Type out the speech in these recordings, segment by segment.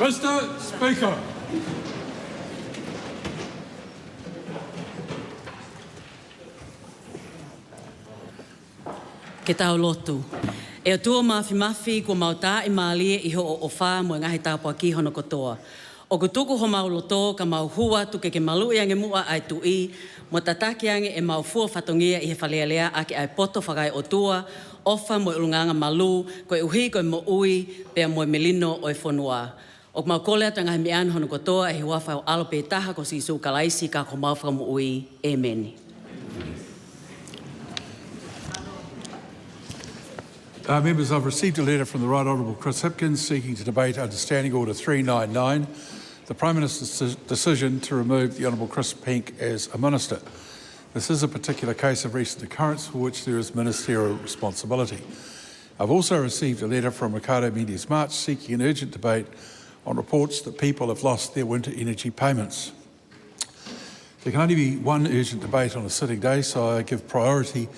Mr. Speaker. Ke tau lotu. E o tua mafi kua mautā I mālie iho o whā mo ngahi tāpua ki hono kotoa. O kutuku ho mau loto ka mau hua tuke ke malu i ange mua ai tui, mo tataki ange e mau fua whatongia I he whalealea ake ai poto whakai o tua, ofa mo ulunganga malu, koe uhi koe mo ui, pea mo melino o e whanua. O mau kole atu ngahi mian hono kotoa e he wafa o alope taha ko si su kalaisi ka ko mau whakamu ui. Amen. Members, I've received a letter from the Right Honourable Chris Hipkins seeking to debate under Standing Order 399, the Prime Minister's decision to remove the Honourable Chris Pink as a Minister. This is a particular case of recent occurrence for which there is ministerial responsibility. I've also received a letter from Ricardo Mendes March seeking an urgent debate on reports that people have lost their winter energy payments. There can only be one urgent debate on a sitting day, so I give priority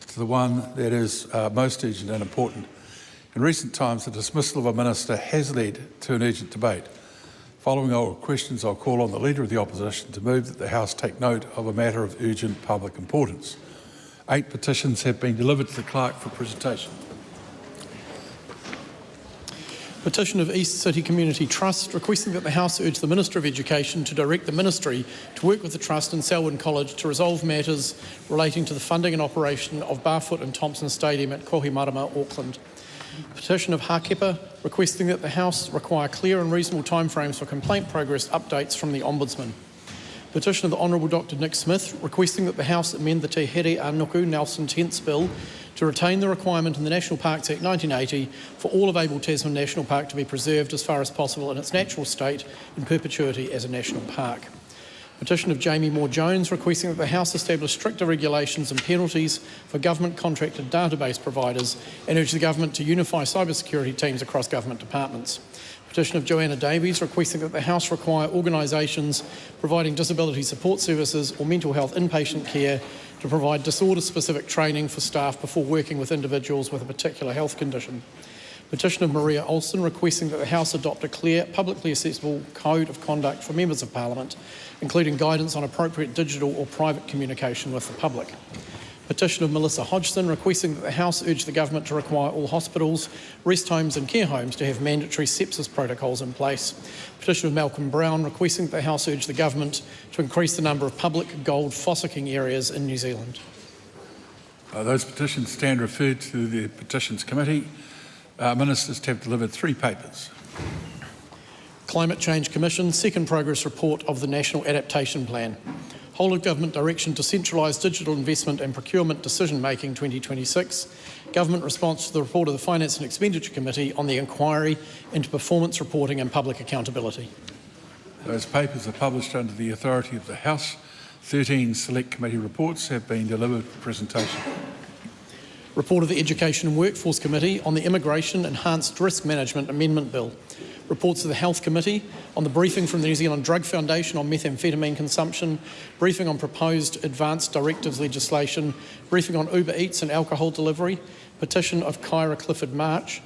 to the one that is most urgent and important. In recent times, the dismissal of a minister has led to an urgent debate. Following our questions, I'll call on the Leader of the Opposition to move that the House take note of a matter of urgent public importance. 8 petitions have been delivered to the Clerk for presentation. Petition of East City Community Trust requesting that the House urge the Minister of Education to direct the Ministry to work with the Trust and Selwyn College to resolve matters relating to the funding and operation of Barfoot and Thompson Stadium at Kohimarama, Auckland. Petition of Hakepa requesting that the House require clear and reasonable timeframes for complaint progress updates from the Ombudsman. Petition of the Honourable Dr Nick Smith requesting that the House amend the Te Here Anuku Nelson Tents Bill to retain the requirement in the National Parks Act 1980 for all of Abel Tasman National Park to be preserved as far as possible in its natural state in perpetuity as a national park. Petition of Jamie Moore-Jones requesting that the House establish stricter regulations and penalties for government-contracted database providers and urge the government to unify cybersecurity teams across government departments. Petition of Joanna Davies requesting that the House require organisations providing disability support services or mental health inpatient care to provide disorder-specific training for staff before working with individuals with a particular health condition. Petition of Maria Olsen requesting that the House adopt a clear, publicly accessible code of conduct for members of Parliament, including guidance on appropriate digital or private communication with the public. Petition of Melissa Hodgson requesting that the House urge the Government to require all hospitals, rest homes and care homes to have mandatory sepsis protocols in place. Petition of Malcolm Brown requesting that the House urge the Government to increase the number of public gold fossicking areas in New Zealand. Those petitions stand referred to the Petitions Committee. Ministers have delivered 3 papers. Climate Change Commission, second progress report of the National Adaptation Plan. Whole of Government Direction to Centralise Digital Investment and Procurement Decision-Making 2026. Government response to the report of the Finance and Expenditure Committee on the inquiry into performance reporting and public accountability. Those papers are published under the authority of the House. 13 Select Committee reports have been delivered for presentation. Report of the Education and Workforce Committee on the Immigration Enhanced Risk Management Amendment Bill. Reports of the Health Committee on the briefing from the New Zealand Drug Foundation on methamphetamine consumption, briefing on proposed advanced directives legislation, briefing on Uber Eats and alcohol delivery, petition of Kyra Clifford Marsh,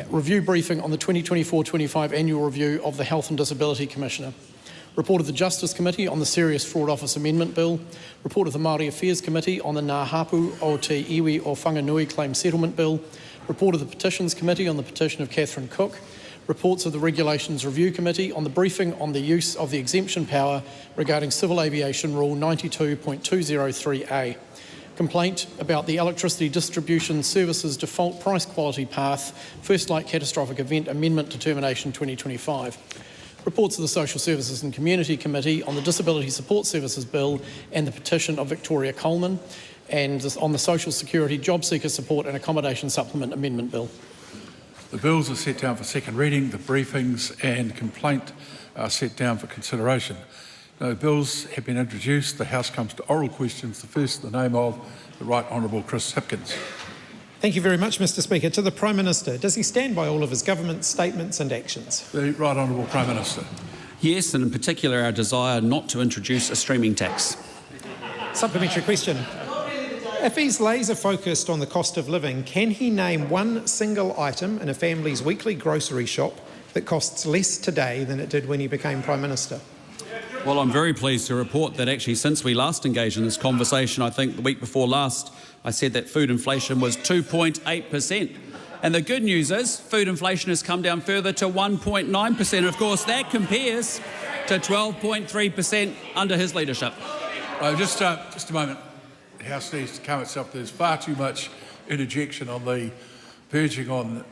review briefing on the 2024-25 annual review of the Health and Disability Commissioner. Report of the Justice Committee on the Serious Fraud Office Amendment Bill. Report of the Māori Affairs Committee on the Ngā Hapu o Te Iwi o Whanganui Claim Settlement Bill. Report of the Petitions Committee on the petition of Catherine Cook. Reports of the Regulations Review Committee on the briefing on the use of the exemption power regarding Civil Aviation Rule 92.203A. Complaint about the Electricity Distribution Services Default Price Quality Path First Light Catastrophic Event Amendment Determination 2025. Reports of the Social Services and Community Committee on the Disability Support Services Bill and the petition of Victoria Coleman, and on the Social Security Job Seeker Support and Accommodation Supplement Amendment Bill. The bills are set down for second reading. The briefings and complaint are set down for consideration. No bills have been introduced. The House comes to oral questions. The first in the name of the Right Honourable Chris Hipkins. Thank you very much, Mr Speaker. To the Prime Minister, does he stand by all of his government statements and actions? The Right Honourable Prime Minister. Yes, and in particular our desire not to introduce a streaming tax. Supplementary question. If he's laser focused on the cost of living, can he name one single item in a family's weekly grocery shop that costs less today than it did when he became Prime Minister? Well, I'm very pleased to report that actually since we last engaged in this conversation, I think the week before last, I said that food inflation was 2.8%. And the good news is food inflation has come down further to 1.9%. Of course, that compares to 12.3% under his leadership. Just a moment. The House needs to calm itself. There's far too much interjection on the verging on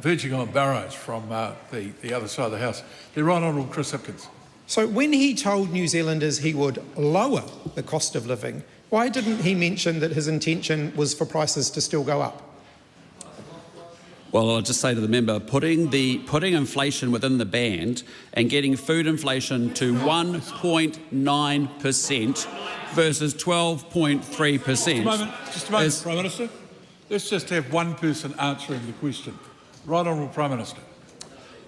barrage from the other side of the House. The Right Honourable Chris Hipkins. So when he told New Zealanders he would lower the cost of living, why didn't he mention that his intention was for prices to still go up? Well, I'll just say to the member, putting inflation within the band and getting food inflation to 1.9% versus 12.3%. Just a moment, Prime Minister. Let's just have one person answering the question. Right Honourable Prime Minister.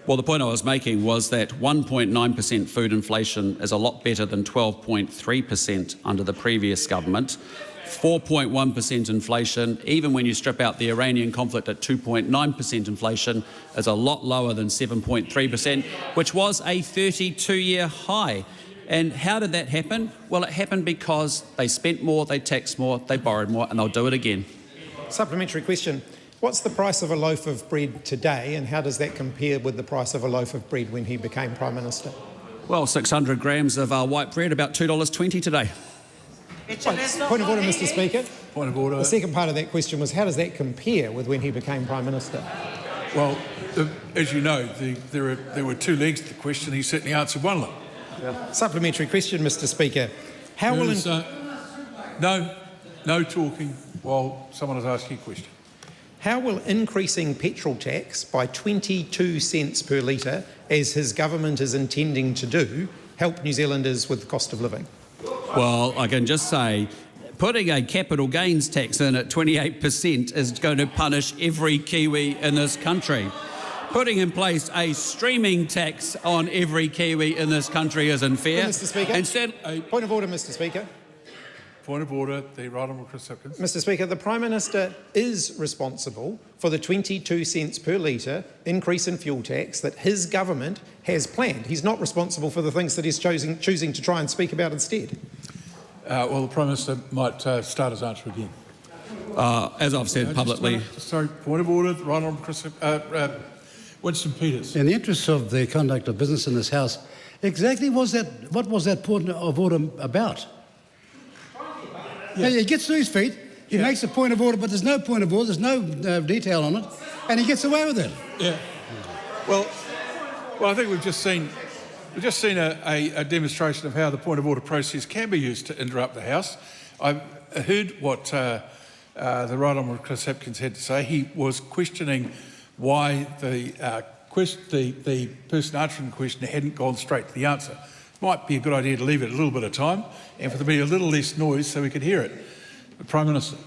Well, the point I was making was that 1.9% food inflation is a lot better than 12.3% under the previous government. 4.1% inflation, even when you strip out the Iranian conflict at 2.9% inflation, is a lot lower than 7.3%, which was a 32-year high. And how did that happen? Well, it happened because they spent more, they taxed more, they borrowed more, and they'll do it again. Supplementary question. What's the price of a loaf of bread today, and how does that compare with the price of a loaf of bread when he became Prime Minister? Well, 600 grams of white bread, about $2.20 today. Point of order, Mr. Speaker. Point of order. The second part of that question was, how does that compare with when he became Prime Minister? Well, as you know, there were two legs to the question. He certainly answered one of them. Yeah. Supplementary question, Mr. Speaker. How will... No talking while someone is asking a question. How will increasing petrol tax by 22 cents per litre, as his government is intending to do, help New Zealanders with the cost of living? Well, I can just say, putting a capital gains tax in at 28% is going to punish every Kiwi in this country. Putting in place a streaming tax on every Kiwi in this country is unfair. Mr. Speaker. Point of order, Mr. Speaker. Point of order, the Right Honourable Chris Hipkins. Mr. Speaker, the Prime Minister is responsible for the 22 cents per litre increase in fuel tax that his government has planned. He's not responsible for the things that he's choosing to try and speak about instead. Well, the Prime Minister might start his answer again. As I've said publicly... Sorry, point of order, the Right Honourable Chris Winston Peters. In the interests of the conduct of business in this House, exactly what was that point of order about? Yeah. He gets to his feet, he makes a point of order, but there's no point of order, there's no detail on it, and he gets away with it. Yeah. Well, I think we've just seen a demonstration of how the point of order process can be used to interrupt the House. I've heard what the Right Honourable Chris Hipkins had to say. He was questioning why the person answering the question hadn't gone straight to the answer. Might be a good idea to leave it a little bit of time and for there to be a little less noise so we could hear it. The Prime Minister.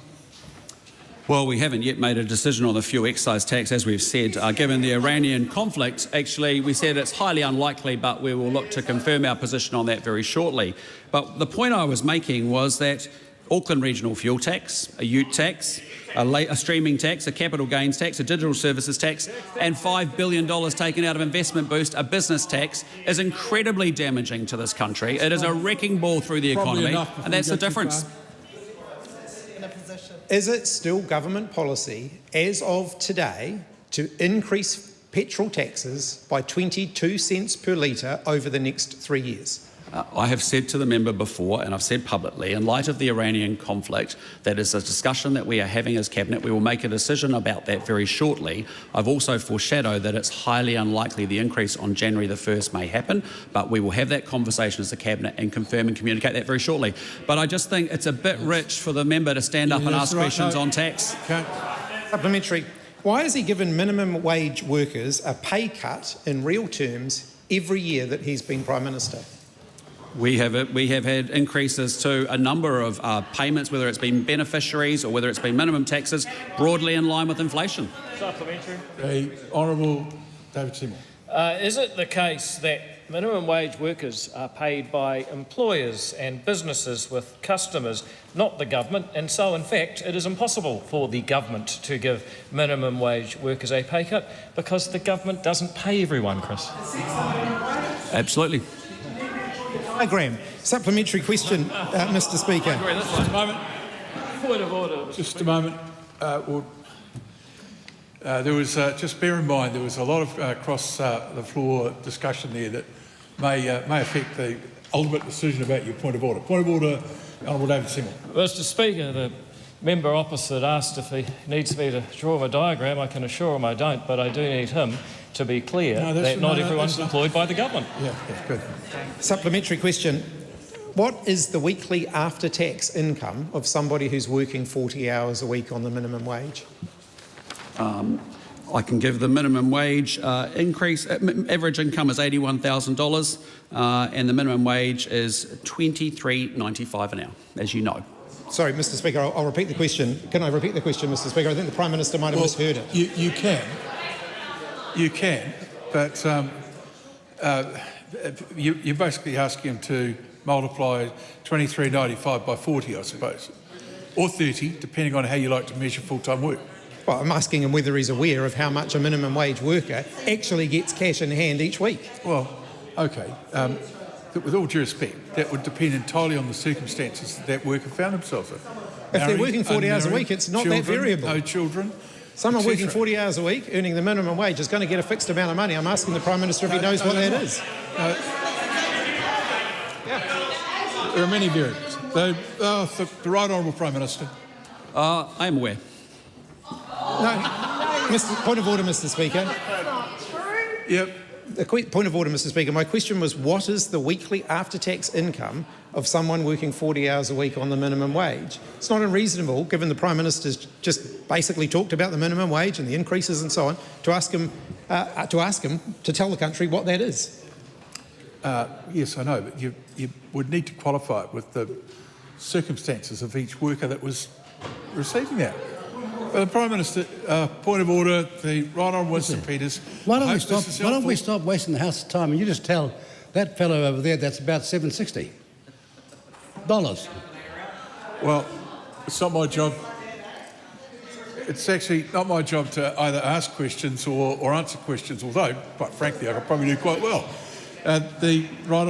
Well, we haven't yet made a decision on the fuel excise tax, as we've said. Given the Iranian conflict, actually, we said it's highly unlikely, but we will look to confirm our position on that very shortly. But the point I was making was that Auckland Regional Fuel Tax, a ute tax, a streaming tax, a capital gains tax, a digital services tax, and $5 billion taken out of investment boost, a business tax, is incredibly damaging to this country. It is a wrecking ball through the economy, and that's the difference. Is it still government policy, as of today, to increase petrol taxes by 22 cents per litre over the next 3 years? I have said to the member before, and I've said publicly, in light of the Iranian conflict, that is a discussion that we are having as Cabinet. We will make a decision about that very shortly. I've also foreshadowed that it's highly unlikely the increase on January the 1st may happen, but we will have that conversation as a Cabinet and confirm and communicate that very shortly. But I just think it's a bit rich for the member to stand up and ask questions on tax. Supplementary. Why has he given minimum wage workers a pay cut in real terms every year that he's been Prime Minister? We have had increases to a number of payments, whether it's been beneficiaries or whether it's been minimum taxes, broadly in line with inflation. Supplementary. The Honourable David Seymour. Is it the case that minimum wage workers are paid by employers and businesses with customers, not the government, and so in fact it is impossible for the government to give minimum wage workers a pay cut because the government doesn't pay everyone, Chris. Absolutely. Graham, supplementary question, Mr Speaker. Just a moment. Point of order. Just a moment. There was, just bear in mind, there was a lot of across the floor discussion there that may affect the ultimate decision about your point of order. Point of order, Honourable David Seymour. Mr Speaker, the member opposite asked if he needs me to draw a diagram. I can assure him I don't, but I do need him to be clear that not everyone's employed by the government. Yeah, good. Supplementary question. What is the weekly after-tax income of somebody who's working 40 hours a week on the minimum wage? I can give the minimum wage increase. Average income is $81,000 and the minimum wage is $23.95 an hour, as you know. Sorry, Mr Speaker, I'll repeat the question. Can I repeat the question, Mr Speaker? I think the Prime Minister might have misheard it. You can. You can, but you're basically asking him to multiply $23.95 by 40, I suppose, or 30, depending on how you like to measure full-time work. Well, I'm asking him whether he's aware of how much a minimum wage worker actually gets cash in hand each week. Well, OK. With all due respect, that would depend entirely on the circumstances that worker found themselves in. If they're working 40 hours a week, it's not that variable. No children. Someone working 40 hours a week, earning the minimum wage, is going to get a fixed amount of money. I'm asking the Prime Minister if he knows what that is. There are many variables. The Right Honourable Prime Minister. I am aware. No. Point of order, Mr Speaker. Yep. Point of order, Mr Speaker. My question was, what is the weekly after-tax income of someone working 40 hours a week on the minimum wage? It's not unreasonable, given the Prime Minister's just basically talked about the minimum wage and the increases and so on, to ask him to tell the country what that is. Yes, I know, but you would need to qualify it with the circumstances of each worker that was receiving that. The Prime Minister, point of order, the Right Honourable Winston Peters. Why don't we stop wasting the House's time and you just tell that fellow over there that's about $760? Well, it's not my job. It's actually not my job to either ask questions or answer questions, although, quite frankly, I could probably do quite well. The Right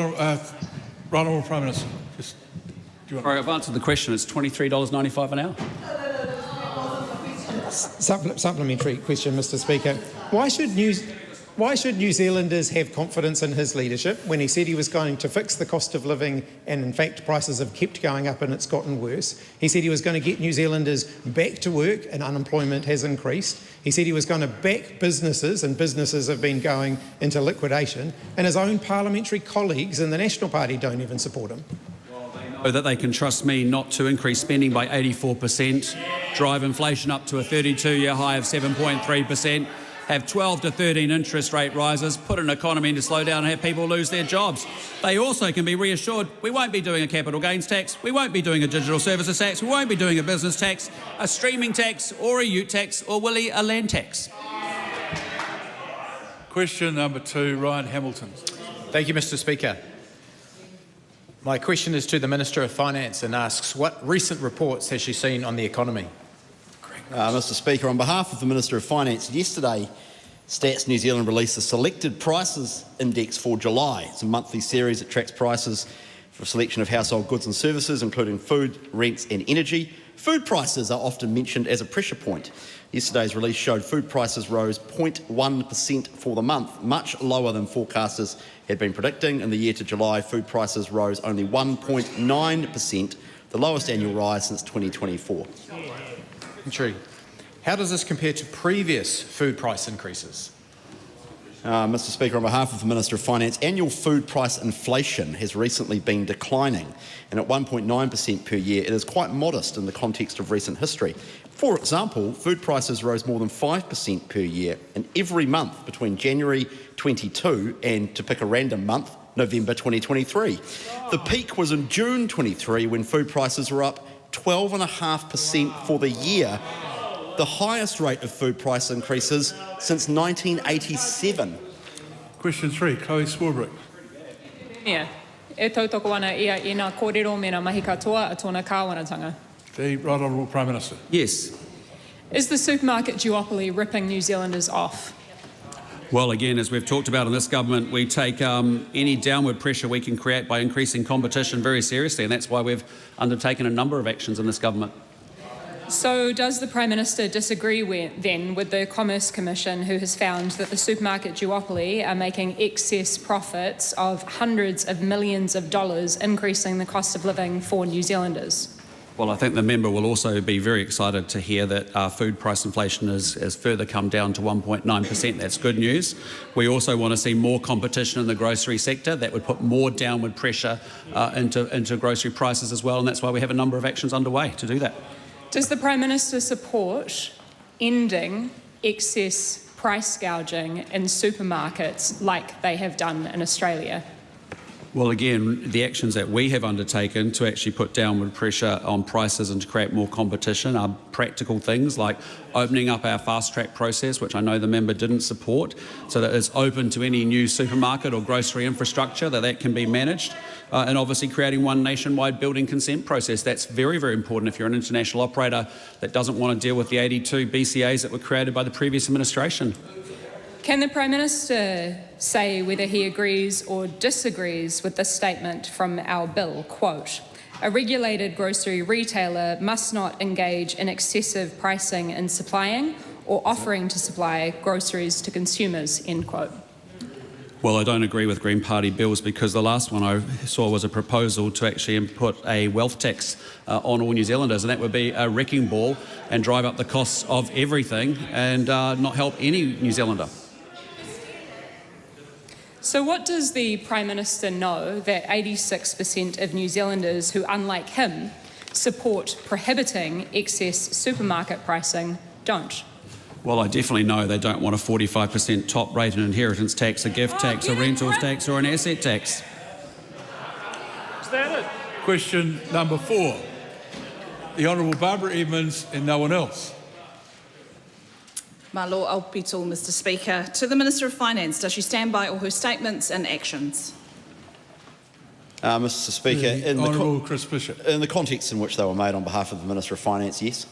Honourable Prime Minister, just... Sorry, I've answered the question. It's $23.95 an hour. Supplementary question, Mr Speaker. Why should New Zealanders have confidence in his leadership when he said he was going to fix the cost of living and in fact prices have kept going up and it's gotten worse? He said he was going to get New Zealanders back to work and unemployment has increased. He said he was going to back businesses and businesses have been going into liquidation, and his own parliamentary colleagues in the National Party don't even support him. That they can trust me not to increase spending by 84%, drive inflation up to a 32-year high of 7.3%, have 12 to 13 interest rate rises, put an economy into slowdown and have people lose their jobs. They also can be reassured we won't be doing a capital gains tax, we won't be doing a digital services tax, we won't be doing a business tax, a streaming tax or a ute tax or, Willie, a land tax. Question number 2, Ryan Hamilton. Thank you, Mr Speaker. My question is to the Minister of Finance and asks, what recent reports has she seen on the economy? Mr Speaker, on behalf of the Minister of Finance, yesterday Stats New Zealand released the Selected Prices Index for July. It's a monthly series that tracks prices for a selection of household goods and services, including food, rents and energy. Food prices are often mentioned as a pressure point. Yesterday's release showed food prices rose 0.1% for the month, much lower than forecasters had been predicting. In the year to July, food prices rose only 1.9%, the lowest annual rise since 2024. True. How does this compare to previous food price increases? Mr Speaker, on behalf of the Minister of Finance, annual food price inflation has recently been declining, and at 1.9% per year, it is quite modest in the context of recent history. For example, food prices rose more than 5% per year in every month between January 22 and, to pick a random month, November 2023. The peak was in June 23 when food prices were up 12.5% for the year, the highest rate of food price increases since 1987. Question 3, Chloe Swarbrick. Yeah. E tautoko ana ia I ngā kōrero me ngā mahi katoa a tōna kāwanatanga. The Right Honourable Prime Minister. Yes. Is the supermarket duopoly ripping New Zealanders off? Well, again, as we've talked about in this government, we take any downward pressure we can create by increasing competition very seriously, and that's why we've undertaken a number of actions in this government. So does the Prime Minister disagree with the Commerce Commission, who has found that the supermarket duopoly are making excess profits of hundreds of millions of dollars, increasing the cost of living for New Zealanders? Well, I think the member will also be very excited to hear that food price inflation has further come down to 1.9%. That's good news. We also want to see more competition in the grocery sector. That would put more downward pressure into grocery prices as well, and that's why we have a number of actions underway to do that. Does the Prime Minister support ending excess price gouging in supermarkets like they have done in Australia? Well, again, the actions that we have undertaken to actually put downward pressure on prices and to create more competition are practical things like opening up our fast-track process, which I know the member didn't support, so that it's open to any new supermarket or grocery infrastructure, that can be managed, and obviously creating one nationwide building consent process. That's very, very important if you're an international operator that doesn't want to deal with the 82 BCAs that were created by the previous administration. Can the Prime Minister say whether he agrees or disagrees with this statement from our bill, quote, "A regulated grocery retailer must not engage in excessive pricing in supplying or offering to supply groceries to consumers," end quote? Well, I don't agree with Green Party bills because the last one I saw was a proposal to actually input a wealth tax on all New Zealanders, and that would be a wrecking ball and drive up the costs of everything and not help any New Zealander. So what does the Prime Minister know that 86% of New Zealanders who, unlike him, support prohibiting excess supermarket pricing don't? Well, I definitely know they don't want a 45% top rate in inheritance tax, a gift tax, a rentals tax or an asset tax. Is that it? Question number 4. The Honourable Barbara Edmonds and no one else. Malo Aotearoa, Mr Speaker. To the Minister of Finance, does she stand by all her statements and actions? Mr Speaker, in the context in which they were made on behalf of the Minister of Finance, yes.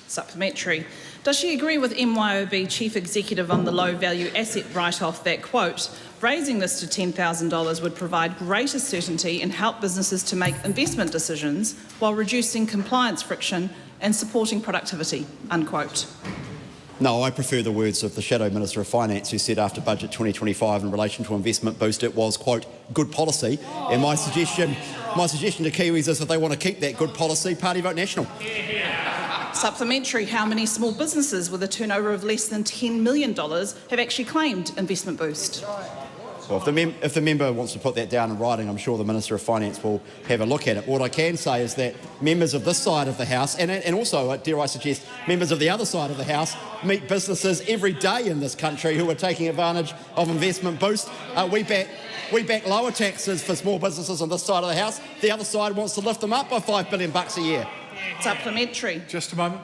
Supplementary. Does she agree with MYOB Chief Executive on the low-value asset write-off that, quote, raising this to $10,000 would provide greater certainty and help businesses to make investment decisions while reducing compliance friction and supporting productivity, unquote? No, I prefer the words of the Shadow Minister of Finance, who said after Budget 2025 in relation to investment boost it was, quote, good policy. And my suggestion to Kiwis is if they want to keep that good policy, party vote National. Supplementary. How many small businesses with a turnover of less than $10 million have actually claimed investment boost? Well, if the member wants to put that down in writing, I'm sure the Minister of Finance will have a look at it. What I can say is that members of this side of the House, and also, dare I suggest, members of the other side of the House, meet businesses every day in this country who are taking advantage of investment boost. We back lower taxes for small businesses on this side of the House. The other side wants to lift them up by $5 billion a year. Supplementary. Just a moment.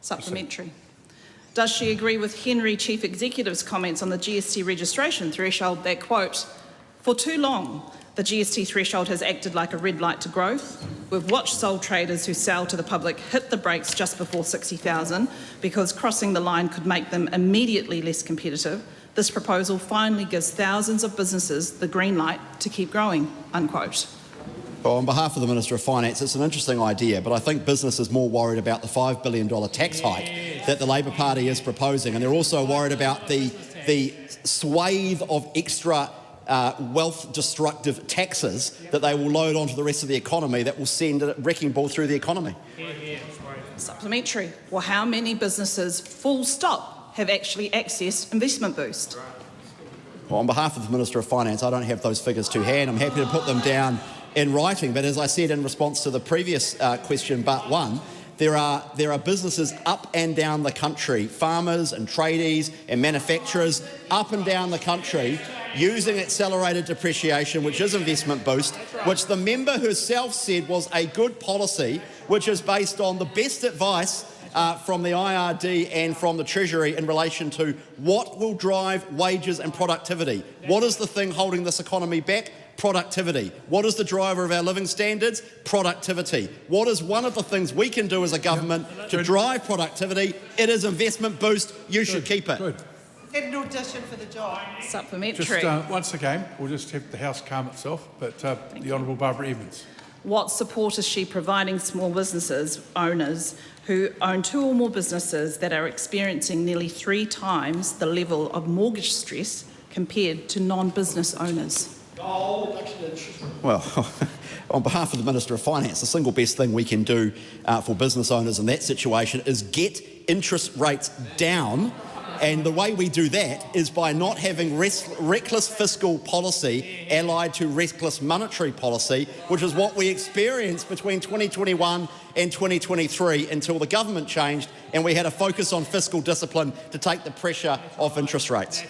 Supplementary. Does she agree with Henry Chief Executive's comments on the GST registration threshold that, quote, for too long the GST threshold has acted like a red light to growth? We've watched sole traders who sell to the public hit the brakes just before 60,000 because crossing the line could make them immediately less competitive. This proposal finally gives thousands of businesses the green light to keep growing, unquote. Well, on behalf of the Minister of Finance, it's an interesting idea, but I think business is more worried about the $5 billion tax hike that the Labor Party is proposing, and they're also worried about the swathe of extra wealth-destructive taxes that they will load onto the rest of the economy that will send a wrecking ball through the economy. Supplementary. Well, how many businesses, full stop, have actually accessed investment boost? Well, on behalf of the Minister of Finance, I don't have those figures to hand. I'm happy to put them down in writing, but as I said in response to the previous question but one, there are businesses up and down the country, farmers and tradies and manufacturers up and down the country using accelerated depreciation, which is investment boost, which the member herself said was a good policy, which is based on the best advice from the IRD and from the Treasury in relation to what will drive wages and productivity. What is the thing holding this economy back? Productivity. What is the driver of our living standards? Productivity. What is one of the things we can do as a government to drive productivity? It is investment boost. You should keep it. Had an audition for the job. Supplementary. Just once again, we'll just have the House calm itself, but the Honourable Barbara Evans. What support is she providing small businesses owners who own 2 or more businesses that are experiencing nearly 3 times the level of mortgage stress compared to non-business owners? Well, on behalf of the Minister of Finance, the single best thing we can do for business owners in that situation is get interest rates down. And the way we do that is by not having reckless fiscal policy allied to reckless monetary policy, which is what we experienced between 2021 and 2023 until the government changed and we had a focus on fiscal discipline to take the pressure off interest rates.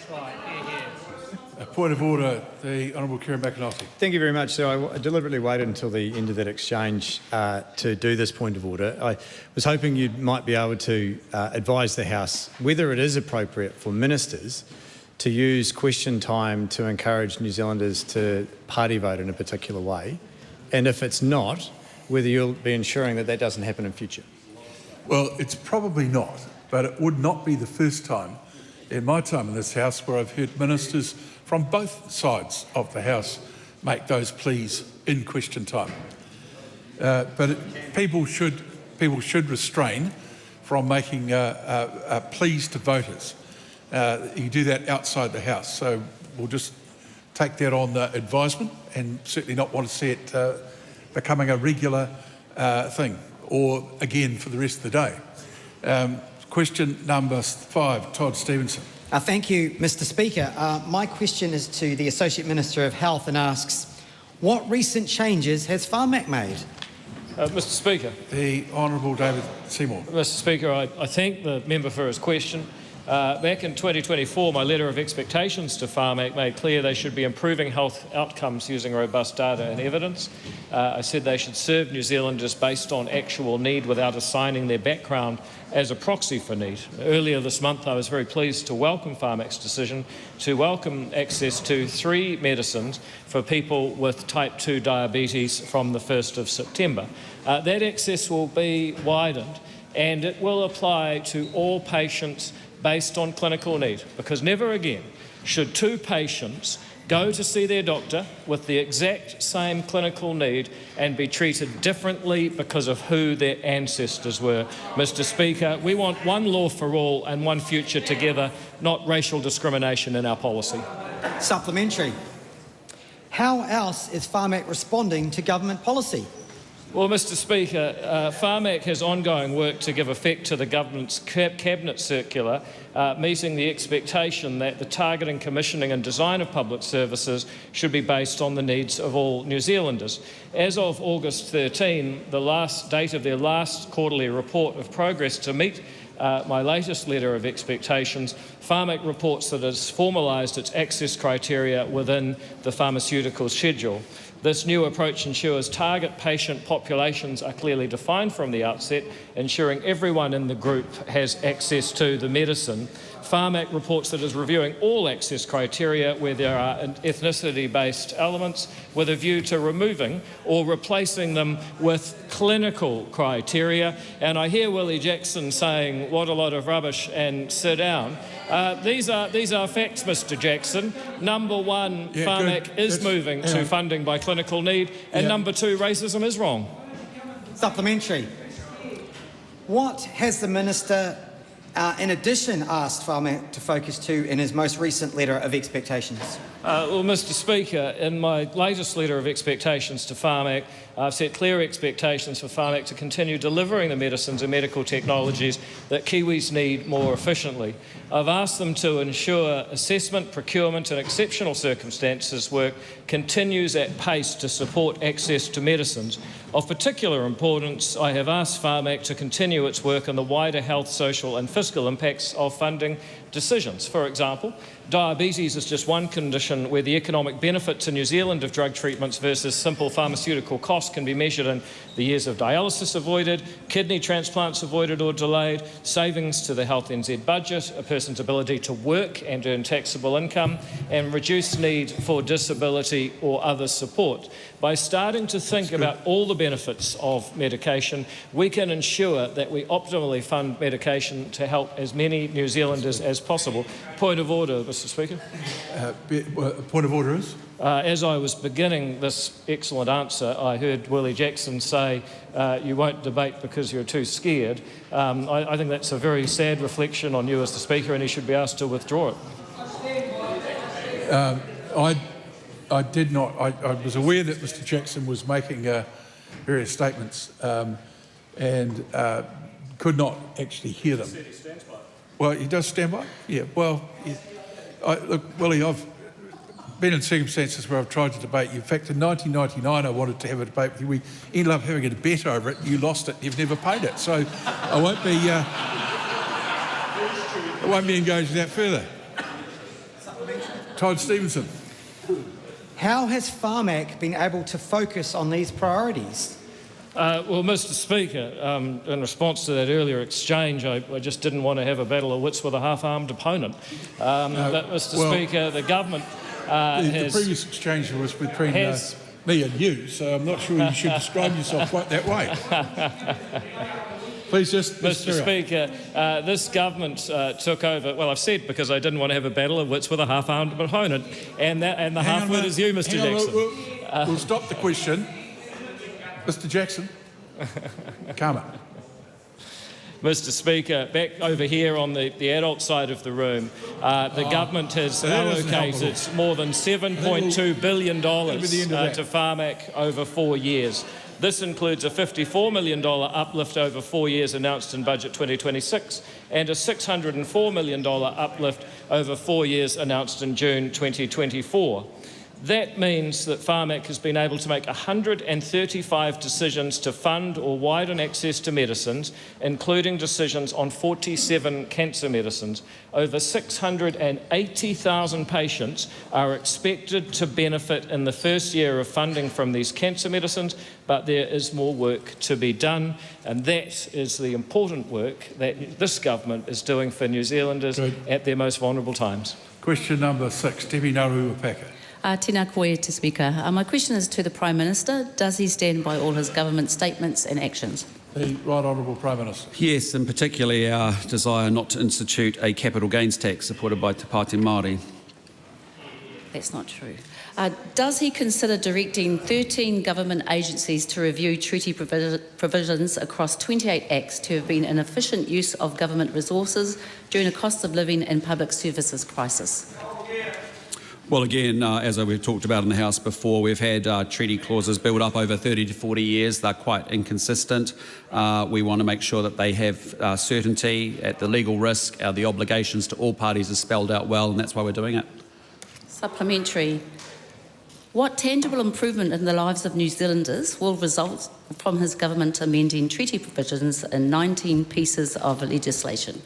A point of order, the Honourable Kieran McAnulty. Thank you very much. So I deliberately waited until the end of that exchange to do this point of order. I was hoping you might be able to advise the House whether it is appropriate for ministers to use question time to encourage New Zealanders to party vote in a particular way, and if it's not, whether you'll be ensuring that that doesn't happen in future. Well, it's probably not, but it would not be the first time in my time in this House where I've heard ministers from both sides of the House make those pleas in question time. But people should restrain from making pleas to voters. You do that outside the House, so we'll just take that on advisement and certainly not want to see it becoming a regular thing, or again for the rest of the day. Question number 5, Todd Stevenson. Thank you, Mr. Speaker. My question is to the Associate Minister of Health and asks, what recent changes has Pharmac made? Mr. Speaker. The Honourable David Seymour. Mr. Speaker, I thank the member for his question. Back in 2024, my letter of expectations to Pharmac made clear they should be improving health outcomes using robust data and evidence. I said they should serve New Zealanders based on actual need without assigning their background as a proxy for need. Earlier this month, I was very pleased to welcome Pharmac's decision to welcome access to 3 medicines for people with type 2 diabetes from the 1st of September. That access will be widened and it will apply to all patients based on clinical need, because never again should 2 patients go to see their doctor with the exact same clinical need and be treated differently because of who their ancestors were. Mr. Speaker, we want one law for all and one future together, not racial discrimination in our policy. Supplementary. How else is Pharmac responding to government policy? Well, Mr. Speaker, Pharmac has ongoing work to give effect to the government's cabinet circular, meeting the expectation that the targeting, commissioning and design of public services should be based on the needs of all New Zealanders. As of August 13, the last date of their last quarterly report of progress to meet my latest letter of expectations, Pharmac reports that it has formalised its access criteria within the pharmaceutical schedule. This new approach ensures target patient populations are clearly defined from the outset, ensuring everyone in the group has access to the medicine. Pharmac reports that it is reviewing all access criteria where there are ethnicity-based elements with a view to removing or replacing them with clinical criteria. And I hear Willie Jackson saying, what a lot of rubbish, and sit down. These are facts, Mr. Jackson. Number 1, Pharmac is moving to funding by clinical need, and number 2, racism is wrong. Supplementary. What has the Minister in addition asked Pharmac to focus to in his most recent letter of expectations? Well, Mr. Speaker, in my latest letter of expectations to Pharmac, I've set clear expectations for Pharmac to continue delivering the medicines and medical technologies that Kiwis need more efficiently. I've asked them to ensure assessment, procurement and exceptional circumstances work continues at pace to support access to medicines. Of particular importance, I have asked Pharmac to continue its work on the wider health, social and fiscal impacts of funding decisions. For example, diabetes is just one condition where the economic benefit to New Zealand of drug treatments versus simple pharmaceutical costs can be measured in the years of dialysis avoided, kidney transplants avoided or delayed, savings to the Health NZ budget, a person's ability to work and earn taxable income, and reduced need for disability or other support. By starting to think about all the benefits of medication, we can ensure that we optimally fund medication to help as many New Zealanders as possible. Point of order, Mr. Speaker. Point of order is? As I was beginning this excellent answer, I heard Willie Jackson say, you won't debate because you're too scared. I think that's a very sad reflection on you as the Speaker, and he should be asked to withdraw it. I did not. I was aware that Mr. Jackson was making various statements and could not actually hear them. Well, he does stand by? Yeah, well, look, Willie, I've been in circumstances where I've tried to debate you. In fact, in 1999, I wanted to have a debate with you. We ended up having a bet over it. You lost it. You've never paid it. So I won't be engaged in that further. Todd Stevenson. How has Pharmac been able to focus on these priorities? Well, Mr. Speaker, in response to that earlier exchange, I just didn't want to have a battle of wits with a half-armed opponent. But, Mr. Speaker, the government the previous exchange was between me and you, so I'm not sure you should describe yourself quite that way. Please just... Mr. Speaker, this government took over... Well, I've said because I didn't want to have a battle of wits with a half-armed opponent, and the half-wit is you, Mr. Jackson. We'll stop the question. Mr. Jackson. Calmer. Mr. Speaker, back over here on the adult side of the room, the government has allocated more than $7.2 billion to Pharmac over 4 years. This includes a $54 million uplift over 4 years announced in Budget 2026 and a $604 million uplift over 4 years announced in June 2024. That means that Pharmac has been able to make 135 decisions to fund or widen access to medicines, including decisions on 47 cancer medicines. Over 680,000 patients are expected to benefit in the first year of funding from these cancer medicines, but there is more work to be done, and that is the important work that this government is doing for New Zealanders at their most vulnerable times. Question number 6, Debbie Naruapaka. Tēnā koe, to Speaker. My question is to the Prime Minister. Does he stand by all his government statements and actions? The Right Honourable Prime Minister. Yes, and particularly our desire not to institute a capital gains tax supported by Te Pāti Māori. That's not true. Does he consider directing 13 government agencies to review treaty provisions across 28 acts to have been an efficient use of government resources during a cost of living and public services crisis? Well, again, as we've talked about in the House before, we've had treaty clauses build up over 30 to 40 years. They're quite inconsistent. We want to make sure that they have certainty at the legal risk. The obligations to all parties are spelled out well, and that's why we're doing it. Supplementary. What tangible improvement in the lives of New Zealanders will result from his government amending treaty provisions in 19 pieces of legislation?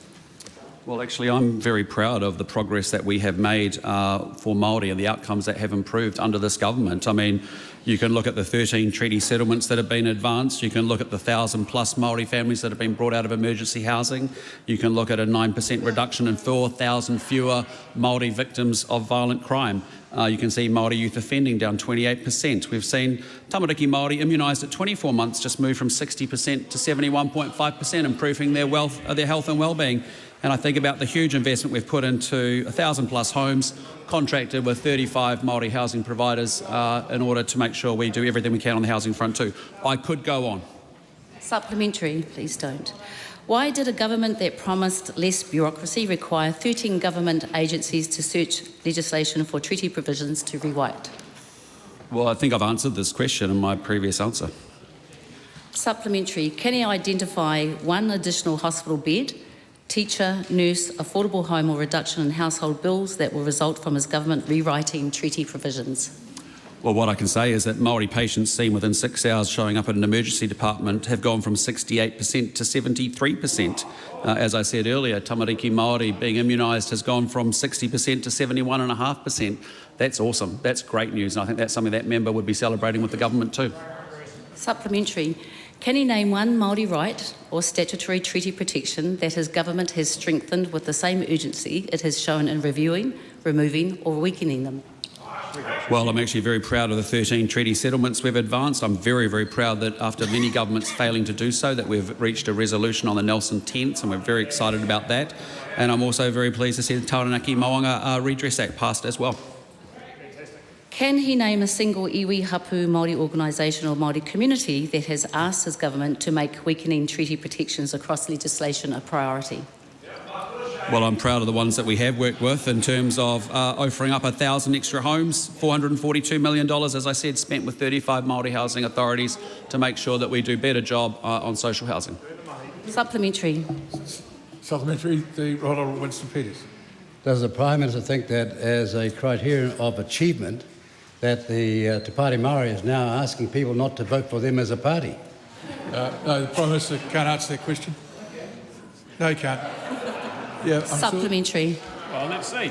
Well, actually, I'm very proud of the progress that we have made for Māori and the outcomes that have improved under this government. I mean, you can look at the 13 treaty settlements that have been advanced. You can look at the 1,000+ Māori families that have been brought out of emergency housing. You can look at a 9% reduction in 4,000 fewer Māori victims of violent crime. You can see Māori youth offending down 28%. We've seen tamariki Māori immunised at 24 months just move from 60% to 71.5%, improving their health and well-being. And I think about the huge investment we've put into 1,000+ homes, contracted with 35 Māori housing providers in order to make sure we do everything we can on the housing front too. I could go on. Supplementary, please don't. Why did a government that promised less bureaucracy require 13 government agencies to search legislation for treaty provisions to rewrite? Well, I think I've answered this question in my previous answer. Supplementary, can he identify one additional hospital bed, teacher, nurse, affordable home or reduction in household bills that will result from his government rewriting treaty provisions? Well, what I can say is that Māori patients seen within 6 hours showing up at an emergency department have gone from 68% to 73%. As I said earlier, tamariki Māori being immunised has gone from 60% to 71.5%. That's awesome. That's great news, and I think that's something that member would be celebrating with the government too. Supplementary. Can he name one Māori right or statutory treaty protection that his government has strengthened with the same urgency it has shown in reviewing, removing or weakening them? Well, I'm actually very proud of the 13 treaty settlements we've advanced. I'm very, very proud that after many governments failing to do so, that we've reached a resolution on the Nelson tents, and we're very excited about that. And I'm also very pleased to see the Taranaki Moanga Redress Act passed as well. Can he name a single iwi hapu Māori organisation or Māori community that has asked his government to make weakening treaty protections across legislation a priority? Well, I'm proud of the ones that we have worked with in terms of offering up 1,000 extra homes, $442 million, as I said, spent with 35 Māori housing authorities to make sure that we do a better job on social housing. Supplementary. Supplementary, the Right Honourable Winston Peters. Does the Prime Minister think that as a criterion of achievement that the Te Pāti Māori is now asking people not to vote for them as a party? No, the Prime Minister can't answer that question. No, he can't. Yeah, Supplementary. Well, let's see.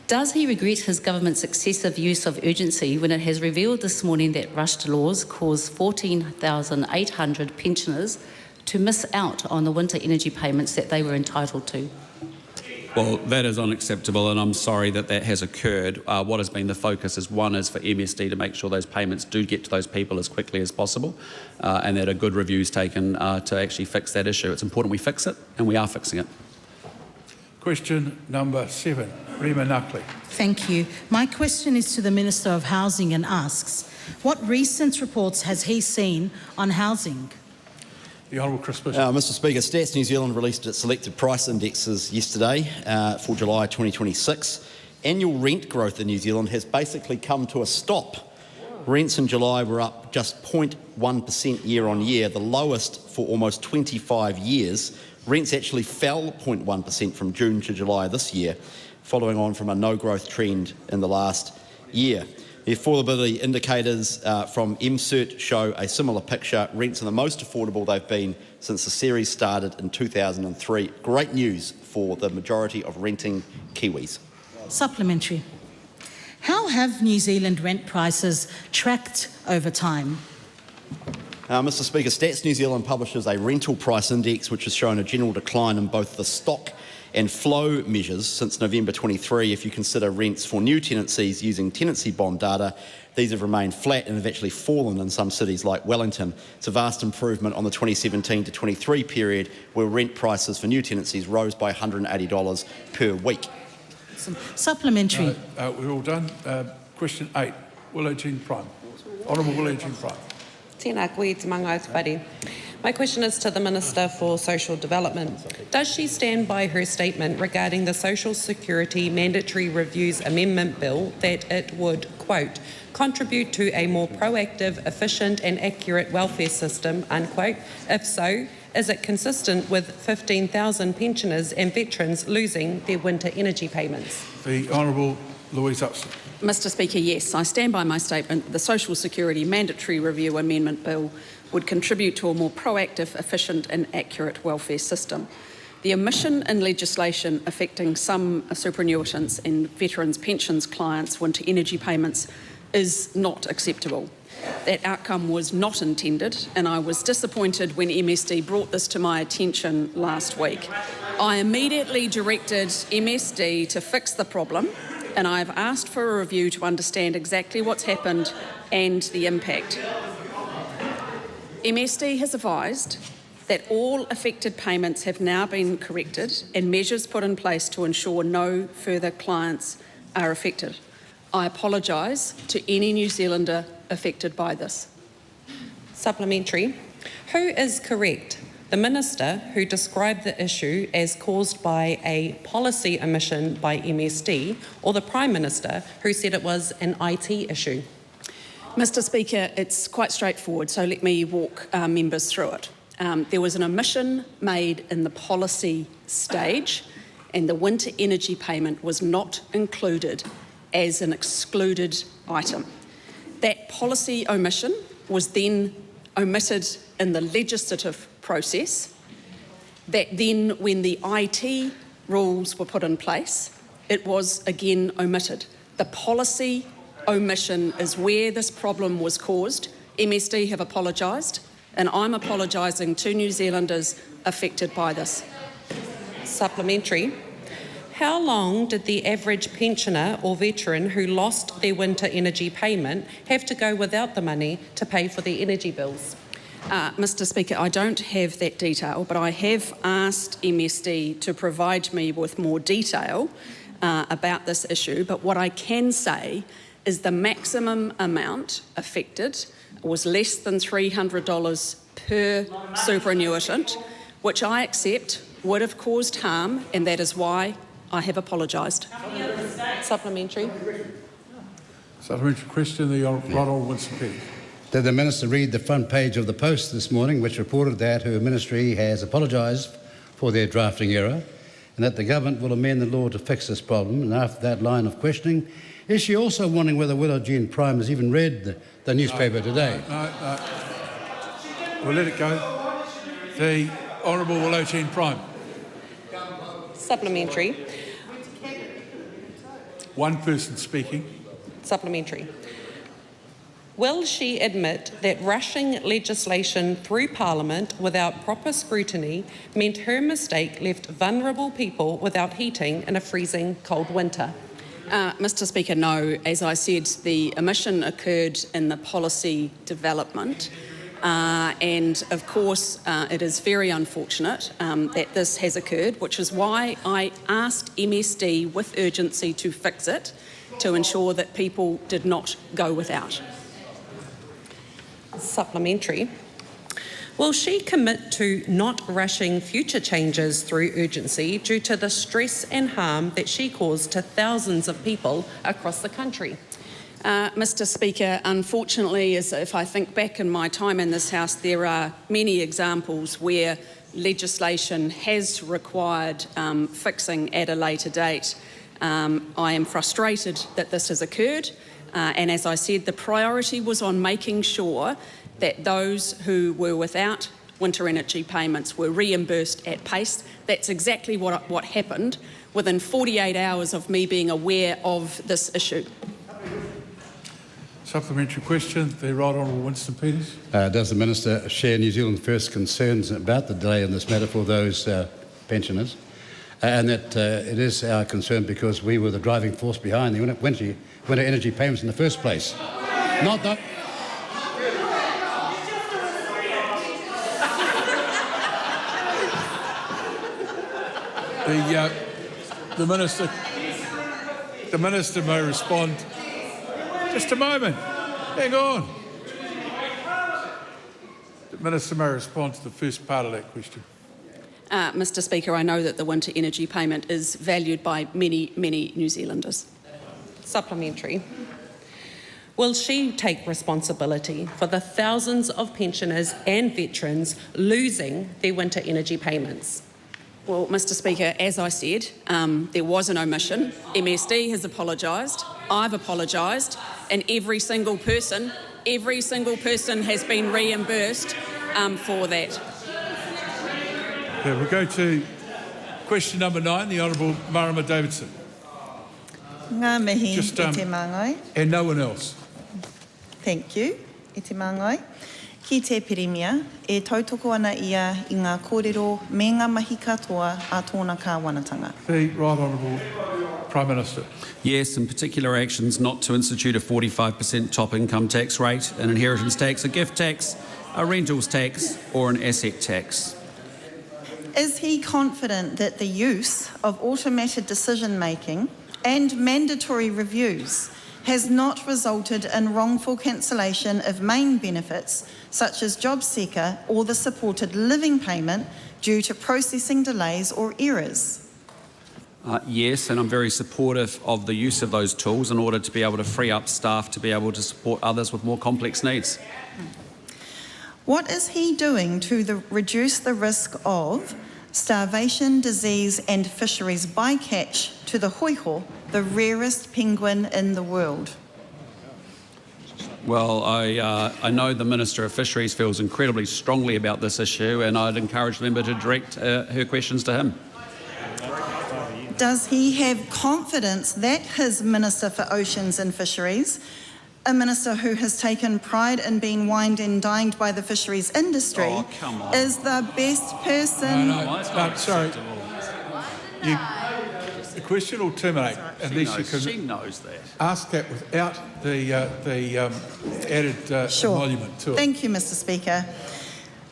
Does he regret his government's excessive use of urgency when it has revealed this morning that rushed laws caused 14,800 pensioners to miss out on the winter energy payments that they were entitled to? Well, that is unacceptable, and I'm sorry that that has occurred. What has been the focus is, one, is for MSD to make sure those payments do get to those people as quickly as possible, and that a good review is taken to actually fix that issue. It's important we fix it, and we are fixing it. Question number 7, Rima Nuckley. Thank you. My question is to the Minister of Housing and asks, what recent reports has he seen on housing? The Honourable Chris Bishop. Mr Speaker, Stats New Zealand released its selected price indexes yesterday for July 2026. Annual rent growth in New Zealand has basically come to a stop. Rents in July were up just 0.1% year on year, the lowest for almost 25 years. Rents actually fell 0.1% from June to July this year, following on from a no-growth trend in the last year. The affordability indicators from MCERT show a similar picture. Rents are the most affordable they've been since the series started in 2003. Great news for the majority of renting Kiwis. Supplementary. How have New Zealand rent prices tracked over time? Mr Speaker, Stats New Zealand publishes a rental price index which has shown a general decline in both the stock and flow measures since November 23. If you consider rents for new tenancies using tenancy bond data, these have remained flat and have actually fallen in some cities like Wellington. It's a vast improvement on the 2017 to 23 period, where rent prices for new tenancies rose by $180 per week. Supplementary. We're all done. Question 8, Willow Jean Prime. Honourable Willow Jean Prime. Tēnā koe te manga o te whare. My question is to the Minister for Social Development. Does she stand by her statement regarding the Social Security Mandatory Reviews Amendment Bill that it would, quote, contribute to a more proactive, efficient and accurate welfare system, unquote? If so, is it consistent with 15,000 pensioners and veterans losing their winter energy payments? The Honourable Louise Upson. Mr Speaker, yes, I stand by my statement. The Social Security Mandatory Review Amendment Bill would contribute to a more proactive, efficient and accurate welfare system. The omission in legislation affecting some superannuitants and veterans' pensions clients' winter energy payments is not acceptable. That outcome was not intended, and I was disappointed when MSD brought this to my attention last week. I immediately directed MSD to fix the problem, and I have asked for a review to understand exactly what's happened and the impact. MSD has advised that all affected payments have now been corrected and measures put in place to ensure no further clients are affected. I apologise to any New Zealander affected by this. Supplementary. Who is correct? The Minister who described the issue as caused by a policy omission by MSD, or the Prime Minister who said it was an IT issue? Mr Speaker, it's quite straightforward, so let me walk members through it. There was an omission made in the policy stage, and the winter energy payment was not included as an excluded item. That policy omission was then omitted in the legislative process. That then, when the IT rules were put in place, it was again omitted. The policy omission is where this problem was caused. MSD have apologised, and I'm apologising to New Zealanders affected by this. Supplementary. How long did the average pensioner or veteran who lost their winter energy payment have to go without the money to pay for their energy bills? Mr Speaker, I don't have that detail, but I have asked MSD to provide me with more detail about this issue. But what I can say is the maximum amount affected was less than $300 per superannuitant, which I accept would have caused harm, and that is why I have apologised. Supplementary. Supplementary question, the Honourable Winston Peters. Did the Minister read the front page of the Post this morning, which reported that her ministry has apologised for their drafting error and that the government will amend the law to fix this problem? And after that line of questioning, is she also wondering whether Willow Jean Prime has even read the newspaper today? No. We'll let it go. The Honourable Willow Jean Prime. Supplementary. One person speaking. Supplementary. Will she admit that rushing legislation through Parliament without proper scrutiny meant her mistake left vulnerable people without heating in a freezing cold winter? Mr Speaker, no. As I said, the omission occurred in the policy development. And of course, it is very unfortunate that this has occurred, which is why I asked MSD with urgency to fix it, to ensure that people did not go without. Supplementary. Will she commit to not rushing future changes through urgency due to the stress and harm that she caused to thousands of people across the country? Mr Speaker, unfortunately, as if I think back in my time in this House, there are many examples where legislation has required fixing at a later date. I am frustrated that this has occurred, and as I said, the priority was on making sure that those who were without winter energy payments were reimbursed at pace. That's exactly what happened within 48 hours of me being aware of this issue. Supplementary question, the Right Honourable Winston Peters. Does the Minister share New Zealand First's concerns about the delay in this matter for those pensioners? And that it is our concern because we were the driving force behind the winter energy payments in the first place. Not that. The Minister may respond. Just a moment. Hang on. The Minister may respond to the first part of that question. Mr Speaker, I know that the winter energy payment is valued by many, many New Zealanders. Supplementary. Will she take responsibility for the thousands of pensioners and veterans losing their winter energy payments? Well, Mr Speaker, as I said, there was an omission. MSD has apologised. I've apologised. And every single person has been reimbursed for that. Okay, we'll go to question number 9, the Honourable Marama Davidson. Ngā mihi i te māngai. And no one else. Thank you. I te māngai. Ki te pirimia, e tautoko ana ia I ngā kōrero me ngā mahi katoa a tōna kāwanatanga. The Right Honourable Prime Minister. Yes, in particular actions not to institute a 45% top income tax rate, an inheritance tax, a gift tax, a rentals tax or an asset tax. Is he confident that the use of automated decision-making and mandatory reviews has not resulted in wrongful cancellation of main benefits such as job seeker or the supported living payment due to processing delays or errors? Yes, and I'm very supportive of the use of those tools in order to be able to free up staff to be able to support others with more complex needs. What is he doing to reduce the risk of starvation, disease and fisheries bycatch to the hoiho, the rarest penguin in the world? Well, I know the Minister of Fisheries feels incredibly strongly about this issue, and I'd encourage the member to direct her questions to him. Does he have confidence that his Minister for Oceans and Fisheries, a minister who has taken pride in being wined and dined by the fisheries industry, is the best person? No, sorry. The question will terminate unless you can she knows that. ask that without the added emolument to it. Thank you, Mr. Speaker.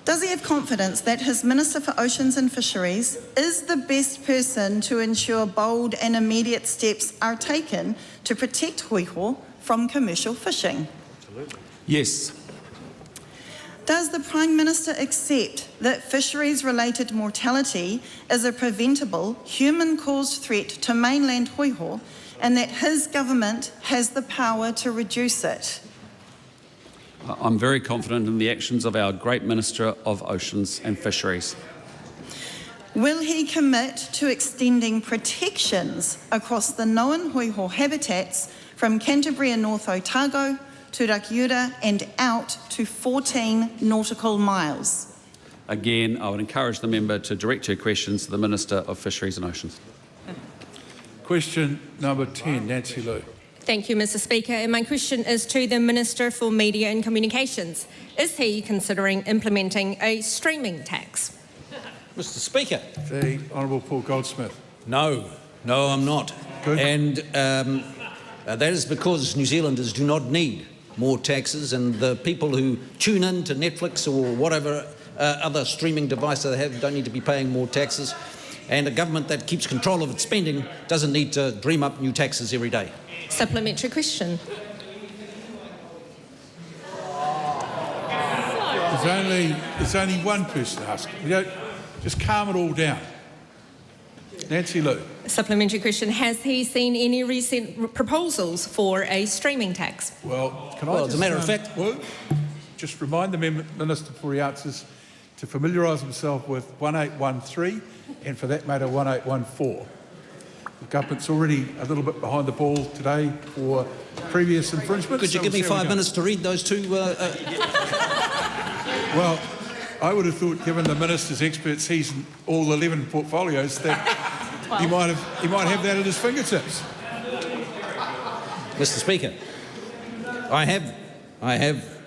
Does he have confidence that his Minister for Oceans and Fisheries is the best person to ensure bold and immediate steps are taken to protect hoiho from commercial fishing? Absolutely. Yes. Does the Prime Minister accept that fisheries-related mortality is a preventable, human-caused threat to mainland hoiho and that his government has the power to reduce it? I'm very confident in the actions of our great Minister of Oceans and Fisheries. Will he commit to extending protections across the known hoiho habitats from Canterbury and North Otago to Rakiura and out to 14 nautical miles? Again, I would encourage the member to direct her questions to the Minister of Fisheries and Oceans. Question number 10, Nancy Liu. Thank you, Mr. Speaker. And my question is to the Minister for Media and Communications. Is he considering implementing a streaming tax? Mr. Speaker. The Honourable Paul Goldsmith. No, I'm not. Good. And that is because New Zealanders do not need more taxes, and the people who tune in to Netflix or whatever other streaming device they have don't need to be paying more taxes. And a government that keeps control of its spending doesn't need to dream up new taxes every day. Supplementary question. There's only one person asking. You don't just calm it all down. Nancy Liu. Supplementary question. Has he seen any recent proposals for a streaming tax? Well, as a matter of fact, just remind the Minister for the answers to familiarise himself with 1813 and, for that matter, 1814. The government's already a little bit behind the ball today for previous infringements. Could you give me 5 minutes to read those two? Well, I would have thought, given the Minister's expertise in all 11 portfolios, that he might have that at his fingertips. Mr. Speaker, I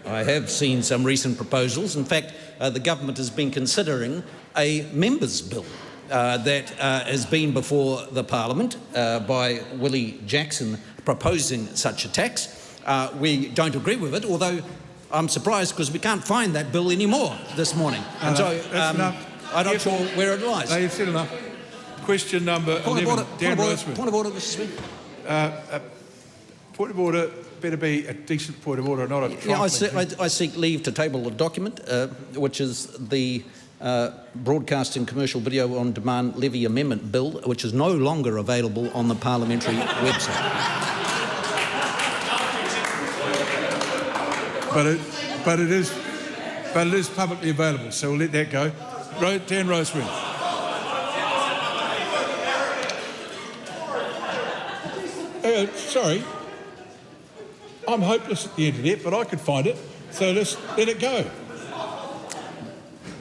have seen some recent proposals. In fact, the government has been considering a members' bill that has been before the Parliament by Willie Jackson proposing such a tax. We don't agree with it, although I'm surprised because we can't find that bill anymore this morning. And so I'm not sure where it lies. No, you've said enough. Question number 11, Dan Roseman. Point of order, Mr. Speaker. Point of order better be a decent point of order, not a trifling. I seek leave to table a document, which is the Broadcasting Commercial Video on Demand Levy Amendment Bill, which is no longer available on the parliamentary website. But it is publicly available, so we'll let that go. Dan Roseman. Sorry, I'm hopeless at the internet, but I could find it, so let's let it go.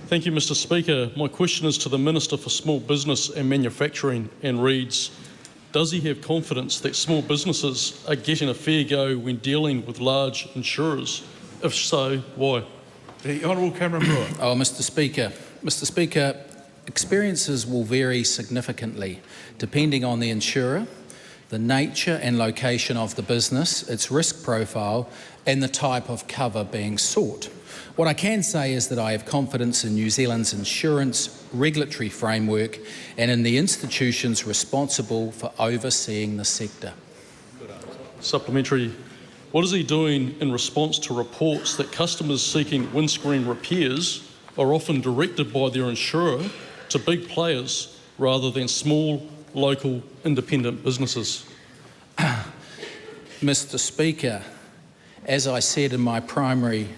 Thank you, Mr. Speaker. My question is to the Minister for Small Business and Manufacturing and reads, does he have confidence that small businesses are getting a fair go when dealing with large insurers? If so, why? The Honourable Cameron Brewer. Mr. Speaker, experiences will vary significantly depending on the insurer, the nature and location of the business, its risk profile and the type of cover being sought. What I can say is that I have confidence in New Zealand's insurance regulatory framework and in the institutions responsible for overseeing the sector. Supplementary. What is he doing in response to reports that customers seeking windscreen repairs are often directed by their insurer to big players rather than small, local, independent businesses? Mr. Speaker, as I said in my primary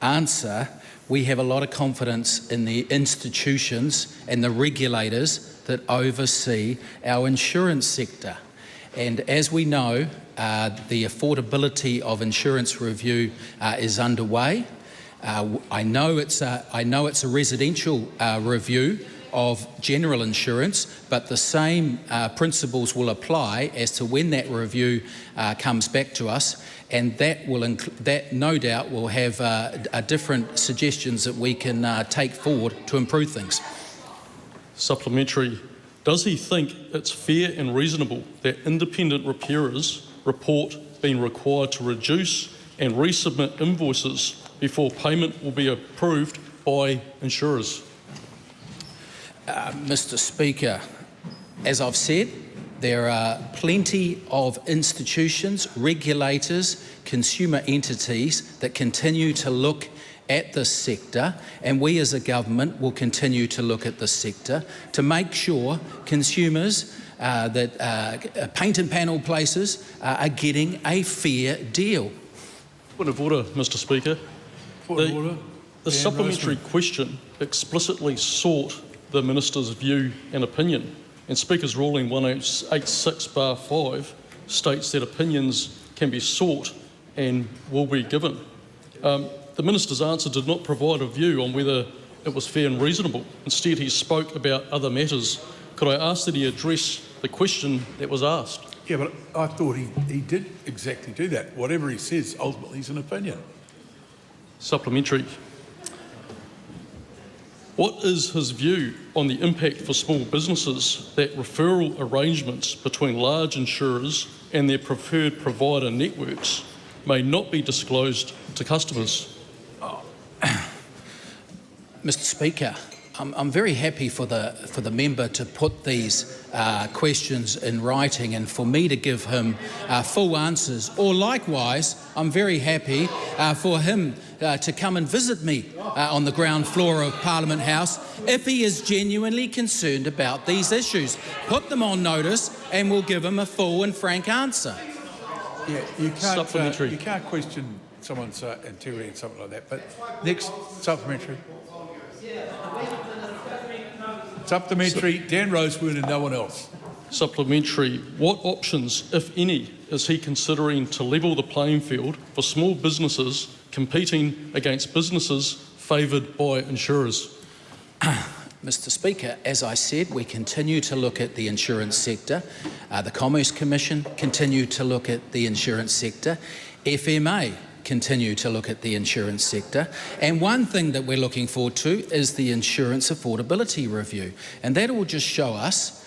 answer, we have a lot of confidence in the institutions and the regulators that oversee our insurance sector. And as we know, the affordability of insurance review is underway. I know it's a residential review of general insurance, but the same principles will apply as to when that review comes back to us, and that no doubt will have different suggestions that we can take forward to improve things. Supplementary. Does he think it's fair and reasonable that independent repairers report being required to reduce and resubmit invoices before payment will be approved by insurers? Mr. Speaker, as I've said, there are plenty of institutions, regulators, consumer entities that continue to look at this sector, and we as a government will continue to look at this sector to make sure consumers that paint and panel places are getting a fair deal. Point of order, Mr. Speaker. The supplementary question explicitly sought the Minister's view and opinion, and Speaker's ruling 186/5 states that opinions can be sought and will be given. The Minister's answer did not provide a view on whether it was fair and reasonable. Instead, he spoke about other matters. Could I ask that he address the question that was asked? Yeah, but I thought he did exactly do that. Whatever he says, ultimately is an opinion. Supplementary. What is his view on the impact for small businesses that referral arrangements between large insurers and their preferred provider networks may not be disclosed to customers? Mr. Speaker, I'm very happy for the member to put these questions in writing and for me to give him full answers. Or likewise, I'm very happy for him to come and visit me on the ground floor of Parliament House if he is genuinely concerned about these issues. Put them on notice and we'll give him a full and frank answer. Yeah, you can't question someone's integrity and something like that. But next, supplementary. Supplementary, Dan Rosewood and no one else. Supplementary. What options, if any, is he considering to level the playing field for small businesses competing against businesses favoured by insurers? Mr. Speaker, as I said, we continue to look at the insurance sector. The Commerce Commission continue to look at the insurance sector. FMA continue to look at the insurance sector. And one thing that we're looking forward to is the insurance affordability review. And that will just show us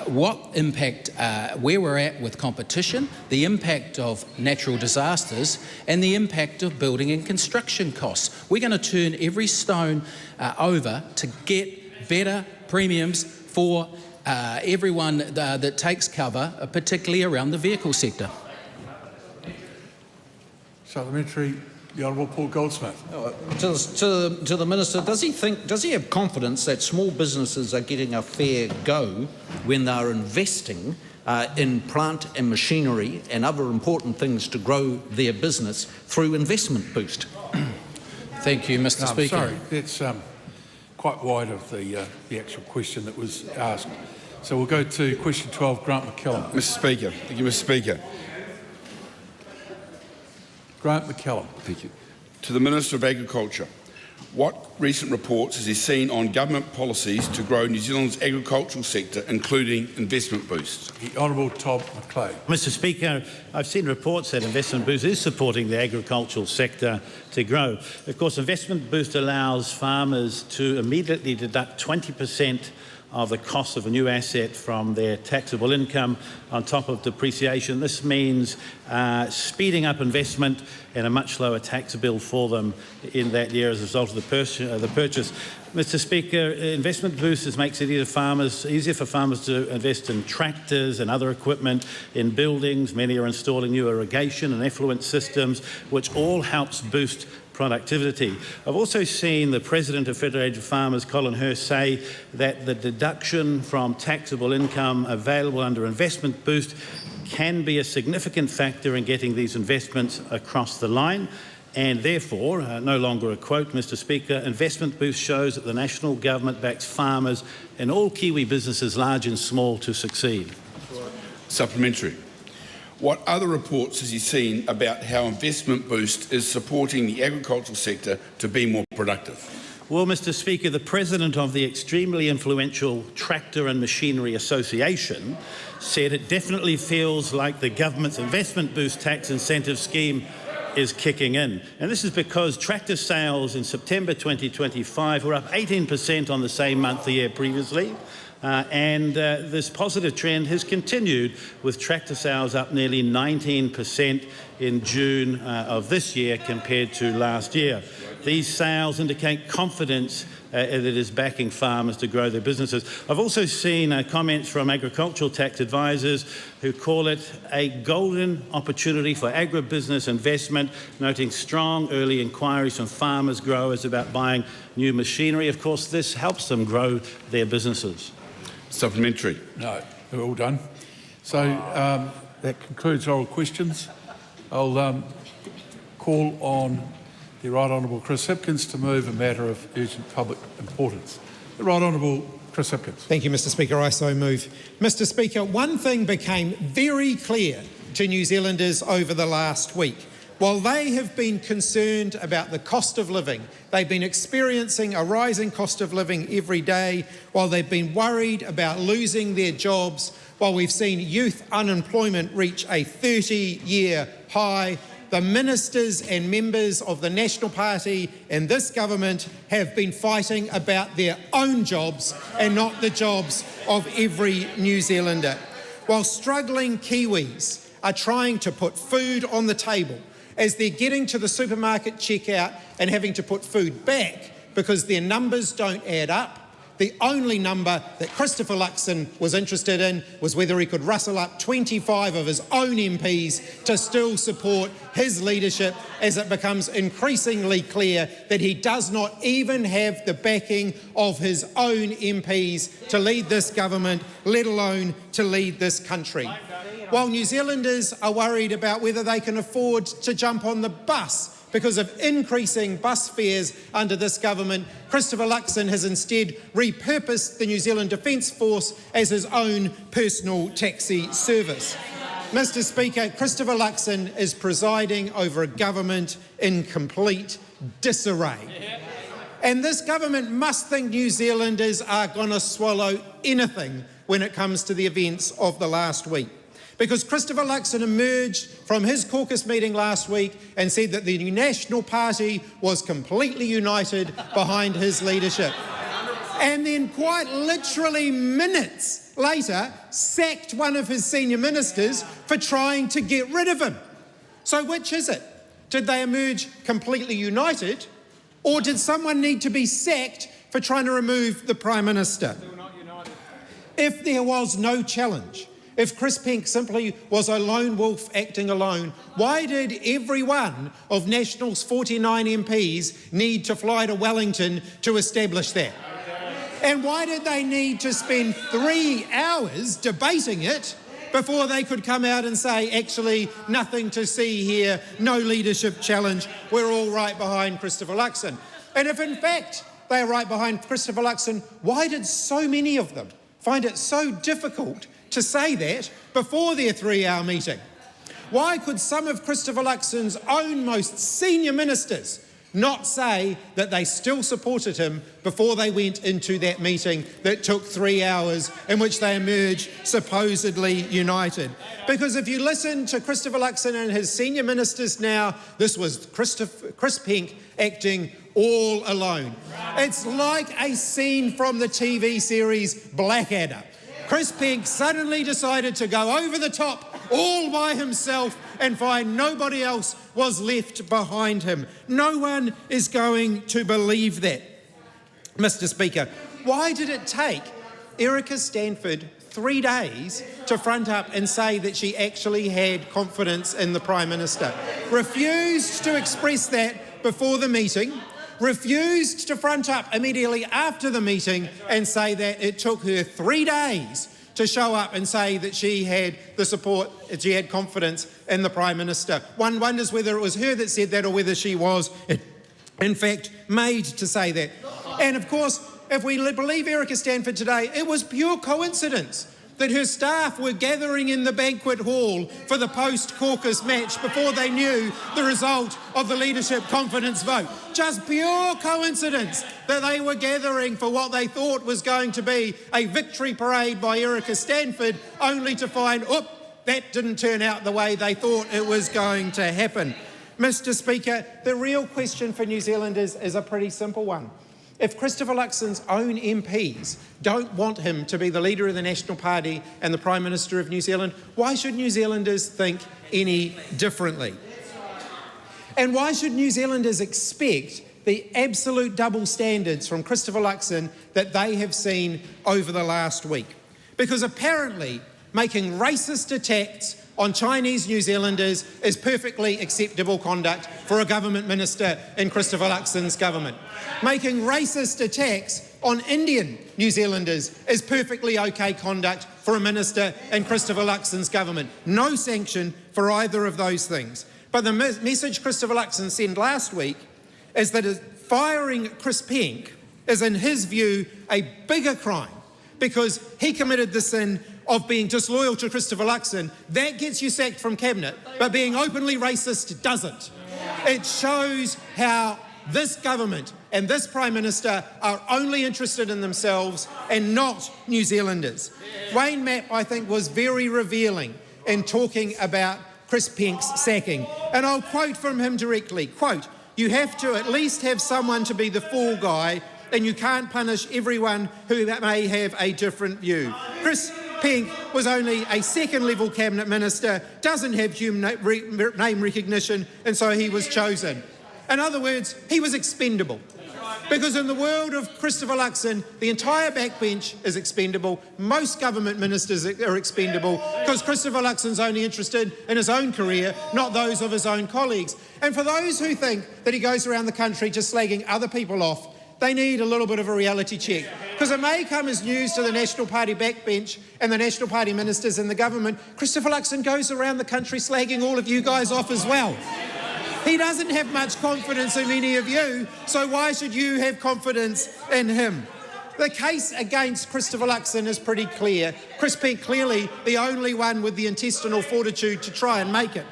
what impact, where we're at with competition, the impact of natural disasters and the impact of building and construction costs. We're going to turn every stone over to get better premiums for everyone that takes cover, particularly around the vehicle sector. Supplementary, the Honourable Paul Goldsmith. To the Minister, does he have confidence that small businesses are getting a fair go when they're investing in plant and machinery and other important things to grow their business through investment boost? Thank you, Mr. Speaker. Sorry, that's quite wide of the actual question that was asked. So we'll go to question 12, Grant McKellum. Mr. Speaker. Thank you, Mr. Speaker. Grant McKellum. Thank you. To the Minister of Agriculture, what recent reports has he seen on government policies to grow New Zealand's agricultural sector, including investment boosts? The Honourable Todd McLeod. Mr. Speaker, I've seen reports that investment boost is supporting the agricultural sector to grow. Of course, investment boost allows farmers to immediately deduct 20% of the cost of a new asset from their taxable income on top of depreciation. This means speeding up investment and a much lower tax bill for them in that year as a result of the purchase. Mr. Speaker, investment boosts makes it easier for farmers to invest in tractors and other equipment, in buildings. Many are installing new irrigation and effluent systems, which all helps boost productivity. I've also seen the President of Federated Farmers, Colin Hurst, say that the deduction from taxable income available under investment boost can be a significant factor in getting these investments across the line. And therefore, no longer a quote, Mr. Speaker, investment boost shows that the national government backs farmers and all Kiwi businesses, large and small, to succeed. Supplementary. What other reports has he seen about how Investment Boost is supporting the agricultural sector to be more productive? Well, Mr. Speaker, the President of the extremely influential Tractor and Machinery Association said it definitely feels like the government's Investment Boost tax incentive scheme is kicking in. And this is because tractor sales in September 2025 were up 18% on the same month the year previously. This positive trend has continued, with tractor sales up nearly 19% in June of this year compared to last year. These sales indicate confidence that it is backing farmers to grow their businesses. I've also seen comments from agricultural tax advisors who call it a golden opportunity for agribusiness investment, noting strong early inquiries from farmers, growers about buying new machinery. Of course, this helps them grow their businesses. Supplementary. No, we're all done. So that concludes oral questions. I'll call on the Right Honourable Chris Hipkins to move a matter of urgent public importance. The Right Honourable Chris Hipkins. Thank you, Mr. Speaker. I so move. Mr. Speaker, one thing became very clear to New Zealanders over the last week. While they have been concerned about the cost of living, they've been experiencing a rising cost of living every day, while they've been worried about losing their jobs, while we've seen youth unemployment reach a 30-year high, the ministers and members of the National Party and this government have been fighting about their own jobs and not the jobs of every New Zealander. While struggling Kiwis are trying to put food on the table, as they're getting to the supermarket checkout and having to put food back because their numbers don't add up, the only number that Christopher Luxon was interested in was whether he could rustle up 25 of his own MPs to still support his leadership, as it becomes increasingly clear that he does not even have the backing of his own MPs to lead this government, let alone to lead this country. While New Zealanders are worried about whether they can afford to jump on the bus because of increasing bus fares under this government, Christopher Luxon has instead repurposed the New Zealand Defence Force as his own personal taxi service. Mr. Speaker, Christopher Luxon is presiding over a government in complete disarray. And this government must think New Zealanders are going to swallow anything when it comes to the events of the last week. Because Christopher Luxon emerged from his caucus meeting last week and said that the National Party was completely united behind his leadership. And then quite literally minutes later, sacked one of his senior ministers for trying to get rid of him. So which is it? Did they emerge completely united, or did someone need to be sacked for trying to remove the Prime Minister? If there was no challenge, if Chris Pink simply was a lone wolf acting alone, why did every one of National's 49 MPs need to fly to Wellington to establish that? And why did they need to spend 3 hours debating it before they could come out and say, actually, nothing to see here, no leadership challenge, we're all right behind Christopher Luxon? And if in fact they are right behind Christopher Luxon, why did so many of them find it so difficult to say that before their 3-hour meeting? Why could some of Christopher Luxon's own most senior ministers not say that they still supported him before they went into that meeting that took 3 hours, in which they emerged supposedly united? Because if you listen to Christopher Luxon and his senior ministers now, this was Chris Pink acting all alone. It's like a scene from the TV series Blackadder. Chris Pink suddenly decided to go over the top all by himself and find nobody else was left behind him. No one is going to believe that. Mr. Speaker, why did it take Erica Stanford 3 days to front up and say that she actually had confidence in the Prime Minister? Refused to express that before the meeting, refused to front up immediately after the meeting and say that it took her 3 days to show up and say that she had the support, she had confidence in the Prime Minister. One wonders whether it was her that said that or whether she was, in fact, made to say that. And of course, if we believe Erica Stanford today, it was pure coincidence that her staff were gathering in the banquet hall for the post-caucus match before they knew the result of the leadership confidence vote. Just pure coincidence that they were gathering for what they thought was going to be a victory parade by Erica Stanford, only to find, that didn't turn out the way they thought it was going to happen. Mr. Speaker, the real question for New Zealanders is a pretty simple one. If Christopher Luxon's own MPs don't want him to be the leader of the National Party and the Prime Minister of New Zealand, why should New Zealanders think any differently? And why should New Zealanders expect the absolute double standards from Christopher Luxon that they have seen over the last week? Because apparently making racist attacks on Chinese New Zealanders is perfectly acceptable conduct for a government minister in Christopher Luxon's government. Making racist attacks on Indian New Zealanders is perfectly okay conduct for a minister in Christopher Luxon's government. No sanction for either of those things. But the message Christopher Luxon sent last week is that firing Chris Penk is, in his view, a bigger crime because he committed the sin of being disloyal to Christopher Luxon. That gets you sacked from cabinet, but being openly racist doesn't. It shows how this government and this Prime Minister are only interested in themselves and not New Zealanders. Wayne Mapp, I think, was very revealing in talking about Chris Penk's sacking. And I'll quote from him directly, quote, "You have to at least have someone to be the fall guy, and you can't punish everyone who may have a different view." Chris Penk was only a second-level cabinet minister, doesn't have human name recognition, and so he was chosen. In other words, he was expendable. Because in the world of Christopher Luxon, the entire backbench is expendable. Most government ministers are expendable because Christopher Luxon's only interested in his own career, not those of his own colleagues. And for those who think that he goes around the country just slagging other people off, they need a little bit of a reality check. Because it may come as news to the National Party backbench and the National Party ministers in the government, Christopher Luxon goes around the country slagging all of you guys off as well. He doesn't have much confidence in any of you, so why should you have confidence in him? The case against Christopher Luxon is pretty clear. Chris Penk clearly the only one with the intestinal fortitude to try and make it.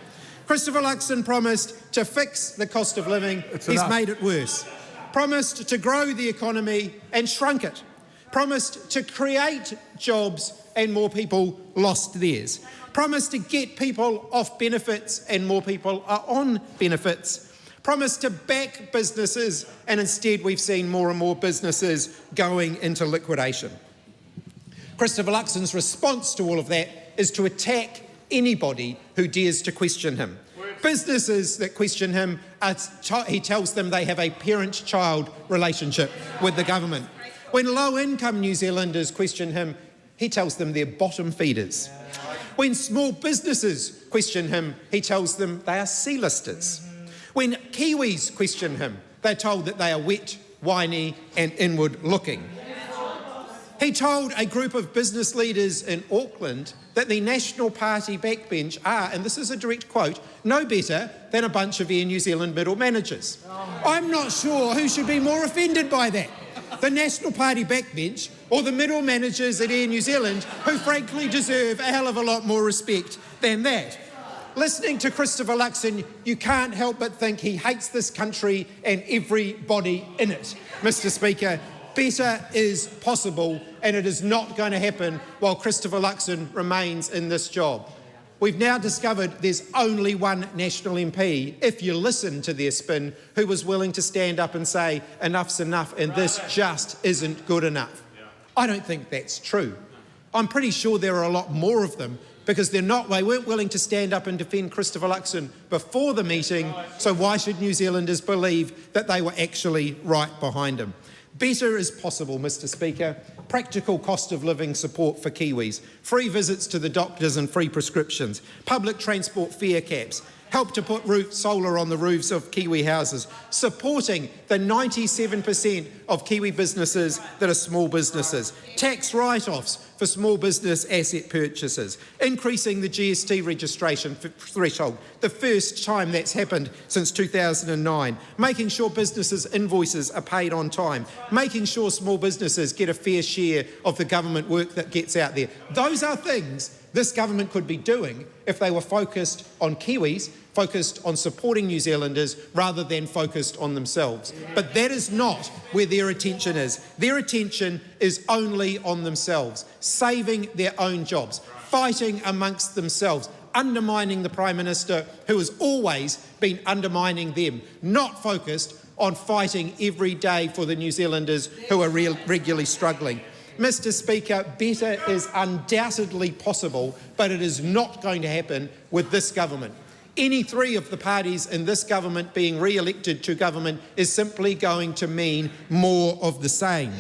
Christopher Luxon promised to fix the cost of living. He's made it worse. Promised to grow the economy and shrunk it. Promised to create jobs and more people lost theirs. Promised to get people off benefits and more people are on benefits. Promised to back businesses and instead we've seen more and more businesses going into liquidation. Christopher Luxon's response to all of that is to attack anybody who dares to question him. Businesses that question him, he tells them they have a parent-child relationship with the government. When low-income New Zealanders question him, he tells them they're bottom feeders. When small businesses question him, he tells them they are C-listers. When Kiwis question him, they're told that they are wet, whiny and inward-looking. He told a group of business leaders in Auckland that the National Party backbench are, and this is a direct quote, no better than a bunch of Air New Zealand middle managers. I'm not sure who should be more offended by that, the National Party backbench or the middle managers at Air New Zealand, who frankly deserve a hell of a lot more respect than that. Listening to Christopher Luxon, you can't help but think he hates this country and everybody in it. Mr. Speaker, better is possible, and it is not going to happen while Christopher Luxon remains in this job. We've now discovered there's only one National MP, if you listen to their spin, who was willing to stand up and say, enough's enough and this just isn't good enough. I don't think that's true. I'm pretty sure there are a lot more of them because they weren't willing to stand up and defend Christopher Luxon before the meeting, so why should New Zealanders believe that they were actually right behind him? Better is possible, Mr. Speaker. Practical cost of living support for Kiwis, free visits to the doctors and free prescriptions, public transport fare caps, help to put solar on the roofs of Kiwi houses, supporting the 97% of Kiwi businesses that are small businesses, tax write-offs, for small business asset purchases, increasing the GST registration threshold, the first time that's happened since 2009, making sure businesses' invoices are paid on time, making sure small businesses get a fair share of the government work that gets out there. Those are things this government could be doing if they were focused on Kiwis, focused on supporting New Zealanders rather than focused on themselves. But that is not where their attention is. Their attention is only on themselves, saving their own jobs, fighting amongst themselves, undermining the Prime Minister, who has always been undermining them, not focused on fighting every day for the New Zealanders who are regularly struggling. Mr. Speaker, better is undoubtedly possible, but it is not going to happen with this government. Any three of the parties in this government being re-elected to government is simply going to mean more of the same.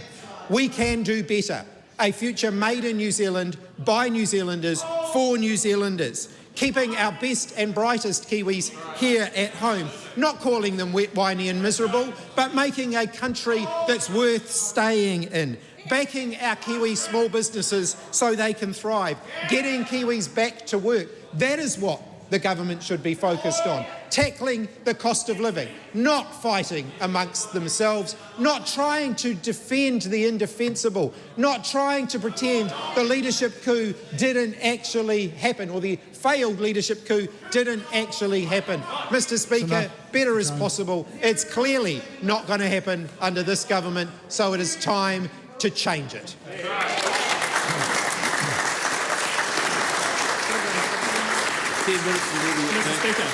We can do better. A future made in New Zealand, by New Zealanders, for New Zealanders. Keeping our best and brightest Kiwis here at home, not calling them wet, whiny and miserable, but making a country that's worth staying in. Backing our Kiwi small businesses so they can thrive. Getting Kiwis back to work. That is what the government should be focused on. Tackling the cost of living, not fighting amongst themselves, not trying to defend the indefensible, not trying to pretend the leadership coup didn't actually happen, or the failed leadership coup didn't actually happen. Mr. Speaker, better is possible. It's clearly not going to happen under this government, so it is time to change it. Mr. Speaker.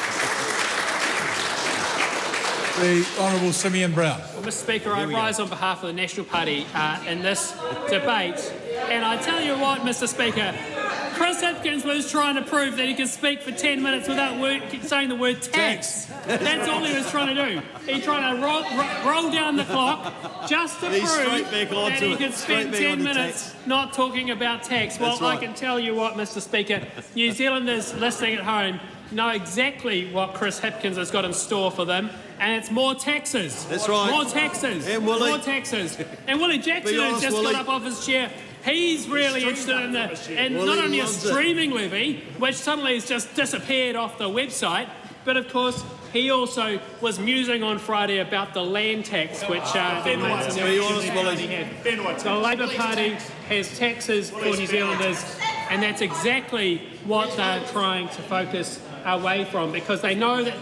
The Honourable Simeon Brown. Well, Mr. Speaker, I rise on behalf of the National Party in this debate, and I tell you what, Mr. Speaker, Chris Hipkins was trying to prove that he could speak for 10 minutes without saying the word tax. That's all he was trying to do. He's trying to roll down the clock just to prove that he could spend 10 minutes not talking about tax. Well, I can tell you what, Mr. Speaker, New Zealanders listening at home know exactly what Chris Hipkins has got in store for them, and it's more taxes. That's right. More taxes. And Willie. More taxes. And Willie Jackson has just got up off his chair. He's really interested in not only a streaming levy, which suddenly has just disappeared off the website, but of course he also was musing on Friday about the land tax, which the Labour Party has taxes for New Zealanders, and that's exactly what they're trying to focus away from, because they know that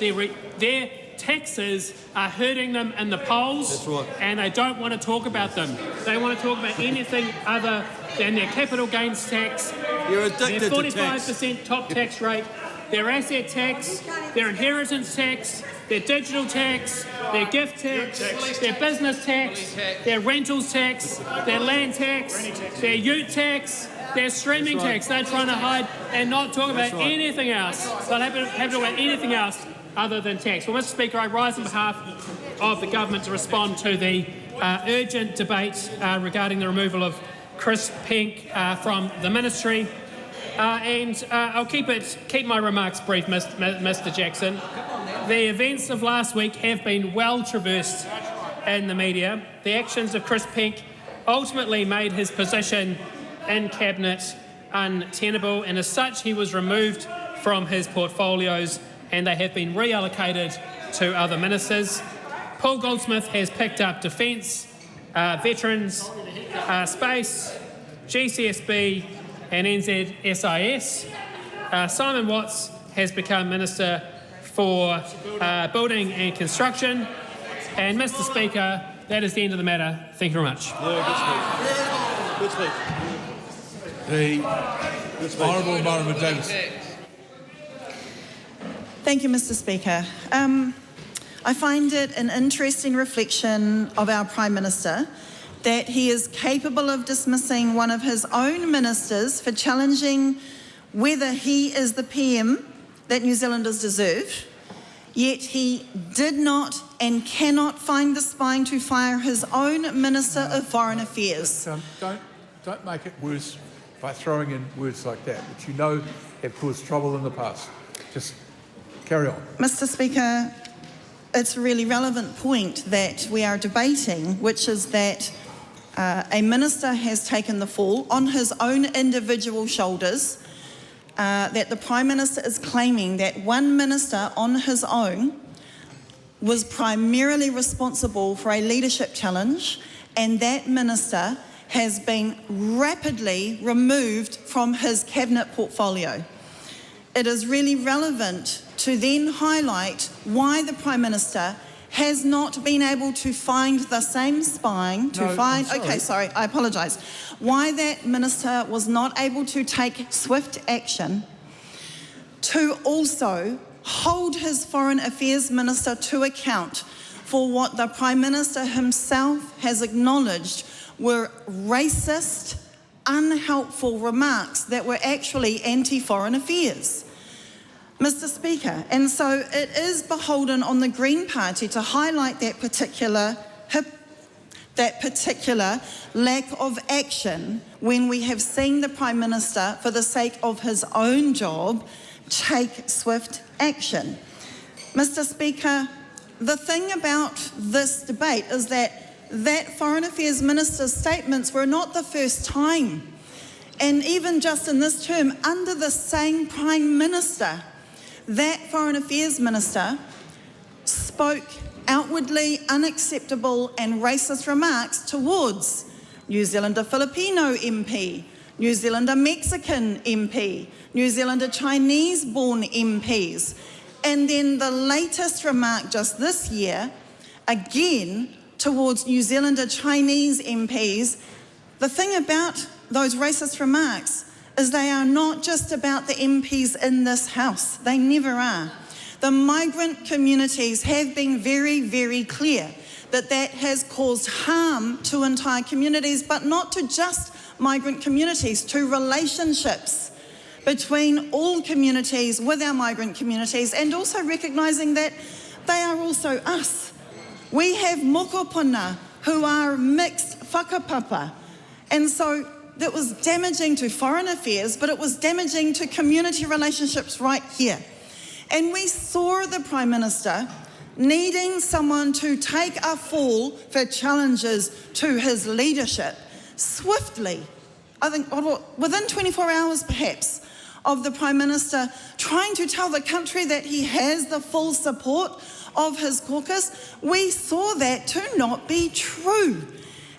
their taxes are hurting them in the polls, and they don't want to talk about them. They want to talk about anything other than their capital gains tax, You're addicted their 45% to tax. top tax rate, their asset tax, their inheritance tax, their digital tax, their gift tax, their business tax, their rentals tax, their land tax, their ute tax, their streaming tax. They're trying to hide and not talk about anything else. They'll have to talk about anything else other than tax. Well, Mr. Speaker, I rise on behalf of the government to respond to the urgent debate regarding the removal of Chris Pink from the ministry. And I'll keep my remarks brief, Mr. Jackson. The events of last week have been well traversed in the media. The actions of Chris Pink ultimately made his position in Cabinet untenable, and as such he was removed from his portfolios and they have been reallocated to other ministers. Paul Goldsmith has picked up Defence, Veterans, Space, GCSB and NZSIS. Simon Watts has become Minister for Building and Construction. And Mr. Speaker, that is the end of the matter. Thank you very much. Good speech. The Honourable Margaret Davis. Thank you, Mr. Speaker. I find it an interesting reflection of our Prime Minister that he is capable of dismissing one of his own ministers for challenging whether he is the PM that New Zealanders deserve, yet he did not and cannot find the spine to fire his own Minister of Foreign Affairs. Don't make it worse by throwing in words like that, which you know have caused trouble in the past. Just carry on. Mr. Speaker, it's a really relevant point that we are debating, which is that a minister has taken the fall on his own individual shoulders, that the Prime Minister is claiming that one minister on his own was primarily responsible for a leadership challenge, and that minister has been rapidly removed from his cabinet portfolio. It is really relevant to then highlight why the Prime Minister has not been able to find the same spine to find... Okay, sorry, I apologise. Why that minister was not able to take swift action to also hold his Foreign Affairs Minister to account for what the Prime Minister himself has acknowledged were racist, unhelpful remarks that were actually anti-foreign affairs. Mr. Speaker, and so it is beholden on the Green Party to highlight that particular lack of action when we have seen the Prime Minister, for the sake of his own job, take swift action. Mr. Speaker, the thing about this debate is that Foreign Affairs Minister's statements were not the first time, and even just in this term, under the same Prime Minister, that Foreign Affairs Minister spoke outwardly unacceptable and racist remarks towards New Zealander Filipino MP, New Zealander Mexican MP, New Zealander Chinese-born MPs, and then the latest remark just this year, again towards New Zealander Chinese MPs. The thing about those racist remarks is they are not just about the MPs in this House. They never are. The migrant communities have been very, very clear that that has caused harm to entire communities, but not to just migrant communities, to relationships between all communities with our migrant communities, and also recognising that they are also us. We have mokopuna who are mixed whakapapa, and so that was damaging to foreign affairs, but it was damaging to community relationships right here. And we saw the Prime Minister needing someone to take a fall for challenges to his leadership swiftly, I think within 24 hours perhaps, of the Prime Minister trying to tell the country that he has the full support of his caucus. We saw that to not be true.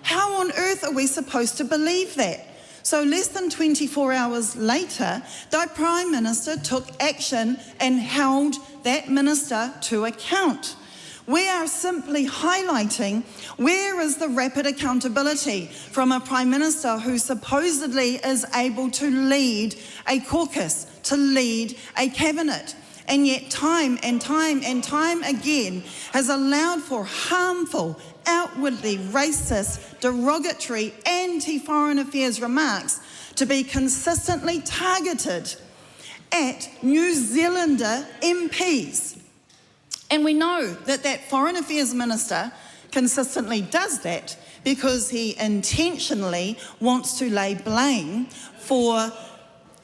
How on earth are we supposed to believe that? So less than 24 hours later, the Prime Minister took action and held that minister to account. We are simply highlighting where is the rapid accountability from a Prime Minister who supposedly is able to lead a caucus, to lead a cabinet, and yet time and time and time again has allowed for harmful, outwardly racist, derogatory, anti-foreign affairs remarks to be consistently targeted at New Zealander MPs. And we know that that Foreign Affairs Minister consistently does that because he intentionally wants to lay blame for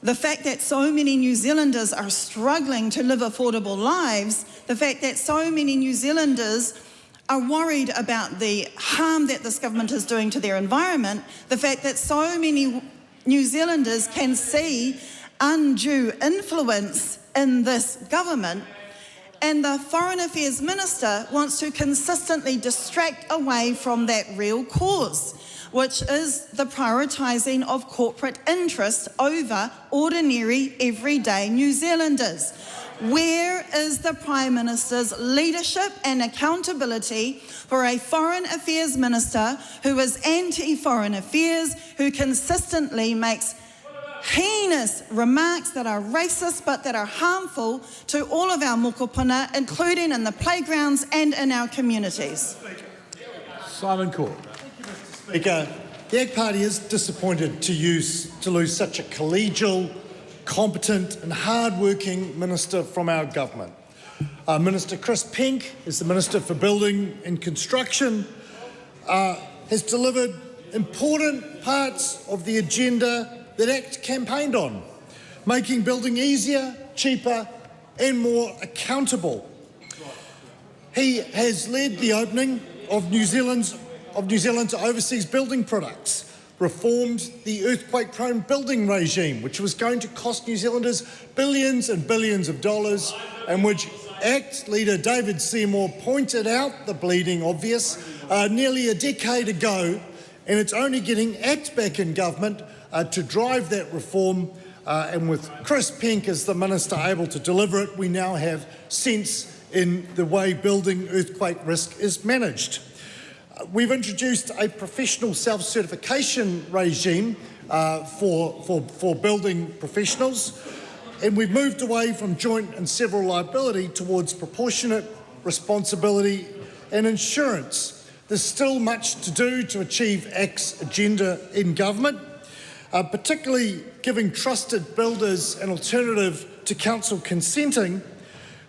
the fact that so many New Zealanders are struggling to live affordable lives, the fact that so many New Zealanders are worried about the harm that this government is doing to their environment, the fact that so many New Zealanders can see undue influence in this government, and the Foreign Affairs Minister wants to consistently distract away from that real cause, which is the prioritising of corporate interests over ordinary, everyday New Zealanders. Where is the Prime Minister's leadership and accountability for a Foreign Affairs Minister who is anti-foreign affairs, who consistently makes heinous remarks that are racist but that are harmful to all of our mokopuna, including in the playgrounds and in our communities? Simon Court. Speaker, the Ag Party is disappointed to lose such a collegial, competent and hard-working minister from our government. Minister Chris Pink is the Minister for Building and Construction, has delivered important parts of the agenda that ACT campaigned on, making building easier, cheaper and more accountable. He has led the opening of New Zealand's of New Zealand's overseas building products, reformed the earthquake-prone building regime, which was going to cost New Zealanders billions and billions of dollars, and which ACT leader David Seymour pointed out the bleeding obvious nearly a decade ago, and it's only getting ACT back in government to drive that reform, and with Chris Penk as the minister able to deliver it, we now have sense in the way building earthquake risk is managed. We've introduced a professional self-certification regime for building professionals, and we've moved away from joint and several liability towards proportionate responsibility and insurance. There's still much to do to achieve ACT's agenda in government, particularly giving trusted builders an alternative to council consenting.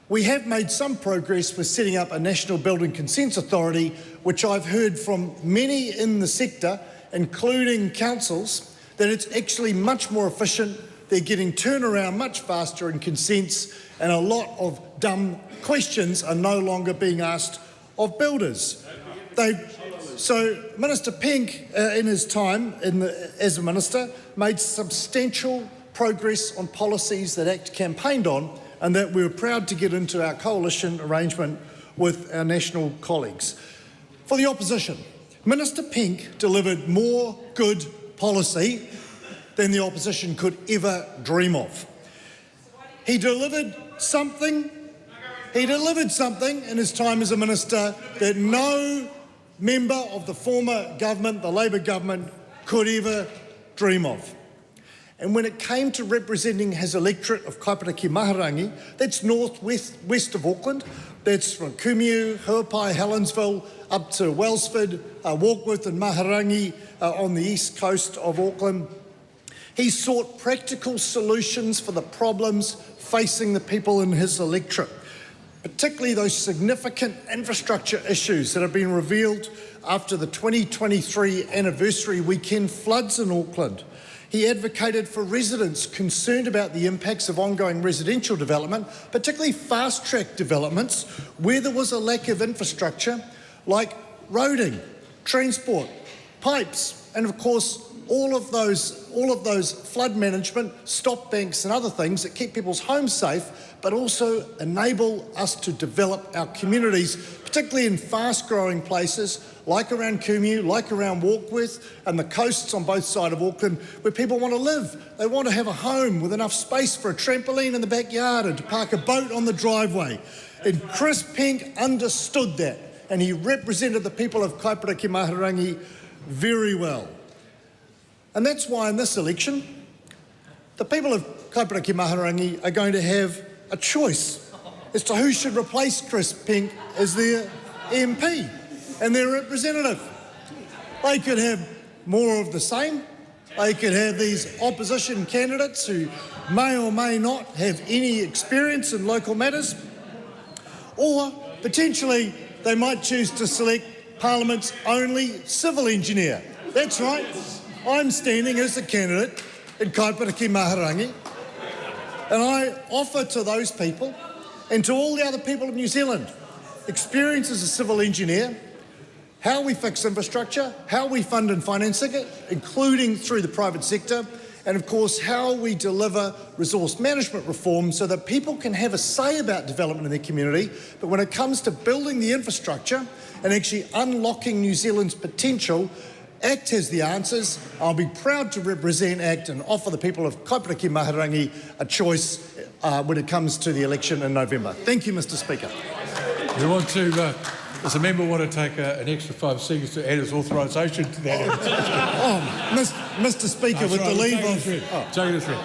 We have made some progress with setting up a National Building Consents Authority, which I've heard from many in the sector, including councils, that it's actually much more efficient. They're getting turnaround much faster in consents, and a lot of dumb questions are no longer being asked of builders. So Minister Penk, in his time as a minister, made substantial progress on policies that ACT campaigned on, and that we were proud to get into our coalition arrangement with our national colleagues. For the opposition, Minister Penk delivered more good policy than the opposition could ever dream of. He delivered something in his time as a minister that no member of the former government, the Labour government, could ever dream of. And when it came to representing his electorate of Kaipara-ki-Maharangi, that's west of Auckland, that's from Kumiu, Huapai, Helensville, up to Wellsford, Warkworth and Maharangi on the east coast of Auckland, he sought practical solutions for the problems facing the people in his electorate, particularly those significant infrastructure issues that have been revealed after the 2023 anniversary weekend floods in Auckland. He advocated for residents concerned about the impacts of ongoing residential development, particularly fast-track developments where there was a lack of infrastructure like roading, transport, pipes, and of course all of those flood management, stop banks and other things that keep people's homes safe, but also enable us to develop our communities, particularly in fast-growing places like around Kumiu, like around Warkworth and the coasts on both sides of Auckland, where people want to live. They want to have a home with enough space for a trampoline in the backyard and to park a boat on the driveway. And Chris Penk understood that, and he represented the people of Kaipara-ki-Maharangi very well. And that's why in this election, the people of Kaipara-ki-Maharangi are going to have a choice as to who should replace Chris Penk as their MP and their representative. They could have more of the same. They could have these opposition candidates who may or may not have any experience in local matters, or potentially they might choose to select Parliament's only civil engineer. That's right, I'm standing as a candidate in Kaipara-ki-Maharangi, and I offer to those people and to all the other people of New Zealand experience as a civil engineer, how we fix infrastructure, how we fund and finance it, including through the private sector, and of course how we deliver resource management reform so that people can have a say about development in their community. But when it comes to building the infrastructure and actually unlocking New Zealand's potential, ACT has the answers. I'll be proud to represent ACT and offer the people of Kaipara-ki-Maharangi a choice when it comes to the election in November. Thank you, Mr. Speaker. We want to, does a member want to take an extra 5 seconds to add his authorisation to that? Mr. Speaker, with the leave of... Take it through.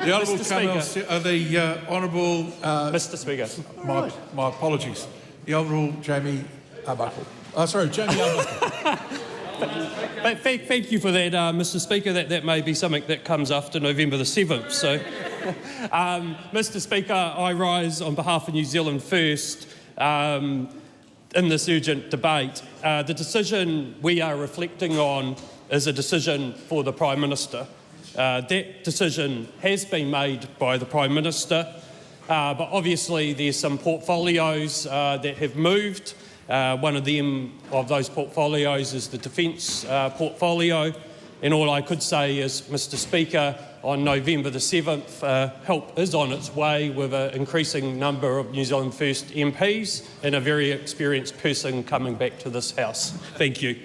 The Honourable Mr. Speaker. My apologies. The Honourable Jamie Arbuckle. Jamie Arbuckle. Thank you for that, Mr. Speaker. That may be something that comes after November the 7th. So, Mr. Speaker, I rise on behalf of New Zealand First in this urgent debate. The decision we are reflecting on is a decision for the Prime Minister. That decision has been made by the Prime Minister, but obviously there's some portfolios that have moved One of those portfolios is the defence portfolio. And all I could say is, Mr Speaker, on November the 7th, help is on its way with an increasing number of New Zealand First MPs and a very experienced person coming back to this House. Thank you.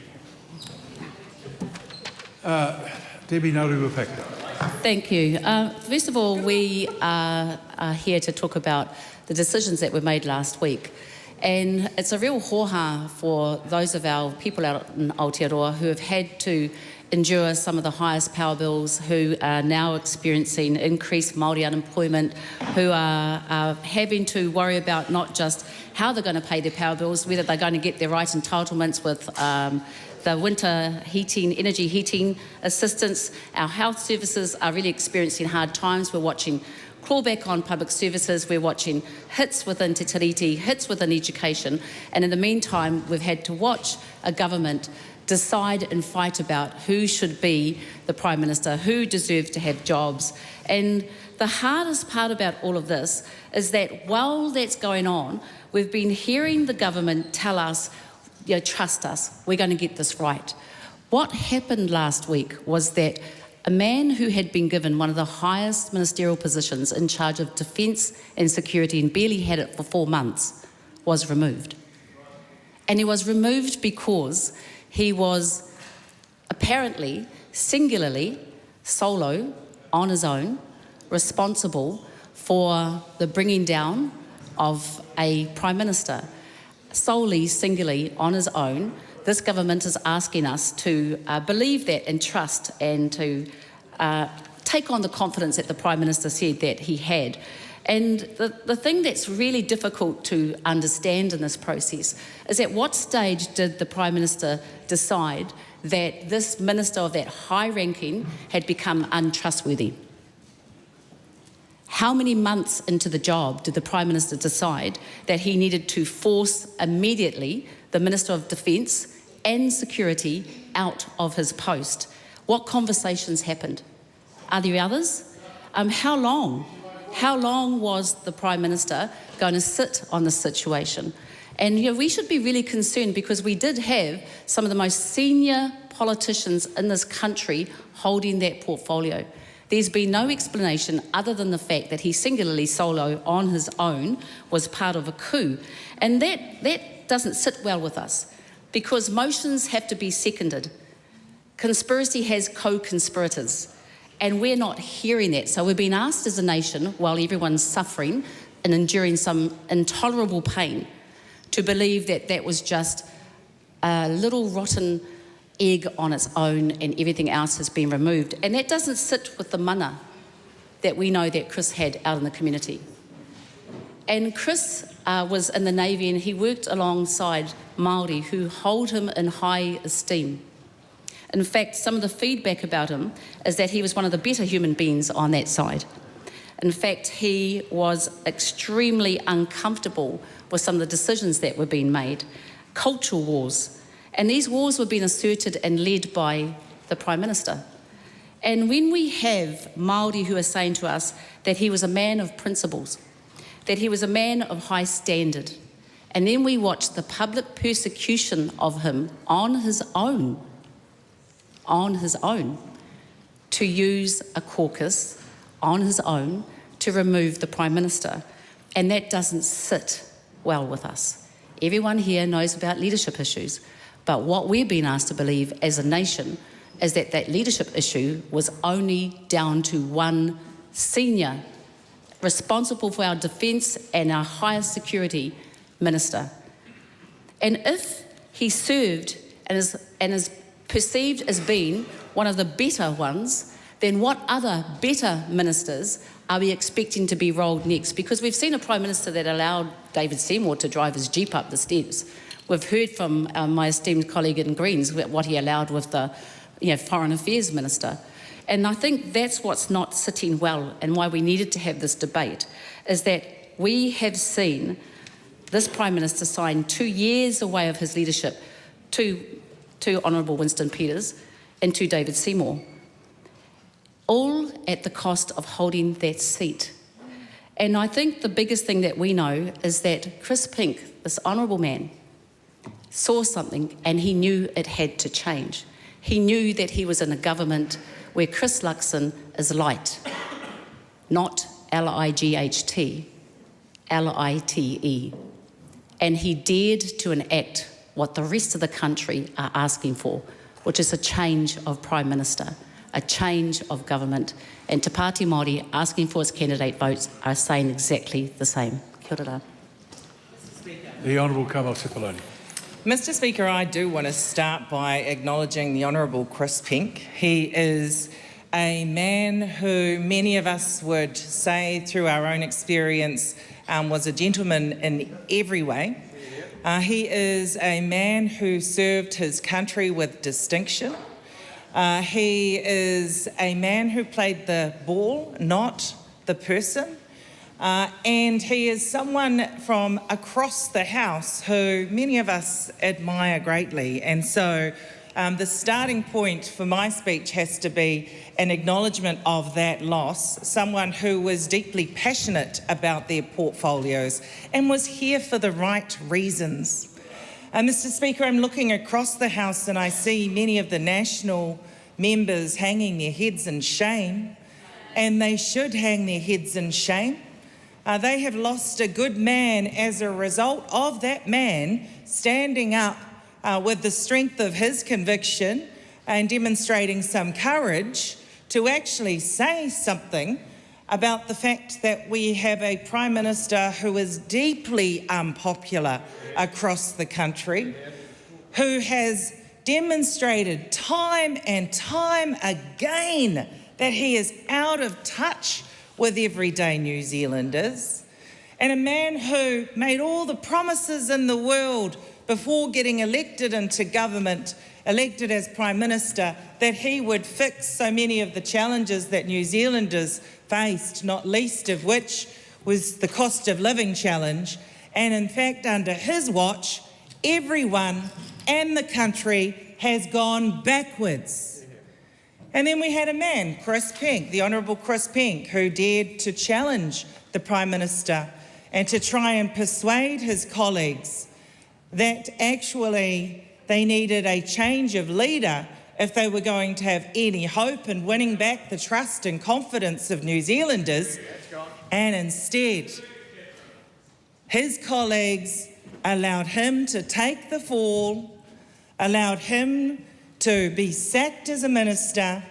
Debbie Naruapeka. Thank you. First of all, we are here to talk about the decisions that were made last week. And it's a real hoha for those of our people out in Aotearoa who have had to endure some of the highest power bills, who are now experiencing increased Māori unemployment, who are having to worry about not just how they're going to pay their power bills, whether they're going to get their right entitlements with the winter heating, energy heating assistance. Our health services are really experiencing hard times. We're watching clawback on public services, we're watching hits within te tiriti, hits within education, and in the meantime we've had to watch a government decide and fight about who should be the Prime Minister, who deserves to have jobs. And the hardest part about all of this is that while that's going on, we've been hearing the government tell us, trust us, we're going to get this right. What happened last week was that a man who had been given one of the highest ministerial positions in charge of defence and security and barely had it for 4 months was removed. And he was removed because he was apparently, singularly, solo, on his own, responsible for the bringing down of a Prime Minister. Solely, singularly, on his own, this government is asking us to believe that and trust and to take on the confidence that the Prime Minister said that he had. And the thing that's really difficult to understand in this process is at what stage did the Prime Minister decide that this minister of that high ranking had become untrustworthy? How many months into the job did the Prime Minister decide that he needed to force immediately the Minister of Defence and Security out of his post? What conversations happened? Are there others? How long? How long was the Prime Minister going to sit on this situation? And we should be really concerned because we did have some of the most senior politicians in this country holding that portfolio. There's been no explanation other than the fact that he singularly solo on his own was part of a coup. And that doesn't sit well with us because motions have to be seconded. Conspiracy has co-conspirators. And we're not hearing that. So we've been asked as a nation, while everyone's suffering and enduring some intolerable pain, to believe that that was just a little rotten egg on its own and everything else has been removed. And that doesn't sit with the mana that we know that Chris had out in the community. And Chris was in the Navy and he worked alongside Māori who hold him in high esteem. In fact, some of the feedback about him is that he was one of the better human beings on that side. In fact, he was extremely uncomfortable with some of the decisions that were being made. Cultural wars. And these wars were being asserted and led by the Prime Minister. And when we have Māori who are saying to us that he was a man of principles, that he was a man of high standard, and then we watch the public persecution of him on his own, to use a caucus on his own to remove the Prime Minister. And that doesn't sit well with us. Everyone here knows about leadership issues, but what we're being asked to believe as a nation is that that leadership issue was only down to one senior responsible for our defence and our highest security minister. And if he served and is perceived as being one of the better ones, then what other better ministers are we expecting to be rolled next? Because we've seen a Prime Minister that allowed David Seymour to drive his Jeep up the steps. We've heard from my esteemed colleague in Greens what he allowed with the Foreign Affairs Minister. And I think that's what's not sitting well and why we needed to have this debate, is that we have seen this Prime Minister sign 2 years away of his leadership to Honourable Winston Peters and to David Seymour, all at the cost of holding that seat. And I think the biggest thing that we know is that Chris Pink, this honourable man, saw something and he knew it had to change. He knew that he was in a government where Chris Luxon is light, not L-I-G-H-T, L-I-T-E. And he dared to enact what the rest of the country are asking for, which is a change of Prime Minister, a change of government. And Te Pāti Māori asking for its candidate votes are saying exactly the same. Kia ora. The Honourable Kamal Sepuloni. Mr Speaker, I do want to start by acknowledging the Honourable Chris Pink. He is a man who many of us would say through our own experience was a gentleman in every way. He is a man who served his country with distinction. He is a man who played the ball, not the person. And he is someone from across the House who many of us admire greatly. And so the starting point for my speech has to be an acknowledgement of that loss, someone who was deeply passionate about their portfolios and was here for the right reasons. Mr Speaker, I'm looking across the House and I see many of the national members hanging their heads in shame, and they should hang their heads in shame. They have lost a good man as a result of that man standing up with the strength of his conviction and demonstrating some courage to actually say something about the fact that we have a Prime Minister who is deeply unpopular across the country, who has demonstrated time and time again that he is out of touch with everyday New Zealanders, and a man who made all the promises in the world before getting elected into government, elected as Prime Minister, that he would fix so many of the challenges that New Zealanders faced, not least of which was the cost of living challenge. And in fact, under his watch, everyone and the country has gone backwards. And then we had a man, Chris Pink, the Honourable Chris Pink, who dared to challenge the Prime Minister and to try and persuade his colleagues that actually they needed a change of leader if they were going to have any hope in winning back the trust and confidence of New Zealanders. And instead, his colleagues allowed him to take the fall, allowed him to be sacked as a minister,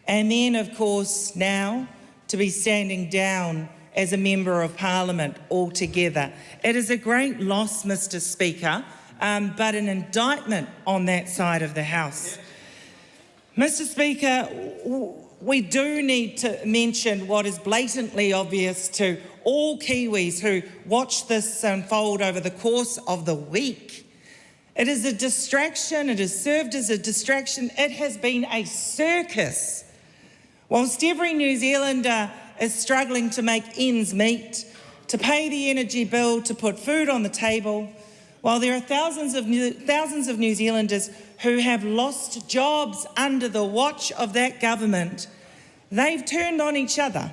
and then, of course, now to be standing down as a Member of Parliament altogether. It is a great loss, Mr Speaker, but an indictment on that side of the House. Mr Speaker, we do need to mention what is blatantly obvious to all Kiwis who watch this unfold over the course of the week. It is a distraction. It has served as a distraction. It has been a circus. Whilst every New Zealander is struggling to make ends meet, to pay the energy bill, to put food on the table, while there are thousands of New Zealanders who have lost jobs under the watch of that government, they've turned on each other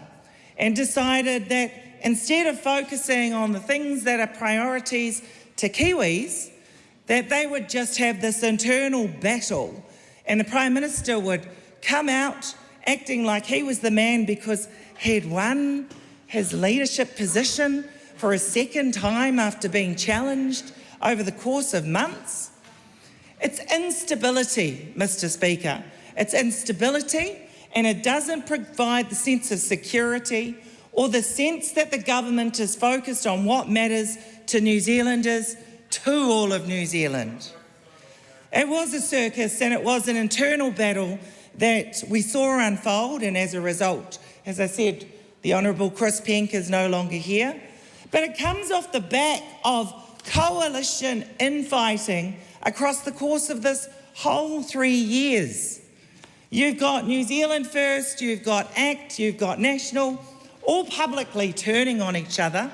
and decided that instead of focusing on the things that are priorities to Kiwis, that they would just have this internal battle, and the Prime Minister would come out acting like he was the man because he'd won his leadership position for a second time after being challenged over the course of months. It's instability, Mr Speaker. It's instability, and it doesn't provide the sense of security or the sense that the government is focused on what matters to New Zealanders, to all of New Zealand. It was a circus, and it was an internal battle that we saw unfold, and as a result, as I said, the Honourable Chris Pink is no longer here. But it comes off the back of coalition infighting across the course of this whole 3 years. You've got New Zealand First, you've got ACT, you've got National, all publicly turning on each other.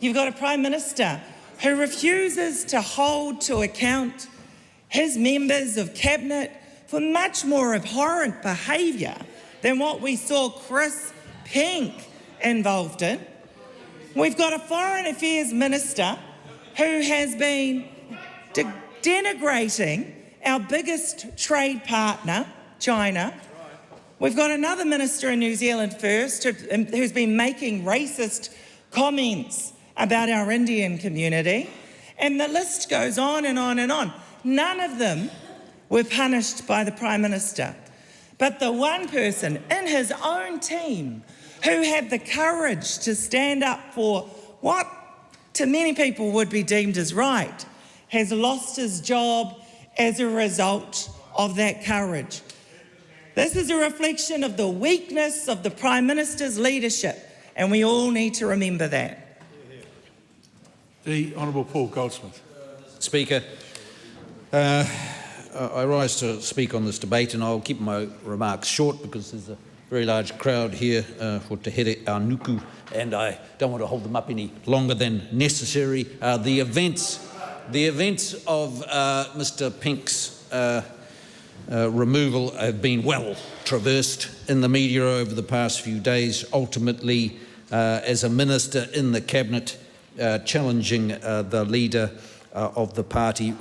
You've got a Prime Minister who refuses to hold to account his members of Cabinet for much more abhorrent behaviour than what we saw Chris Pink involved in. We've got a Foreign Affairs Minister who has been denigrating our biggest trade partner, China. We've got another minister in New Zealand First who's been making racist comments about our Indian community, and the list goes on and on and on. None of them were punished by the Prime Minister. But the one person in his own team who had the courage to stand up for what to many people would be deemed as right has lost his job as a result of that courage. This is a reflection of the weakness of the Prime Minister's leadership, and we all need to remember that. The Honourable Paul Goldsmith. Speaker, I rise to speak on this debate, and I'll keep my remarks short because there's a very large crowd here for Te Here Anuku, and I don't want to hold them up any longer than necessary. The events of Mr. Pink's removal have been well traversed in the media over the past few days. Ultimately, as a minister in the Cabinet, challenging the leader of the party,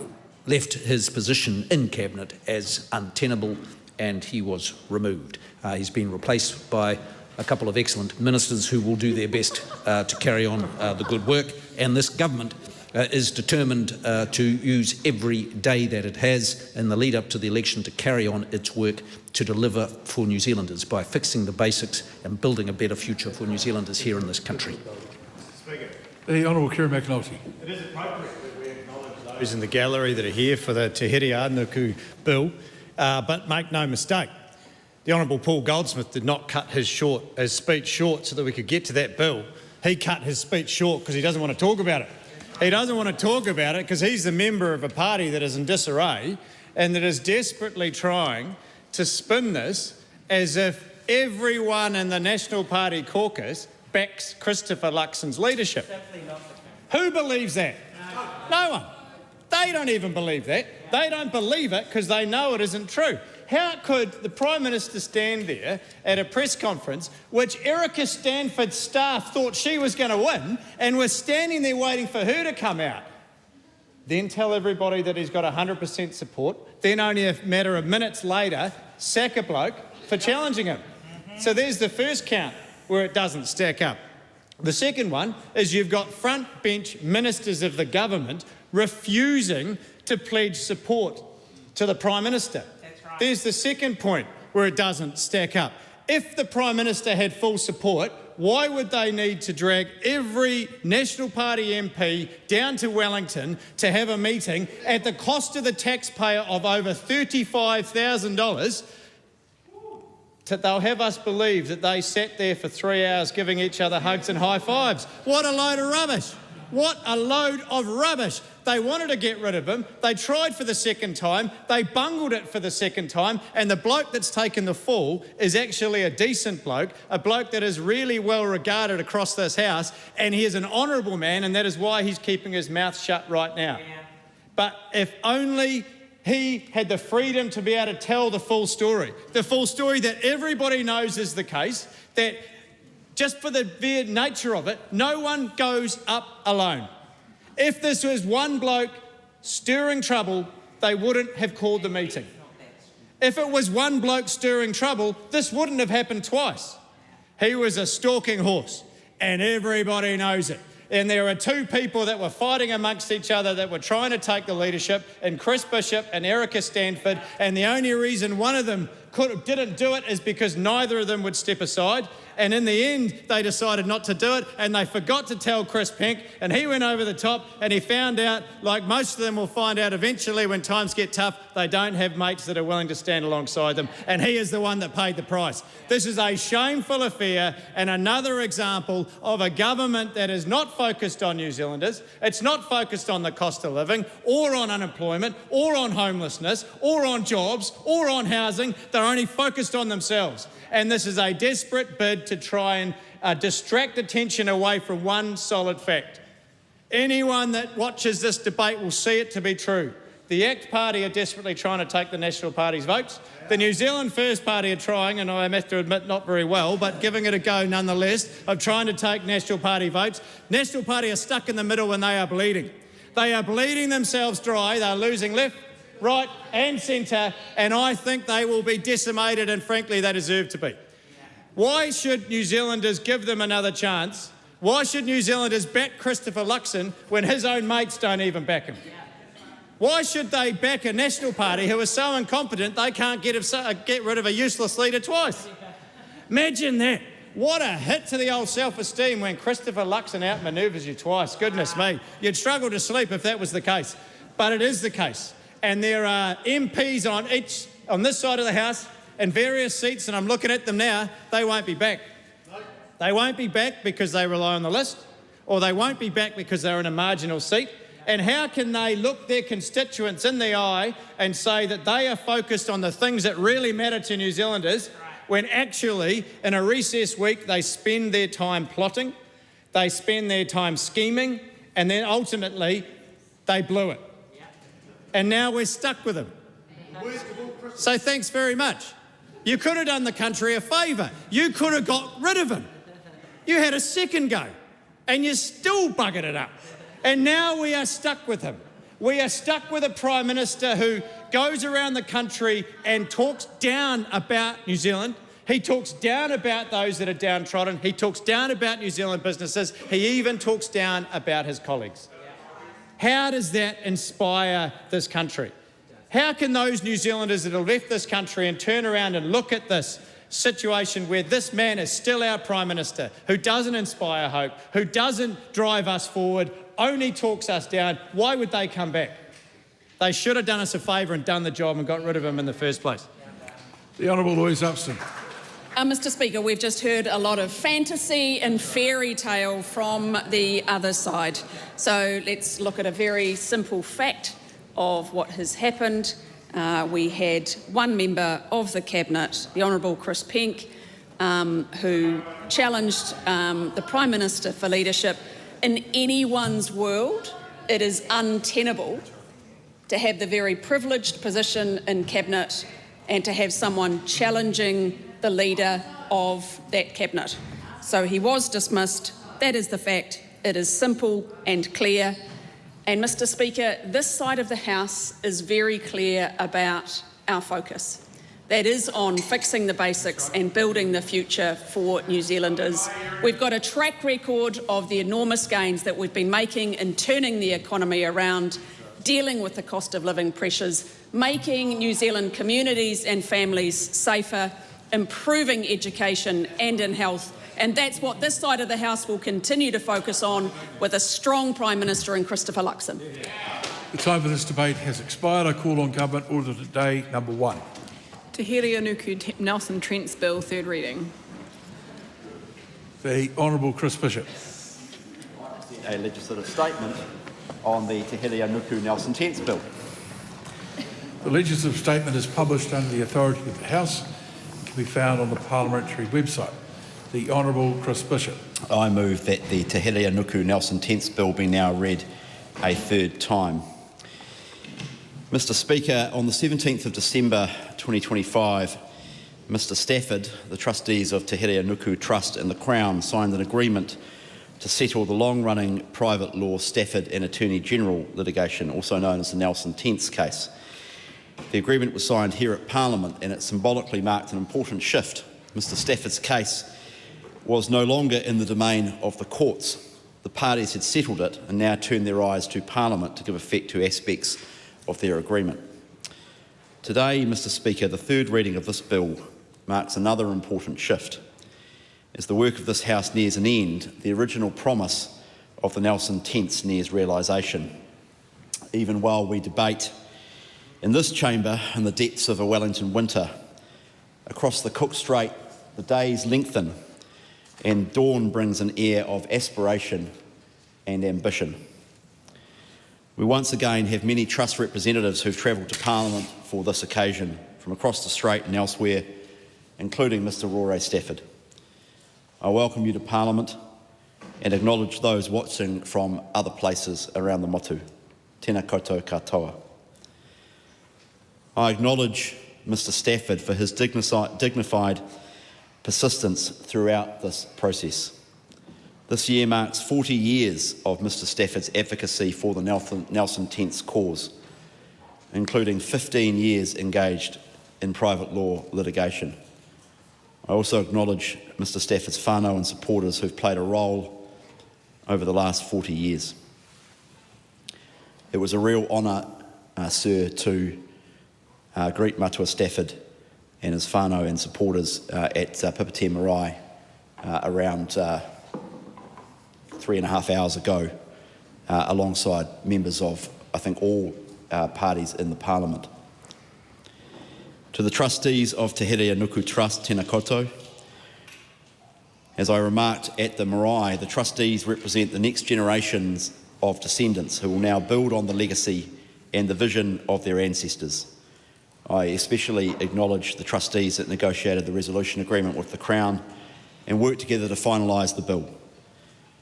left his position in Cabinet as untenable, and he was removed. He's been replaced by a couple of excellent ministers who will do their best to carry on the good work, and this government is determined to use every day that it has in the lead up to the election to carry on its work to deliver for New Zealanders by fixing the basics and building a better future for New Zealanders here in this country. The Honourable Kieran McAnulty. It is appropriate that we acknowledge those in the gallery that are here for the Te Here Anuku bill, but make no mistake, the Honourable Paul Goldsmith did not cut his speech short so that we could get to that bill. He cut his speech short because he doesn't want to talk about it. He doesn't want to talk about it because he's the member of a party that is in disarray and that is desperately trying to spin this as if everyone in the National Party caucus backs Christopher Luxon's leadership. Who believes that? No one. They don't even believe that. They don't believe it because they know it isn't true. How could the Prime Minister stand there at a press conference which Erica Stanford's staff thought she was going to win and was standing there waiting for her to come out, then tell everybody that he's got 100% support, then only a matter of minutes later sack a bloke for challenging him? So there's the first count where it doesn't stack up. The second one is you've got front bench ministers of the government refusing to pledge support to the Prime Minister. There's the second point where it doesn't stack up. If the Prime Minister had full support, why would they need to drag every National Party MP down to Wellington to have a meeting at the cost of the taxpayer of over $35,000? They'll have us believe that they sat there for 3 hours giving each other hugs and high fives. What a load of rubbish. What a load of rubbish. They wanted to get rid of him. They tried for the second time. They bungled it for the second time. And the bloke that's taken the fall is actually a decent bloke, a bloke that is really well regarded across this House. And he is an honourable man, and that is why he's keeping his mouth shut right now. Yeah. But if only he had the freedom to be able to tell the full story that everybody knows is the case, that just for the mere nature of it, no one goes up alone. If this was one bloke stirring trouble, they wouldn't have called the meeting. If it was one bloke stirring trouble, this wouldn't have happened twice. He was a stalking horse, and everybody knows it. And there were two people that were fighting amongst each other that were trying to take the leadership, and Chris Bishop and Erica Stanford, and the only reason one of them didn't do it is because neither of them would step aside. And in the end, they decided not to do it, and they forgot to tell Chris Pink, and he went over the top, and he found out, like most of them will find out eventually when times get tough, they don't have mates that are willing to stand alongside them, and he is the one that paid the price. This is a shameful affair and another example of a government that is not focused on New Zealanders. It's not focused on the cost of living, or on unemployment, or on homelessness, or on jobs, or on housing. They're only focused on themselves. And this is a desperate bid to try and distract attention away from one solid fact. Anyone that watches this debate will see it to be true. The ACT Party are desperately trying to take the National Party's votes. The New Zealand First Party are trying, and I have to admit not very well, but giving it a go nonetheless, of trying to take National Party votes. National Party are stuck in the middle and they are bleeding. They are bleeding themselves dry. They're losing left, right and centre, and I think they will be decimated, and frankly they deserve to be. Why should New Zealanders give them another chance? Why should New Zealanders back Christopher Luxon when his own mates don't even back him? Why should they back a National Party who is so incompetent they can't get rid of a useless leader twice? Imagine that. What a hit to the old self-esteem when Christopher Luxon outmanoeuvres you twice. Goodness me. You'd struggle to sleep if that was the case. But it is the case. And there are MPs on this side of the House in various seats, and I'm looking at them now, they won't be back. They won't be back because they rely on the list, or they won't be back because they're in a marginal seat. And how can they look their constituents in the eye and say that they are focused on the things that really matter to New Zealanders when actually in a recess week they spend their time plotting, they spend their time scheming, and then ultimately they blew it. And now we're stuck with them. So thanks very much. You could have done the country a favour. You could have got rid of him. You had a second go and you still buggered it up. And now we are stuck with him. We are stuck with a Prime Minister who goes around the country and talks down about New Zealand. He talks down about those that are downtrodden. He talks down about New Zealand businesses. He even talks down about his colleagues. How does that inspire this country? How can those New Zealanders that have left this country and turn around and look at this situation where this man is still our Prime Minister, who doesn't inspire hope, who doesn't drive us forward, only talks us down, why would they come back? They should have done us a favour and done the job and got rid of him in the first place. The Honourable Louise Upston. Mr Speaker, we've just heard a lot of fantasy and fairy tale from the other side. So let's look at a very simple fact of what has happened. We had one member of the Cabinet, the Honourable Chris Pink, who challenged the Prime Minister for leadership. In anyone's world, it is untenable to have the very privileged position in Cabinet and to have someone challenging the leader of that Cabinet. So he was dismissed. That is the fact. It is simple and clear. And Mr Speaker, this side of the House is very clear about our focus. That is on fixing the basics and building the future for New Zealanders. We've got a track record of the enormous gains that we've been making in turning the economy around, dealing with the cost of living pressures, making New Zealand communities and families safer, improving education and in health. And that's what this side of the House will continue to focus on with a strong Prime Minister in Christopher Luxon. The time for this debate has expired. I call on Government Order today, number 1. Te Here Anuku Nelson Trent's Bill, third reading. The Honourable Chris Bishop. A legislative statement on the Te Here Anuku Nelson Trent's Bill. The legislative statement is published under the authority of the House and can be found on the parliamentary website. The Honourable Chris Bishop. I move that the Te Here Anuku Nelson Trent's Bill be now read a third time. Mr Speaker, on the 17th of December 2025, Mr Stafford, the trustees of Te Here Anuku Trust and the Crown signed an agreement to settle the long-running private law Stafford and Attorney General litigation, also known as the Nelson Trent's case. The agreement was signed here at Parliament and it symbolically marked an important shift. Mr Stafford's case was no longer in the domain of the courts. The parties had settled it and now turned their eyes to Parliament to give effect to aspects of their agreement. Today, Mr Speaker, the third reading of this bill marks another important shift. As the work of this House nears an end, the original promise of the Nelson Trents nears realisation. Even while we debate in this chamber in the depths of a Wellington winter, across the Cook Strait, the days lengthen and dawn brings an air of aspiration and ambition. We once again have many Trust representatives who've travelled to Parliament for this occasion from across the Strait and elsewhere, including Mr Rory Stafford. I welcome you to Parliament and acknowledge those watching from other places around the motu. Tēnā koutou katoa. I acknowledge Mr Stafford for his dignified persistence throughout this process. This year marks 40 years of Mr Stafford's advocacy for the Nelson Tents cause, including 15 years engaged in private law litigation. I also acknowledge Mr Stafford's whānau and supporters who've played a role over the last 40 years. It was a real honour, Sir, to greet Matua Stafford and his whānau and supporters at Pipitea Marae around 3.5 hours ago, alongside members of, I think, all parties in the Parliament. To the trustees of Te Herea-Nuku Trust, tēnā koutou. As I remarked at the marae, the trustees represent the next generations of descendants who will now build on the legacy and the vision of their ancestors. I especially acknowledge the trustees that negotiated the resolution agreement with the Crown and worked together to finalise the bill.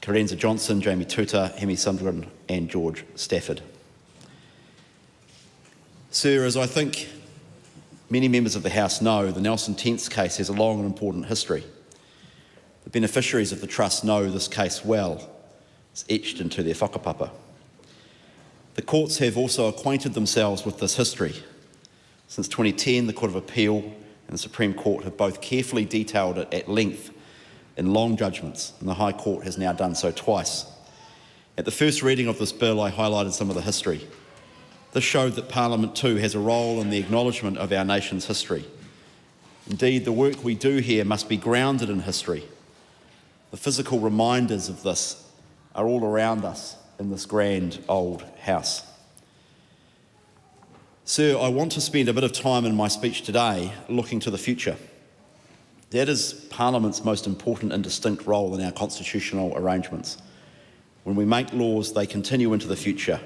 Carenza Johnson, Jamie Tuta, Hemi Sunderland and George Stafford. Sir, as I think many members of the House know, the Nelson Tents case has a long and important history. The beneficiaries of the Trust know this case well. It's etched into their whakapapa. The courts have also acquainted themselves with this history. Since 2010, the Court of Appeal and the Supreme Court have both carefully detailed it at length in long judgments, and the High Court has now done so twice. At the first reading of this bill, I highlighted some of the history. This showed that Parliament too has a role in the acknowledgement of our nation's history. Indeed, the work we do here must be grounded in history. The physical reminders of this are all around us in this grand old house. Sir, I want to spend a bit of time in my speech today looking to the future. That is Parliament's most important and distinct role in our constitutional arrangements. When we make laws, they continue into the future,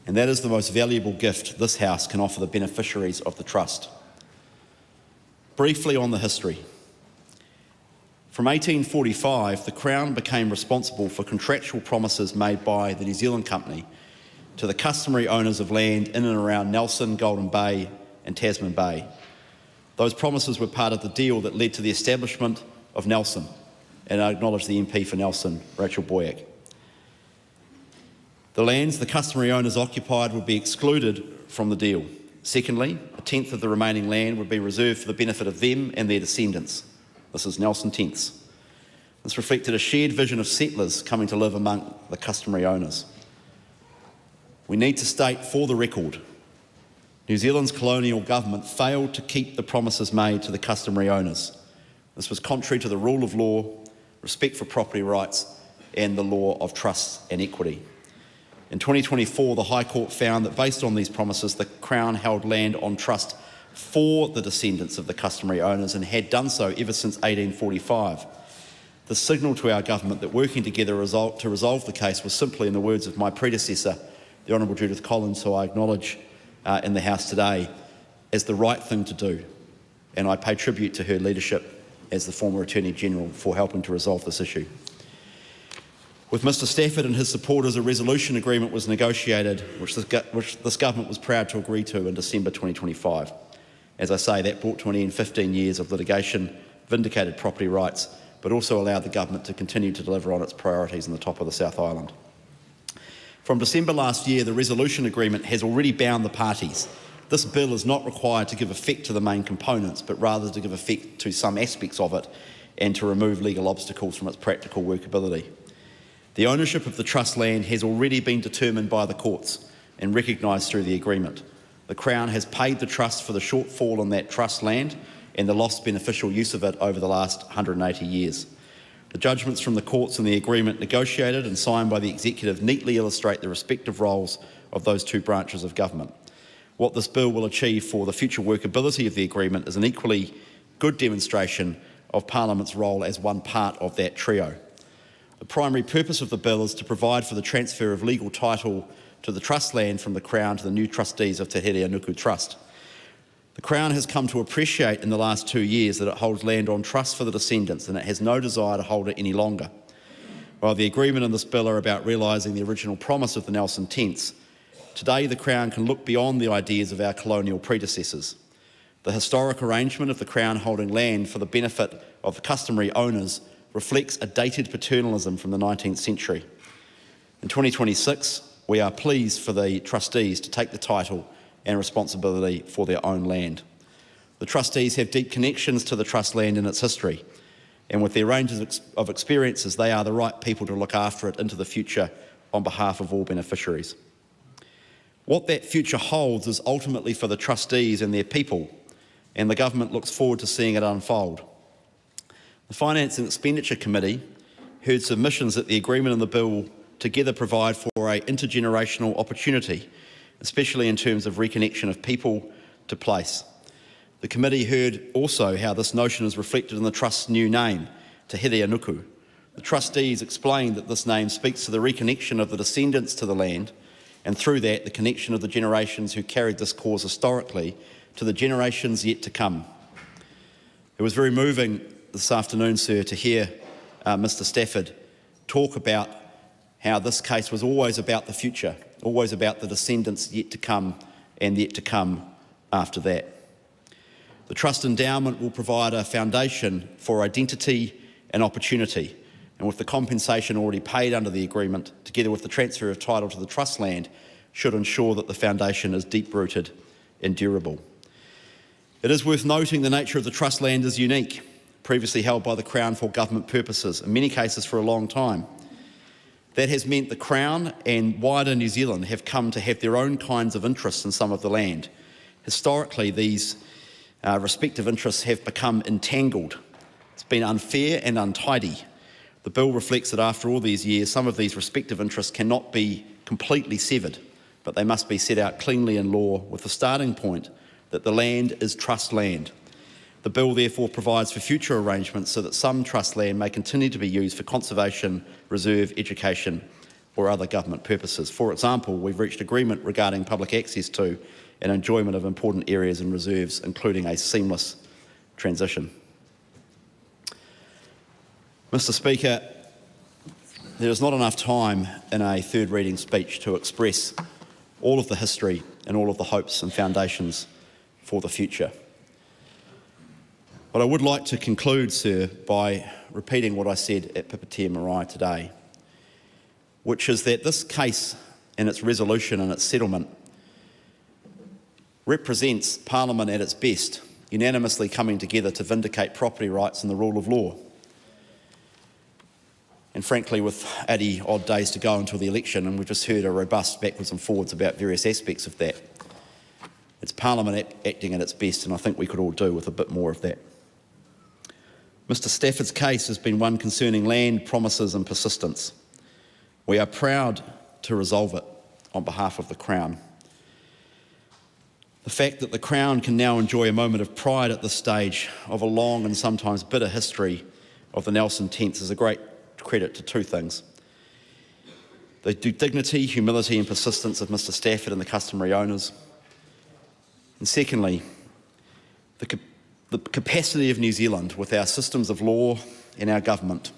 and that is the most valuable gift this House can offer the beneficiaries of the Trust. Briefly on the history. From 1845, the Crown became responsible for contractual promises made by the New Zealand Company to the customary owners of land in and around Nelson, Golden Bay and Tasman Bay. Those promises were part of the deal that led to the establishment of Nelson, and I acknowledge the MP for Nelson, Rachel Boyack. The lands the customary owners occupied would be excluded from the deal. Secondly, a tenth of the remaining land would be reserved for the benefit of them and their descendants. This is Nelson Tents. This reflected a shared vision of settlers coming to live among the customary owners. We need to state for the record, New Zealand's colonial government failed to keep the promises made to the customary owners. This was contrary to the rule of law, respect for property rights and the law of trust and equity. In 2024, the High Court found that based on these promises, the Crown held land on trust for the descendants of the customary owners and had done so ever since 1845. The signal to our government that working together to resolve the case was simply, in the words of my predecessor, the Honourable Judith Collins, who I acknowledge in the House today, as the right thing to do. And I pay tribute to her leadership as the former Attorney-General for helping to resolve this issue. With Mr Stafford and his supporters, a resolution agreement was negotiated, which this government was proud to agree to in December 2025. As I say, that brought to an end 15 years of litigation, vindicated property rights, but also allowed the government to continue to deliver on its priorities in the top of the South Island. From December last year, the resolution agreement has already bound the parties. This bill is not required to give effect to the main components, but rather to give effect to some aspects of it and to remove legal obstacles from its practical workability. The ownership of the trust land has already been determined by the courts and recognised through the agreement. The Crown has paid the trust for the shortfall in that trust land and the lost beneficial use of it over the last 180 years. The judgments from the courts and the agreement negotiated and signed by the Executive neatly illustrate the respective roles of those two branches of government. What this bill will achieve for the future workability of the agreement is an equally good demonstration of Parliament's role as one part of that trio. The primary purpose of the bill is to provide for the transfer of legal title to the trust land from the Crown to the new trustees of Te Herea-Nuku Trust. The Crown has come to appreciate in the last 2 years that it holds land on trust for the descendants and it has no desire to hold it any longer. While the agreement in this bill are about realising the original promise of the Nelson Tents, today the Crown can look beyond the ideas of our colonial predecessors. The historic arrangement of the Crown holding land for the benefit of the customary owners reflects a dated paternalism from the 19th century. In 2026, we are pleased for the trustees to take the title and responsibility for their own land. The trustees have deep connections to the trust land and its history, and with their ranges of experiences, they are the right people to look after it into the future on behalf of all beneficiaries. What that future holds is ultimately for the trustees and their people, and the government looks forward to seeing it unfold. The Finance and Expenditure Committee heard submissions that the agreement and the bill together provide for an intergenerational opportunity, especially in terms of reconnection of people to place. The committee heard also how this notion is reflected in the Trust's new name, Te Here Nuku. The trustees explained that this name speaks to the reconnection of the descendants to the land, and through that, the connection of the generations who carried this cause historically to the generations yet to come. It was very moving this afternoon, sir, to hear Mr Stafford talk about how this case was always about the future, always about the descendants yet to come and yet to come after that. The Trust endowment will provide a foundation for identity and opportunity, and with the compensation already paid under the agreement, together with the transfer of title to the Trust land, should ensure that the foundation is deep-rooted and durable. It is worth noting the nature of the Trust land is unique, previously held by the Crown for government purposes, in many cases for a long time. That has meant the Crown and wider New Zealand have come to have their own kinds of interests in some of the land. Historically, these respective interests have become entangled. It's been unfair and untidy. The bill reflects that after all these years, some of these respective interests cannot be completely severed, but they must be set out cleanly in law with the starting point that the land is trust land. The bill therefore provides for future arrangements so that some trust land may continue to be used for conservation, reserve, education or other government purposes. For example, we've reached agreement regarding public access to and enjoyment of important areas and reserves, including a seamless transition. Mr Speaker, there is not enough time in a third reading speech to express all of the history and all of the hopes and foundations for the future. But I would like to conclude, sir, by repeating what I said at Pipitea Marae today, which is that this case and its resolution and its settlement represents Parliament at its best, unanimously coming together to vindicate property rights and the rule of law. And frankly, with 80 odd days to go until the election, and we've just heard a robust backwards and forwards about various aspects of that, it's Parliament acting at its best, and I think we could all do with a bit more of that. Mr Stafford's case has been one concerning land, promises and persistence. We are proud to resolve it on behalf of the Crown. The fact that the Crown can now enjoy a moment of pride at this stage of a long and sometimes bitter history of the Nelson tenths is a great credit to two things. The dignity, humility and persistence of Mr Stafford and the customary owners. And secondly, the capacity of New Zealand with our systems of law and our government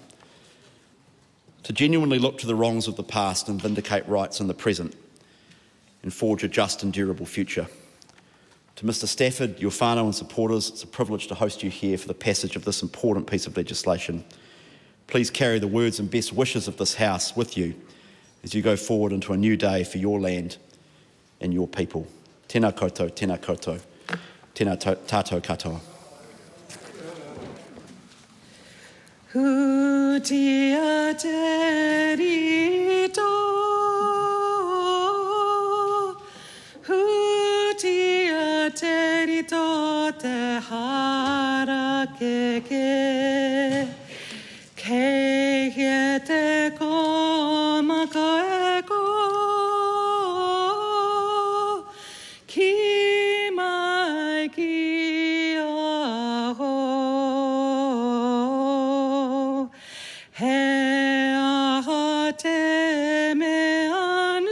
to genuinely look to the wrongs of the past and vindicate rights in the present and forge a just and durable future. To Mr Stafford, your whānau and supporters, it's a privilege to host you here for the passage of this important piece of legislation. Please carry the words and best wishes of this House with you as you go forward into a new day for your land and your people. Tēnā koutou, tēnā koutou, tēnā tātou katoa. Hutia terito, hutia terito te hara keke, ke te koma koeko, ki mai ki aho. He aha te me anui,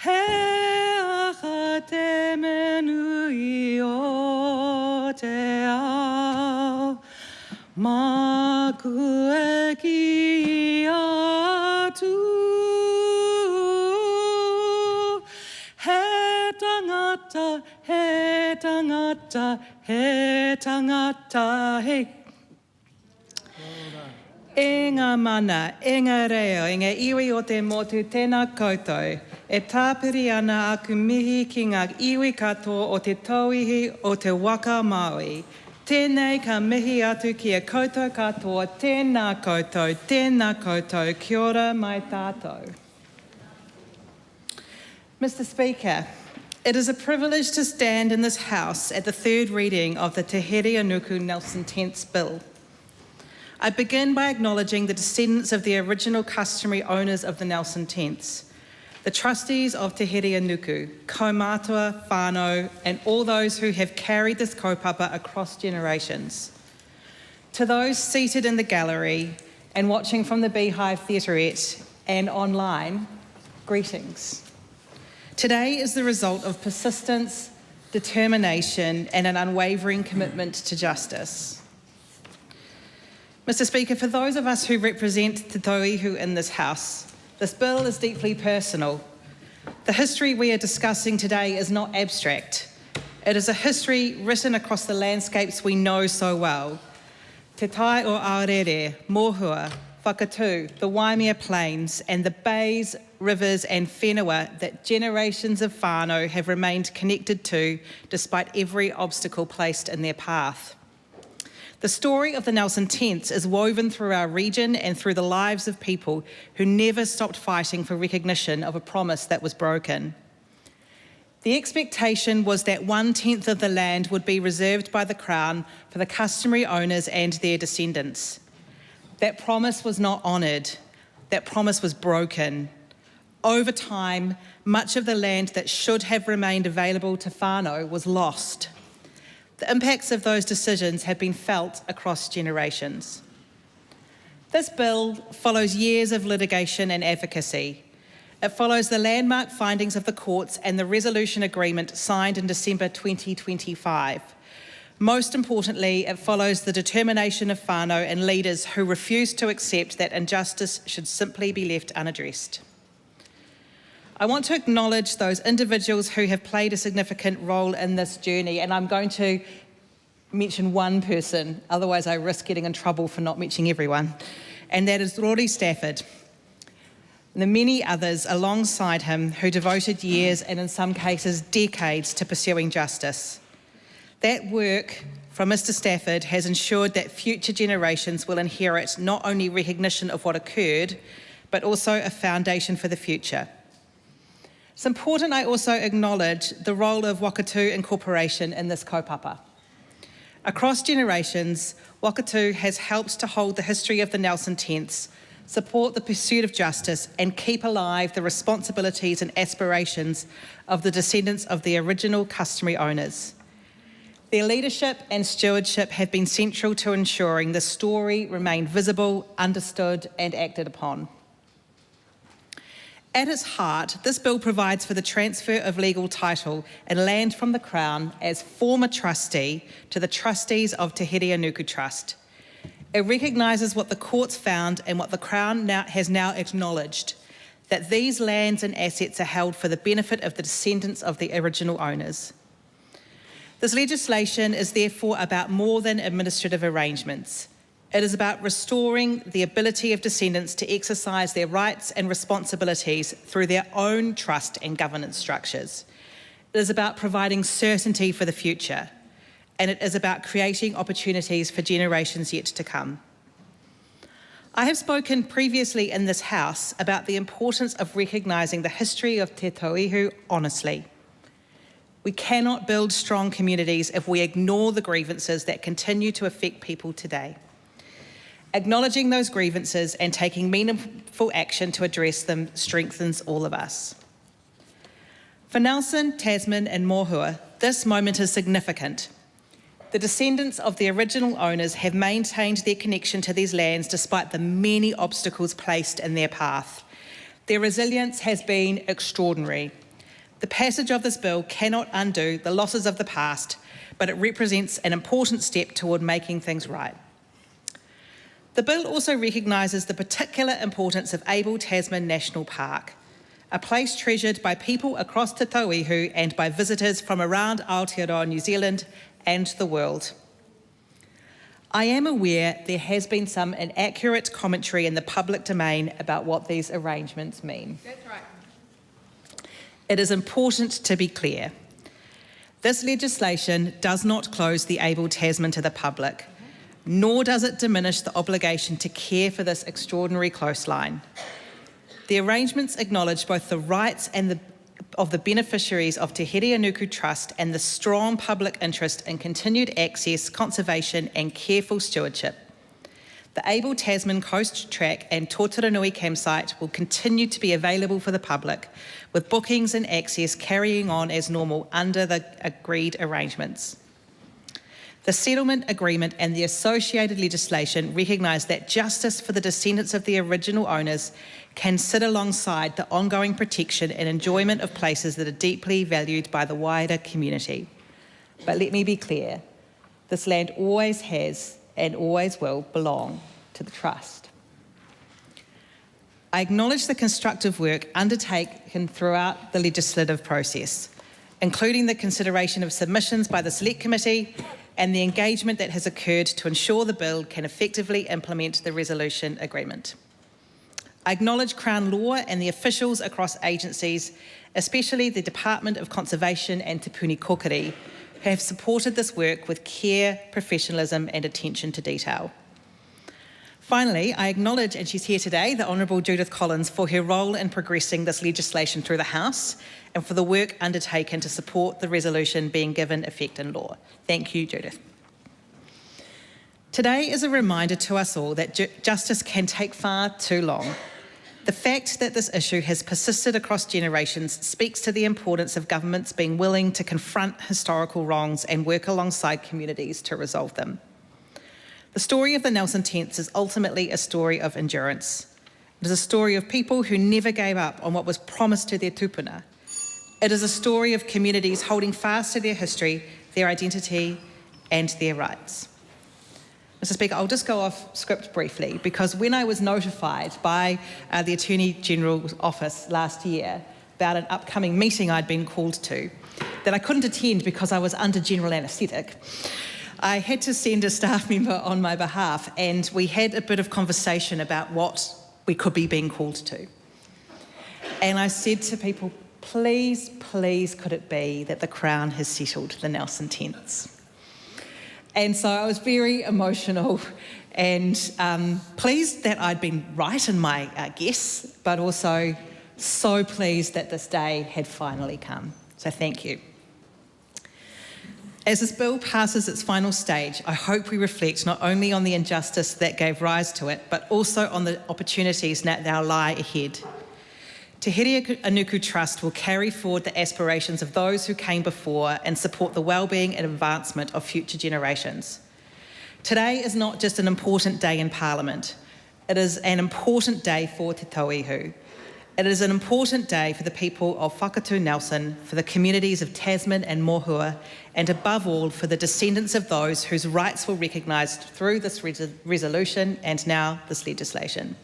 he aha te me nui o te ao, maku e ki atu, he tangata he he. E ngā mana, e ngā reo, e ngā iwi o te motu tēnā koutou, e tāpiri ana aku mihi ki ngā iwi katoa o te tauihi o te waka Māui. Tēnei ka mihi atu ki a koutou katoa, tēnā koutou, kia ora mai tātou. Mr. Speaker, it is a privilege to stand in this House at the third reading of the Te Here Anuku Nelson Tents Bill. I begin by acknowledging the descendants of the original customary owners of the Nelson Tents, the trustees of Te Here Anuku, kaumātua, whānau, and all those who have carried this kaupapa across generations. To those seated in the gallery and watching from the Beehive Theaterette and online, greetings. Today is the result of persistence, determination, and an unwavering commitment to justice. Mr. Speaker, for those of us who represent Te Tauihu in this House, this bill is deeply personal. The history we are discussing today is not abstract. It is a history written across the landscapes we know so well. Te Tai o Aotearoa, Mohua, Whakatū, the Waimea Plains, and the bays, rivers and whenua that generations of whānau have remained connected to despite every obstacle placed in their path. The story of the Nelson Tents is woven through our region and through the lives of people who never stopped fighting for recognition of a promise that was broken. The expectation was that 1/10 of the land would be reserved by the Crown for the customary owners and their descendants. That promise was not honoured. That promise was broken. Over time, much of the land that should have remained available to whānau was lost. The impacts of those decisions have been felt across generations. This bill follows years of litigation and advocacy. It follows the landmark findings of the courts and the resolution agreement signed in December 2025. Most importantly, it follows the determination of whānau and leaders who refuse to accept that injustice should simply be left unaddressed. I want to acknowledge those individuals who have played a significant role in this journey, and I'm going to mention one person, otherwise I risk getting in trouble for not mentioning everyone, and that is Rory Stafford, and the many others alongside him who devoted years and in some cases decades to pursuing justice. That work from Mr. Stafford has ensured that future generations will inherit not only recognition of what occurred, but also a foundation for the future. It's important I also acknowledge the role of Wakatū incorporation in this kaupapa. Across generations, Wakatū has helped to hold the history of the Nelson Tents, support the pursuit of justice, and keep alive the responsibilities and aspirations of the descendants of the original customary owners. Their leadership and stewardship have been central to ensuring the story remained visible, understood, and acted upon. At its heart, this bill provides for the transfer of legal title and land from the Crown as former trustee to the trustees of Te Here Anuku Trust. It recognises what the courts found and what the Crown has now acknowledged, that these lands and assets are held for the benefit of the descendants of the original owners. This legislation is therefore about more than administrative arrangements. It is about restoring the ability of descendants to exercise their rights and responsibilities through their own trust and governance structures. It is about providing certainty for the future, and it is about creating opportunities for generations yet to come. I have spoken previously in this House about the importance of recognising the history of Te Tauihu honestly. We cannot build strong communities if we ignore the grievances that continue to affect people today. Acknowledging those grievances and taking meaningful action to address them strengthens all of us. For Nelson, Tasman and Mohua, this moment is significant. The descendants of the original owners have maintained their connection to these lands despite the many obstacles placed in their path. Their resilience has been extraordinary. The passage of this bill cannot undo the losses of the past, but it represents an important step toward making things right. The bill also recognises the particular importance of Abel Tasman National Park, a place treasured by people across Te Tauihu and by visitors from around Aotearoa, New Zealand and the world. I am aware there has been some inaccurate commentary in the public domain about what these arrangements mean. That's right. It is important to be clear. This legislation does not close the able Tasman to the public, nor does it diminish the obligation to care for this extraordinary coastline. The arrangements acknowledge both the rights of the beneficiaries of Te Hereanuku Trust and the strong public interest in continued access, conservation and careful stewardship. The Able Tasman Coast Track and Tōtaranui campsite will continue to be available for the public, with bookings and access carrying on as normal under the agreed arrangements. The settlement agreement and the associated legislation recognise that justice for the descendants of the original owners can sit alongside the ongoing protection and enjoyment of places that are deeply valued by the wider community. But let me be clear, this land always has and always will belong to the Trust. I acknowledge the constructive work undertaken throughout the legislative process, including the consideration of submissions by the Select Committee and the engagement that has occurred to ensure the bill can effectively implement the resolution agreement. I acknowledge Crown Law and the officials across agencies, especially the Department of Conservation and Te Puni Kokiri, who have supported this work with care, professionalism and attention to detail. Finally, I acknowledge, and she's here today, the Honourable Judith Collins for her role in progressing this legislation through the House and for the work undertaken to support the resolution being given effect in law. Thank you, Judith. Today is a reminder to us all that justice can take far too long. The fact that this issue has persisted across generations speaks to the importance of governments being willing to confront historical wrongs and work alongside communities to resolve them. The story of the Nelson Tents is ultimately a story of endurance. It is a story of people who never gave up on what was promised to their tupuna. It is a story of communities holding fast to their history, their identity and their rights. Mr. Speaker, I'll just go off script briefly because when I was notified by the Attorney General's office last year about an upcoming meeting I'd been called to that I couldn't attend because I was under general anaesthetic, I had to send a staff member on my behalf and we had a bit of conversation about what we could be being called to. And I said to people, please, please could it be that the Crown has settled the Nelson Tents? And so I was very emotional and pleased that I'd been right in my guess, but also so pleased that this day had finally come. So thank you. As this bill passes its final stage, I hope we reflect not only on the injustice that gave rise to it, but also on the opportunities that now lie ahead. Te Hereanuku Trust will carry forward the aspirations of those who came before and support the well-being and advancement of future generations. Today is not just an important day in Parliament, it is an important day for Te Tauihu. It is an important day for the people of Whakatū Nelson, for the communities of Tasman and Mohua, and above all for the descendants of those whose rights were recognised through this resolution and now this legislation.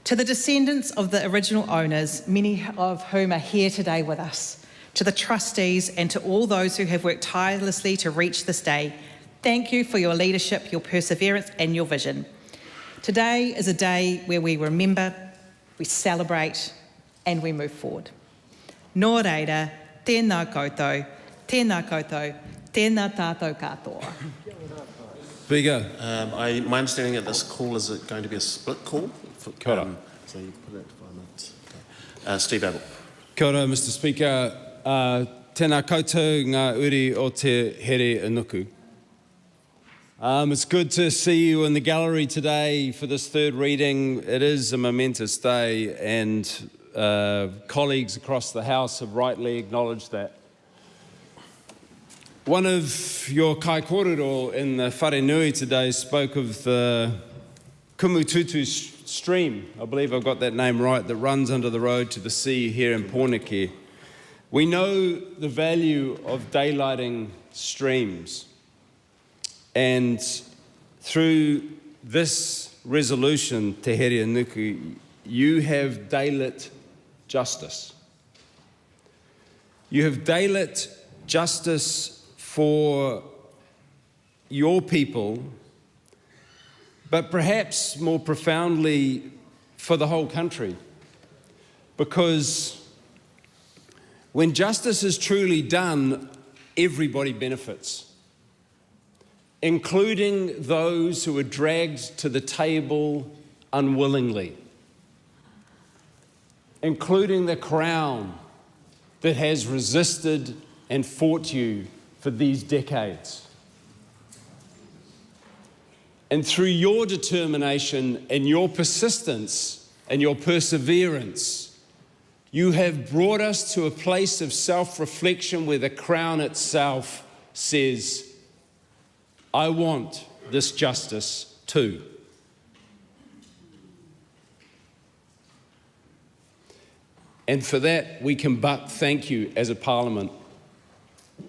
To the descendants of the original owners, many of whom are here today with us, to the trustees and to all those who have worked tirelessly to reach this day, thank you for your leadership, your perseverance and your vision. Today is a day where we remember, we celebrate and we move forward. Nō reira, tēnā koutou, tēnā koutou, tēnā tātou katoa. Speaker. My understanding of this call is it going to be a split call? Kia ora. So you put it 5 minutes. Okay. Steve Abel. Kia ora, Mr. Speaker. Tēnā koutou ngā uri o te Hereanuku. It's good to see you in the gallery today for this third reading. It is a momentous day and colleagues across the House have rightly acknowledged that. One of your kai kōrero in the Wharenui today spoke of the Kumututu stream, I believe I've got that name right, that runs under the road to the sea here in Pōneke. We know the value of daylighting streams. And through this resolution, Te Hereanuku, you have daylit justice. You have daylit justice for your people, but perhaps more profoundly for the whole country. Because when justice is truly done, everybody benefits, including those who are dragged to the table unwillingly, including the Crown that has resisted and fought you for these decades. And through your determination and your persistence and your perseverance, you have brought us to a place of self-reflection where the Crown itself says, I want this justice too. And for that, we can but thank you as a Parliament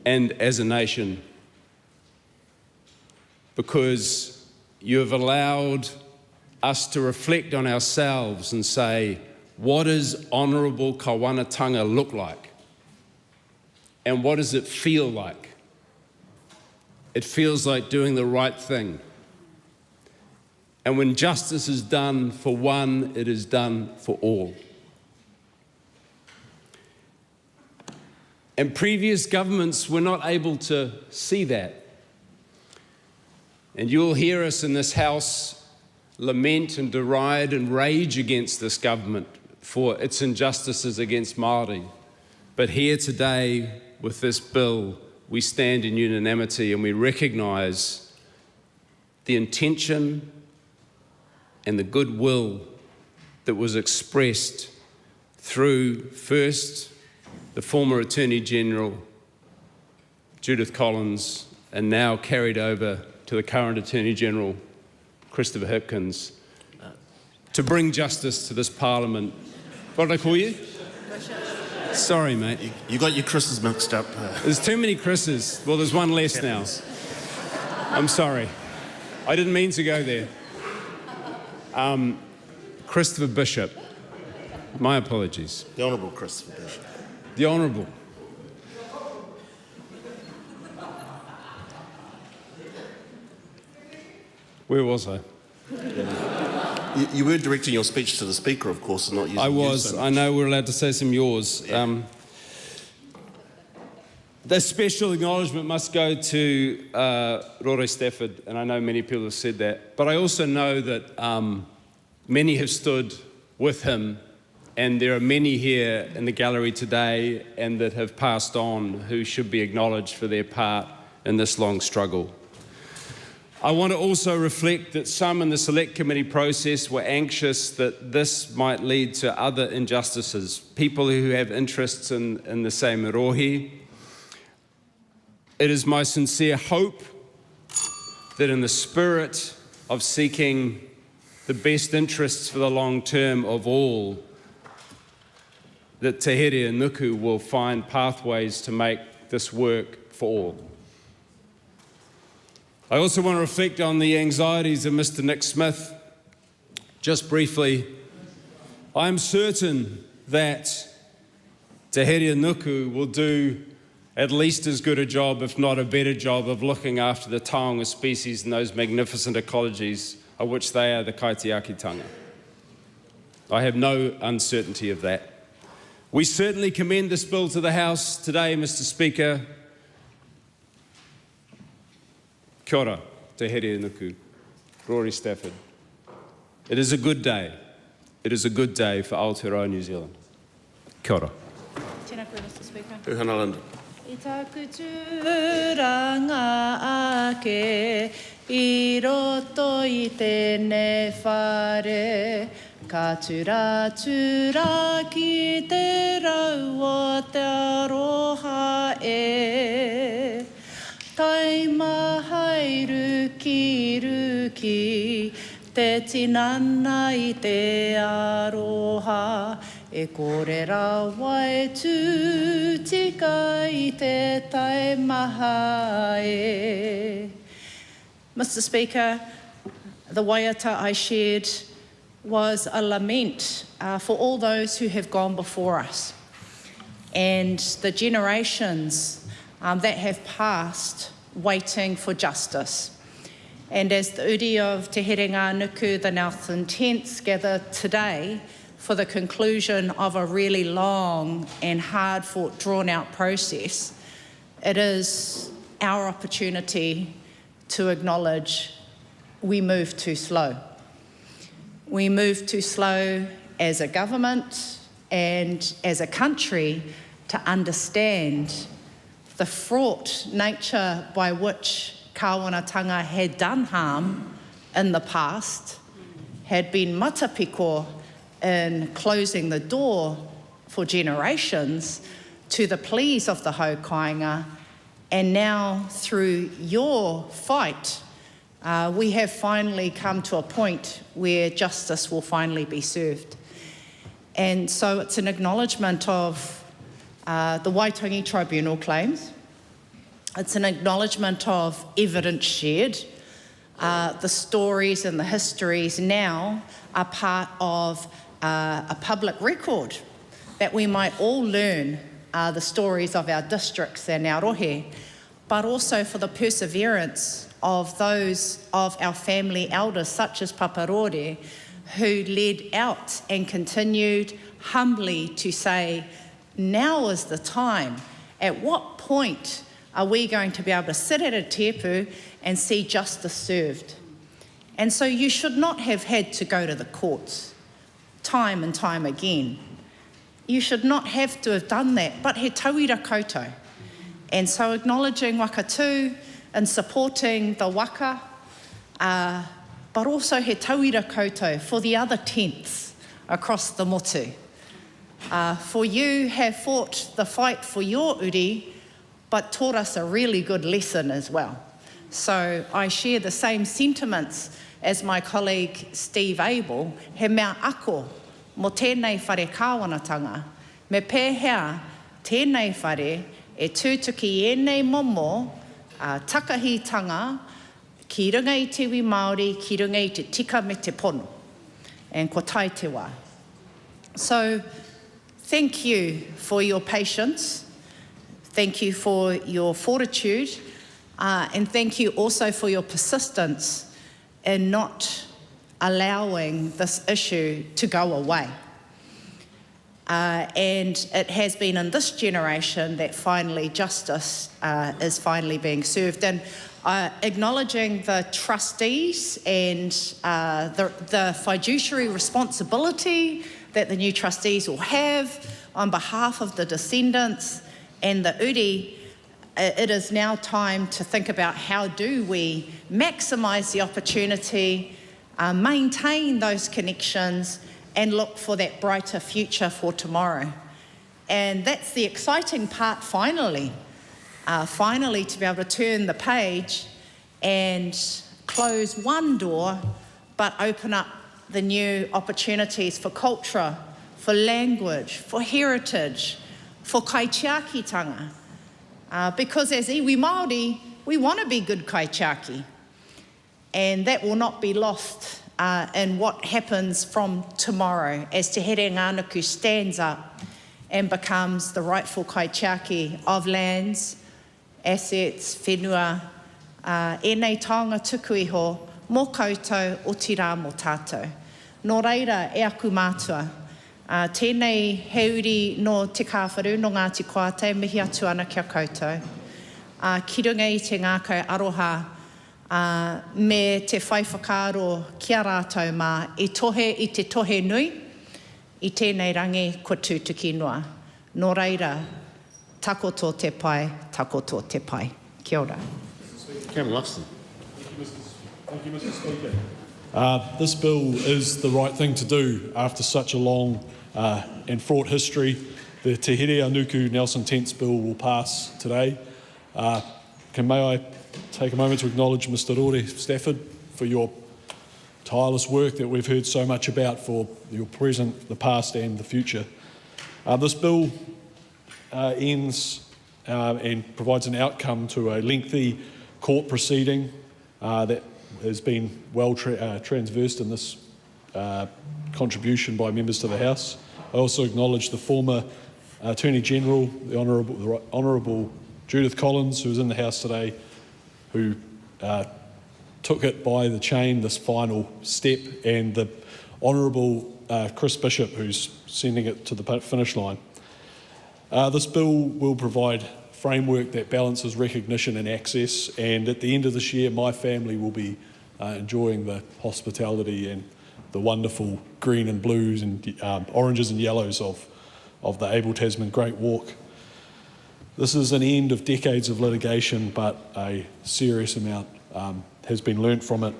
and as a nation, because you have allowed us to reflect on ourselves and say, what does honourable kawanatanga look like? And what does it feel like? It feels like doing the right thing. And when justice is done for one, it is done for all. And previous governments were not able to see that. And you'll hear us in this House lament and deride and rage against this government for its injustices against Māori. But here today, with this bill, we stand in unanimity and we recognise the intention and the goodwill that was expressed through, first, the former Attorney General, Judith Collins, and now carried over to the current Attorney General, Christopher Luxon, to bring justice to this Parliament. What did I call you? Sorry, mate. You got your Chris's mixed up. There's too many Chris's. Well, there's one less now. I'm sorry. I didn't mean to go there. Christopher Bishop. My apologies. The Honourable Christopher Bishop. The Honourable. Where was I? You were directing your speech to the Speaker, of course, and not using I was. I know we're allowed to say some yours. Yeah. The special acknowledgement must go to Rory Stafford, and I know many people have said that, but I also know that many have stood with him, and there are many here in the gallery today and that have passed on who should be acknowledged for their part in this long struggle. I want to also reflect that some in the select committee process were anxious that this might lead to other injustices, people who have interests in the same rohi. It is my sincere hope that in the spirit of seeking the best interests for the long term of all, that Te Here Nuku will find pathways to make this work for all. I also want to reflect on the anxieties of Mr. Nick Smith. Just briefly, I'm certain that Te Here Nuku will do at least as good a job, if not a better job, of looking after the taonga species and those magnificent ecologies of which they are the kaitiakitanga. I have no uncertainty of that. We certainly commend this bill to the House today, Mr. Speaker. Kia ora, Te Here Nuku, Rory Stafford. It is a good day. It is a good day for Aotearoa, New Zealand. Kia ora. Tēnā koe, Mr. Speaker. Uhana Linda. I taku tūranga ake, I roto I tēnei whare, ka tura ki te rau o te aroha e. Taimahai ruki, te tinana I te aroha, e kōrera wai tū tika I te taimaha e. Mr. Speaker, the waiata I shared was a lament for all those who have gone before us and the generations that have passed waiting for justice. And as the uri of Te Here Ngā Nuku, the Nelson Tents, gather today for the conclusion of a really long and hard-fought, drawn-out process, it is our opportunity to acknowledge we move too slow. We move too slow as a government and as a country to understand the fraught nature by which kāwanatanga had done harm in the past, had been matapiko in closing the door for generations to the pleas of the haukainga, and now through your fight, we have finally come to a point where justice will finally be served. And so it's an acknowledgement of the Waitangi Tribunal claims. It's an acknowledgement of evidence shared. The stories and the histories now are part of a public record that we might all learn the stories of our districts and our rohe, but also for the perseverance of those of our family elders, such as Paparore, who led out and continued humbly to say, now is the time. At what point are we going to be able to sit at a tepu and see justice served? And so you should not have had to go to the courts time and time again. You should not have to have done that, but he tauira koutou. And so acknowledging Wakatū and supporting the waka, but also he tauira koutou for the other tenths across the motu. For you have fought the fight for your uri, but taught us a really good lesson as well. So I share the same sentiments as my colleague Steve Abel, he mea ako mo tēnei whare kāwanatanga. Me pēhea tēnei whare e tūtuki ēnei momo takahitanga ki runga i te iwi Māori, ki runga i te tika me te pono, and ko tai te wā. So thank you for your patience. Thank you for your fortitude, and thank you also for your persistence in not allowing this issue to go away. And it has been in this generation that finally justice is finally being served. And acknowledging the trustees and the fiduciary responsibility that the new trustees will have on behalf of the descendants and the uri, it is now time to think about how do we maximise the opportunity, maintain those connections, and look for that brighter future for tomorrow. And that's the exciting part finally, finally to be able to turn the page and close one door, but open up the new opportunities for culture, for language, for heritage, for kaitiakitanga. Because as iwi Māori, we want to be good kaitiaki. And that will not be lost in what happens from tomorrow as Te Here Ngā Nuku stands up and becomes the rightful kaitiaki of lands, assets, whenua, ēnei taonga tuku iho, mō koutou o tira mō tātou. Nō reira, e aku mātua, tēnei heuri no te kāwharu no Ngāti Koate, mihi atu ana kia koutou. Ki runga i te ngākau aroha, me te whaiwhakaro kia rātou mā, i te tohe nui, i tēnei rangi kua tūtuki noa. Nō reira, takoto te pai, takoto te pai. Kia ora. Cameron Luxon. Thank you, Mr. Speaker. This bill is the right thing to do after such a long and fraught history. The Te Here Nuku Nelson Tents bill will pass today. May I take a moment to acknowledge Mr. Rore Stafford for your tireless work that we've heard so much about for your present, the past and the future. This bill ends and provides an outcome to a lengthy court proceeding that has been well traversed in this contribution by members to the House. I also acknowledge the former Attorney General, the Honourable Judith Collins, who is in the House today, who took it by the chain, this final step, and the Honourable Chris Bishop, who's sending it to the finish line. This bill will provide framework that balances recognition and access, and at the end of this year my family will be enjoying the hospitality and the wonderful green and blues and oranges and yellows of the Able Tasman Great Walk. This is an end of decades of litigation, but a serious amount has been learnt from it.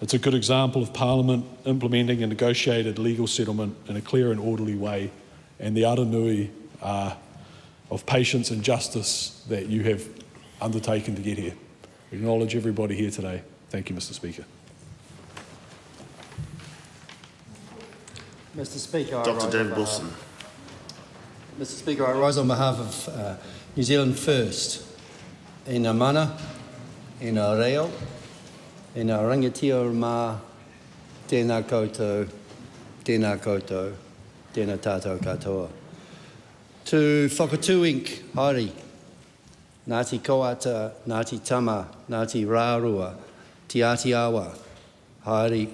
It's a good example of Parliament implementing a negotiated legal settlement in a clear and orderly way, and the aranui of patience and justice that you have undertaken to get here. We acknowledge everybody here today. Thank you, Mr. Speaker. Mr. Speaker, Dr. David Wilson. Mr. Speaker, I rise on behalf of New Zealand First. E ngā mana, e ngā reo, e ngā rangitia mā, tēnā koutou, tēnā koutou, tēnā tātou katoa. To whakatūink haere, Ngāti Koata, Ngāti Tama, Ngāti Rārua, Te Aotearoa, haere,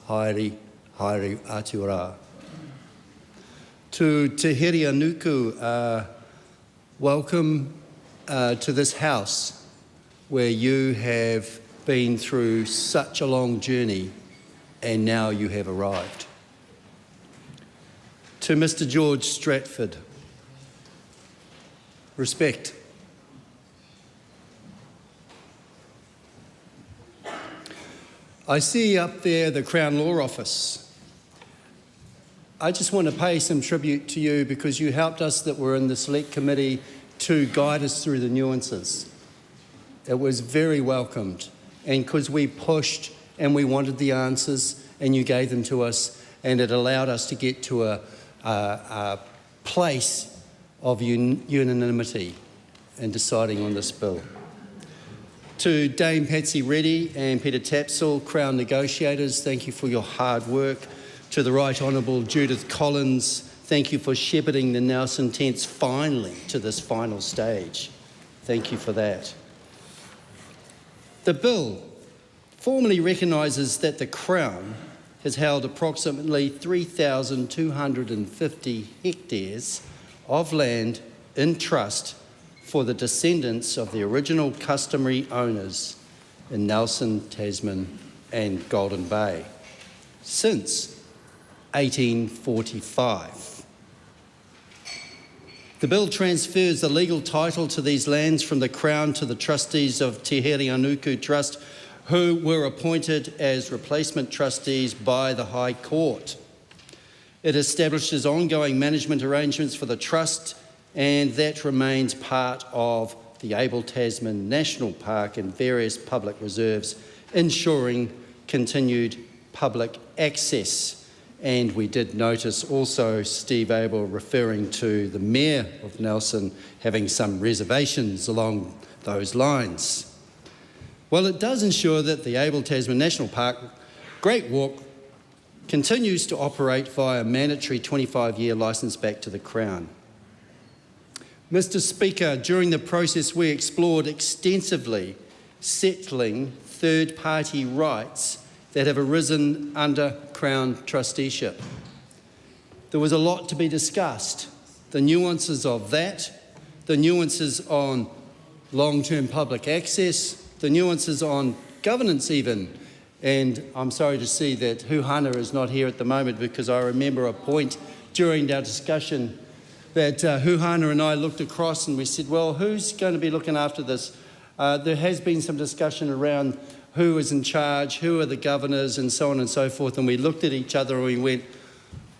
haere, haere atu rā. To Te Nuku, welcome to this house where you have been through such a long journey and now you have arrived. To Mr. George Stratford, respect. I see up there the Crown Law Office. I just want to pay some tribute to you because you helped us that were in the Select Committee to guide us through the nuances. It was very welcomed, and because we pushed and we wanted the answers and you gave them to us, and it allowed us to get to a place of unanimity in deciding on this bill. To Dame Patsy Reddy and Peter Tapsell, Crown negotiators, thank you for your hard work. To the Right Honourable Judith Collins, thank you for shepherding the Nelson tents finally to this final stage. Thank you for that. The bill formally recognises that the Crown has held approximately 3,250 hectares of land in trust for the descendants of the original customary owners in Nelson, Tasman and Golden Bay since 1845. The bill transfers the legal title to these lands from the Crown to the trustees of Te Hereanuku Trust, who were appointed as replacement trustees by the High Court. It establishes ongoing management arrangements for the trust, and that remains part of the Able Tasman National Park and various public reserves, ensuring continued public access. And we did notice also Steve Abel referring to the Mayor of Nelson having some reservations along those lines. Well, it does ensure that the Able Tasman National Park Great Walk continues to operate via a mandatory 25-year licence back to the Crown. Mr. Speaker, during the process we explored extensively settling third-party rights that have arisen under Crown trusteeship. There was a lot to be discussed. The nuances of that, the nuances on long-term public access, the nuances on governance even. And I'm sorry to see that Huhana is not here at the moment, because I remember a point during our discussion that Huhana and I looked across and we said, well, who's going to be looking after this? There has been some discussion around who is in charge, who are the governors, and so on and so forth. And we looked at each other and we went,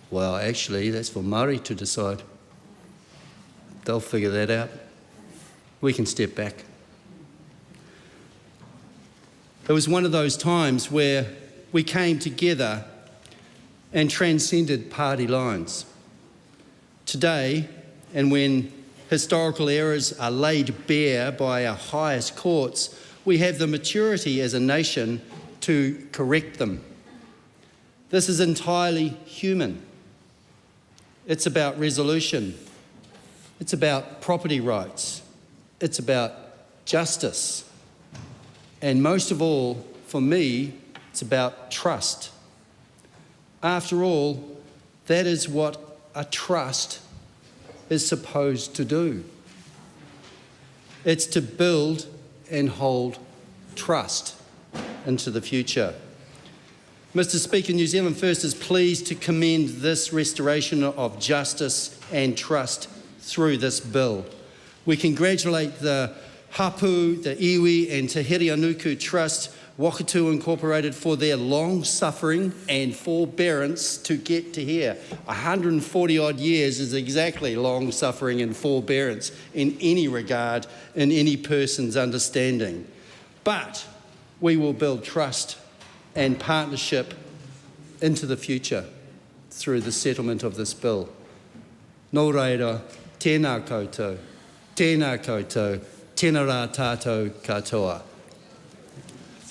well, actually, that's for Māori to decide. They'll figure that out. We can step back. It was one of those times where we came together and transcended party lines. Today, and when historical errors are laid bare by our highest courts, we have the maturity as a nation to correct them. This is entirely human. It's about resolution. It's about property rights. It's about justice. And most of all, for me, it's about trust. After all, that is what a trust is supposed to do. It's to build and hold trust into the future. Mr. Speaker, New Zealand First is pleased to commend this restoration of justice and trust through this bill. We congratulate the Hapu, the Iwi and Te Hirianuku Trust, Wakatu Incorporated, for their long-suffering and forbearance to get to here. 140-odd years is exactly long-suffering and forbearance in any regard, in any person's understanding. But we will build trust and partnership into the future through the settlement of this bill. Nō reira, tēnā koutou, tēnā koutou, tēnā rā tātou katoa.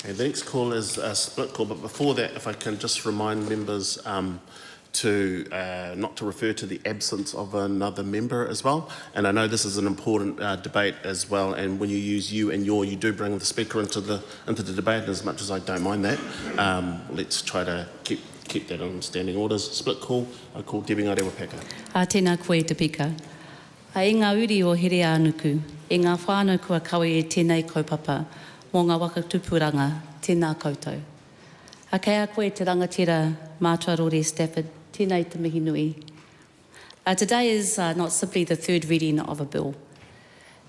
Okay, the next call is a split call, but before that, if I can just remind members to not to refer to the absence of another member as well. And I know this is an important debate as well, and when you use you and your, you do bring the speaker into the debate, and as much as I don't mind that, let's try to keep that on standing orders. Split call, I call Debbie Ngarewa Peka. Tēnā koe te pika. I ngā uri o Hirianuku, e ngā whānau kua kawe e tēnei kaupapa, mō ngā waka tupuranga, tēnā koutou. A kei a koe te rangatira mātua Rore Stafford, tēnei te mihi nui. Today is not simply the third reading of a bill.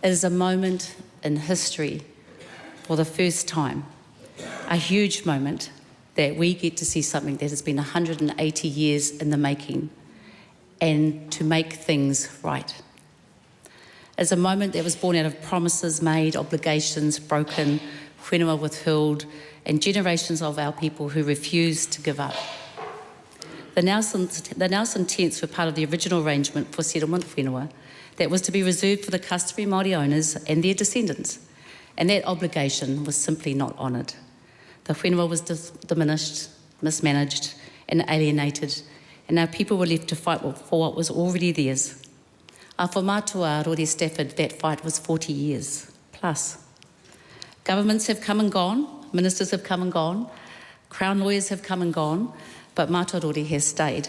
It is a moment in history for the first time, a huge moment that we get to see something that has been 180 years in the making and to make things right. It's a moment that was born out of promises made, obligations broken, whenua withheld, and generations of our people who refused to give up. The Nelson tents were part of the original arrangement for settlement whenua that was to be reserved for the customary Māori owners and their descendants, and that obligation was simply not honoured. The whenua was diminished, mismanaged, and alienated, and our people were left to fight for what was already theirs. For mātua Rore Stafford, that fight was 40 years plus. Governments have come and gone, ministers have come and gone, Crown lawyers have come and gone, but mātua Rore has stayed.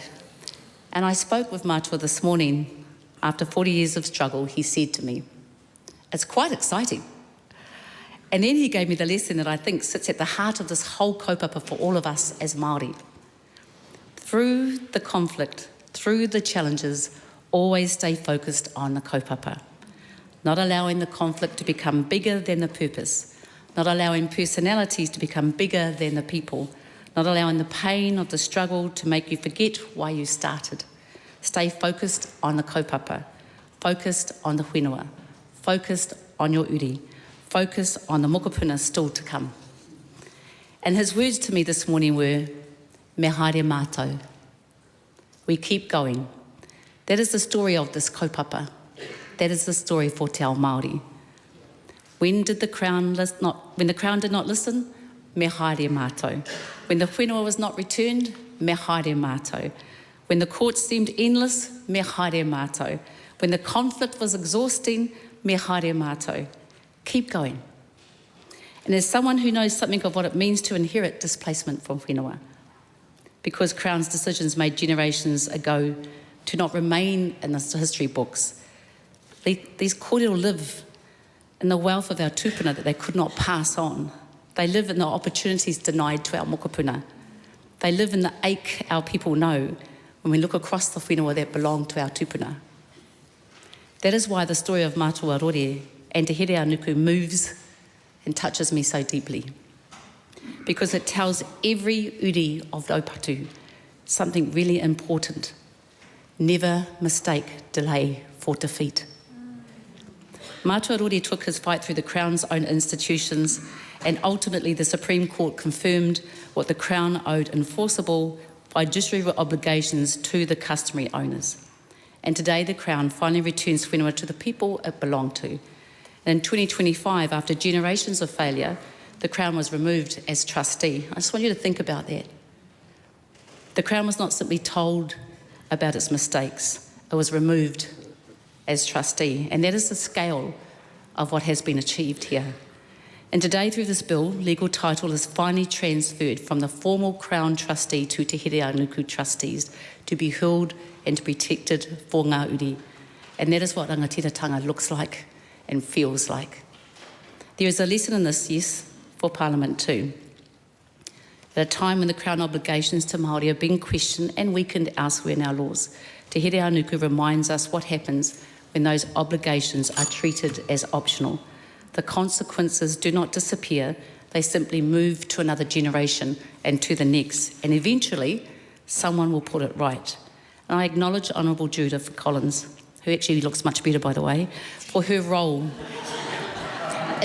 And I spoke with mātua this morning. After 40 years of struggle, he said to me, "It's quite exciting." And then he gave me the lesson that I think sits at the heart of this whole kaupapa for all of us as Māori. Through the conflict, through the challenges, always stay focused on the kaupapa, not allowing the conflict to become bigger than the purpose, not allowing personalities to become bigger than the people, not allowing the pain of the struggle to make you forget why you started. Stay focused on the kaupapa, focused on the whenua, focused on your uri, focused on the mokopuna still to come. And his words to me this morning were, me haere mātou. We keep going. That is the story of this kaupapa. That is the story for Te Ao Māori. When the Crown did not listen, me haere mātou. When the whenua was not returned, me haere mātou. When the courts seemed endless, me haere mātou. When the conflict was exhausting, me haere mātou. Keep going. And as someone who knows something of what it means to inherit displacement from whenua, because Crown's decisions made generations ago to not remain in the history books, these kōrero live in the wealth of our tūpuna that they could not pass on. They live in the opportunities denied to our mokopuna. They live in the ache our people know when we look across the whenua that belong to our tūpuna. That is why the story of mātua Rore and Te Hirianuku moves and touches me so deeply, because it tells every uri of Raupatu something really important. Never mistake delay for defeat. Mātua Rore took his fight through the Crown's own institutions, and ultimately the Supreme Court confirmed what the Crown owed enforceable fiduciary obligations to the customary owners. And today the Crown finally returns whenua to the people it belonged to. And in 2025, after generations of failure, the Crown was removed as trustee. I just want you to think about that. The Crown was not simply told about its mistakes, it was removed as trustee, and that is the scale of what has been achieved here. And today, through this bill, legal title is finally transferred from the formal Crown trustee to Te Here Anuku trustees to be held and protected for ngā uri. And that is what rangatiratanga looks like and feels like. There is a lesson in this, yes, for Parliament too. At a time when the Crown obligations to Māori are being questioned and weakened elsewhere in our laws, Te Here Anuku reminds us what happens when those obligations are treated as optional. The consequences do not disappear, they simply move to another generation and to the next, and eventually someone will put it right. And I acknowledge Honourable Judith Collins, who actually looks much better, by the way, for her role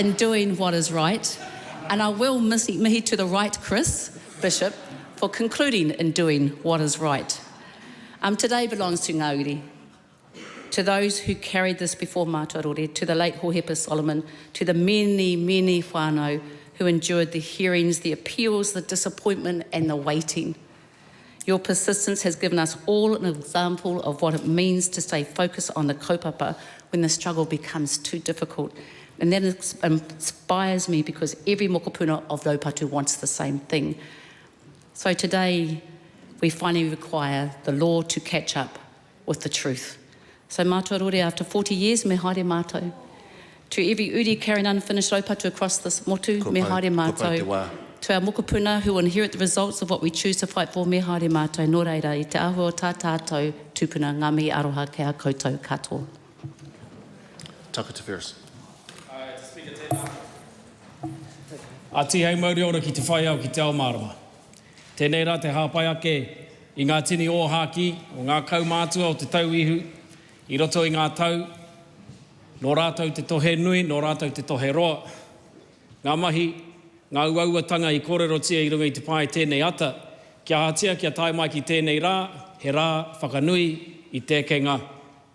in doing what is right. And I will mihi to the right Chris Bishop for concluding in doing what is right. Today belongs to ngā uri, to those who carried this before Mātaurore, to the late Hohepa Solomon, to the many, many whānau who endured the hearings, the appeals, the disappointment and the waiting. Your persistence has given us all an example of what it means to stay focused on the kaupapa when the struggle becomes too difficult. And that inspires me because every mokopuna of Raupatu wants the same thing. So today, we finally require the law to catch up with the truth. So Mātaurore, after 40 years, me haere mātou. To every uri carrying unfinished Raupatu across this motu, me haere mātou. To our mokopuna who will inherit the results of what we choose to fight for, me haere mātou. Nō reira, i te ahua o tā tātou, tūpuna ngā mihi aroha kia koutou katoa. Taka te whirus. A ti hei mauri ora ki te whai au ki te ao marama. Tēnei rā te hāpai ake i ngā tini o haki o ngā kaumātua o te tauihu i roto i ngā tau. Nō rātou te tohe nui, nō rātou te tohe roa. Ngā mahi, ngā uauatanga i kōrerotia i runga i te pai tēnei ata. Kia hatia, kia tai mai ki tēnei rā, he rā whakanui i tēkenga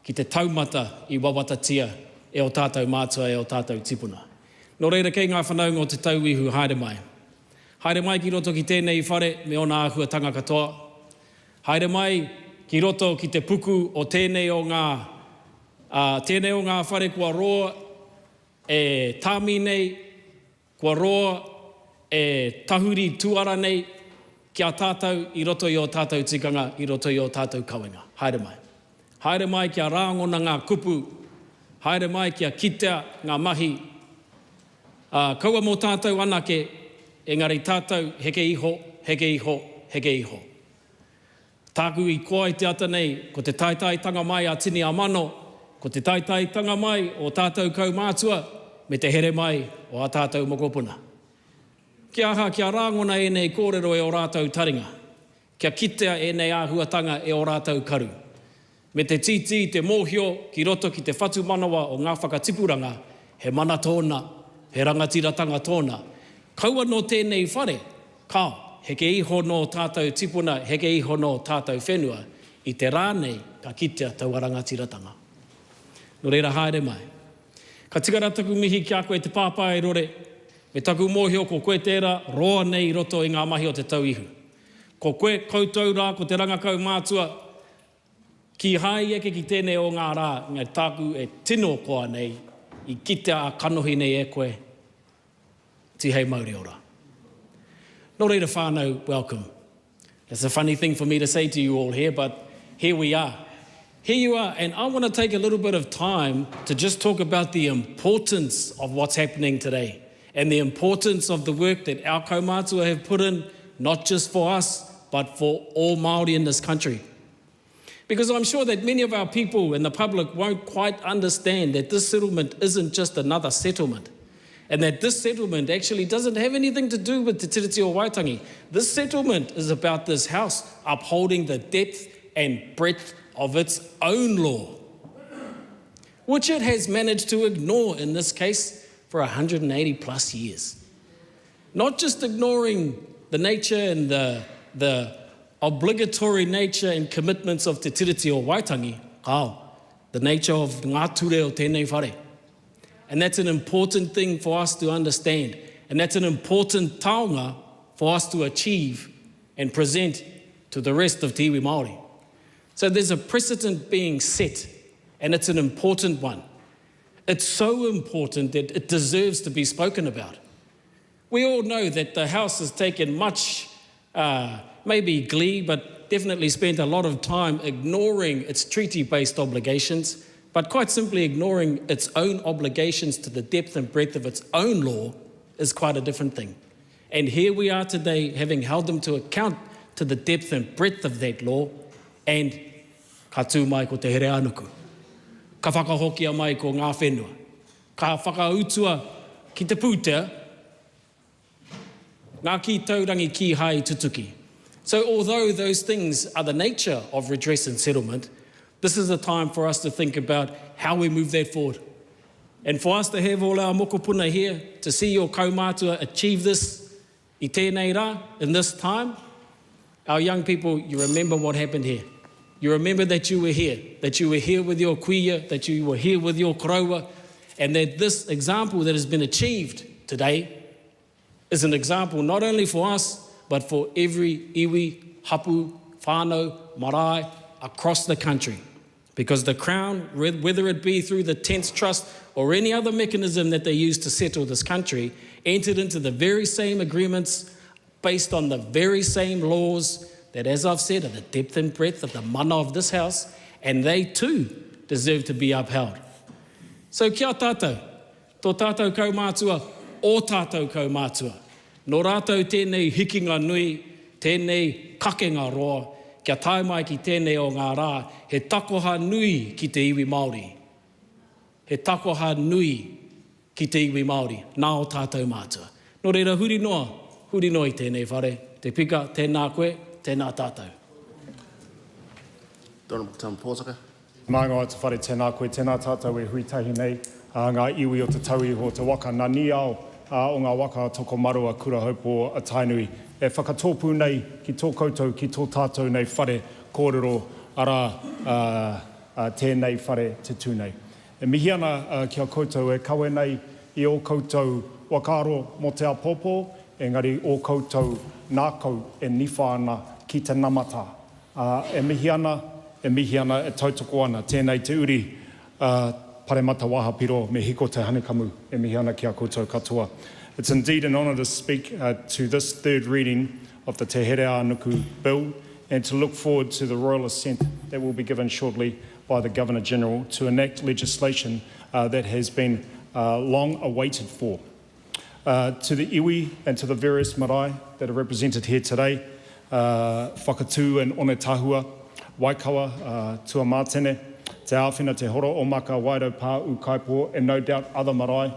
ki te taumata i wawatatia e o tātou mātua e o tātou tipuna. Nō reira kei ngā whanaunga o te tauihu haere mai. Haere mai ki roto ki tēnei whare me ona āhuatanga katoa. Haere mai ki roto ki te puku o tēnei o ngā whare kua roa e tāmi nei, kua roa e tahuri tuara nei, kia tātou i roto i o tātou tikanga, i roto i o tātou kawenga. Haere mai. Haere mai kia rāngona ngā kupu, haere mai kia kitea ngā mahi. Kaua mō tātou anake, engari tātou heke iho, heke iho, heke iho. Tāku i koa i te ata nei, ko te taitaitanga mai a tini a mano, ko te taitaitanga mai o tātou kaumātua, me te here mai o a tātou mokopuna. Kia aha, kia rāngona e nei kōrero e o rātou taringa. Kia kitea e nei āhuatanga e o rātou karu. Me te titi, te mōhio, ki roto ki te whatu manawa o ngā whakatipuranga, he mana tōna, he rangatiratanga tōna. Kaua no tēnei whare, kao, heke iho no tātou tipuna, heke iho no tātou whenua, i te rānei ka kitea taua rangatiratanga. Nō reira haere mai. Ka tikara taku mihi kia koe te pāpā e rore, me taku mōhio ko koe tērā, roa nei roto i ngā mahi o te tauihu. Ko koe koutou rā, ko te rangakau mātua, ki hai eke ki tēnei o ngā rā, ngai tāku e tino koa nei, i kitea a kanohi nei e koe, ti hei mauri ora. Nō reira whānau, welcome. It's a funny thing for me to say to you all here, but here we are. Here you are, and I want to take a little bit of time to just talk about the importance of what's happening today and the importance of the work that our kaumātua have put in, not just for us, but for all Māori in this country. Because I'm sure that many of our people and the public won't quite understand that this settlement isn't just another settlement, and that this settlement actually doesn't have anything to do with Te Tiriti o Waitangi. This settlement is about this House upholding the depth and breadth of its own law, which it has managed to ignore in this case for 180 plus years. Not just ignoring the nature and the obligatory nature and commitments of Te Tiriti o Waitangi, the nature of ngā ture o tēnei whare. And that's an important thing for us to understand. And that's an important taonga for us to achieve and present to the rest of Te Iwi Māori. So there's a precedent being set, and it's an important one. It's so important that it deserves to be spoken about. We all know that the House has taken much, maybe glee, but definitely spent a lot of time ignoring its treaty-based obligations, but quite simply ignoring its own obligations to the depth and breadth of its own law is quite a different thing. And here we are today, having held them to account to the depth and breadth of that law, and ka tū mai ko te here anuku. Ka whakahokia mai ko ngā whenua. Ka whakautua ki te pūtea, ngā ki taurangi ki hai tutuki. So although those things are the nature of redress and settlement, this is a time for us to think about how we move that forward. And for us to have all our mokopuna here, to see your kaumātua achieve this I tēnei rā, in this time, our young people, you remember what happened here. You remember that you were here with your kuia, that you were here with your koroua, and that this example that has been achieved today is an example not only for us, but for every iwi, hapu, whānau, marae across the country. Because the Crown, whether it be through the Tenth Trust or any other mechanism that they use to settle this country, entered into the very same agreements based on the very same laws that, as I've said, are the depth and breadth of the mana of this House, and they too deserve to be upheld. So kia tātou, tō tātou kaumātua, o tātou kaumātua. Nō rātou tēnei hikinga nui, tēnei kakenga roa, kia tae mai ki tēnei o ngā rā, he takoha nui ki te iwi Māori. He takoha nui ki te iwi Māori, nā o tātou mātua. Nō reira, huri noa i tēnei whare, te pika, tēnā koe, tēnā tātou. Honourable Tom Pōsaka. Mā ngā te whare tēnā koe, tēnā tātou e huitahi nei, ngā iwi o te tauhi ho te waka, nā ni ao o ngā waka toko marua kura haupo a tainui. E whakatōpū nei ki tō koutou, ki tō tātou nei whare kōrero ara tēnei whare te tūnei. E mihi ana kia koutou e kawe nei i o koutou wakaro mo te apopo, engari o koutou nākau e niwha ana ki te namata. E mihi ana e tautoko ana tēnei te uri paremata waha piro me hiko te hanekamu e mihi ana kia koutou katoa. It's indeed an honour to speak to this third reading of the Te Here Anuku Bill and to look forward to the royal assent that will be given shortly by the Governor-General to enact legislation that has been long awaited for. To the iwi and to the various marae that are represented here today, whakatū and one tahua, waikawa, tua mātene, te awhina, te horo o maka, wairo pā u kaipo, and no doubt other marae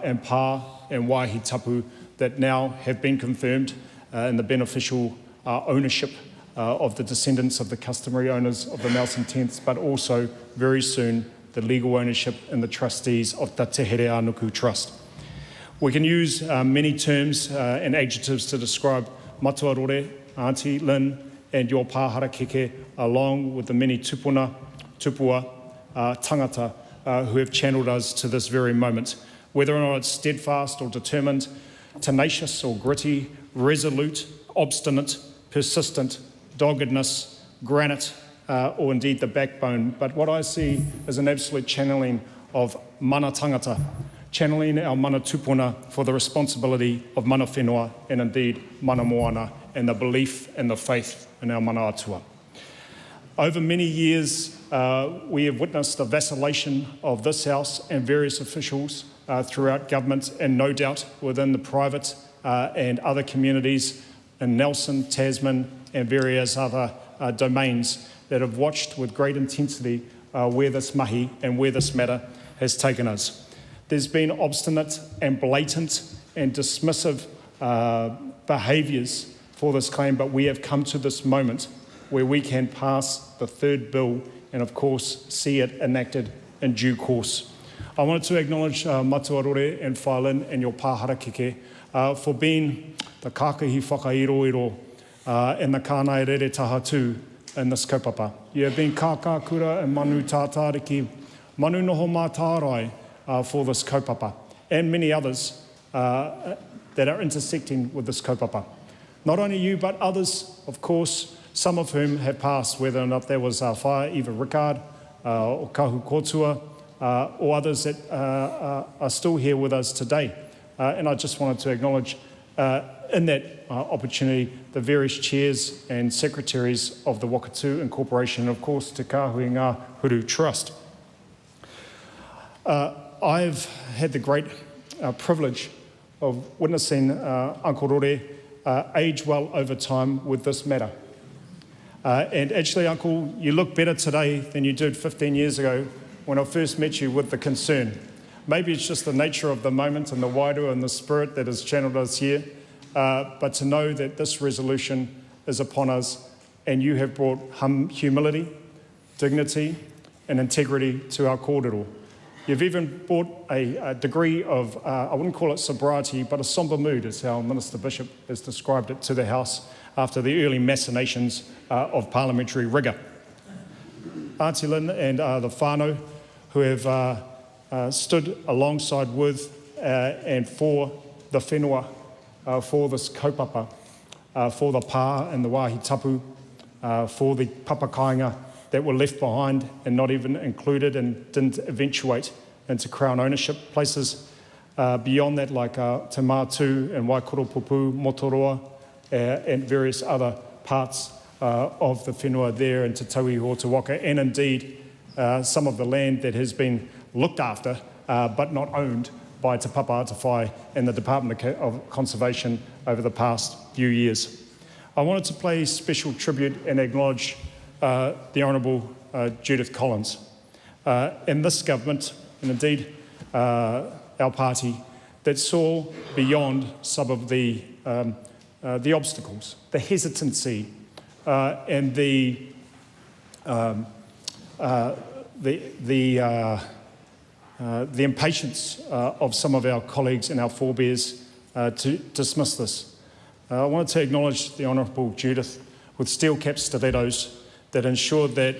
and pā and waihi tapu that now have been confirmed in the beneficial ownership of the descendants of the customary owners of the Nelson Tenths, but also very soon the legal ownership and the trustees of the Te Here Anuku Trust. We can use many terms and adjectives to describe Matua Rore, Auntie Lynn, and your pāhara keke, along with the many tupuna, tupua, tangata who have channeled us to this very moment. Whether or not it's steadfast or determined, tenacious or gritty, resolute, obstinate, persistent, doggedness, granite, or indeed the backbone. But what I see is an absolute channeling of mana tangata, channeling our mana tupuna for the responsibility of mana whenua and indeed mana moana and the belief and the faith in our mana atua. Over many years, we have witnessed the vacillation of this House and various officials throughout government and no doubt within the private and other communities in Nelson, Tasman and various other domains that have watched with great intensity where this mahi and where this matter has taken us. There's been obstinate and blatant and dismissive behaviours for this claim, but we have come to this moment where we can pass the third bill and of course see it enacted in due course. I wanted to acknowledge Matua Rore and Whaelin and your pāhara keke for being the kākahi whakairoiro and the kānai rere taha tū in this kaupapa. You have been kākākura and manu tātāriki, manu noho mā tārai for this kaupapa and many others that are intersecting with this kaupapa. not only you but others, of course, some of whom have passed, whether or not there was Whaia Eva Rickard or Kahu Kotua, or others that are still here with us today. And I just wanted to acknowledge in that opportunity the various chairs and secretaries of the Wakatu Incorporation, and of course Te Kāhui Ngā Huru Trust. I've had the great privilege of witnessing Uncle Rore age well over time with this matter. And actually, Uncle, you look better today than you did 15 years ago when I first met you with the concern. Maybe it's just the nature of the moment and the wairu and the spirit that has channeled us here, but to know that this resolution is upon us and you have brought humility, dignity and integrity to our kōrero. You've even brought a degree of, I wouldn't call it sobriety, but a sombre mood, is how Minister Bishop has described it, to the House after the early machinations of parliamentary rigour. Auntie Lynn and the whānau who have stood alongside with and for the whenua, for this kaupapa, for the pā and the wāhi tapu, for the papakainga that were left behind and not even included and didn't eventuate into Crown ownership. Places beyond that like Te Mātū and Waikoropupu, Motoroa, and various other parts of the whenua there in Te Tauiho, Te Waka, and indeed some of the land that has been looked after but not owned by Te Papa Ata Whai and the Department of Conservation over the past few years. I wanted to pay special tribute and acknowledge the Honourable Judith Collins and this government, and indeed our party, that saw beyond some of the obstacles, the hesitancy, and the impatience of some of our colleagues and our forebears to dismiss this. I wanted to acknowledge the Honourable Judith with steel-capped stilettos that ensured that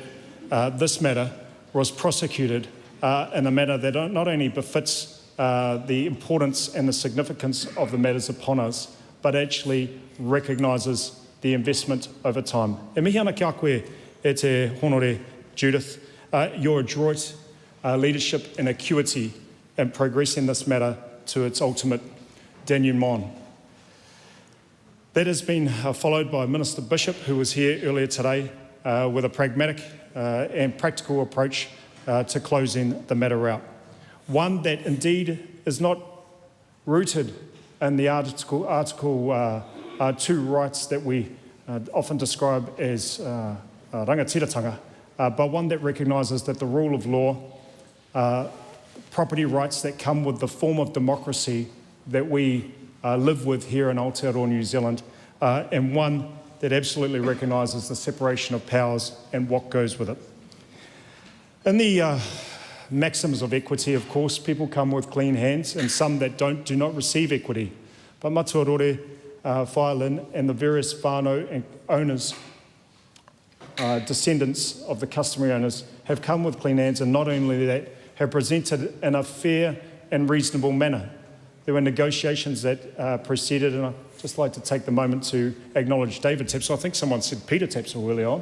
this matter was prosecuted in a manner that not only befits the importance and the significance of the matters upon us, but actually recognises the investment over time. E mihi ana kia koe e te honore, Judith, your adroit leadership and acuity in progressing this matter to its ultimate denouement. That has been followed by Minister Bishop, who was here earlier today, with a pragmatic and practical approach to closing the matter out. One that indeed is not rooted in the Article 2 rights that we often describe as rangatiratanga, but one that recognises that the rule of law, property rights that come with the form of democracy that we live with here in Aotearoa, New Zealand, and one that absolutely recognises the separation of powers and what goes with it. In the maxims of equity, of course, people come with clean hands and some that do not receive equity. But Matua Rore, Whaia and the various whānau and owners, descendants of the customary owners, have come with clean hands, and not only that, have presented in a fair and reasonable manner. There were negotiations that preceded, and I'd just like to take the moment to acknowledge David Tapsell. I think someone said Peter Tapsell early on,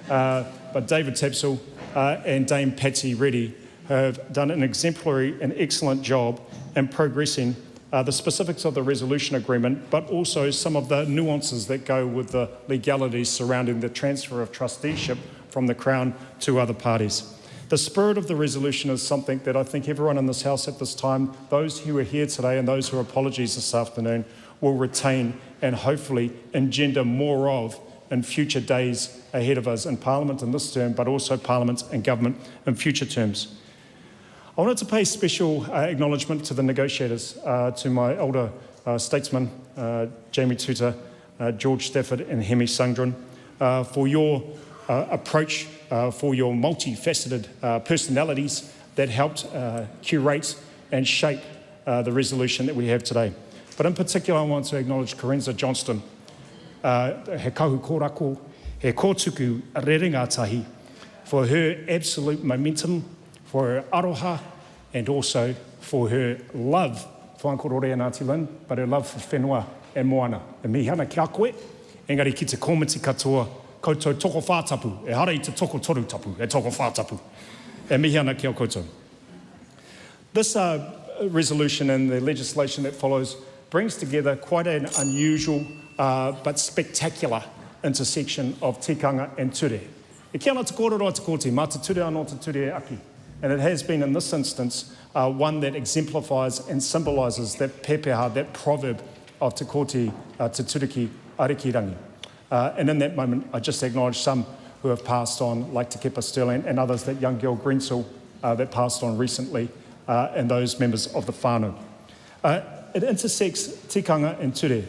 but David Tapsell and Dame Patsy Reddy have done an exemplary and excellent job in progressing the specifics of the resolution agreement, but also some of the nuances that go with the legalities surrounding the transfer of trusteeship from the Crown to other parties. The spirit of the resolution is something that I think everyone in this House at this time, those who are here today and those who are apologies this afternoon, will retain and hopefully engender more of in future days ahead of us in Parliament in this term, but also Parliament and Government in future terms. I wanted to pay special acknowledgement to the negotiators, to my elder statesmen, Jamie Tuta, George Stafford and Hemi Sungdran, for your approach, for your multifaceted personalities that helped curate and shape the resolution that we have today. But in particular, I want to acknowledge Corinza Johnston, he kahu kōrako, he kōtuku rerenga-tahi, for her absolute momentum, for her aroha, and also for her love whankorore and Ngāti Lynn, but her love for whenua and moana. E mihi ana ki a koe, engari ki te komiti katoa, koutou toko whātapu, e hara I te toko toru tapu, e toko whātapu. E mihi ana ki a koutou. This resolution and the legislation that follows brings together quite an unusual but spectacular intersection of tikanga and ture. E kia ana te kōrero a te kōti, mā te ture anō te ture e aki. And it has been, in this instance, one that exemplifies and symbolises that pepeha, that proverb of te kōti, te turiki, arikirangi. And in that moment, I just acknowledge some who have passed on, like Te Kepa Sterling, and others, that young girl Greensill that passed on recently, and those members of the whānau. It intersects tikanga and ture.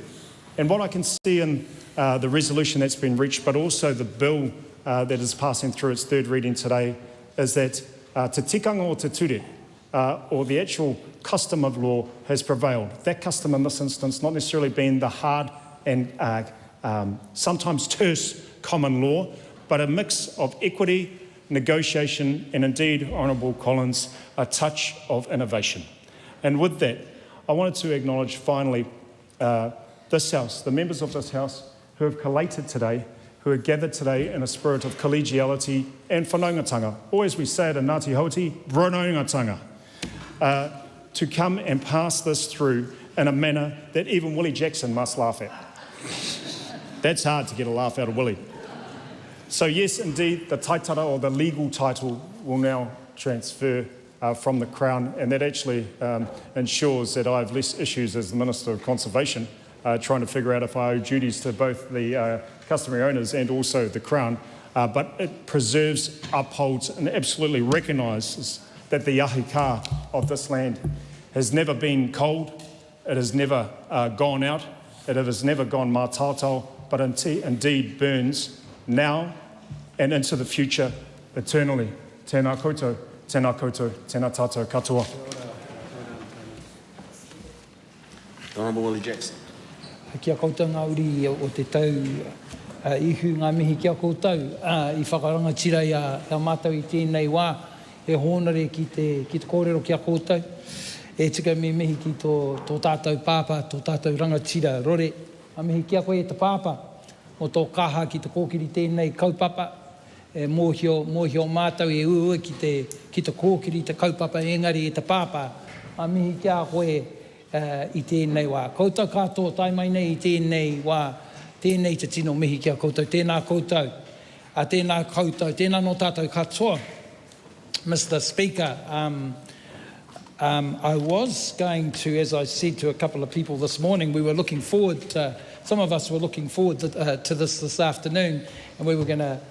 And what I can see in the resolution that's been reached, but also the bill that is passing through its third reading today, is that te tikanga o te ture, or the actual custom of law, has prevailed. That custom in this instance not necessarily being the hard and sometimes terse common law, but a mix of equity, negotiation, and indeed, Honourable Collins, a touch of innovation. And with that, I wanted to acknowledge finally this House, the members of this House who have collated today, who are gathered today in a spirit of collegiality and whanaungatanga, or as we say it in Ngāti Hauti, whanaungatanga, to come and pass this through in a manner that even Willie Jackson must laugh at. That's hard to get a laugh out of Willie. So yes, indeed, the taitara, or the legal title, will now transfer from the Crown, and that actually ensures that I have less issues as the Minister of Conservation, trying to figure out if I owe duties to both the customary owners and also the Crown, but it preserves, upholds and absolutely recognises that the ahika of this land has never been cold, it has never gone out, it has never gone mātātau, but indeed burns now and into the future eternally. Tēnā koutou, tēnā koutou, tēnā tātou katoa. Honourable Willie Jackson. Kia koutou ngā uri o te tau ihu ngā mihi kia koutou I whakaranga tira ia mātou I tēnei wā e hōnare ki te kōrero kia koutou e tika me mihi ki tō tātou pāpā, tō tātou rangatira rore a mihi kia koe e te pāpā o tō kaha ki te kōkiri tēnei kaupapa e mōhio mātou e ua ki te kōkiri te kaupapa engari e te pāpā a mihi kia koe I tēnei wā. Koutou katoa tai mai nei I tēnei wā, tēnei te tino mihi kia koutou, tēnā koutou, tēnā koutou, tēnā no tātou katoa. Mr. Speaker, I was going to, as I said to a couple of people this morning, we were looking forward, some of us were looking forward to this afternoon, and we were going to,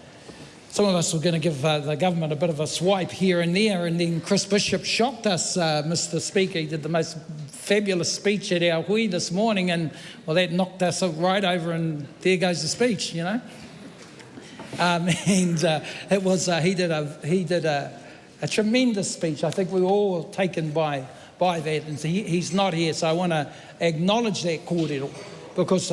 some of us were going to give the government a bit of a swipe here and there, and then Chris Bishop shocked us, Mr. Speaker. He did the most fabulous speech at our hui this morning, and well, that knocked us right over, and there goes the speech, you know. And it was he did a tremendous speech. I think we were all taken by that, and he's not here, so I want to acknowledge that kōrero, because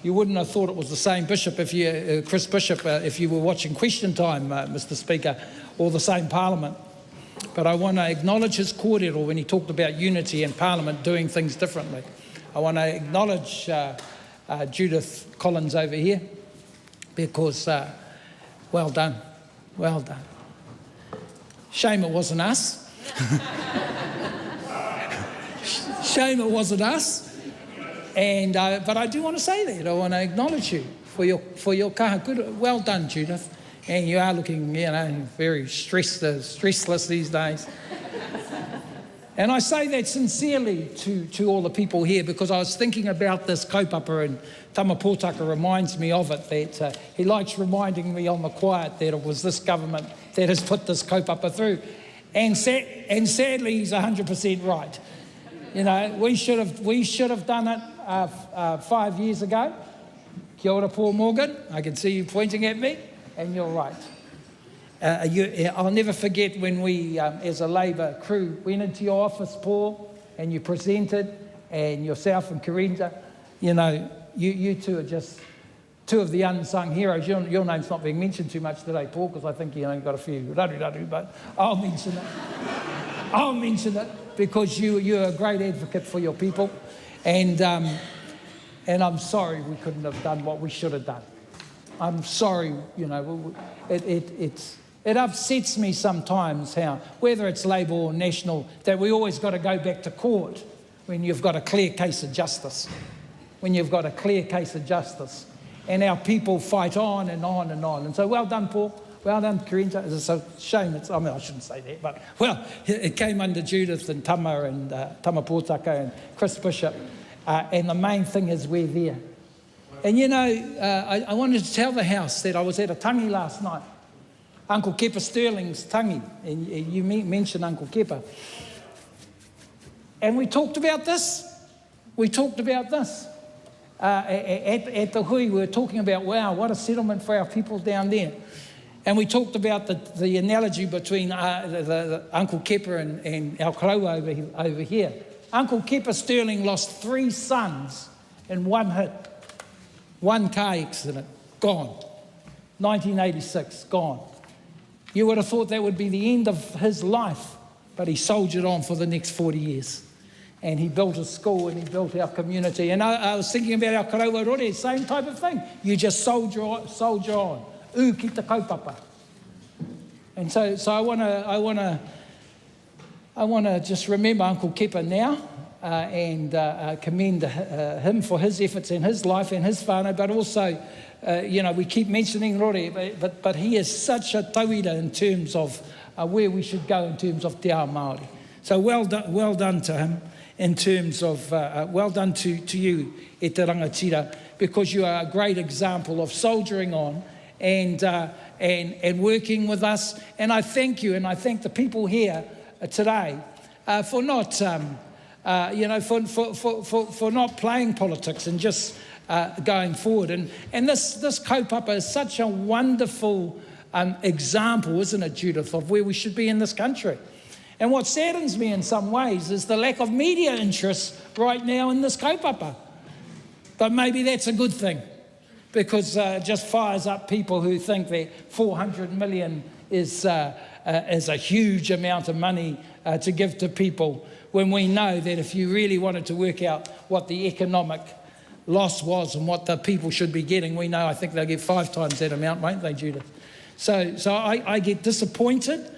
you wouldn't have thought it was the same bishop if you, Chris Bishop, if you were watching Question Time, Mr. Speaker, or the same Parliament. But I want to acknowledge his kōrero when he talked about unity and Parliament doing things differently. I want to acknowledge Judith Collins over here, because well done, well done. Shame it wasn't us. Shame it wasn't us. And but I do want to say that. I want to acknowledge you for your kaha. Good, well done, Judith. And you are looking, you know, very stressless these days. And I say that sincerely to all the people here, because I was thinking about this kaupapa, and Tamapōtaka reminds me of it, that he likes reminding me on the quiet that it was this government that has put this kaupapa through. And sadly, he's 100% right. You know, we should have done it 5 years ago. Kia ora, Paul Morgan. I can see you pointing at me. And you're right. I'll never forget when we, as a Labour crew, went into your office, Paul, and you presented, and yourself and Karinda, you know, you two are just two of the unsung heroes. Your name's not being mentioned too much today, Paul, because I think you only got a few radu, but I'll mention it. I'll mention it. because you're a great advocate for your people, and I'm sorry we couldn't have done what we should have done. I'm sorry, it upsets me sometimes how, whether it's Labour or National, that we always got to go back to court when you've got a clear case of justice. When you've got a clear case of justice. And our people fight on and on and on. And so well done, Paul. Well done, Karenta. It's a shame. I shouldn't say that, but, well, it came under Judith and Tama and Tama Pōtaka and Chris Bishop. And the main thing is we're there. And I wanted to tell the House that I was at a tangi last night. Uncle Kepa Sterling's tangi. And you mentioned Uncle Kepa. And we talked about this. At the hui, we were talking about, wow, what a settlement for our people down there. And we talked about the analogy between the Uncle Kepa and Aotearoa over here. Uncle Kepa Sterling lost 3 sons in one hit. One car accident, gone. 1986, gone. You would have thought that would be the end of his life, but he soldiered on for the next 40 years. And he built a school and he built our community. And I was thinking about our Karawa Rore, same type of thing. You just soldier on. U ki te kaupapa. And so I want to just remember Uncle Kepa now and commend him for his efforts in his life and his whānau, but also, we keep mentioning Rore, but he is such a tauira in terms of where we should go in terms of te ao Māori. So well done to him. In terms of, well done to you, e te rangatira, because you are a great example of soldiering on and working with us. And I thank you, and I thank the people here today for not, for not playing politics and just going forward. And this kaupapa is such a wonderful example, isn't it, Judith, of where we should be in this country. And what saddens me in some ways is the lack of media interest right now in this kaupapa. But maybe that's a good thing, because it just fires up people who think that 400 million is a huge amount of money to give to people, when we know that if you really wanted to work out what the economic loss was and what the people should be getting, we know I think they'll get 5 times that amount, won't they, Judith? So I get disappointed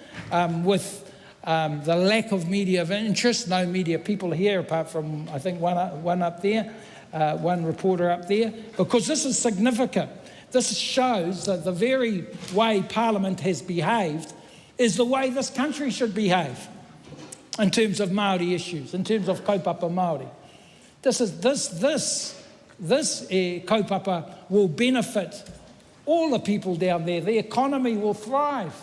with the lack of media interest. No media people here, apart from, I think, one up there, one reporter up there, because this is significant. This shows that the very way Parliament has behaved is the way this country should behave in terms of Māori issues, in terms of kaupapa Māori. This kaupapa will benefit all the people down there. The economy will thrive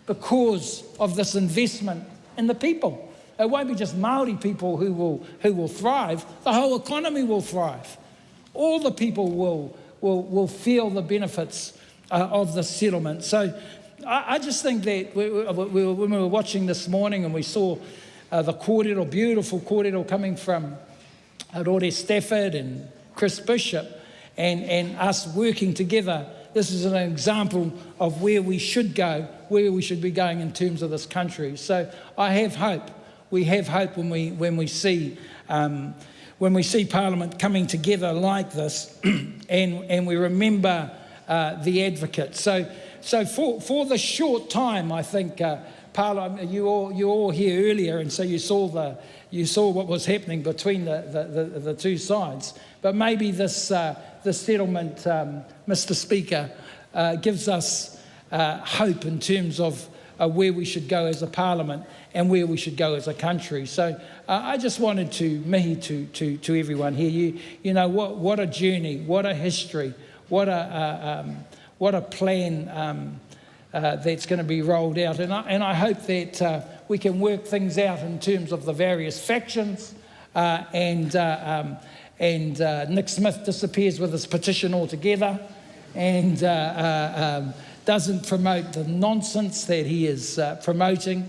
because of this investment in the people. It won't be just Māori people who will thrive. The whole economy will thrive. All the people will feel the benefits of the settlement. So I just think that when we were watching this morning and we saw the kōrero, beautiful kōrero coming from Rore Stafford and Chris Bishop and us working together, this is an example of where we should go, where we should be going in terms of this country. So I have hope. We have hope when we see Parliament coming together like this, and we remember the advocate. So for the short time, I think Parliament, you all here earlier, and so you saw what was happening between the two sides. But maybe this settlement, Mr. Speaker, gives us hope in terms of where we should go as a Parliament and where we should go as a country. So I just wanted to mihi to everyone here. You know what a journey, what a history, what a plan that's going to be rolled out. And I hope that we can work things out in terms of the various factions and Nick Smith disappears with his petition altogether and doesn't promote the nonsense that he is promoting,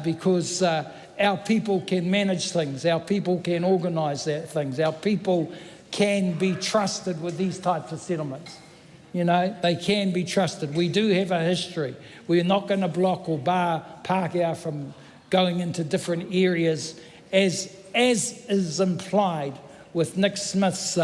because our people can manage things, our people can organise things, our people can be trusted with these types of settlements. You know, they can be trusted. We do have a history. We're not going to block or bar Pākehā from going into different areas, as is implied with Nick Smith's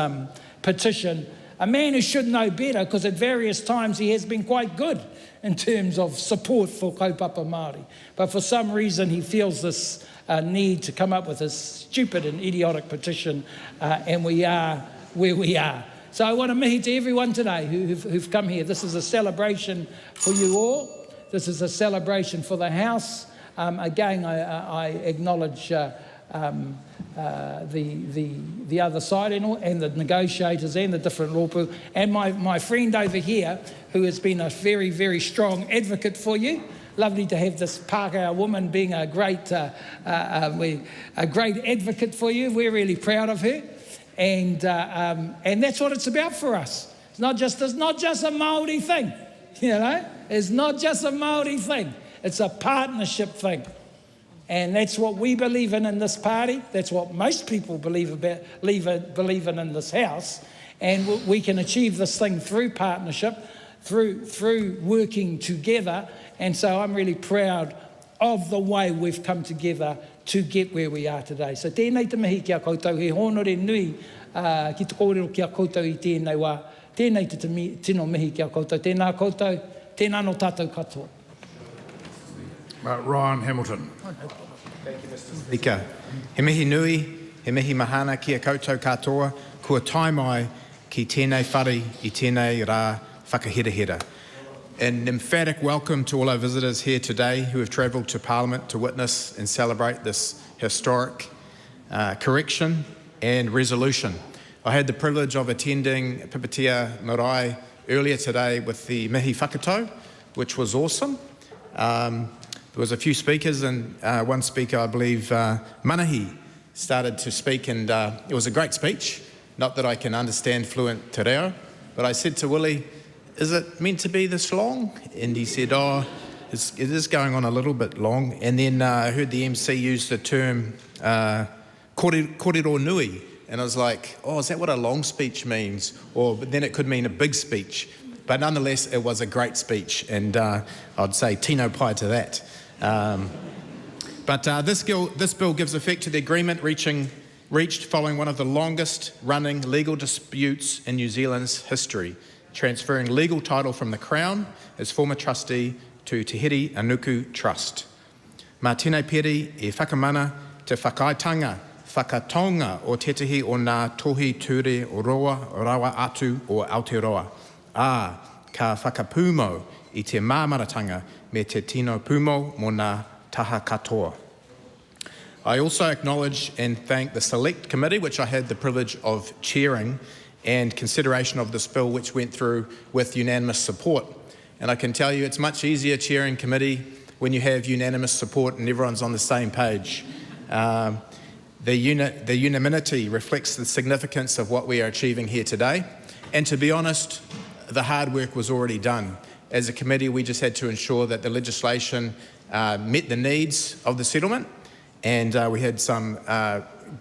petition. A man who should know better, because at various times he has been quite good in terms of support for kaupapa Māori. But for some reason he feels this need to come up with a stupid and idiotic petition, and we are where we are. So I want to mihi to everyone today who've come here. This is a celebration for you all. This is a celebration for the House. Again, I acknowledge the other side and the negotiators and the different lōpū, and my friend over here who has been a very, very strong advocate for you. Lovely to have this Pākehā woman being a great advocate for you. We're really proud of her, and that's what it's about for us. It's not just a Māori thing, you know. It's not just a Māori thing. It's a partnership thing. And that's what we believe in this party. That's what most people believe in this House. And we can achieve this thing through partnership, through working together. And so I'm really proud of the way we've come together to get where we are today. So tēnei te mihi kia koutou, he honore nui ki te kōrero kia koutou I tēnei wā. Tēnei te tino mihi kia koutou. Tēnā koutou, tēnā no tātou katoa. Ryan Hamilton. Thank you, Mr. Speaker. He mihi nui, he mihi mahana kia koutou katoa, kua tai mai ki tēnei whare I tēnei rā whakahirahira. An emphatic welcome to all our visitors here today who have travelled to Parliament to witness and celebrate this historic correction and resolution. I had the privilege of attending Pipitia Marae earlier today with the mihi whakatau, which was awesome. There was a few speakers, and one speaker, I believe, Manahi, started to speak, and it was a great speech. Not that I can understand fluent te reo, but I said to Willie, is it meant to be this long? And he said, it is going on a little bit long. And then I heard the MC use the term kōrero nui. And I was like, is that what a long speech means? But then it could mean a big speech. But nonetheless, it was a great speech. And I'd say tino pai to that. But this bill gives effect to the agreement reached following one of the longest running legal disputes in New Zealand's history, transferring legal title from the Crown as former trustee to Te Here Anuku Trust. Mā tēnei peri e whakamana te whakaitanga, whakatonga o tētahi o nā tohi ture o rawa atu o Aotearoa. Ka whakapūmo I te māmaratanga me te tino pūmo mō nā taha katoa. I also acknowledge and thank the Select Committee, which I had the privilege of chairing, and consideration of this bill, which went through with unanimous support. And I can tell you it's much easier chairing committee when you have unanimous support and everyone's on the same page. The unanimity reflects the significance of what we are achieving here today. And to be honest, the hard work was already done. As a committee, we just had to ensure that the legislation met the needs of the settlement, and we had some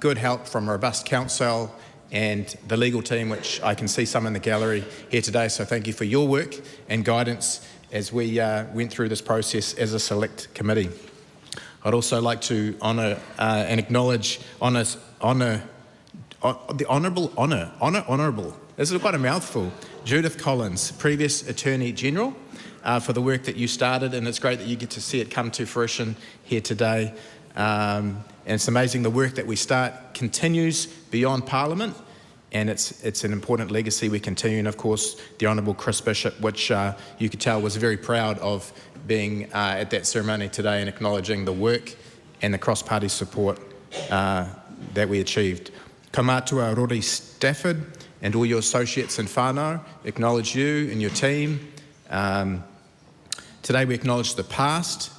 good help from robust counsel and the legal team, which I can see some in the gallery here today. So thank you for your work and guidance as we went through this process as a select committee. I'd also like to honour and acknowledge the honourable, this is quite a mouthful, Judith Collins, previous Attorney General, for the work that you started, and it's great that you get to see it come to fruition here today. And it's amazing the work that we start continues beyond Parliament, and it's an important legacy we continue. And of course, the Honourable Chris Bishop, which you could tell was very proud of being at that ceremony today and acknowledging the work and the cross-party support that we achieved. Ka mātua Rory Stafford and all your associates in whānau, acknowledge you and your team. Today we acknowledge the past,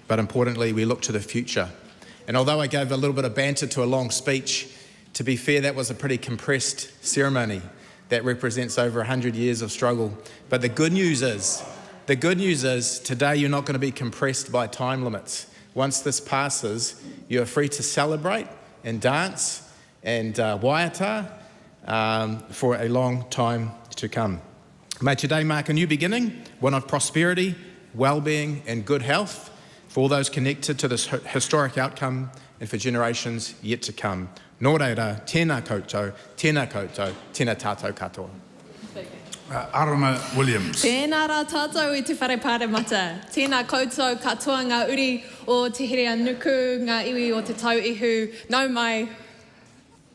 but importantly we look to the future. And although I gave a little bit of banter to a long speech, to be fair, that was a pretty compressed ceremony that represents over 100 years of struggle. But the good news is today you're not going to be compressed by time limits. Once this passes, you're free to celebrate and dance and waiata for a long time to come. May today mark a new beginning, one of prosperity, well-being and good health for all those connected to this historic outcome and for generations yet to come. Nō reira, tēnā koutou, tēnā tātou katoa. Arana Williams. Tēnā rā tātou I te whare pāremata. Tēnā koutou katoa ngā uri o Te Hereanuku, ngā iwi o Te Tauihu. Nau mai,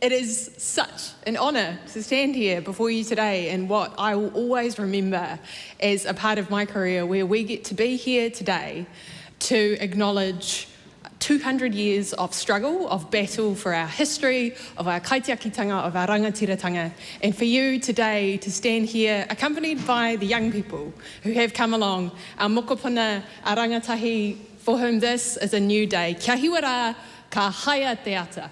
it is such an honour to stand here before you today in what I will always remember as a part of my career where we get to be here today to acknowledge 200 years of struggle, of battle for our history, of our kaitiakitanga, of our rangatiratanga, and for you today to stand here accompanied by the young people who have come along, our mokopuna, our rangatahi, for whom this is a new day. Kia hiwa rā, ka haia te ata.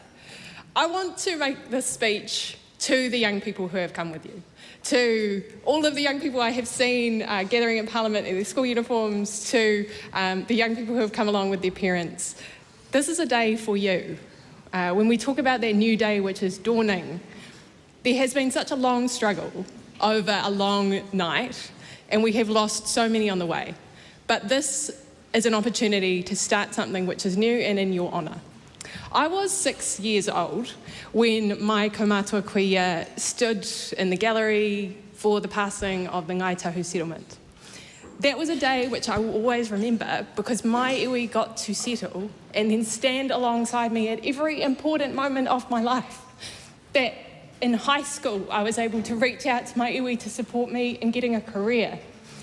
I want to make this speech to the young people who have come with you, to all of the young people I have seen gathering in Parliament in their school uniforms, to the young people who have come along with their parents. This is a day for you. When we talk about that new day which is dawning, there has been such a long struggle over a long night, and we have lost so many on the way. But this is an opportunity to start something which is new and in your honour. I was 6 years old when my kaumātua kuia stood in the gallery for the passing of the Ngai Tahu settlement. That was a day which I will always remember because my iwi got to settle and then stand alongside me at every important moment of my life. That in high school I was able to reach out to my iwi to support me in getting a career.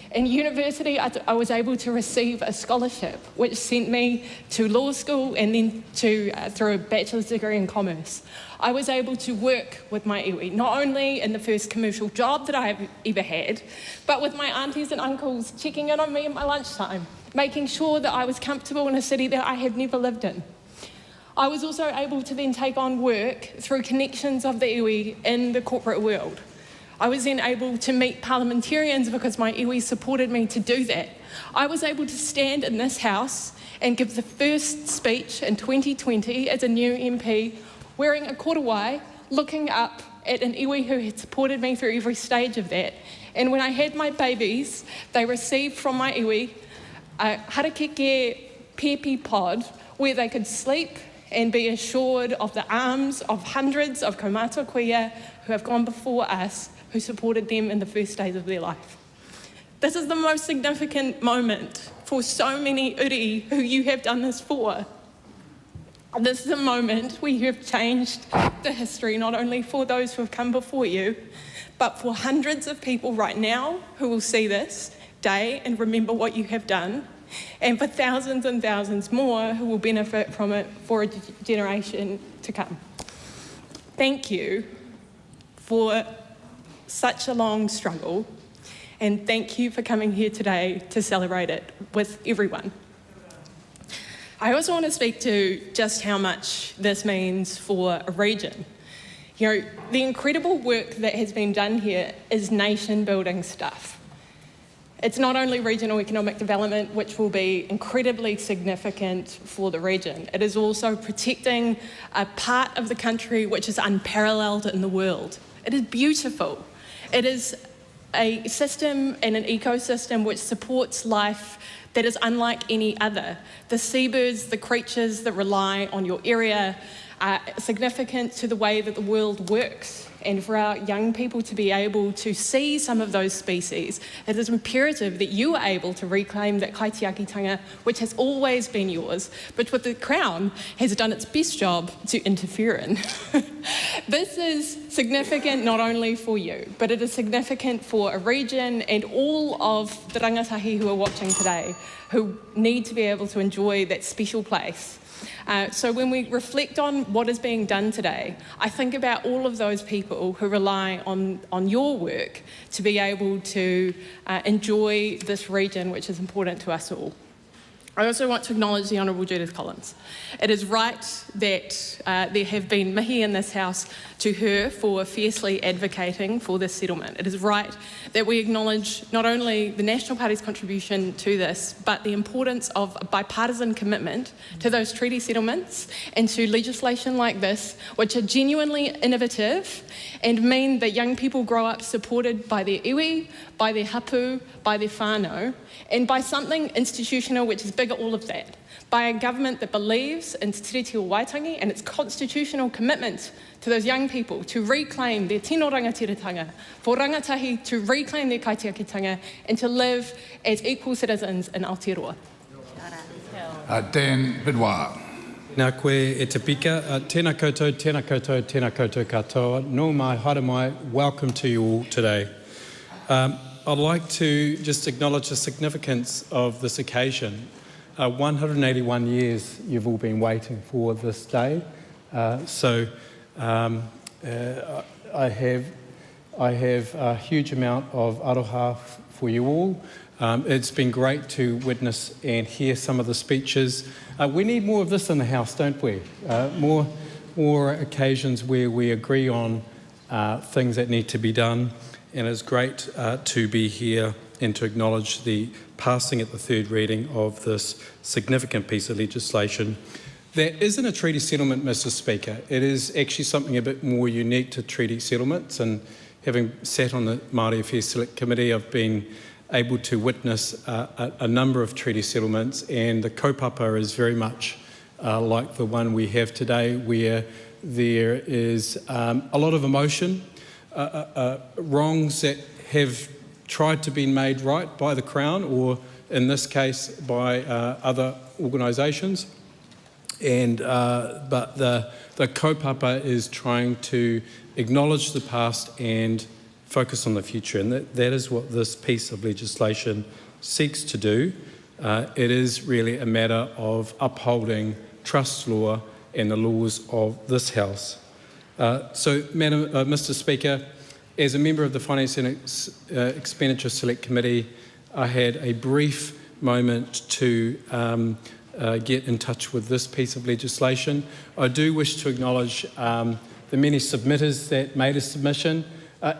In university I was able to receive a scholarship which sent me to law school and then through a bachelor's degree in commerce. I was able to work with my iwi, not only in the first commercial job that I have ever had, but with my aunties and uncles checking in on me at my lunchtime, making sure that I was comfortable in a city that I had never lived in. I was also able to then take on work through connections of the iwi in the corporate world. I was then able to meet parliamentarians because my iwi supported me to do that. I was able to stand in this house and give the first speech in 2020 as a new MP, wearing a korowai, looking up at an iwi who had supported me through every stage of that. And when I had my babies, they received from my iwi a harakeke pepi pod where they could sleep and be assured of the arms of hundreds of kaumātua kuia who have gone before us, who supported them in the first days of their life. This is the most significant moment for so many uri who you have done this for. This is a moment where you have changed the history, not only for those who have come before you, but for hundreds of people right now who will see this day and remember what you have done, and for thousands and thousands more who will benefit from it for a generation to come. Thank you for such a long struggle, and thank you for coming here today to celebrate it with everyone. I also want to speak to just how much this means for a region. You know, the incredible work that has been done here is nation-building stuff. It's not only regional economic development, which will be incredibly significant for the region. It is also protecting a part of the country which is unparalleled in the world. It is beautiful. It is a system and an ecosystem which supports life that is unlike any other. The seabirds, the creatures that rely on your area are significant to the way that the world works. And for our young people to be able to see some of those species, it is imperative that you are able to reclaim that kaitiakitanga, which has always been yours, but what the Crown has done its best job to interfere in. This is significant not only for you, but it is significant for a region and all of the rangatahi who are watching today, who need to be able to enjoy that special place. So when we reflect on what is being done today, I think about all of those people who rely on your work to be able to enjoy this region, which is important to us all. I also want to acknowledge the Honourable Judith Collins. It is right that there have been mihi in this House to her for fiercely advocating for this settlement. It is right that we acknowledge not only the National Party's contribution to this, but the importance of a bipartisan commitment to those treaty settlements and to legislation like this, which are genuinely innovative and mean that young people grow up supported by their iwi, by their hapu, by their whānau, and by something institutional which is bigger trigger all of that by a government that believes in Te Tiriti o Waitangi and its constitutional commitment to those young people to reclaim their tino rangatiratanga, for rangatahi to reclaim their kaitiakitanga and to live as equal citizens in Aotearoa. Dan Benoit. Nā koe e te pika, tēnā koutou, tēnā koutou, tēnā koutou katoa. Nō mai, haere mai, welcome to you all today. I'd like to just acknowledge the significance of this occasion. 181 years you've all been waiting for this day. I have a huge amount of aroha for you all. It's been great to witness and hear some of the speeches. We need more of this in the House, don't we? More occasions where we agree on things that need to be done. And it's great to be here and to acknowledge the passing at the third reading of this significant piece of legislation. That isn't a treaty settlement, Mr. Speaker. It is actually something a bit more unique to treaty settlements. And having sat on the Māori Affairs Select Committee, I've been able to witness a number of treaty settlements, and the kaupapa is very much like the one we have today, where there is a lot of emotion, wrongs that have tried to be made right by the Crown, or in this case by other organisations, and but the kaupapa is trying to acknowledge the past and focus on the future, and that is what this piece of legislation seeks to do. It is really a matter of upholding trust law and the laws of this House. Mr. Speaker, as a member of the Finance and Expenditure Select Committee, I had a brief moment to get in touch with this piece of legislation. I do wish to acknowledge the many submitters that made a submission,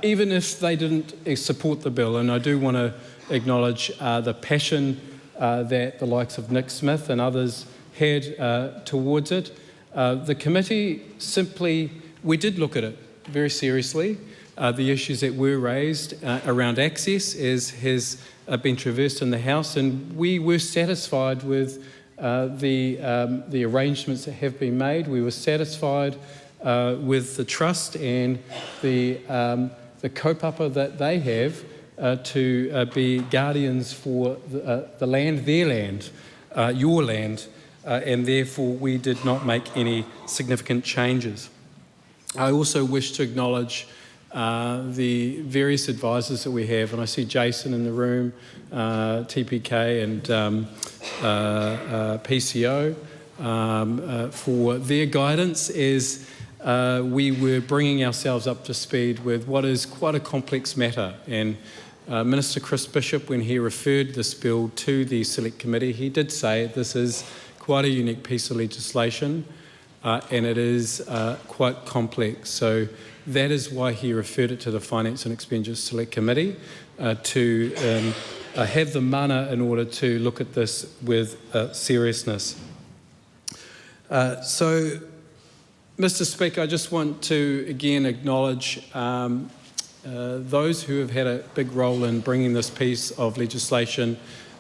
even if they didn't support the bill, and I do want to acknowledge the passion that the likes of Nick Smith and others had towards it. The committee we did look at it very seriously. The issues that were raised around access has been traversed in the House, and we were satisfied with the arrangements that have been made. We were satisfied with the trust and the kaupapa that they have to be guardians for the land, their land, your land, and therefore we did not make any significant changes. I also wish to acknowledge the various advisors that we have, and I see Jason in the room, TPK and PCO, for their guidance as we were bringing ourselves up to speed with what is quite a complex matter. And Minister Chris Bishop, when he referred this bill to the Select Committee, he did say this is quite a unique piece of legislation and it is quite complex. So that is why he referred it to the Finance and Expenditure Select Committee to have the mana in order to look at this with seriousness. So, Mr. Speaker, I just want to again acknowledge those who have had a big role in bringing this piece of legislation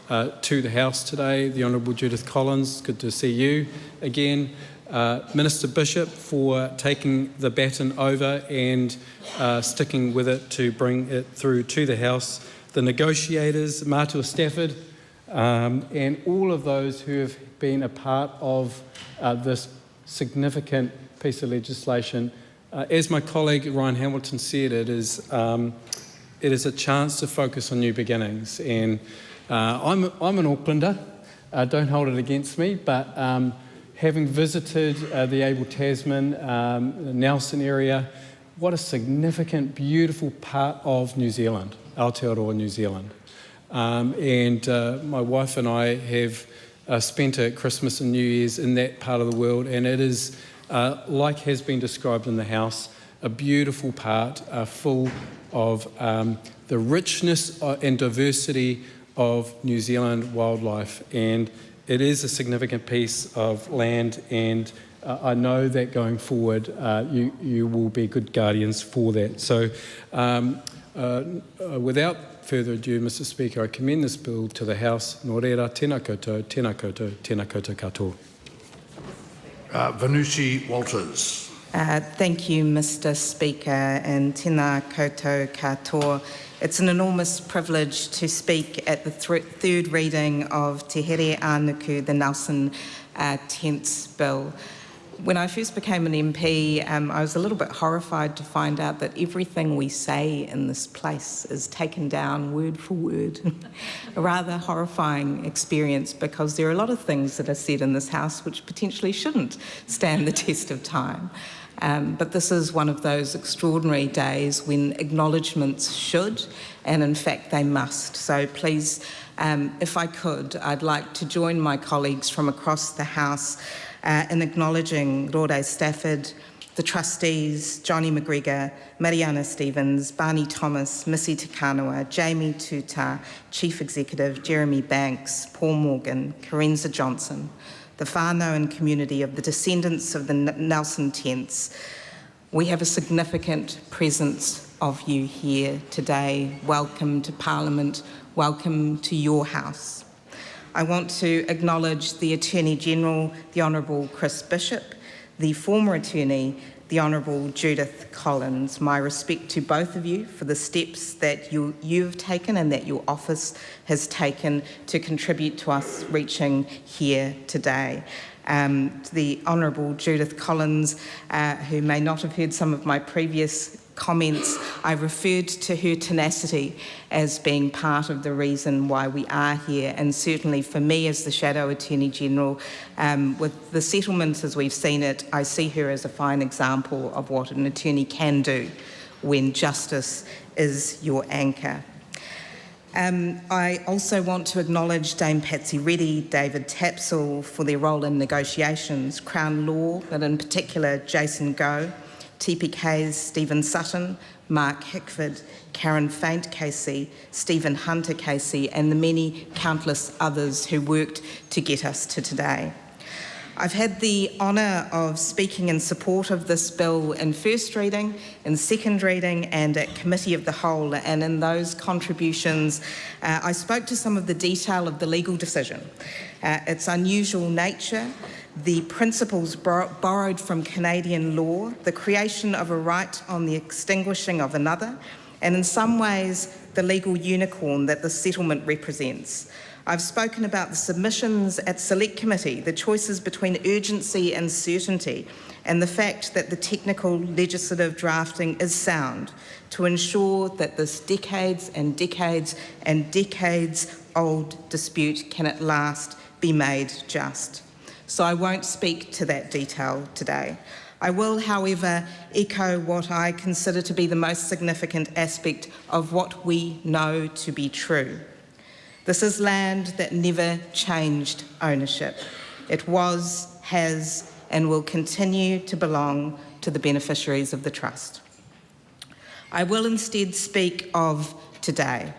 to the House today. The Honourable Judith Collins, good to see you again. Minister Bishop for taking the baton over and sticking with it to bring it through to the House. The negotiators, Mātua Stafford, and all of those who have been a part of this significant piece of legislation. As my colleague Ryan Hamilton said, it is a chance to focus on new beginnings. And I'm an Aucklander, don't hold it against me, but having visited the Abel Tasman, Nelson area, what a significant, beautiful part of New Zealand, Aotearoa, New Zealand. My wife and I have spent a Christmas and New Year's in that part of the world, and it is, like has been described in the House, a beautiful part, full of the richness and diversity of New Zealand wildlife. And it is a significant piece of land, and I know that going forward you will be good guardians for that. So I Without further ado, Mr Speaker, I commend this bill to the House. Nō reira, tēnā koutou, tēnā koutou, tēnā koutou katoa. Venusi Walters. Thank you, Mr Speaker, and tēnā koutou katoa. It's an enormous privilege to speak at the third reading of Te Here Ānuku, the Nelson Tents Bill. When I first became an MP, I was a little bit horrified to find out that everything we say in this place is taken down word for word. A rather horrifying experience, because there are a lot of things that are said in this House which potentially shouldn't stand the test of time. But this is one of those extraordinary days when acknowledgements should, and in fact they must. So please, if I could, I'd like to join my colleagues from across the House in acknowledging Rore Stafford, the trustees, Johnny McGregor, Mariana Stevens, Barney Thomas, Missy Takanoa, Jamie Tuta, Chief Executive Jeremy Banks, Paul Morgan, Karenza Johnson, the whānau and community of the descendants of the Nelson Tents. We have a significant presence of you here today. Welcome to Parliament, welcome to your House. I want to acknowledge the Attorney-General, the Honourable Chris Bishop, the former Attorney, the Honourable Judith Collins. My respect to both of you for the steps that you've taken and that your office has taken to contribute to us reaching here today. The Honourable Judith Collins, who may not have heard some of my previous comments, I referred to her tenacity as being part of the reason why we are here, and certainly for me as the Shadow Attorney-General, with the settlement as we've seen it, I see her as a fine example of what an attorney can do when justice is your anchor. I also want to acknowledge Dame Patsy Reddy, David Tapsell for their role in negotiations, Crown Law, but in particular Jason Goh, TPK's Stephen Sutton, Mark Hickford, Karen Faint Casey, Stephen Hunter Casey, and the many countless others who worked to get us to today. I've had the honour of speaking in support of this bill in first reading, in second reading, and at Committee of the Whole, and in those contributions I spoke to some of the detail of the legal decision, its unusual nature, the principles borrowed from Canadian law, the creation of a right on the extinguishing of another, and in some ways the legal unicorn that the settlement represents. I've spoken about the submissions at Select Committee, the choices between urgency and certainty, and the fact that the technical legislative drafting is sound to ensure that this decades and decades and decades old dispute can at last be made just. So I won't speak to that detail today. I will, however, echo what I consider to be the most significant aspect of what we know to be true. This is land that never changed ownership. It was, has, and will continue to belong to the beneficiaries of the trust. I will instead speak of today.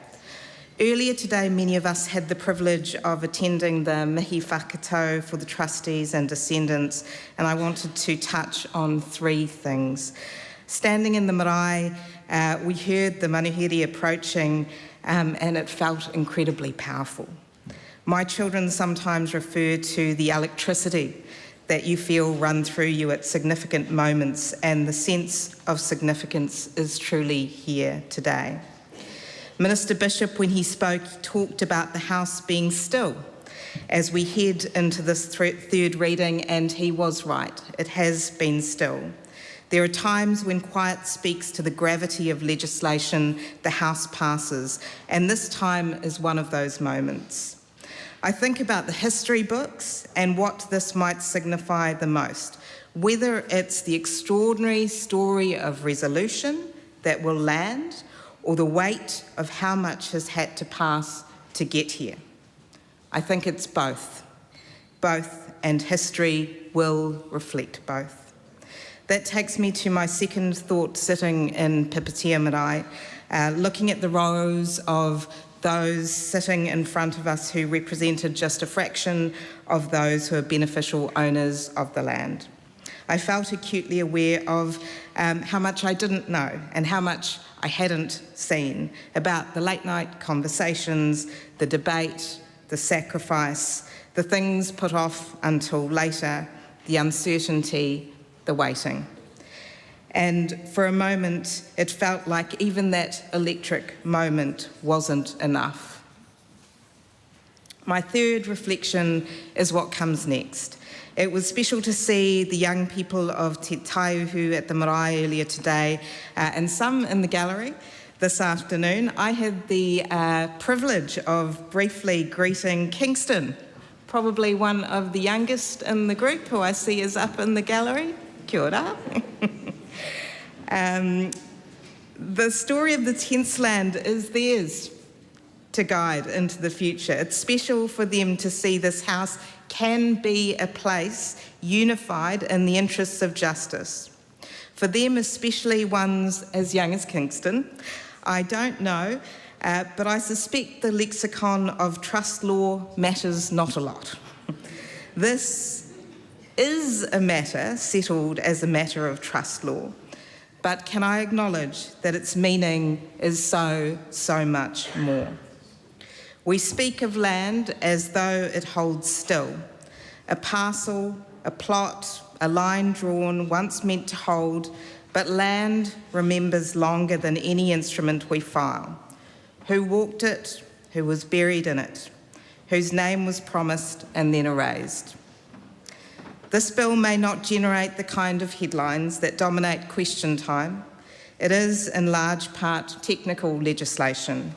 Earlier today, many of us had the privilege of attending the mihi whakatau for the trustees and descendants, and I wanted to touch on three things. Standing in the marae, we heard the manuhiri approaching, and it felt incredibly powerful. My children sometimes refer to the electricity that you feel run through you at significant moments, and the sense of significance is truly here today. Minister Bishop, when he spoke, talked about the House being still as we head into this third reading, and he was right. It has been still. There are times when quiet speaks to the gravity of legislation the House passes, and this time is one of those moments. I think about the history books and what this might signify the most, whether it's the extraordinary story of resolution that will land, or the weight of how much has had to pass to get here. I think it's both, and history will reflect both. That takes me to my second thought sitting in Pipitea Marae, looking at the rows of those sitting in front of us who represented just a fraction of those who are beneficial owners of the land. I felt acutely aware of how much I didn't know and how much I hadn't seen about the late night conversations, the debate, the sacrifice, the things put off until later, the uncertainty, the waiting. And for a moment, it felt like even that electric moment wasn't enough. My third reflection is what comes next. It was special to see the young people of Te Taiuhu at the marae earlier today, and some in the gallery this afternoon. I had the privilege of briefly greeting Kingston, probably one of the youngest in the group, who I see is up in the gallery. Kia ora. The story of the Tenth Land is theirs to guide into the future. It's special for them to see this house can be a place unified in the interests of justice. For them, especially ones as young as Kingston, I don't know, but I suspect the lexicon of trust law matters not a lot. This is a matter settled as a matter of trust law, but can I acknowledge that its meaning is so much more. We speak of land as though it holds still, a parcel, a plot, a line drawn, once meant to hold, but land remembers longer than any instrument we file. Who walked it, who was buried in it, whose name was promised and then erased. This bill may not generate the kind of headlines that dominate question time. It is, in large part, technical legislation.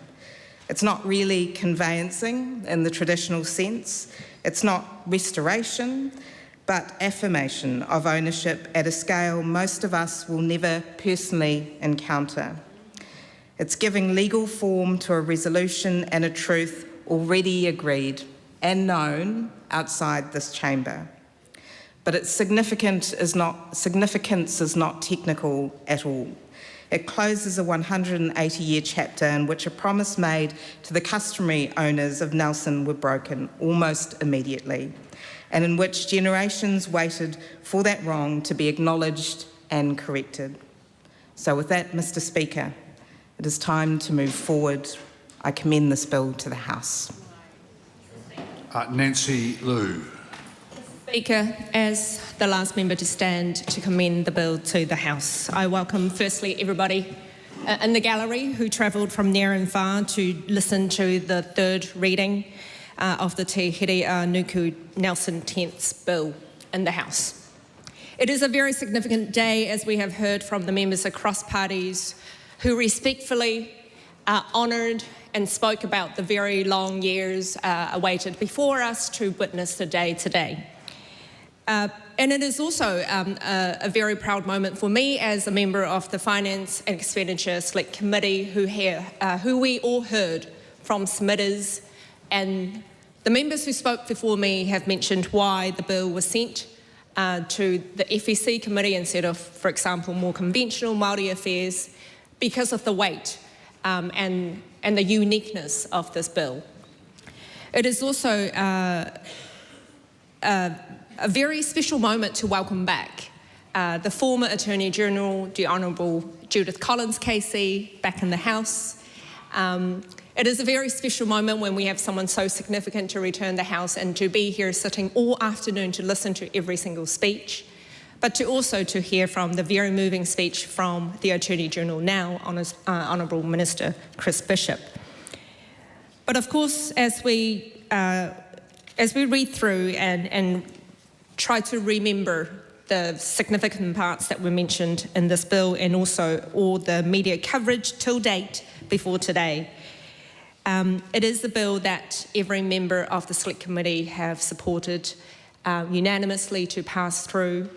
It's not really conveyancing in the traditional sense. It's not restoration, but affirmation of ownership at a scale most of us will never personally encounter. It's giving legal form to a resolution and a truth already agreed and known outside this chamber. But its significance is not technical at all. It closes a 180-year chapter in which a promise made to the customary owners of Nelson were broken almost immediately, and in which generations waited for that wrong to be acknowledged and corrected. So with that, Mr. Speaker, it is time to move forward. I commend this bill to the House. Nancy Liu. Speaker, as the last member to stand to commend the bill to the House, I welcome firstly everybody in the gallery who travelled from near and far to listen to the third reading of the Te Here Nuku Nelson Tenth's bill in the House. It is a very significant day, as we have heard from the members across parties who respectfully honoured and spoke about the very long years awaited before us to witness the day today. And it is also a very proud moment for me as a member of the Finance and Expenditure Select Committee who we all heard from submitters, and the members who spoke before me have mentioned why the bill was sent to the FEC committee instead of, for example, more conventional Māori affairs, because of the weight and the uniqueness of this bill. It is also a very special moment to welcome back the former Attorney General, the Honourable Judith Collins KC, back in the House. It is a very special moment when we have someone so significant to return the House and to be here sitting all afternoon to listen to every single speech, but to also to hear from the very moving speech from the Attorney General now, Honourable Minister Chris Bishop. But of course, as we read through and try to remember the significant parts that were mentioned in this bill and also all the media coverage till date before today, it is the bill that every member of the Select Committee have supported unanimously to pass through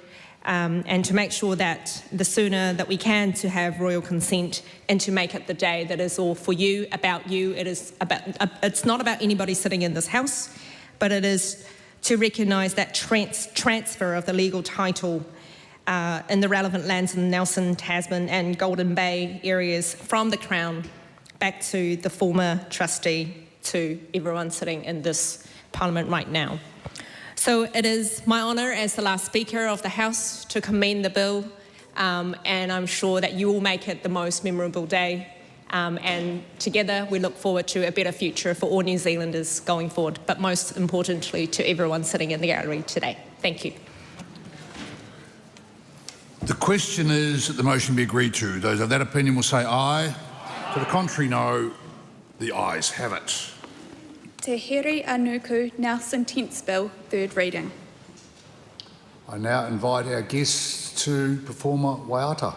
and to make sure that the sooner that we can to have royal consent and to make it the day that is all for you, about you. It's not about anybody sitting in this House, but it is to recognise that transfer of the legal title in the relevant lands in Nelson, Tasman and Golden Bay areas from the Crown back to the former trustee, to everyone sitting in this Parliament right now. So it is my honour as the last Speaker of the House to commend the bill, and I'm sure that you will make it the most memorable day. And together we look forward to a better future for all New Zealanders going forward, but most importantly to everyone sitting in the gallery today. Thank you. The question is that the motion be agreed to. Those of that opinion will say aye. To the contrary, no. The ayes have it. Te Here Anuku Nelson Tense Bill, third reading. I now invite our guests to perform a waiata.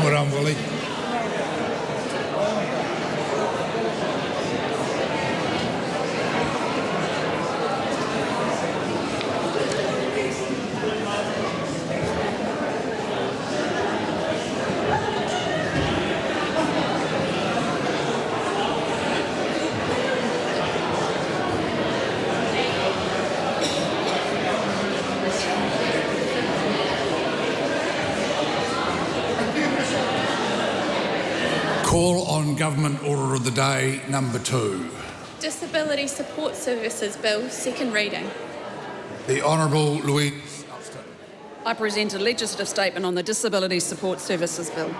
Well done, Willie. Call on Government Order of the Day, number 2. Disability Support Services Bill, second reading. The Honourable Louise. I present a legislative statement on the Disability Support Services Bill.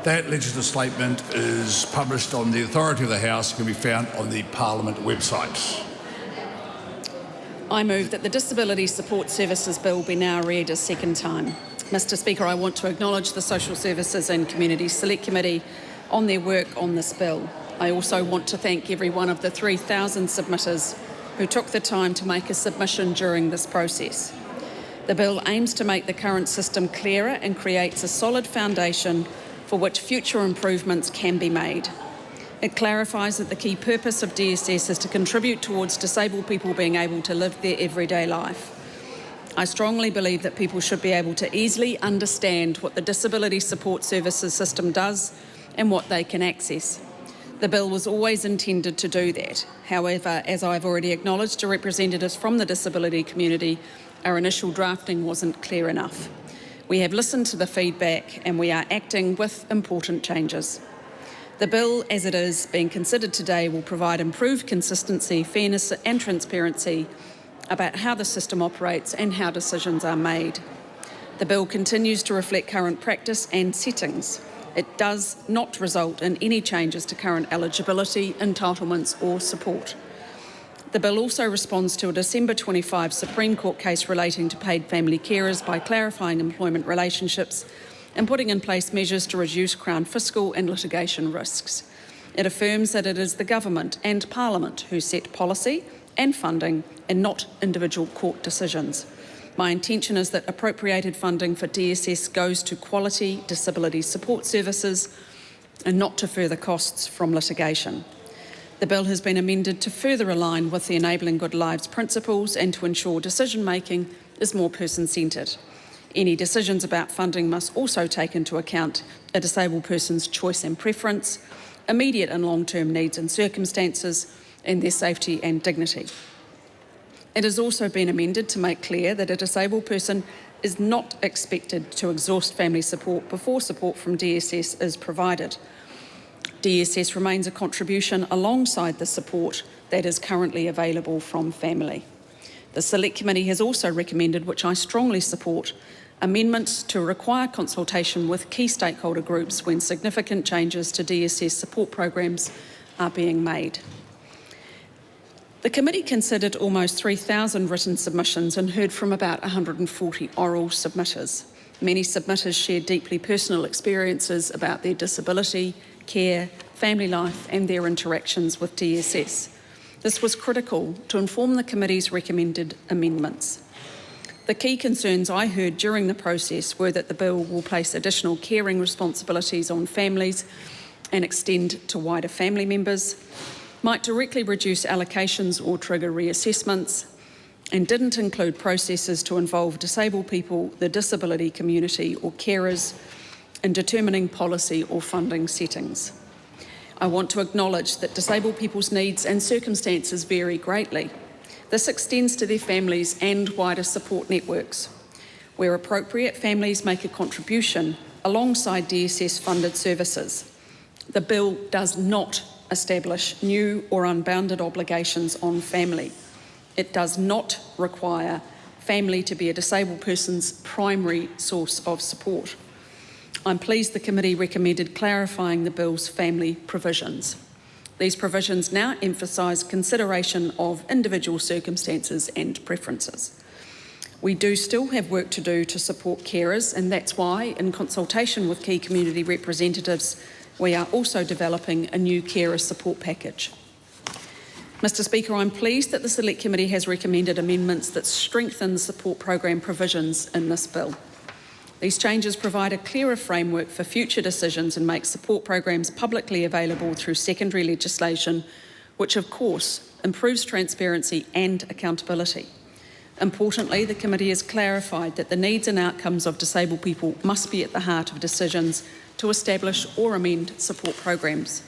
That legislative statement is published on the authority of the House and can be found on the Parliament website. I move that the Disability Support Services Bill be now read a second time. Mr Speaker, I want to acknowledge the Social Services and Community Select Committee on their work on this bill. I also want to thank every one of the 3,000 submitters who took the time to make a submission during this process. The bill aims to make the current system clearer and creates a solid foundation for which future improvements can be made. It clarifies that the key purpose of DSS is to contribute towards disabled people being able to live their everyday life. I strongly believe that people should be able to easily understand what the Disability Support Services system does and what they can access. The bill was always intended to do that. However, as I've already acknowledged to representatives from the disability community, our initial drafting wasn't clear enough. We have listened to the feedback and we are acting with important changes. The bill, as it is being considered today, will provide improved consistency, fairness and transparency about how the system operates and how decisions are made. The bill continues to reflect current practice and settings. It does not result in any changes to current eligibility, entitlements or support. The bill also responds to a December 25 Supreme Court case relating to paid family carers by clarifying employment relationships and putting in place measures to reduce Crown fiscal and litigation risks. It affirms that it is the Government and Parliament who set policy and funding and not individual court decisions. My intention is that appropriated funding for DSS goes to quality disability support services and not to further costs from litigation. The bill has been amended to further align with the Enabling Good Lives principles and to ensure decision-making is more person-centred. Any decisions about funding must also take into account a disabled person's choice and preference, immediate and long-term needs and circumstances, and their safety and dignity. It has also been amended to make clear that a disabled person is not expected to exhaust family support before support from DSS is provided. DSS remains a contribution alongside the support that is currently available from family. The Select Committee has also recommended, which I strongly support, amendments to require consultation with key stakeholder groups when significant changes to DSS support programs are being made. The committee considered almost 3,000 written submissions and heard from about 140 oral submitters. Many submitters shared deeply personal experiences about their disability, care, family life and their interactions with DSS. This was critical to inform the committee's recommended amendments. The key concerns I heard during the process were that the bill will place additional caring responsibilities on families and extend to wider family members, might directly reduce allocations or trigger reassessments, and didn't include processes to involve disabled people, the disability community or carers in determining policy or funding settings. I want to acknowledge that disabled people's needs and circumstances vary greatly. This extends to their families and wider support networks. Where appropriate, families make a contribution alongside DSS-funded services. The bill does not establish new or unbounded obligations on family. It does not require family to be a disabled person's primary source of support. I'm pleased the committee recommended clarifying the bill's family provisions. These provisions now emphasise consideration of individual circumstances and preferences. We do still have work to do to support carers, and that's why, in consultation with key community representatives, we are also developing a new carer support package. Mr Speaker, I'm pleased that the Select Committee has recommended amendments that strengthen the support program provisions in this bill. These changes provide a clearer framework for future decisions and make support programs publicly available through secondary legislation, which of course improves transparency and accountability. Importantly, the committee has clarified that the needs and outcomes of disabled people must be at the heart of decisions to establish or amend support programs.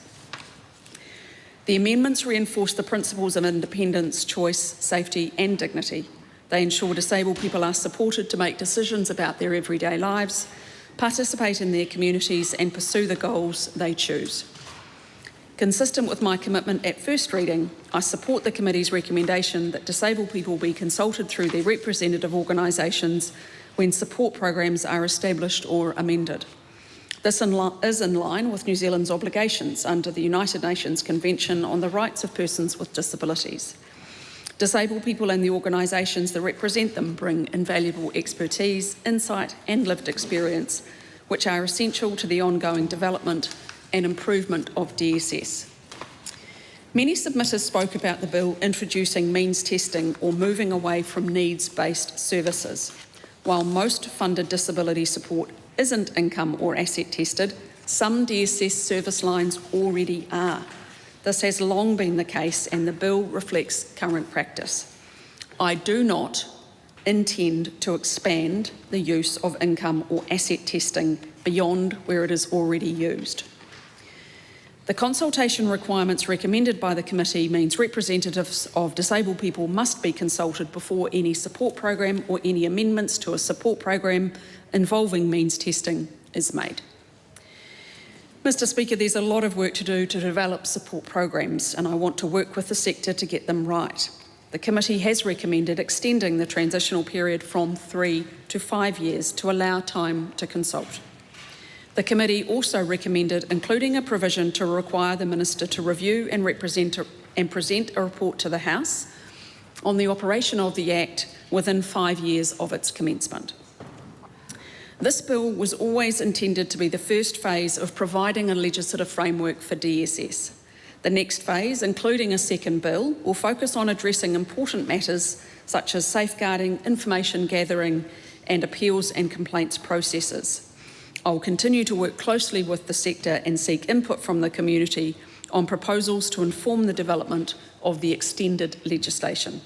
The amendments reinforce the principles of independence, choice, safety and dignity. They ensure disabled people are supported to make decisions about their everyday lives, participate in their communities and pursue the goals they choose. Consistent with my commitment at first reading, I support the committee's recommendation that disabled people be consulted through their representative organisations when support programs are established or amended. This is in line with New Zealand's obligations under the United Nations Convention on the Rights of Persons with Disabilities. Disabled people and the organisations that represent them bring invaluable expertise, insight and lived experience, which are essential to the ongoing development and improvement of DSS. Many submitters spoke about the bill introducing means testing or moving away from needs-based services. While most funded disability support isn't income or asset tested, some DSS service lines already are. This has long been the case and the bill reflects current practice. I do not intend to expand the use of income or asset testing beyond where it is already used. The consultation requirements recommended by the committee means representatives of disabled people must be consulted before any support program or any amendments to a support program involving means testing is made. Mr. Speaker, there's a lot of work to do to develop support programs, and I want to work with the sector to get them right. The committee has recommended extending the transitional period from 3 to 5 years to allow time to consult. The committee also recommended including a provision to require the Minister to review and present a report to the House on the operation of the Act within 5 years of its commencement. This bill was always intended to be the first phase of providing a legislative framework for DSS. The next phase, including a second bill, will focus on addressing important matters such as safeguarding, information gathering and appeals and complaints processes. I will continue to work closely with the sector and seek input from the community on proposals to inform the development of the extended legislation.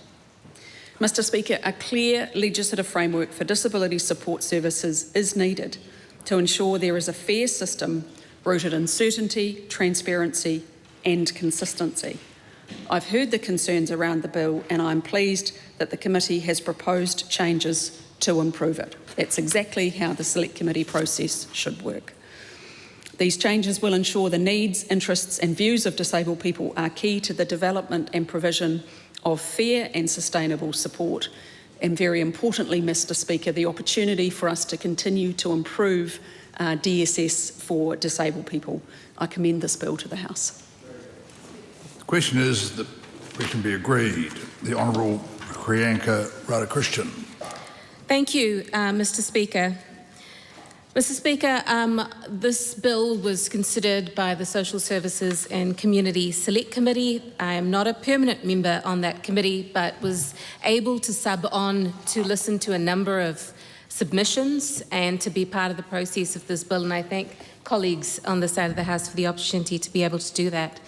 Mr. Speaker, a clear legislative framework for disability support services is needed to ensure there is a fair system rooted in certainty, transparency and consistency. I've heard the concerns around the bill and I'm pleased that the committee has proposed changes to improve it. That's exactly how the Select Committee process should work. These changes will ensure the needs, interests and views of disabled people are key to the development and provision of fair and sustainable support, and very importantly, Mr. Speaker, the opportunity for us to continue to improve DSS for disabled people. I commend this bill to the House. The question is that we can be agreed. The Honourable Priyanka Radhakrishnan. Thank you, Mr. Speaker. Mr. Speaker, this bill was considered by the Social Services and Community Select Committee. I am not a permanent member on that committee, but was able to sub on to listen to a number of submissions and to be part of the process of this bill, and I thank colleagues on the side of the House for the opportunity to be able to do that.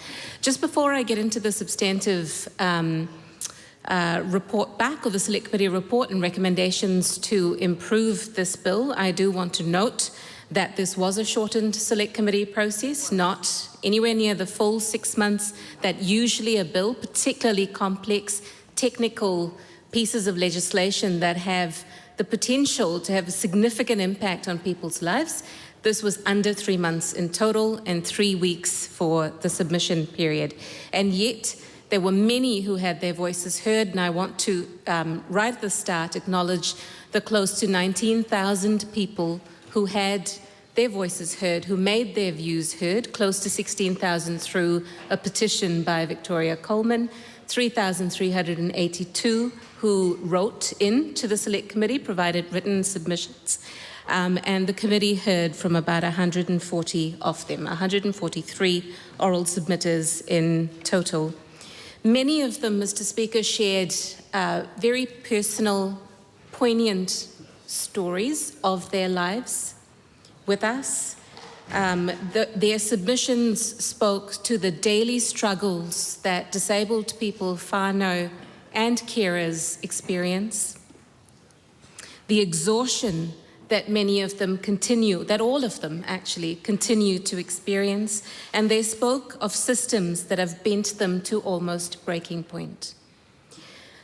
Just before I get into the substantive report back, or the Select Committee report and recommendations to improve this bill, I do want to note that this was a shortened Select Committee process, not anywhere near the full 6 months that usually a bill, particularly complex technical pieces of legislation that have the potential to have a significant impact on people's lives. This was under 3 months in total and 3 weeks for the submission period. And yet, there were many who had their voices heard, and I want to, right at the start, acknowledge the close to 19,000 people who had their voices heard, who made their views heard, close to 16,000 through a petition by Victoria Coleman, 3,382 who wrote in to the Select Committee, provided written submissions, and the committee heard from about 140 of them, 143 oral submitters in total. Many of them, Mr. Speaker, shared very personal, poignant stories of their lives with us. Their submissions spoke to the daily struggles that disabled people, whānau and carers experience, the exhaustion that many of them continue, that all of them actually continue to experience, and they spoke of systems that have bent them to almost breaking point.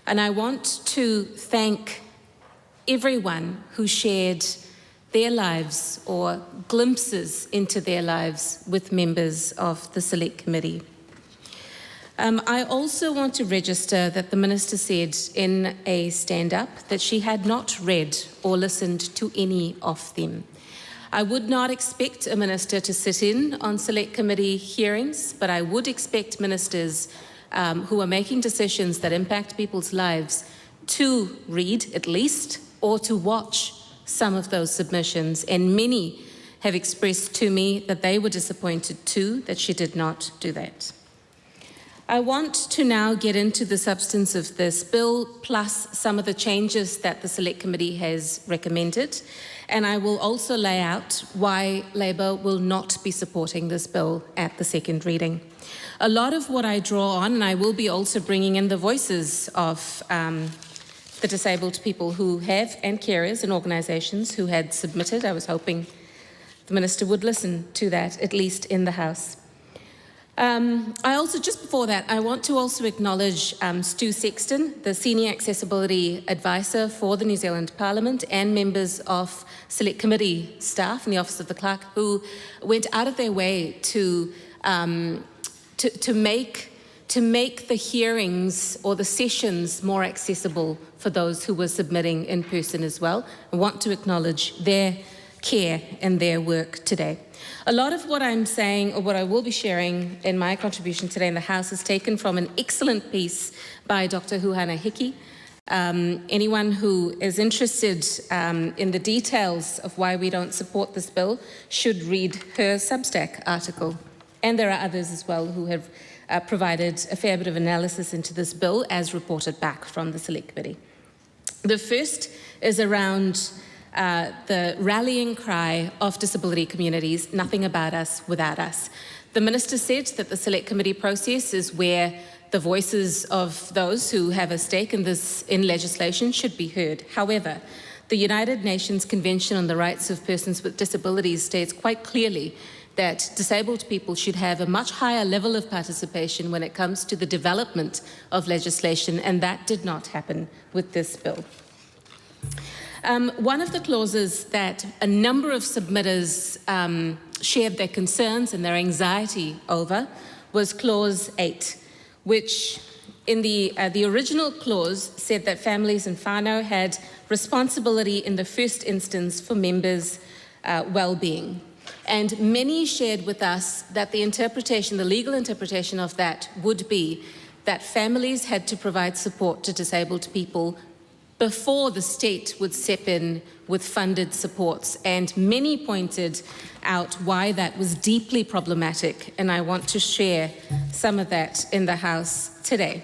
And I want to thank everyone who shared their lives or glimpses into their lives with members of the Select Committee. I also want to register that the Minister said in a stand-up that she had not read or listened to any of them. I would not expect a Minister to sit in on Select Committee hearings, but I would expect ministers who are making decisions that impact people's lives to read at least, or to watch some of those submissions, and many have expressed to me that they were disappointed too that she did not do that. I want to now get into the substance of this bill, plus some of the changes that the Select Committee has recommended, and I will also lay out why Labour will not be supporting this bill at the second reading. A lot of what I draw on, and I will be also bringing in the voices of the disabled people who have, and carers and organisations who had submitted. I was hoping the Minister would listen to that, at least in the House. I also, just before that, I want to also acknowledge Stu Sexton, the Senior Accessibility Advisor for the New Zealand Parliament, and members of Select Committee staff in the Office of the Clerk who went out of their way to make the hearings or the sessions more accessible for those who were submitting in person as well. I want to acknowledge their care and their work today. A lot of what I'm saying, or what I will be sharing in my contribution today in the House, is taken from an excellent piece by Dr. Huhana Hiki. Anyone who is interested in the details of why we don't support this bill should read her Substack article. And there are others as well who have provided a fair bit of analysis into this bill as reported back from the Select Committee. The first is around the rallying cry of disability communities, nothing about us without us. The Minister said that the Select Committee process is where the voices of those who have a stake in this legislation should be heard. However, the United Nations Convention on the Rights of Persons with Disabilities states quite clearly that disabled people should have a much higher level of participation when it comes to the development of legislation, and that did not happen with this bill. One of the clauses that a number of submitters shared their concerns and their anxiety over was Clause 8, which in the original clause said that families and whānau had responsibility in the first instance for members' well-being. And many shared with us that the legal interpretation of that would be that families had to provide support to disabled people before the state would step in with funded supports, and many pointed out why that was deeply problematic, and I want to share some of that in the House today.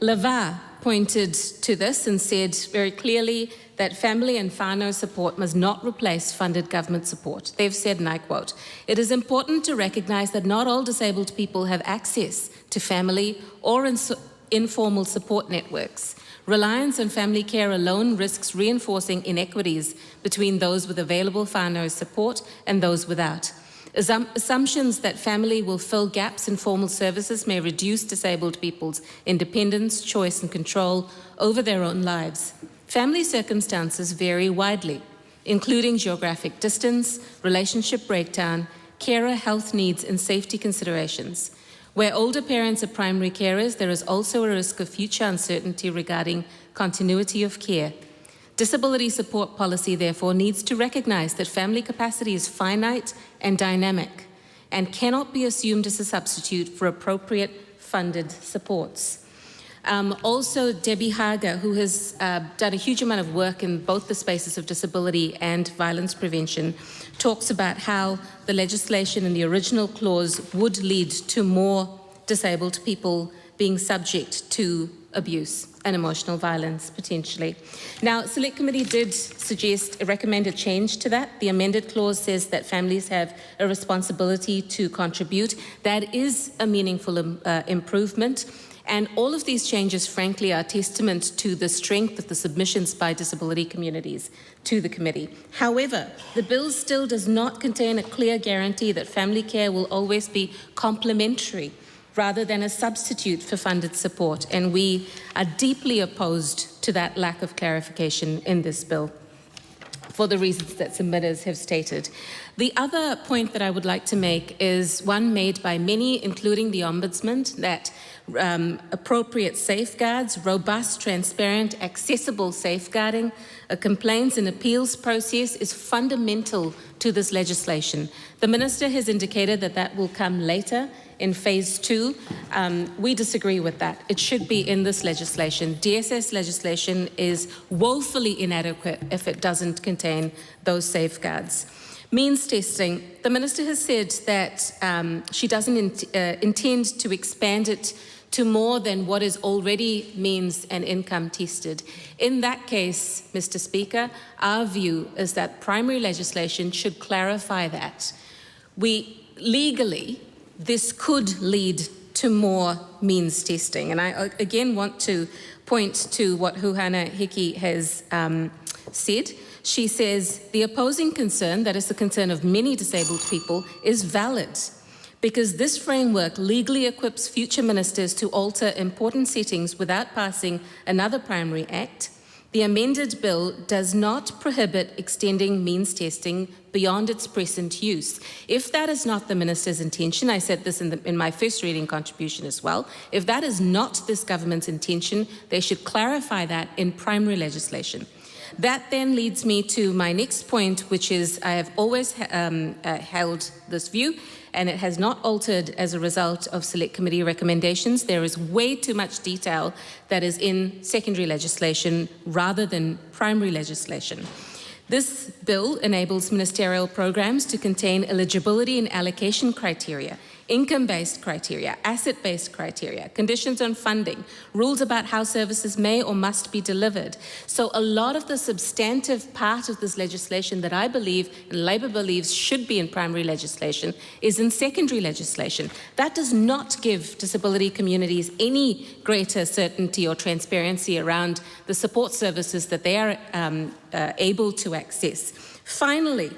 Lava pointed to this and said very clearly that family and whānau support must not replace funded government support. They've said, and I quote, "It is important to recognise that not all disabled people have access to family or informal support networks. Reliance on family care alone risks reinforcing inequities between those with available whānau support and those without. Assumptions that family will fill gaps in formal services may reduce disabled people's independence, choice and control over their own lives. Family circumstances vary widely, including geographic distance, relationship breakdown, carer health needs and safety considerations. Where older parents are primary carers, there is also a risk of future uncertainty regarding continuity of care. Disability support policy, therefore, needs to recognise that family capacity is finite and dynamic and cannot be assumed as a substitute for appropriate funded supports." Also, Debbie Hager, who has done a huge amount of work in both the spaces of disability and violence prevention, talks about how the legislation in the original clause would lead to more disabled people being subject to abuse and emotional violence, potentially. Now, Select Committee did recommend a change to that. The amended clause says that families have a responsibility to contribute. That is a meaningful improvement. And all of these changes, frankly, are testament to the strength of the submissions by disability communities to the committee. However, the bill still does not contain a clear guarantee that family care will always be complementary rather than a substitute for funded support, and we are deeply opposed to that lack of clarification in this bill for the reasons that submitters have stated. The other point that I would like to make is one made by many, including the Ombudsman, that appropriate safeguards, robust, transparent, accessible safeguarding, a complaints and appeals process is fundamental to this legislation. The Minister has indicated that that will come later in phase 2. We disagree with that. It should be in this legislation. DSS legislation is woefully inadequate if it doesn't contain those safeguards. Means testing. The Minister has said that she doesn't intend to expand it to more than what is already means and income tested. In that case, Mr. Speaker, our view is that primary legislation should clarify that. Legally, this could lead to more means testing. And I again want to point to what Huhana Hiki has said. She says, the opposing concern, that is the concern of many disabled people, is valid because this framework legally equips future ministers to alter important settings without passing another primary act. The amended bill does not prohibit extending means testing beyond its present use. If that is not the minister's intention, I said this in my first reading contribution as well, if that is not this government's intention, they should clarify that in primary legislation. That then leads me to my next point, which is I have always held this view, and it has not altered as a result of Select Committee recommendations. There is way too much detail that is in secondary legislation rather than primary legislation. This bill enables ministerial programs to contain eligibility and allocation criteria, income-based criteria, asset-based criteria, conditions on funding, rules about how services may or must be delivered. So a lot of the substantive part of this legislation that I believe and Labour believes should be in primary legislation is in secondary legislation. That does not give disability communities any greater certainty or transparency around the support services that they are able to access. Finally,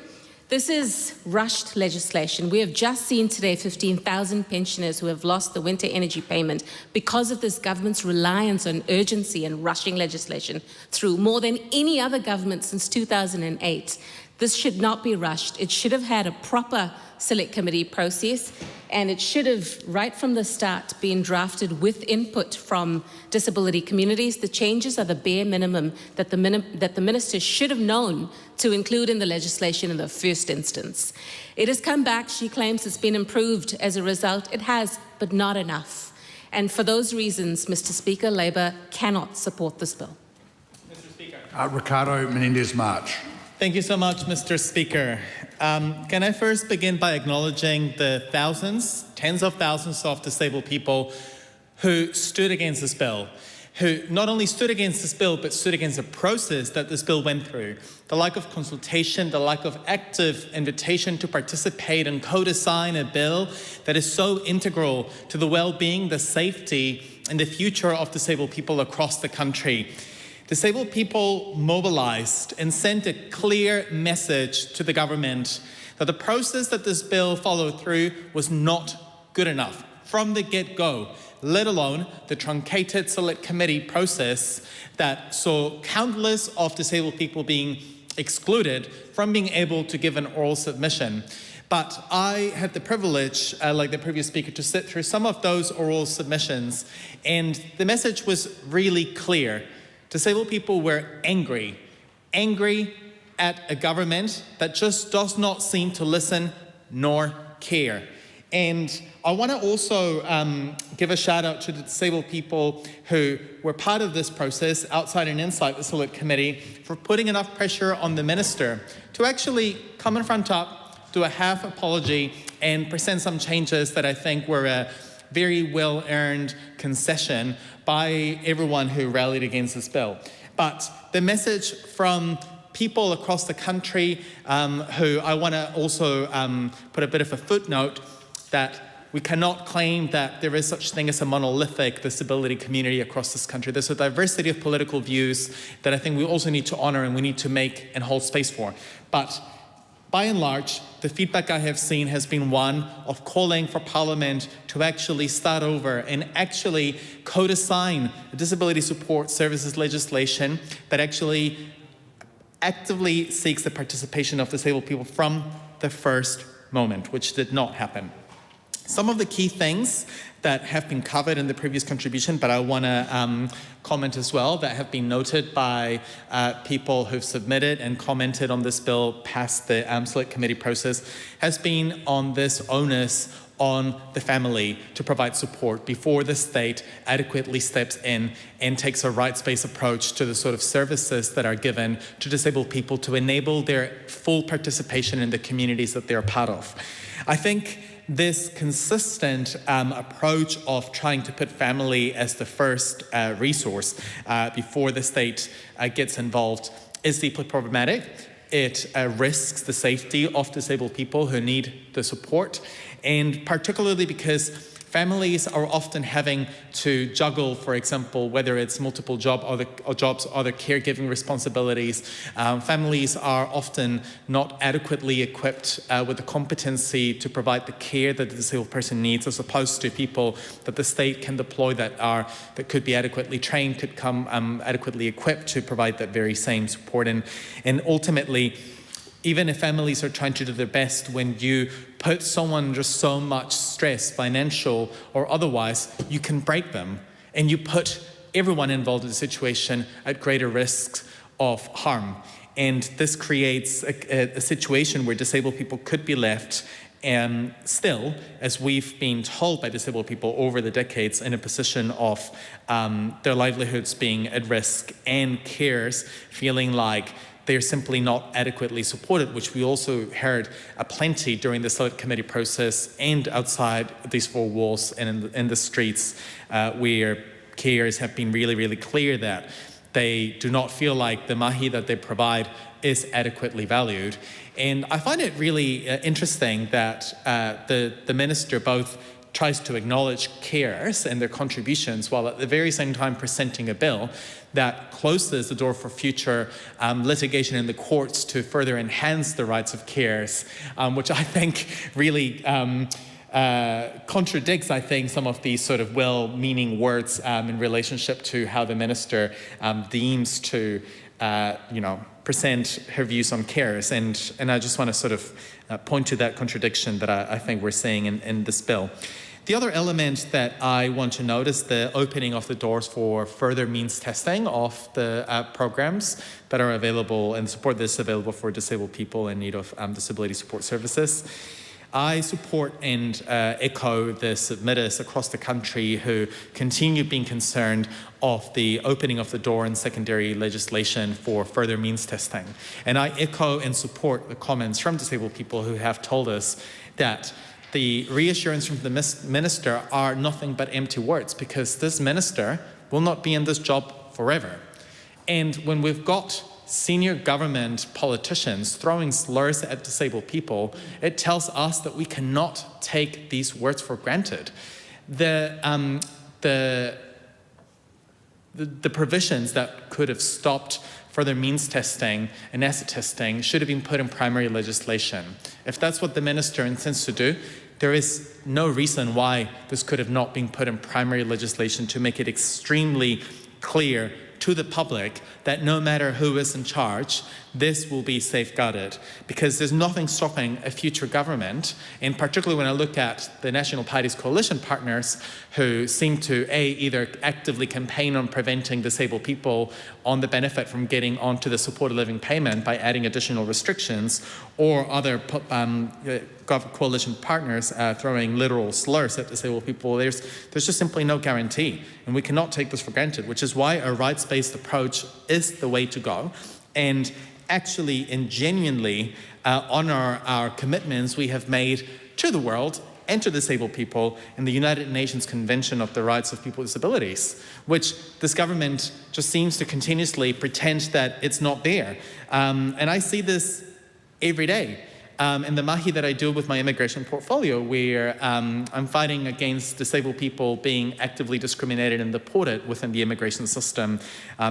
this is rushed legislation. We have just seen today 15,000 pensioners who have lost the winter energy payment because of this government's reliance on urgency and rushing legislation through more than any other government since 2008. This should not be rushed. It should have had a proper Select Committee process, and it should have, right from the start, been drafted with input from disability communities. The changes are the bare minimum that the minister should have known to include in the legislation in the first instance. It has come back. She claims it's been improved as a result. It has, but not enough. And for those reasons, Mr. Speaker, Labour cannot support this bill. Mr. Speaker. Ricardo Menendez-March. Thank you so much, Mr. Speaker. Can I first begin by acknowledging the thousands, tens of thousands of disabled people who stood against this bill, who not only stood against this bill, but stood against the process that this bill went through. The lack of consultation, the lack of active invitation to participate and co-design a bill that is so integral to the well-being, the safety, and the future of disabled people across the country. Disabled people mobilized and sent a clear message to the government that the process that this bill followed through was not good enough from the get-go, let alone the truncated Select Committee process that saw countless of disabled people being excluded from being able to give an oral submission. But I had the privilege, like the previous speaker, to sit through some of those oral submissions, and the message was really clear. Disabled people were angry at a government that just does not seem to listen nor care. And I want to also give a shout out to the disabled people who were part of this process outside and inside the Select Committee for putting enough pressure on the minister to actually come in front up, do a half apology and present some changes that I think were a very well-earned concession by everyone who rallied against this bill. But the message from people across the country who I want to also put a bit of a footnote that we cannot claim that there is such thing as a monolithic disability community across this country. There's a diversity of political views that I think we also need to honour and we need to make and hold space for. But by and large, the feedback I have seen has been one of calling for Parliament to actually start over and actually co-design a disability support services legislation that actually actively seeks the participation of disabled people from the first moment, which did not happen. Some of the key things that have been covered in the previous contribution, but I want to comment as well, that have been noted by people who've submitted and commented on this bill past the Select Committee process, has been on this onus on the family to provide support before the state adequately steps in and takes a rights-based approach to the sort of services that are given to disabled people to enable their full participation in the communities that they're part of. I think this consistent approach of trying to put family as the first resource before the state gets involved is deeply problematic. It risks the safety of disabled people who need the support, and particularly because families are often having to juggle, for example, whether it's multiple jobs, other caregiving responsibilities. Families are often not adequately equipped with the competency to provide the care that the disabled person needs, as opposed to people that the state can deploy that could be adequately trained, could come adequately equipped to provide that very same support. And ultimately, even if families are trying to do their best, when you put someone under so much stress, financial or otherwise, you can break them, and you put everyone involved in the situation at greater risk of harm. And this creates a situation where disabled people could be left still, as we've been told by disabled people over the decades, in a position of their livelihoods being at risk, and carers feeling like they're simply not adequately supported, which we also heard plenty during the select committee process and outside these four walls and in the streets, where carers have been really, really clear that they do not feel like the mahi that they provide is adequately valued. And I find it really interesting that the minister both tries to acknowledge carers and their contributions, while at the very same time presenting a bill that closes the door for future litigation in the courts to further enhance the rights of carers, which I think really contradicts, I think, some of these sort of well-meaning words in relationship to how the minister deems to, present her views on carers. And I just want to sort of point to that contradiction that I think we're seeing in this bill. The other element that I want to note is the opening of the doors for further means testing of the programs that are available and support that's available for disabled people in need of disability support services. I support and echo the submitters across the country who continue being concerned of the opening of the door in secondary legislation for further means testing. And I echo and support the comments from disabled people who have told us that the reassurance from the minister are nothing but empty words, because this minister will not be in this job forever. And when we've got senior government politicians throwing slurs at disabled people, it tells us that we cannot take these words for granted. The provisions that could have stopped further means testing and asset testing should have been put in primary legislation. If that's what the minister intends to do, there is no reason why this could have not been put in primary legislation to make it extremely clear to the public that no matter who is in charge, this will be safeguarded, because there's nothing stopping a future government, and particularly when I look at the National Party's coalition partners who seem to either actively campaign on preventing disabled people on the benefit from getting onto the supported living payment by adding additional restrictions, or other coalition partners throwing literal slurs at disabled people. There's just simply no guarantee, and we cannot take this for granted, which is why a rights-based approach is the way to go, and actually and genuinely honour our commitments we have made to the world and to disabled people in the United Nations Convention of the Rights of People with Disabilities, which this government just seems to continuously pretend that it's not there. And I see this every day. In the mahi that I do with my immigration portfolio, where I'm fighting against disabled people being actively discriminated and deported within the immigration system,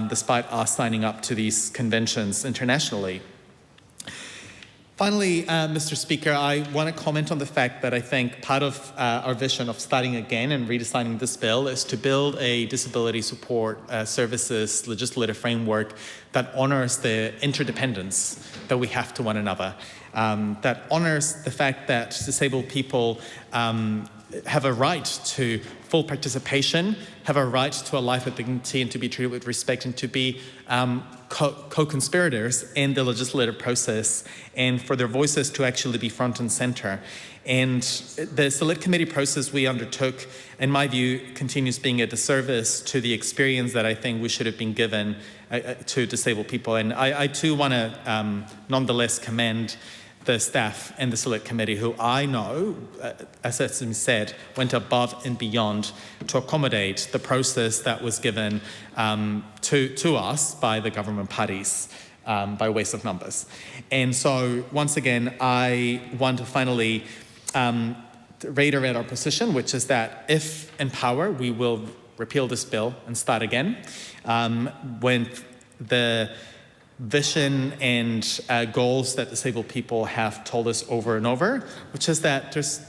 despite us signing up to these conventions internationally. Finally, Mr. Speaker, I want to comment on the fact that I think part of our vision of starting again and redesigning this bill is to build a disability support services legislative framework that honours the interdependence that we have to one another, that honours the fact that disabled people have a right to full participation, have a right to a life with dignity and to be treated with respect, and to be co-conspirators in the legislative process, and for their voices to actually be front and centre. And the select committee process we undertook, in my view, continues being a disservice to the experience that I think we should have been given to disabled people. And I too want to nonetheless commend the staff in the Select Committee, who I know, as has been said, went above and beyond to accommodate the process that was given to us by the government parties by waste of numbers. And so, once again, I want to finally reiterate our position, which is that if in power, we will repeal this bill and start again when the vision and goals that disabled people have told us over and over, which is that there's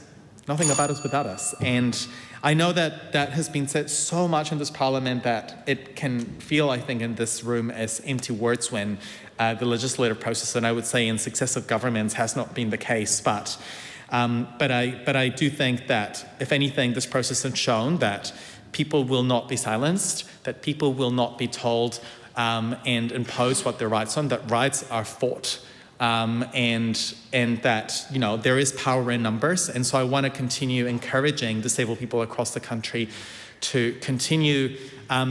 nothing about us without us. And I know that that has been said so much in this parliament that it can feel, I think, in this room as empty words when the legislative process, and I would say in successive governments, has not been the case. But I do think that, if anything, this process has shown that people will not be silenced, that people will not be told and impose what their rights are, that rights are fought, and that, you know, there is power in numbers. And so I want to continue encouraging disabled people across the country to continue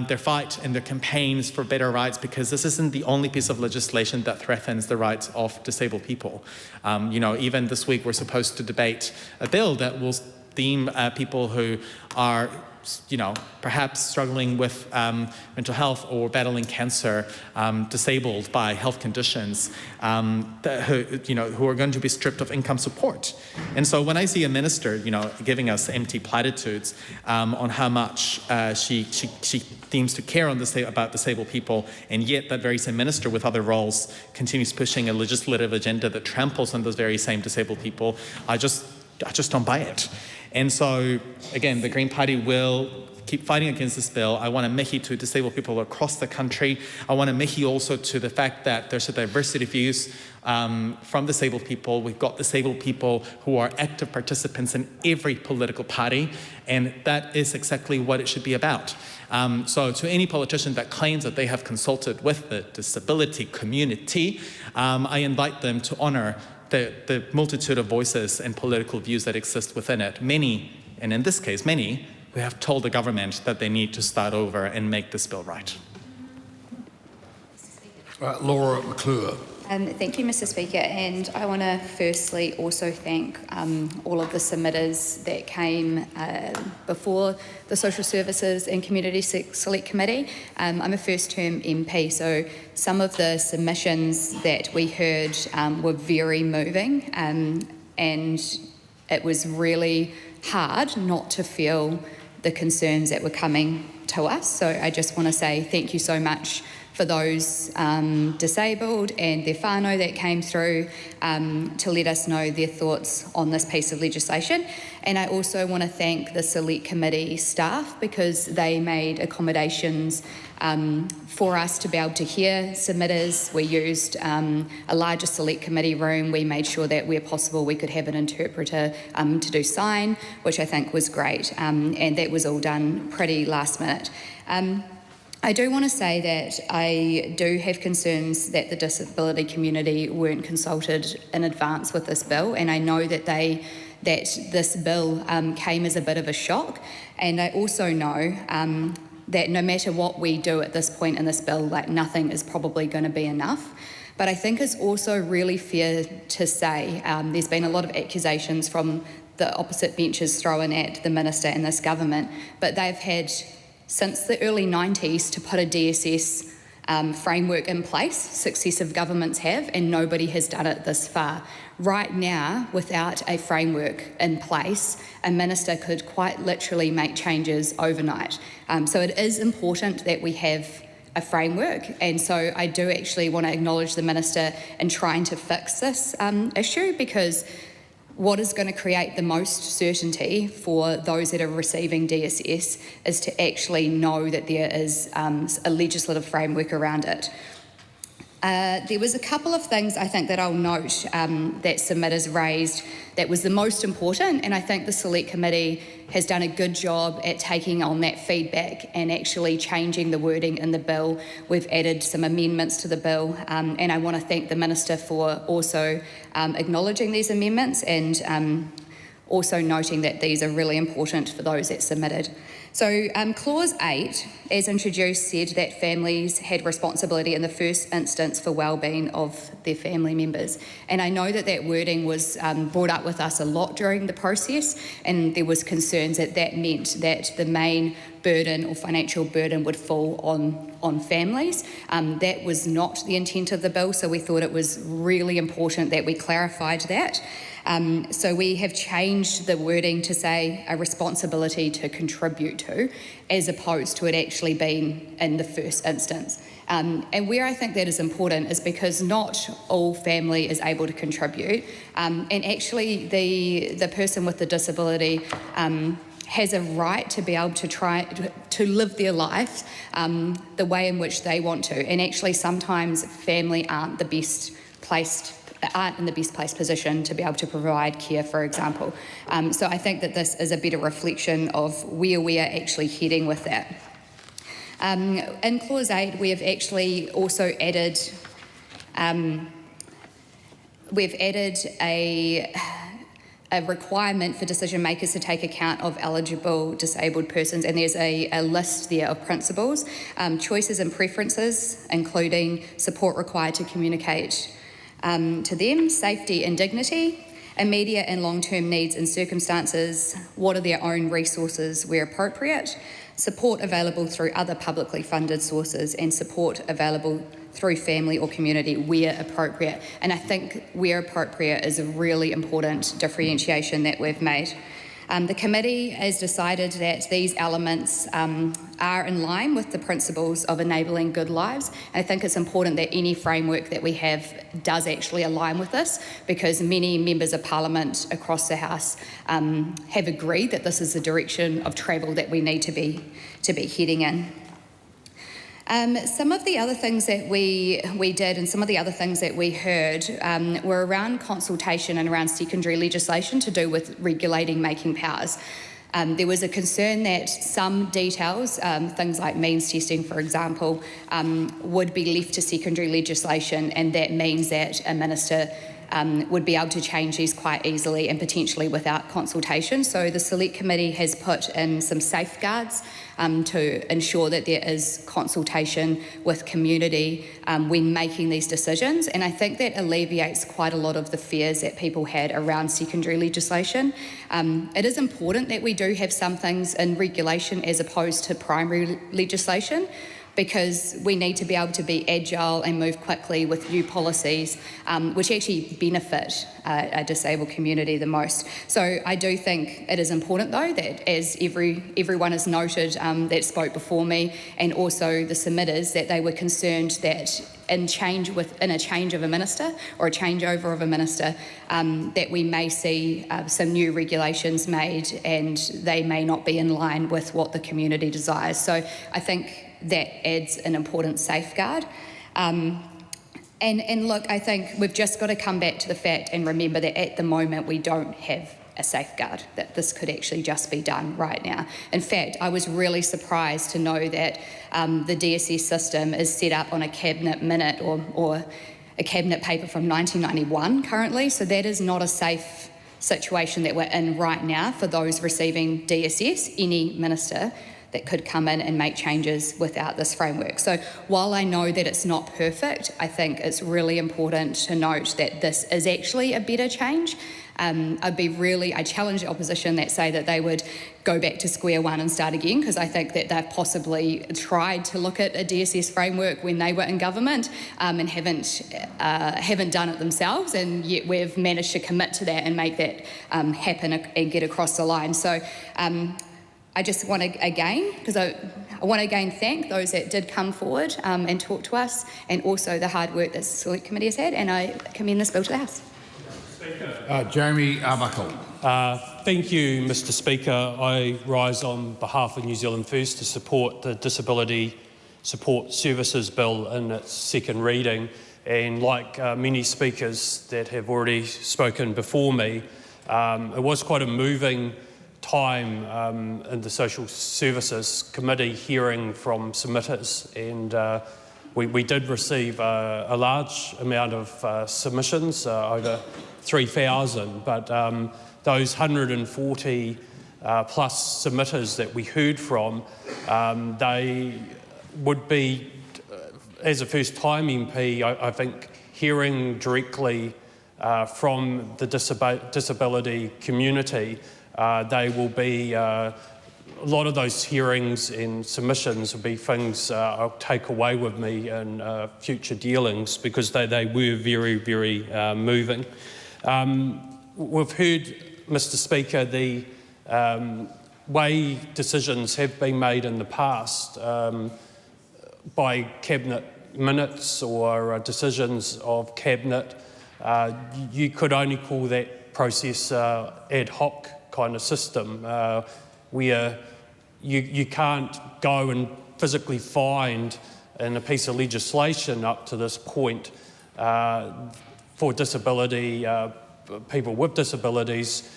their fight and their campaigns for better rights, because this isn't the only piece of legislation that threatens the rights of disabled people. You know, even this week we're supposed to debate a bill that will deem people who are, you know, perhaps struggling with mental health or battling cancer, disabled by health conditions, who are going to be stripped of income support. And so when I see a minister, you know, giving us empty platitudes on how much she seems to care about disabled people, and yet that very same minister with other roles continues pushing a legislative agenda that tramples on those very same disabled people, I just don't buy it. And so, again, the Green Party will keep fighting against this bill. I want to mihi to disabled people across the country. I want to mihi also to the fact that there's a diversity of views from disabled people. We've got disabled people who are active participants in every political party, and that is exactly what it should be about. So to any politician that claims that they have consulted with the disability community, I invite them to honour the multitude of voices and political views that exist within it. Many, and in this case, many, who have told the government that they need to start over and make this bill right. Laura McClure. Thank you, Mr. Speaker, and I want to firstly also thank all of the submitters that came before the Social Services and Community Select Committee. I'm a first-term MP, so some of the submissions that we heard were very moving, and it was really hard not to feel the concerns that were coming to us. So I just want to say thank you so much for those disabled and their whānau that came through to let us know their thoughts on this piece of legislation. And I also want to thank the Select Committee staff, because they made accommodations for us to be able to hear submitters. We used a larger Select Committee room. We made sure that where possible we could have an interpreter to do sign, which I think was great, and that was all done pretty last minute. I do want to say that I do have concerns that the disability community weren't consulted in advance with this bill, and I know that this bill came as a bit of a shock, and I also know that no matter what we do at this point in this bill, like, nothing is probably going to be enough. But I think it's also really fair to say there's been a lot of accusations from the opposite benches thrown at the minister and this government, but they've had since the early 90s to put a DSS framework in place. Successive governments have, and nobody has done it this far. Right now, without a framework in place, a minister could quite literally make changes overnight. So it is important that we have a framework, and so I do actually want to acknowledge the minister in trying to fix this issue, because what is going to create the most certainty for those that are receiving DSS is to actually know that there is a legislative framework around it. There was a couple of things I think that I'll note that submitters raised that was the most important, and I think the Select Committee has done a good job at taking on that feedback and actually changing the wording in the bill. We've added some amendments to the bill, and I want to thank the Minister for also acknowledging these amendments and also noting that these are really important for those that submitted. So Clause 8, as introduced, said that families had responsibility in the first instance for wellbeing of their family members. And I know that that wording was brought up with us a lot during the process, and there was concerns that that meant that the main burden or financial burden would fall on families. That was not the intent of the bill, so we thought it was really important that we clarified that. So we have changed the wording to say a responsibility to contribute to, as opposed to it actually being in the first instance. And where I think that is important is because not all family is able to contribute, and actually the person with the disability has a right to be able to try to live their life the way in which they want to. And actually sometimes family aren't in the best placed position to be able to provide care, for example. So I think that this is a better reflection of where we are actually heading with that. In Clause 8, we have actually also added a requirement for decision makers to take account of eligible disabled persons, and there's a list there of principles, choices and preferences, including support required to communicate to them, safety and dignity, immediate and long-term needs and circumstances, what are their own resources where appropriate, support available through other publicly funded sources, and support available through family or community where appropriate. And I think where appropriate is a really important differentiation that we've made. The committee has decided that these elements are in line with the principles of enabling good lives. And I think it's important that any framework that we have does actually align with this, because many members of Parliament across the House have agreed that this is the direction of travel that we need to be heading in. Some of the other things that we did and some of the other things that we heard were around consultation and around secondary legislation to do with regulating making powers. There was a concern that some details, things like means testing, for example, would be left to secondary legislation, and that means that a minister would be able to change these quite easily and potentially without consultation. So the Select Committee has put in some safeguards to ensure that there is consultation with community when making these decisions. And I think that alleviates quite a lot of the fears that people had around secondary legislation. It is important that we do have some things in regulation as opposed to primary legislation, because we need to be able to be agile and move quickly with new policies which actually benefit a disabled community the most. So I do think it is important, though, that as everyone has noted that spoke before me, and also the submitters, that they were concerned that in a change of a minister or a changeover of a minister, that we may see some new regulations made and they may not be in line with what the community desires. So I think that adds an important safeguard. And look, I think we've just got to come back to the fact and remember that at the moment we don't have a safeguard, that this could actually just be done right now. In fact, I was really surprised to know that the DSS system is set up on a cabinet minute or a cabinet paper from 1991 currently, so that is not a safe situation that we're in right now for those receiving DSS, any minister that could come in and make changes without this framework. So while I know that it's not perfect, I think it's really important to note that this is actually a better change. I challenge the opposition that say that they would go back to square one and start again, because I think that they've possibly tried to look at a DSS framework when they were in government and haven't done it themselves, and yet we've managed to commit to that and make that happen and get across the line. So I just want to again thank those that did come forward and talk to us, and also the hard work that the Select Committee has had, and I commend this bill to the House. Jamie Arbuckle. Thank you, Mr Speaker. I rise on behalf of New Zealand First to support the Disability Support Services Bill in its second reading. And like many speakers that have already spoken before me, it was quite a moving time in the Social Services Committee hearing from submitters, and we did receive a large amount of submissions, over 3,000, but those 140 plus submitters that we heard from, they would be, as a first-time MP, I think, hearing directly from the disability community. They will be, a lot of those hearings and submissions will be things I'll take away with me in future dealings, because they were very, very moving. We've heard, Mr. Speaker, the way decisions have been made in the past by Cabinet minutes or decisions of Cabinet. You could only call that process ad hoc kind of system, where you can't go and physically find in a piece of legislation up to this point for disability, people with disabilities,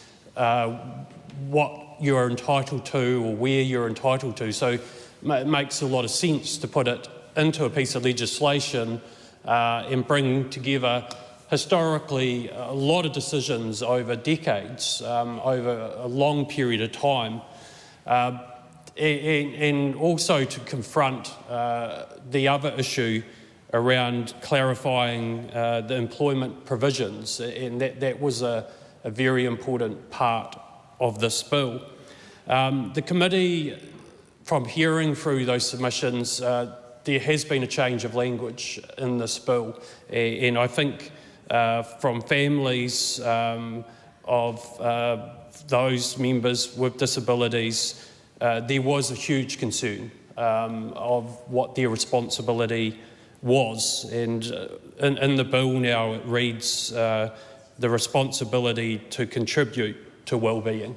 what you're entitled to or where you're entitled to. So it makes a lot of sense to put it into a piece of legislation and bring together historically a lot of decisions over decades, over a long period of time, and also to confront the other issue around clarifying the employment provisions, and that was a very important part of this bill. The committee, from hearing through those submissions, there has been a change of language in this bill, and I think from families of those members with disabilities, there was a huge concern of what their responsibility was, and in the bill now it reads the responsibility to contribute to well-being.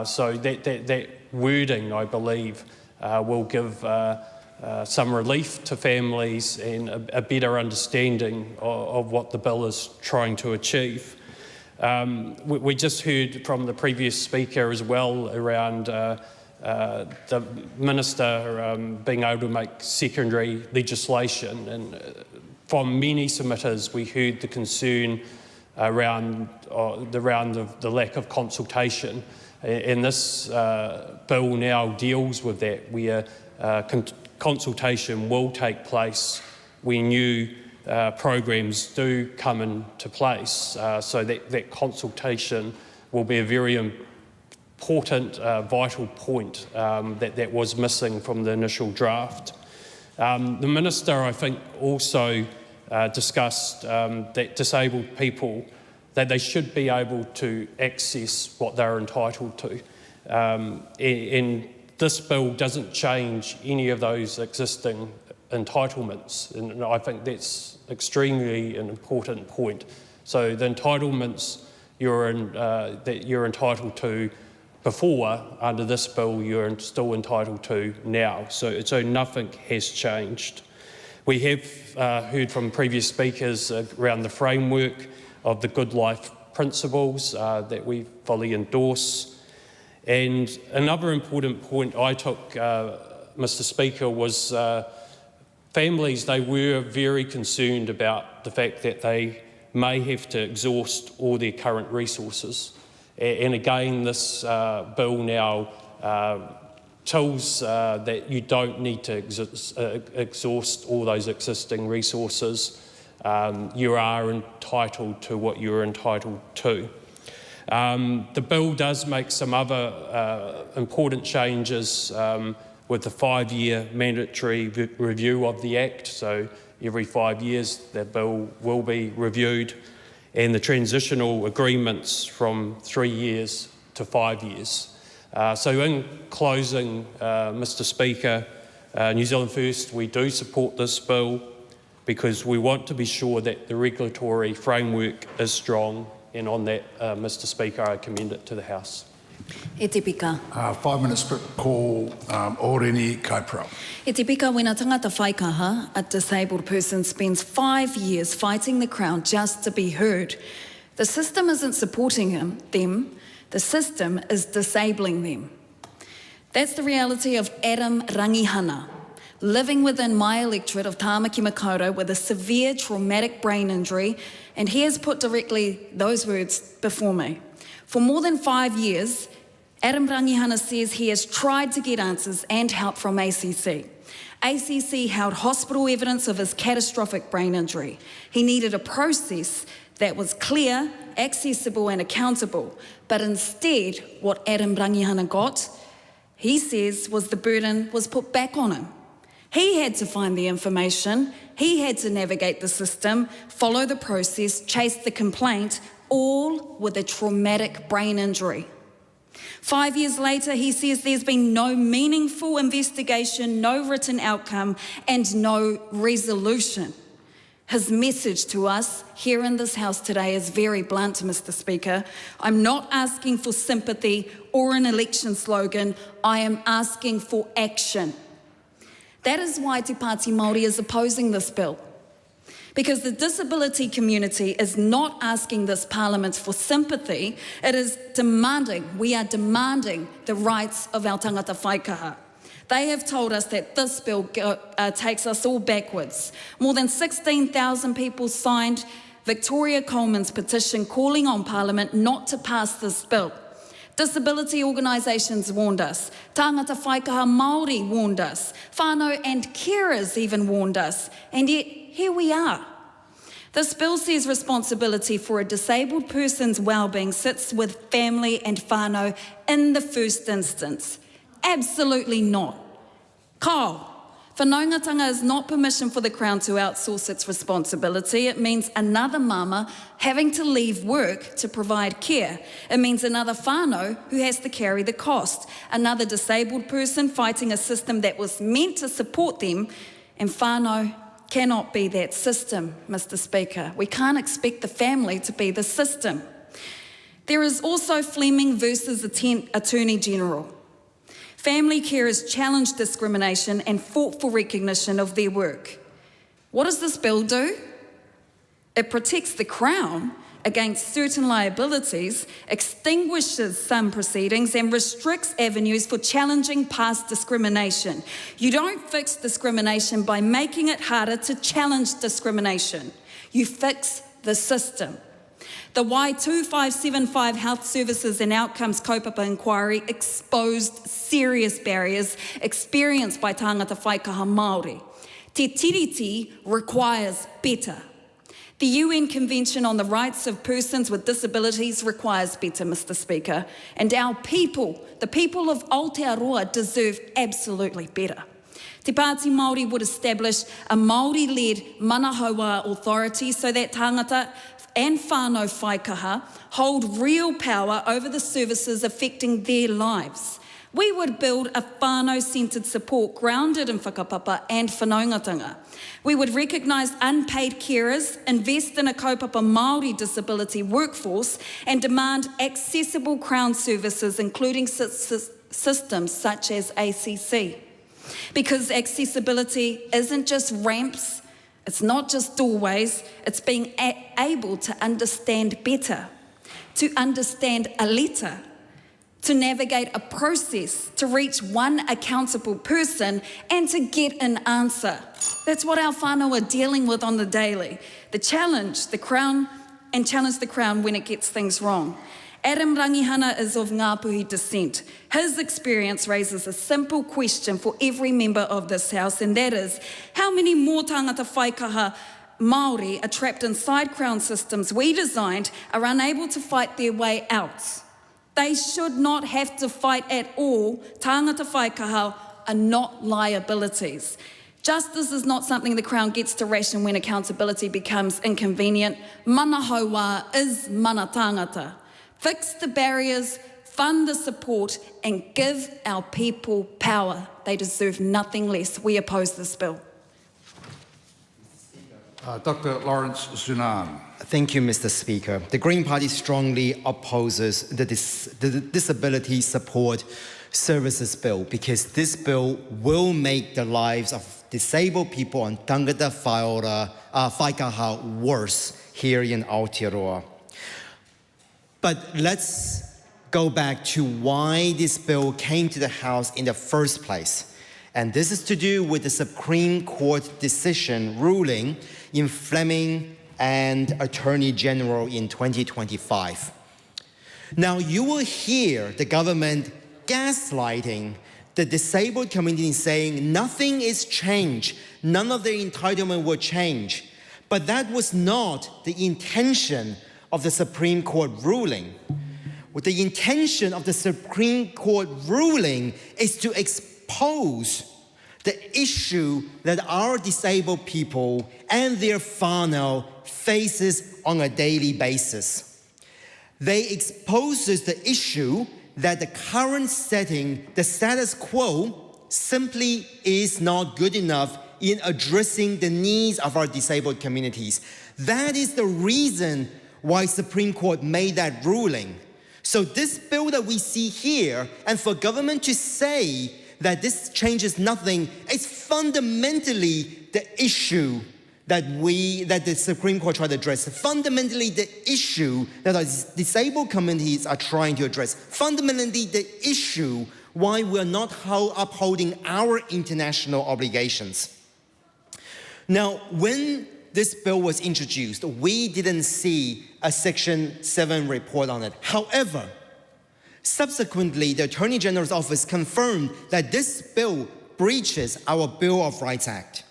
So that wording, I believe, will give some relief to families and a better understanding of what the bill is trying to achieve. We just heard from the previous speaker as well around the Minister being able to make secondary legislation, and from many submitters we heard the concern around the lack of consultation, and this bill now deals with that, where consultation will take place when new programs do come into place, so that consultation will be a very important, vital point that was missing from the initial draft. The Minister, I think, also discussed that disabled people, that they should be able to access what they're entitled to. And this bill doesn't change any of those existing entitlements, and I think that's extremely an important point. So the entitlements that you're entitled to before, under this bill, you're still entitled to now. So nothing has changed. We have heard from previous speakers around the framework of the Good Life principles that we fully endorse. And another important point I took, Mr. Speaker, was families, they were very concerned about the fact that they may have to exhaust all their current resources. And again, this bill now tells that you don't need to exhaust all those existing resources. You are entitled to what you're entitled to. The bill does make some other important changes with the 5-year mandatory review of the Act. So every 5 years the bill will be reviewed, and the transitional agreements from 3 years to 5 years. So in closing, Mr. Speaker, New Zealand First, we do support this bill because we want to be sure that the regulatory framework is strong, and on that, Mr. Speaker, I commend it to the House. E te pika. 5 minutes per call, Oreni Kaipara. E te pika, when a tangata whaikaha, a disabled person spends 5 years fighting the Crown just to be heard. The system isn't supporting them, the system is disabling them. That's the reality of Adam Rangihana, living within my electorate of Tāmaki Makaurau with a severe traumatic brain injury, and he has put directly those words before me. For more than 5 years, Adam Rangihana says he has tried to get answers and help from ACC. ACC held hospital evidence of his catastrophic brain injury. He needed a process that was clear, accessible and accountable. But instead, what Adam Rangihana got, he says, was the burden was put back on him. He had to find the information, he had to navigate the system, follow the process, chase the complaint, all with a traumatic brain injury. 5 years later, he says there's been no meaningful investigation, no written outcome, and no resolution. His message to us here in this House today is very blunt, Mr. Speaker. I'm not asking for sympathy or an election slogan. I am asking for action. That is why Te Pāti Māori is opposing this bill. Because the disability community is not asking this Parliament for sympathy, it is demanding, we are demanding the rights of our tangata whaikaha. They have told us that this bill takes us all backwards. More than 16,000 people signed Victoria Coleman's petition calling on Parliament not to pass this bill. Disability organisations warned us, tangata whaikaha Māori warned us, whānau and carers even warned us, and yet here we are. This bill says responsibility for a disabled person's well-being sits with family and whānau in the first instance. Absolutely not. Ko, whanaungatanga is not permission for the Crown to outsource its responsibility. It means another mama having to leave work to provide care. It means another whānau who has to carry the cost. Another disabled person fighting a system that was meant to support them, and whānau cannot be that system, Mr. Speaker. We can't expect the family to be the system. There is also Fleming versus Attorney General. Family carers challenged discrimination and fought for recognition of their work. What does this bill do? It protects the Crown against certain liabilities, extinguishes some proceedings and restricts avenues for challenging past discrimination. You don't fix discrimination by making it harder to challenge discrimination. You fix the system. The Y2575 Health Services and Outcomes kaupapa inquiry exposed serious barriers experienced by tangata whaikaha Māori. Te tiriti requires better. The UN Convention on the Rights of Persons with Disabilities requires better, Mr. Speaker, and our people, the people of Aotearoa, deserve absolutely better. Te Pāti Māori would establish a Māori-led manahaua authority so that tangata and whānau whaikaha hold real power over the services affecting their lives. We would build a whānau-centred support grounded in whakapapa and whanaungatanga. We would recognise unpaid carers, invest in a kaupapa Māori disability workforce and demand accessible Crown services, including systems such as ACC. Because accessibility isn't just ramps, it's not just doorways, it's being able to understand better, to understand a letter, to navigate a process, to reach one accountable person and to get an answer. That's what our whānau are dealing with on the daily. Challenge the Crown when it gets things wrong. Adam Rangihana is of Ngāpuhi descent. His experience raises a simple question for every member of this House, and that is, how many more tangata whaikaha Māori are trapped inside Crown systems we designed are unable to fight their way out? They should not have to fight at all. Tangata whaikaha are not liabilities. Justice is not something the Crown gets to ration when accountability becomes inconvenient. Manahaua is mana tangata. Fix the barriers, fund the support, and give our people power. They deserve nothing less. We oppose this bill. Dr. Lawrence Zunan. Thank you, Mr. Speaker. The Green Party strongly opposes the Disability Support Services Bill because this bill will make the lives of disabled people on tangata whaikaha worse here in Aotearoa. But let's go back to why this bill came to the House in the first place. And this is to do with the Supreme Court decision ruling in Fleming and Attorney General in 2025. Now, you will hear the government gaslighting the disabled community, saying nothing is changed, none of their entitlement will change. But that was not the intention of the Supreme Court ruling. The intention of the Supreme Court ruling is to expose the issue that our disabled people and their whānau faces on a daily basis. They exposes the issue that the current setting, the status quo, simply is not good enough in addressing the needs of our disabled communities. That is the reason why Supreme Court made that ruling. So this bill that we see here, and for government to say that this changes nothing, is fundamentally the issue that the Supreme Court tried to address. Fundamentally the issue that our disabled communities are trying to address. Fundamentally the issue why we're not upholding our international obligations. Now, when this bill was introduced, we didn't see a Section 7 report on it. However, subsequently, the Attorney General's office confirmed that this bill breaches our Bill of Rights Act.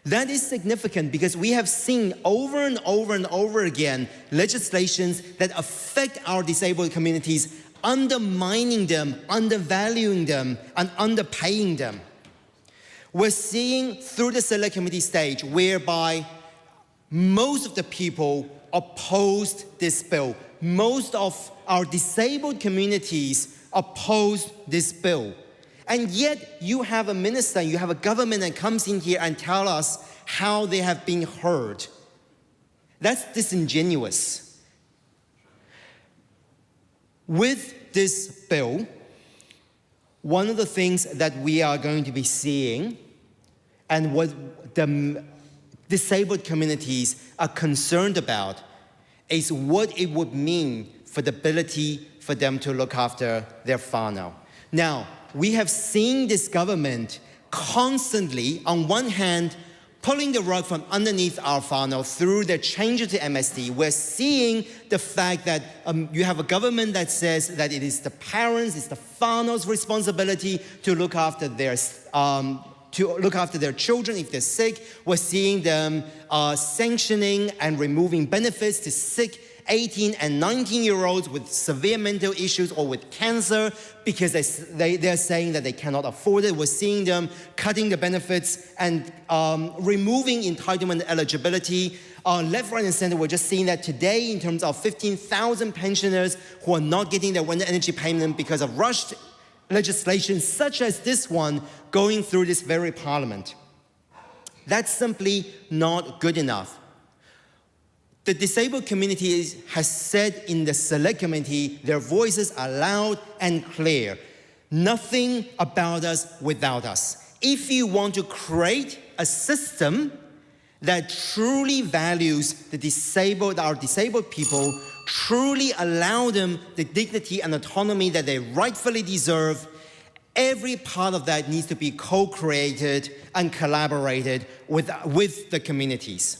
That is significant because we have seen over and over and over again legislations that affect our disabled communities, undermining them, undervaluing them, and underpaying them. We're seeing through the Select Committee stage whereby most of the people opposed this bill. Most of our disabled communities opposed this bill. And yet you have a minister, you have a government that comes in here and tell us how they have been heard. That's disingenuous. With this bill, one of the things that we are going to be seeing and what the disabled communities are concerned about is what it would mean for the ability for them to look after their whānau. Now, we have seen this government constantly, on one hand, pulling the rug from underneath our whānau through their changes to MSD. We're seeing the fact that you have a government that says that it is the parents, it's the whānau's responsibility to look after their children if they're sick. We're seeing them sanctioning and removing benefits to sick 18 and 19-year-olds with severe mental issues or with cancer because they're saying that they cannot afford it. We're seeing them cutting the benefits and removing entitlement eligibility. Left, right, and center, we're just seeing that today in terms of 15,000 pensioners who are not getting their winter energy payment because of rushed legislation such as this one going through this very parliament. That's simply not good enough. The disabled community has said in the Select Committee, their voices are loud and clear. Nothing about us without us. If you want to create a system that truly values the disabled, our disabled people, truly allow them the dignity and autonomy that they rightfully deserve, every part of that needs to be co-created and collaborated with the communities.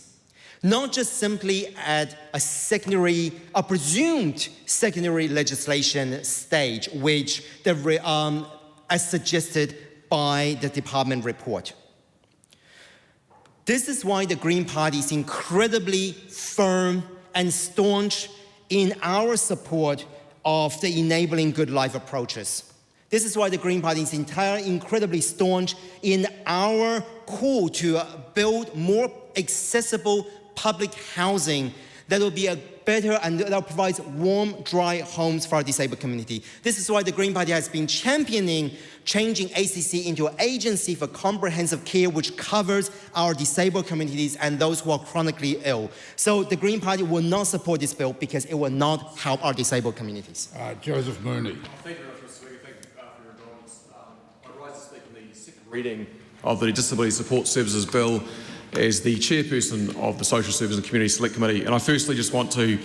Not just simply at a presumed secondary legislation stage, which as suggested by the department report. This is why the Green Party is incredibly firm and staunch in our support of the enabling good life approaches. This is why the Green Party is incredibly staunch in our call to build more accessible public housing that will be a better and that provides warm, dry homes for our disabled community. This is why the Green Party has been championing changing ACC into an agency for comprehensive care which covers our disabled communities and those who are chronically ill. So the Green Party will not support this bill because it will not help our disabled communities. Joseph Mooney. Thank you very much, Mr. Speaker. Thank you for your indulgence. I rise to speak on the second reading of the Disability Support Services Bill as the chairperson of the Social Services and Community Select Committee. And I firstly just want to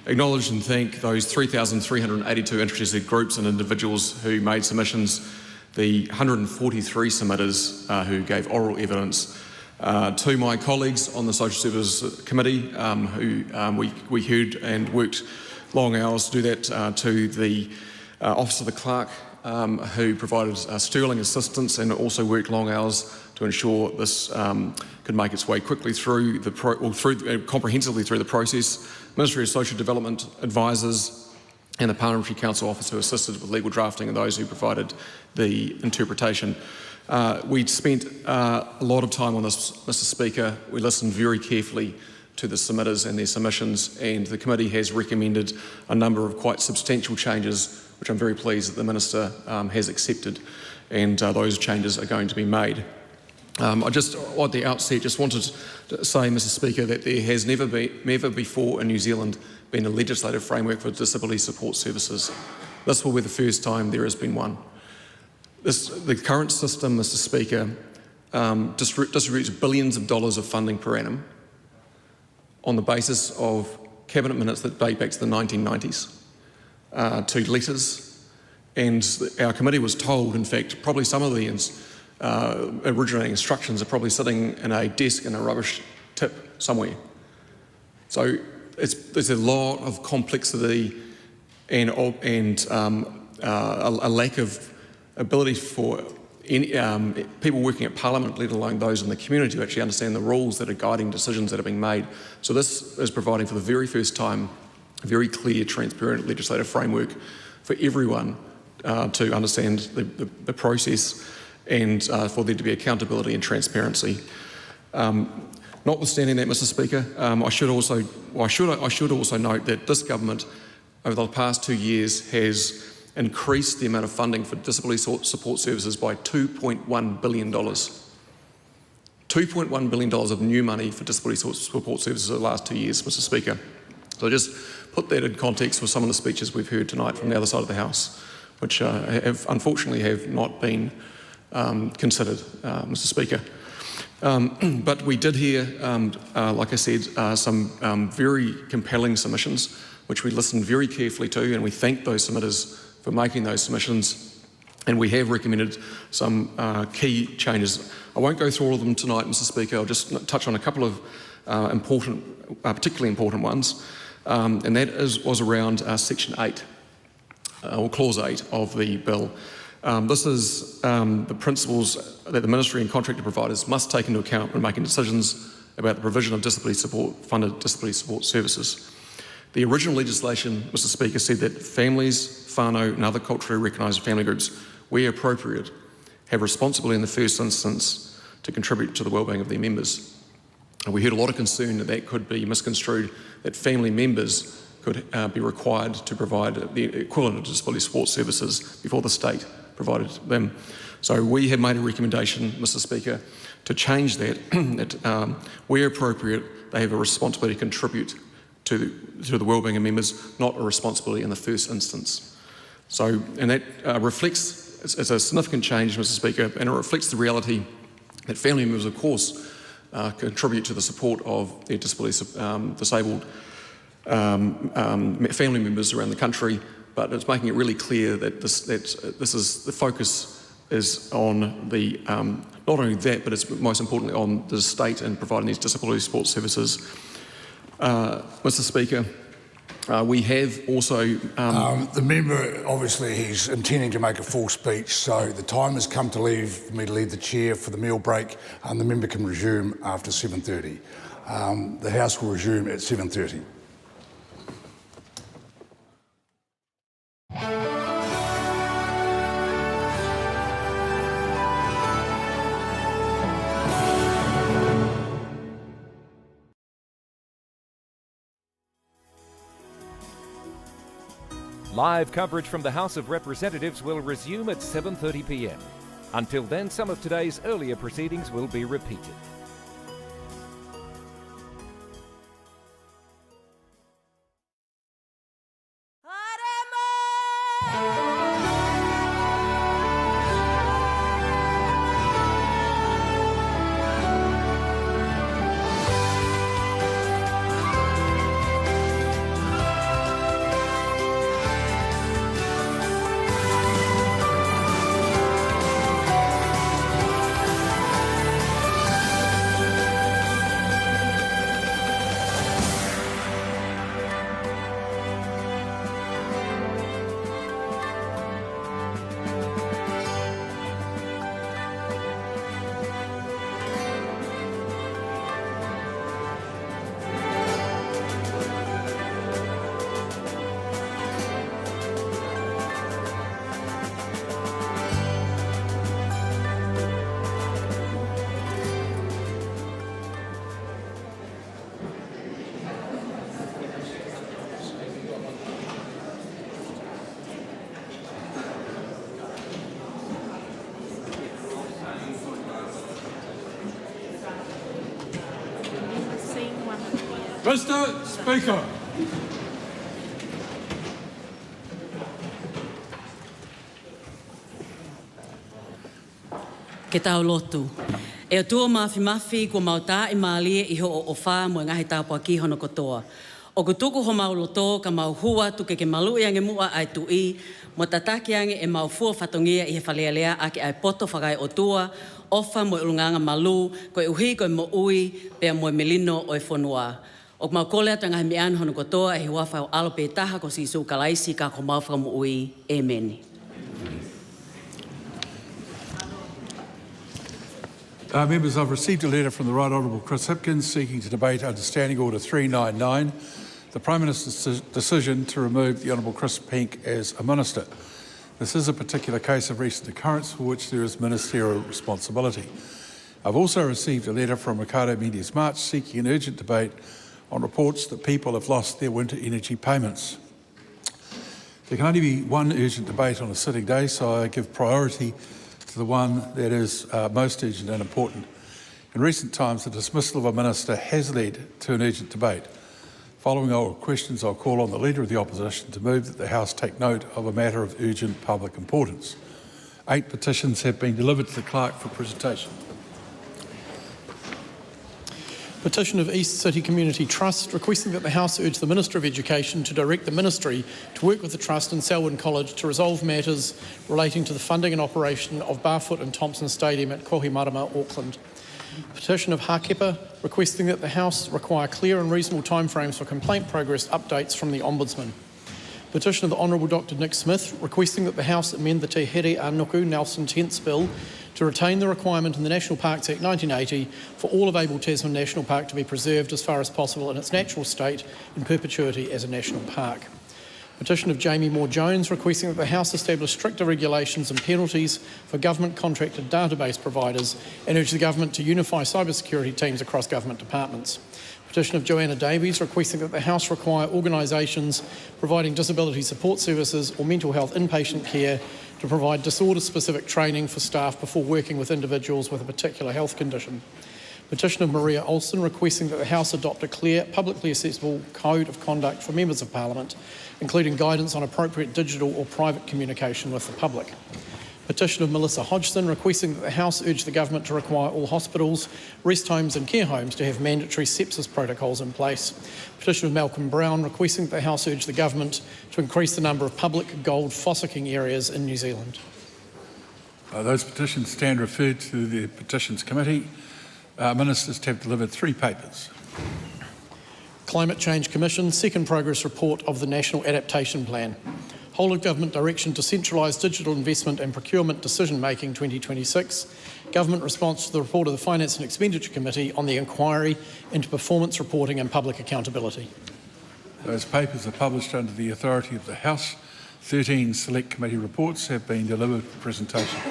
acknowledge and thank those 3,382 interested groups and individuals who made submissions, the 143 submitters who gave oral evidence, to my colleagues on the Social Services Committee who we heard and worked long hours, to do that to the Office of the Clerk, who provided sterling assistance and also worked long hours to ensure this could make its way quickly through comprehensively through the process. Ministry of Social Development advisors and the Parliamentary Council Office who assisted with legal drafting and those who provided the interpretation. We spent a lot of time on this, Mr. Speaker. We listened very carefully to the submitters and their submissions, and the committee has recommended a number of quite substantial changes, which I'm very pleased that the Minister has accepted, and those changes are going to be made. I just, at the outset, just wanted to say, Mr. Speaker, that there has never before in New Zealand been a legislative framework for disability support services. This will be the first time there has been one. The current system, Mr. Speaker, distributes billions of dollars of funding per annum on the basis of cabinet minutes that date back to the 1990s, to letters. And our committee was told, in fact, probably some of the originating instructions are probably sitting in a desk in a rubbish tip somewhere. So there's a lot of complexity and a lack of ability for any, people working at Parliament, let alone those in the community, to actually understand the rules that are guiding decisions that are being made. So this is providing for the very first time a very clear, transparent legislative framework for everyone to understand the process and for there to be accountability and transparency. Notwithstanding that, Mr. Speaker, I should also note that this government over the past 2 years has increased the amount of funding for disability support services by $2.1 billion. $2.1 billion of new money for disability support services over the last 2 years, Mr. Speaker. So just put that in context with some of the speeches we've heard tonight from the other side of the House, which unfortunately have not been considered, Mr. Speaker. But we did hear, like I said, some very compelling submissions, which we listened very carefully to, and we thank those submitters for making those submissions, and we have recommended some key changes. I won't go through all of them tonight, Mr. Speaker. I'll just touch on a couple of particularly important ones, and that was around Section 8, or Clause 8 of the bill. This is the principles that the Ministry and contractor providers must take into account when making decisions about the provision of funded disability support services. The original legislation, Mr. Speaker, said that families, whānau and other culturally recognised family groups, where appropriate, have responsibility in the first instance to contribute to the wellbeing of their members. And we heard a lot of concern that that could be misconstrued, that family members could be required to provide the equivalent of disability support services before the state provided them. So we have made a recommendation, Mr. Speaker, to change that, that where appropriate, they have a responsibility to contribute to the wellbeing of members, not a responsibility in the first instance. So, and that reflects, it's a significant change, Mr. Speaker, and it reflects the reality that family members, of course, contribute to the support of their disabled family members around the country, but it's making it really clear that the focus is on the not only that, but it's most importantly on the state and providing these disability support services. Mr. Speaker, we have also... the member, obviously, he's intending to make a full speech, so the time has come for me to leave the chair for the meal break, and the member can resume after 7:30. The House will resume at 7:30. Live coverage from the House of Representatives will resume at 7:30 p.m. Until then, some of today's earlier proceedings will be repeated. Mr. Speaker. Ke tau lotu. E atua mafi ko mauta I maalie iho o wha mo ngahi tāpua ki hono kotoa. O kutuku ho mau loto ka mau hua tuke ke malu iange mua ai tui, mo tataki ange e mau fua whatongia I he whalealea ake ai poto whakai o tua, ofa mo ulunganga malu, ko e uhi ko e mo ui, pea mo e melino o e whanua. O mau kole atu ngahi mean hono kotoa e he wafa o alope taha ko si isu kalaisi ka ko mau whaka mo ui, amen. Members, I've received a letter from the Right Honourable Chris Hipkins seeking to debate under Standing Order 399, the Prime Minister's decision to remove the Honourable Chris Pink as a Minister. This is a particular case of recent occurrence for which there is ministerial responsibility. I've also received a letter from Ricardo Mendes March seeking an urgent debate on reports that people have lost their winter energy payments. There can only be one urgent debate on a sitting day, so I give priority to the one that is most urgent and important. In recent times, the dismissal of a minister has led to an urgent debate. Following our questions, I'll call on the Leader of the Opposition to move that the House take note of a matter of urgent public importance. 8 petitions have been delivered to the Clerk for presentation. Petition of East City Community Trust requesting that the House urge the Minister of Education to direct the Ministry to work with the Trust and Selwyn College to resolve matters relating to the funding and operation of Barfoot and Thompson Stadium at Kohimarama, Auckland. Petition of Hakepa requesting that the House require clear and reasonable timeframes for complaint progress updates from the Ombudsman. Petition of the Honourable Dr Nick Smith requesting that the House amend the Te Here Anuku Nelson Tents Bill to retain the requirement in the National Parks Act 1980 for all of Abel Tasman National Park to be preserved as far as possible in its natural state in perpetuity as a national park. Petition of Jamie Moore-Jones requesting that the House establish stricter regulations and penalties for government-contracted database providers and urge the government to unify cybersecurity teams across government departments. Petition of Joanna Davies requesting that the House require organisations providing disability support services or mental health inpatient care to provide disorder-specific training for staff before working with individuals with a particular health condition. Petition of Maria Olsen requesting that the House adopt a clear, publicly accessible code of conduct for members of Parliament, including guidance on appropriate digital or private communication with the public. Petition of Melissa Hodgson requesting that the House urge the Government to require all hospitals, rest homes and care homes to have mandatory sepsis protocols in place. Petition of Malcolm Brown requesting that the House urge the Government to increase the number of public gold fossicking areas in New Zealand. Those petitions stand referred to the Petitions Committee. Ministers have delivered 3 papers. Climate Change Commission, second progress report of the National Adaptation Plan. Whole of Government Direction to Centralise Digital Investment and Procurement Decision Making 2026. Government response to the report of the Finance and Expenditure Committee on the inquiry into performance reporting and public accountability. Those papers are published under the authority of the House. 13 Select Committee reports have been delivered for presentation.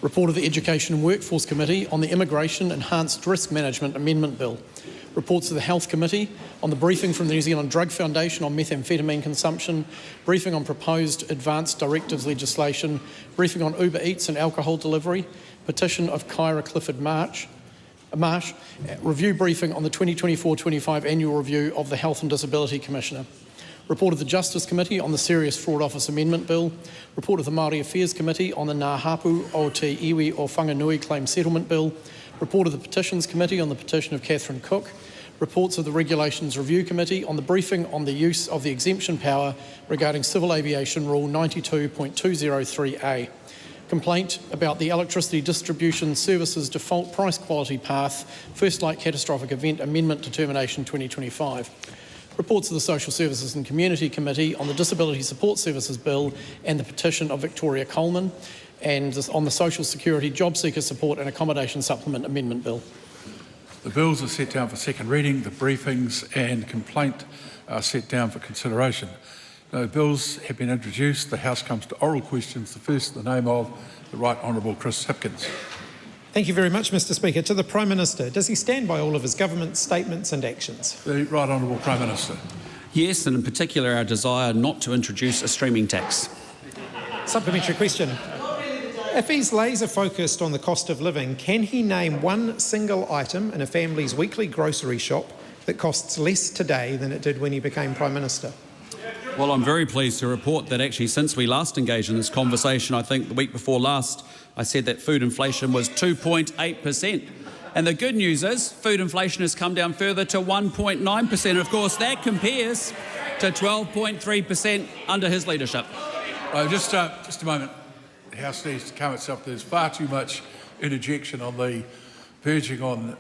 Report of the Education and Workforce Committee on the Immigration Enhanced Risk Management Amendment Bill. Reports of the Health Committee on the briefing from the New Zealand Drug Foundation on methamphetamine consumption, briefing on proposed advanced directives legislation, briefing on Uber Eats and alcohol delivery, petition of Kyra Clifford Marsh, review briefing on the 2024-25 annual review of the Health and Disability Commissioner. Report of the Justice Committee on the Serious Fraud Office Amendment Bill. Report of the Māori Affairs Committee on the Ngā Hapu o Te Iwi o Whanganui Claim Settlement Bill. Report of the Petitions Committee on the petition of Catherine Cook. Reports of the Regulations Review Committee on the briefing on the use of the exemption power regarding Civil Aviation Rule 92.203A. Complaint about the Electricity Distribution Services Default Price Quality Path, First Light Catastrophic Event Amendment Determination 2025. Reports of the Social Services and Community Committee on the Disability Support Services Bill and the petition of Victoria Coleman, and on the Social Security Job Seeker Support and Accommodation Supplement Amendment Bill. The bills are set down for second reading. The briefings and complaint are set down for consideration. No bills have been introduced. The House comes to oral questions. The first in the name of the Right Honourable Chris Hipkins. Thank you very much, Mr Speaker. To the Prime Minister, does he stand by all of his government statements and actions? The Right Honourable Prime Minister. Yes, and in particular our desire not to introduce a streaming tax. Supplementary question. If he's laser focused on the cost of living, can he name one single item in a family's weekly grocery shop that costs less today than it did when he became Prime Minister? Well, I'm very pleased to report that actually since we last engaged in this conversation, I think the week before last, I said that food inflation was 2.8%. And the good news is food inflation has come down further to 1.9%. Of course, that compares to 12.3% under his leadership. Just a moment. The House needs to calm itself. There's far too much interjection on the verging on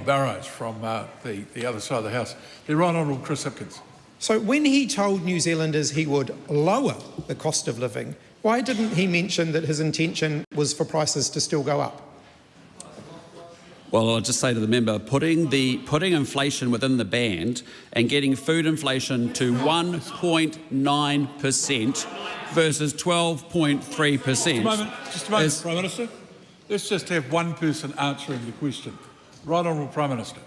barrage from the other side of the House. The Right Honourable Chris Hipkins. So when he told New Zealanders he would lower the cost of living, why didn't he mention that his intention was for prices to still go up? Well, I'll just say to the member, putting inflation within the band and getting food inflation to 1.9% versus 12.3%. Just a moment, Prime Minister. Let's just have one person answering the question. Right Honourable Prime Minister.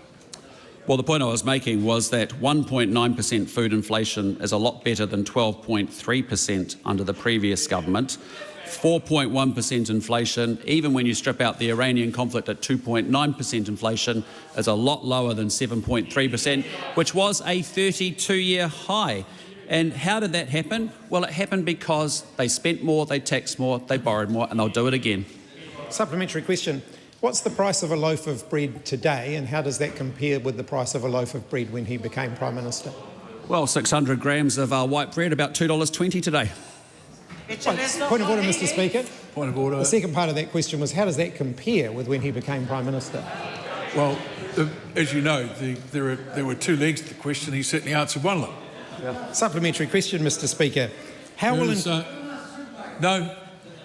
Well, the point I was making was that 1.9% food inflation is a lot better than 12.3% under the previous government. 4.1% inflation, even when you strip out the Iranian conflict at 2.9% inflation, is a lot lower than 7.3%, which was a 32-year high. And how did that happen? Well, it happened because they spent more, they taxed more, they borrowed more, and they'll do it again. Supplementary question. What's the price of a loaf of bread today, and how does that compare with the price of a loaf of bread when he became Prime Minister? Well, 600 grams of white bread, about $2.20 today. Point of order, Mr. Speaker. Point of order. The second part of that question was, how does that compare with when he became Prime Minister? Well, as you know, there were two legs to the question. He certainly answered one of them. Yeah. Supplementary question, Mr. Speaker. How will...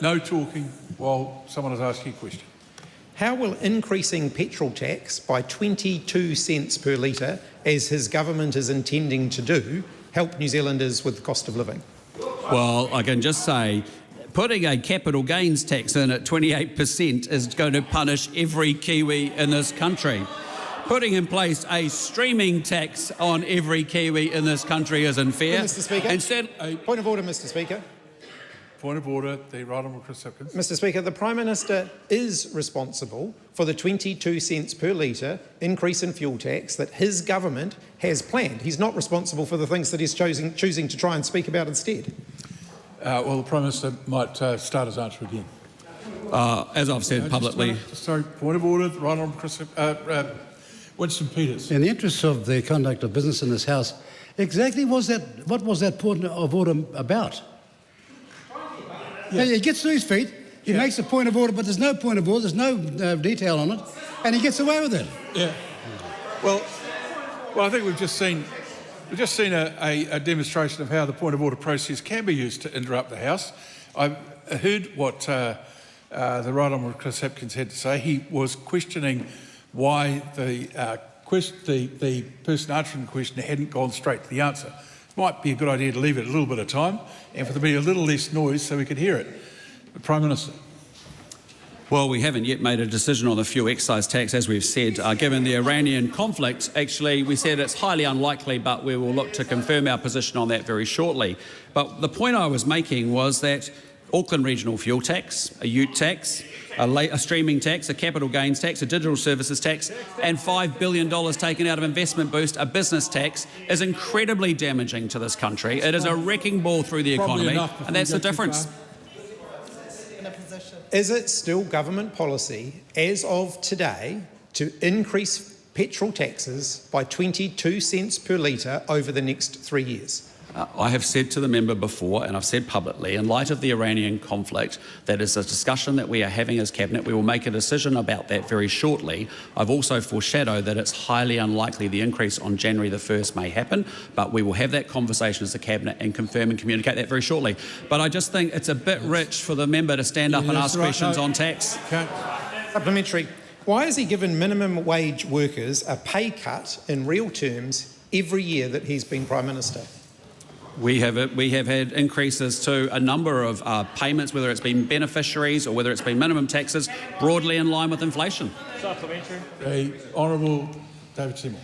No talking while someone is asking a question. How will increasing petrol tax by 22 cents per litre, as his government is intending to do, help New Zealanders with the cost of living? Well, I can just say, putting a capital gains tax in at 28% is going to punish every Kiwi in this country. Putting in place a streaming tax on every Kiwi in this country is unfair. Mr. Speaker. Point of order, Mr. Speaker. Point of order, the Right Honourable Chris Hipkins. Mr. Speaker, the Prime Minister is responsible for the 22 cents per litre increase in fuel tax that his government has planned. He's not responsible for the things that he's choosing to try and speak about instead. Well, the Prime Minister might start his answer again. As I've said publicly... Sorry, point of order, the Right Honourable Chris Winston Peters. In the interests of the conduct of business in this House, exactly what was that point of order about? Yeah. He gets to his feet, he makes a point of order, but there's no point of order, there's no detail on it, and he gets away with it. Yeah. Well, I think we've just seen a demonstration of how the point of order process can be used to interrupt the House. I heard what the Right Honourable Chris Hipkins had to say. He was questioning why the person answering the question hadn't gone straight to the answer. Might be a good idea to leave it a little bit of time and for there to be a little less noise so we could hear it. The Prime Minister. Well, we haven't yet made a decision on the fuel excise tax, as we've said. Given the Iranian conflict, actually, we said it's highly unlikely, but we will look to confirm our position on that very shortly. But the point I was making was that Auckland Regional Fuel Tax, a ute tax, a streaming tax, a capital gains tax, a digital services tax, and $5 billion taken out of investment boost, a business tax, is incredibly damaging to this country. It is a wrecking ball through the economy, and that's the difference. Is it still government policy, as of today, to increase petrol taxes by 22 cents per litre over the next 3 years? I have said to the member before, and I've said publicly, in light of the Iranian conflict, that is a discussion that we are having as Cabinet. We will make a decision about that very shortly. I've also foreshadowed that it's highly unlikely the increase on January the 1st may happen, but we will have that conversation as a Cabinet and confirm and communicate that very shortly. But I just think it's a bit rich for the member to stand up and ask questions on tax. Supplementary. Why has he given minimum wage workers a pay cut in real terms every year that he's been Prime Minister? We have had increases to a number of payments, whether it's been beneficiaries or whether it's been minimum taxes, broadly in line with inflation. Supplementary. The Honourable David Seymour.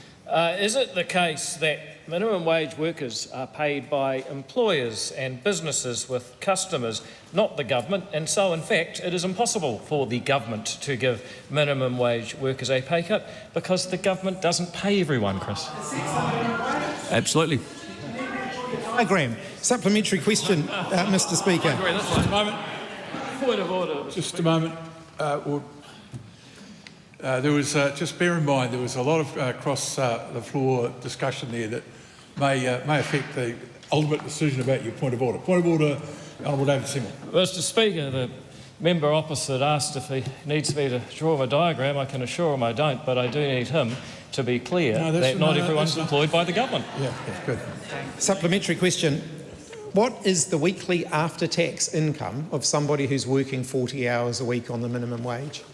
Is it the case that minimum wage workers are paid by employers and businesses with customers, not the government, and so in fact it is impossible for the government to give minimum wage workers a pay cut because the government doesn't pay everyone, Chris. Absolutely. Hi, Graham. Supplementary question, Mr. Speaker. Just a moment. Point of order. Just a moment. There was, just bear in mind, there was a lot of across the floor discussion there that may affect the ultimate decision about your point of order. Point of order, Honourable David Seymour. Mr. Speaker, the member opposite asked if he needs me to draw a diagram. I can assure him I don't, but I do need him to be clear that not everyone's employed by the government. Yeah, good. Supplementary question. What is the weekly after-tax income of somebody who's working 40 hours a week on the minimum wage?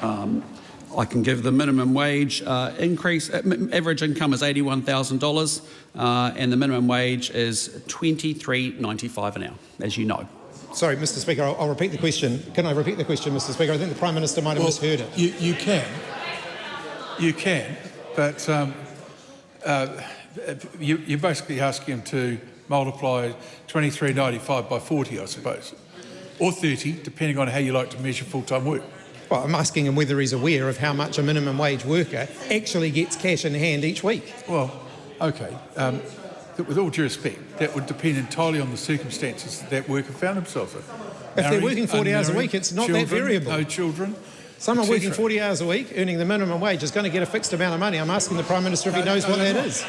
I can give the minimum wage increase. Average income is $81,000 and the minimum wage is $23.95 an hour, as you know. Sorry, Mr. Speaker, I'll repeat the question. Can I repeat the question, Mr. Speaker? I think the Prime Minister might have misheard it. You can. You can, but you're basically asking him to multiply $23.95 by 40, I suppose, or 30, depending on how you like to measure full-time work. Well, I'm asking him whether he's aware of how much a minimum wage worker actually gets cash in hand each week. Well, OK. With all due respect, that would depend entirely on the circumstances that worker found themselves in. If they're working 40 hours a week, it's not that variable. No children. Someone working 40 hours a week, earning the minimum wage, is going to get a fixed amount of money. I'm asking the Prime Minister if he knows what that is.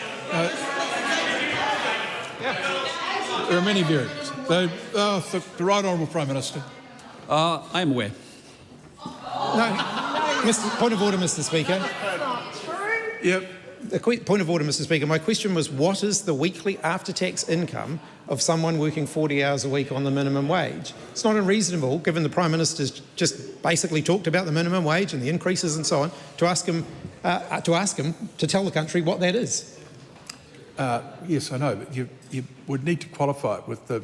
There are many variables. The Right Honourable Prime Minister. I am aware. No. Point of order, Mr. Speaker. Yep. Point of order, Mr. Speaker. My question was, what is the weekly after-tax income of someone working 40 hours a week on the minimum wage? It's not unreasonable, given the Prime Minister's just basically talked about the minimum wage and the increases and so on, to ask him to tell the country what that is. Yes, I know, but you would need to qualify it with the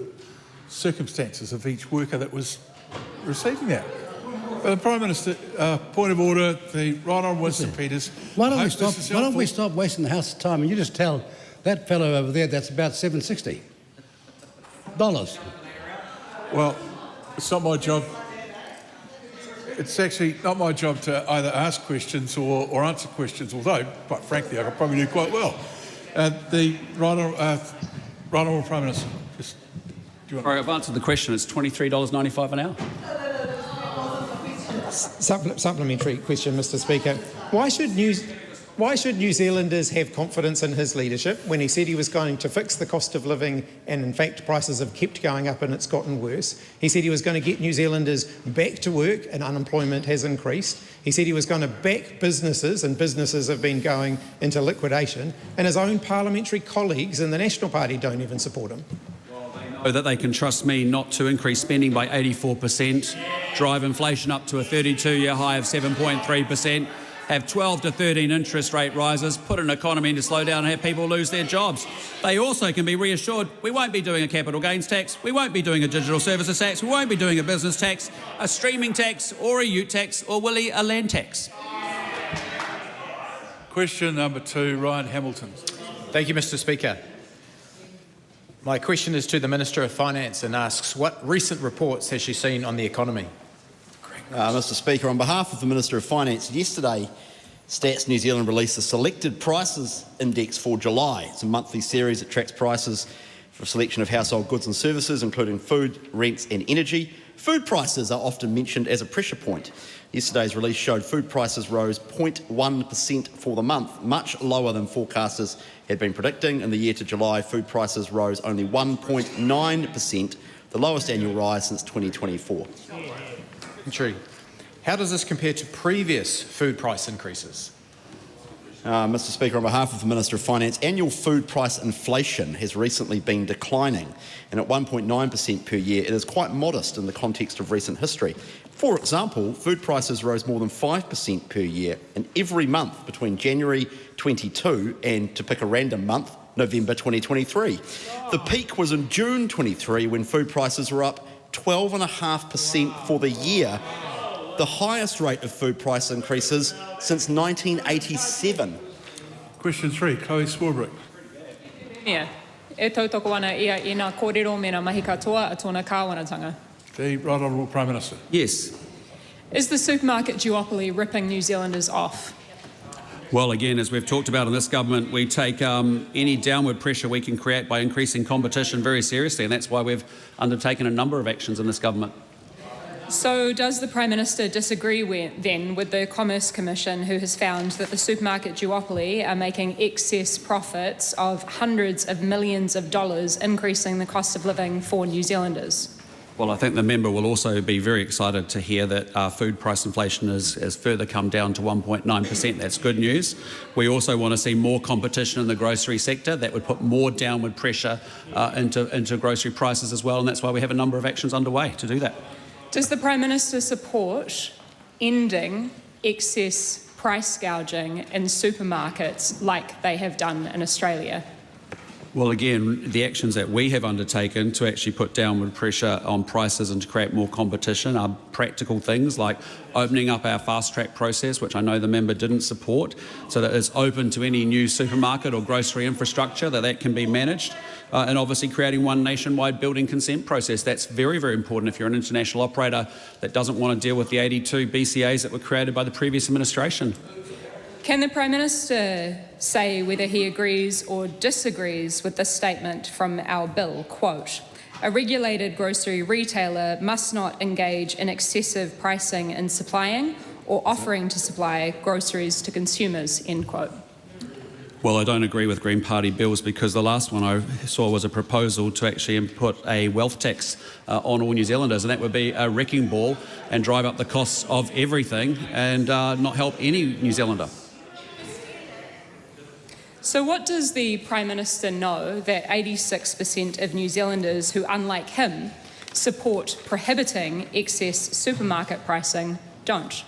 circumstances of each worker that was receiving that. The Prime Minister, point of order, the Right Honourable Winston Peters. Why don't we stop wasting the House's time and you just tell that fellow over there that's about $760? Well, it's not my job. It's actually not my job to either ask questions or answer questions, although, quite frankly, I could probably do quite well. The Right Honourable Prime Minister. Sorry, I've answered the question. It's $23.95 an hour. Supplementary question, Mr. Speaker. Why should New Zealanders have confidence in his leadership when he said he was going to fix the cost of living and in fact prices have kept going up and it's gotten worse? He said he was going to get New Zealanders back to work and unemployment has increased. He said he was going to back businesses and businesses have been going into liquidation, and his own parliamentary colleagues in the National Party don't even support him. That they can trust me not to increase spending by 84%, drive inflation up to a 32-year high of 7.3%, have 12 to 13 interest rate rises, put an economy into slowdown and have people lose their jobs. They also can be reassured we won't be doing a capital gains tax, we won't be doing a digital services tax, we won't be doing a business tax, a streaming tax or a ute tax or, Willie, a land tax. Question number 2, Ryan Hamilton. Thank you, Mr. Speaker. My question is to the Minister of Finance and asks, what recent reports has she seen on the economy? Mr. Speaker, on behalf of the Minister of Finance, yesterday Stats New Zealand released the Selected Prices Index for July. It's a monthly series that tracks prices for a selection of household goods and services, including food, rents and energy. Food prices are often mentioned as a pressure point. Yesterday's release showed food prices rose 0.1% for the month, much lower than forecasters had been predicting. In the year to July, food prices rose only 1.9%, the lowest annual rise since 2024. True. How does this compare to previous food price increases? Mr. Speaker, on behalf of the Minister of Finance, annual food price inflation has recently been declining, and at 1.9% per year, it is quite modest in the context of recent history. For example, food prices rose more than 5% per year in every month between January 22 and, to pick a random month, November 2023. The peak was in June 23 when food prices were up 12.5% for the year, the highest rate of food price increases since 1987. Question 3, Chloe Swarbrick. Mia, e tautoko ana ia I ngā kōrero me ngā mahi katoa a tōna kāwanatanga. The Right Honourable Prime Minister. Yes. Is the supermarket duopoly ripping New Zealanders off? Well, again, as we've talked about in this government, we take any downward pressure we can create by increasing competition very seriously, and that's why we've undertaken a number of actions in this government. So does the Prime Minister disagree with the Commerce Commission, who has found that the supermarket duopoly are making excess profits of hundreds of millions of dollars, increasing the cost of living for New Zealanders? Well, I think the member will also be very excited to hear that food price inflation has further come down to 1.9%. That's good news. We also want to see more competition in the grocery sector. That would put more downward pressure into grocery prices as well, and that's why we have a number of actions underway to do that. Does the Prime Minister support ending excess price gouging in supermarkets like they have done in Australia? Well, again, the actions that we have undertaken to actually put downward pressure on prices and to create more competition are practical things like opening up our fast-track process, which I know the member didn't support, so that it's open to any new supermarket or grocery infrastructure, that can be managed, and obviously creating one nationwide building consent process. That's very, very important if you're an international operator that doesn't want to deal with the 82 BCAs that were created by the previous administration. Can the Prime Minister say whether he agrees or disagrees with this statement from our bill? Quote, a regulated grocery retailer must not engage in excessive pricing and supplying or offering to supply groceries to consumers, end quote. Well, I don't agree with Green Party bills because the last one I saw was a proposal to actually input a wealth tax on all New Zealanders, and that would be a wrecking ball and drive up the costs of everything and not help any New Zealander. So what does the Prime Minister know that 86% of New Zealanders who, unlike him, support prohibiting excess supermarket pricing don't?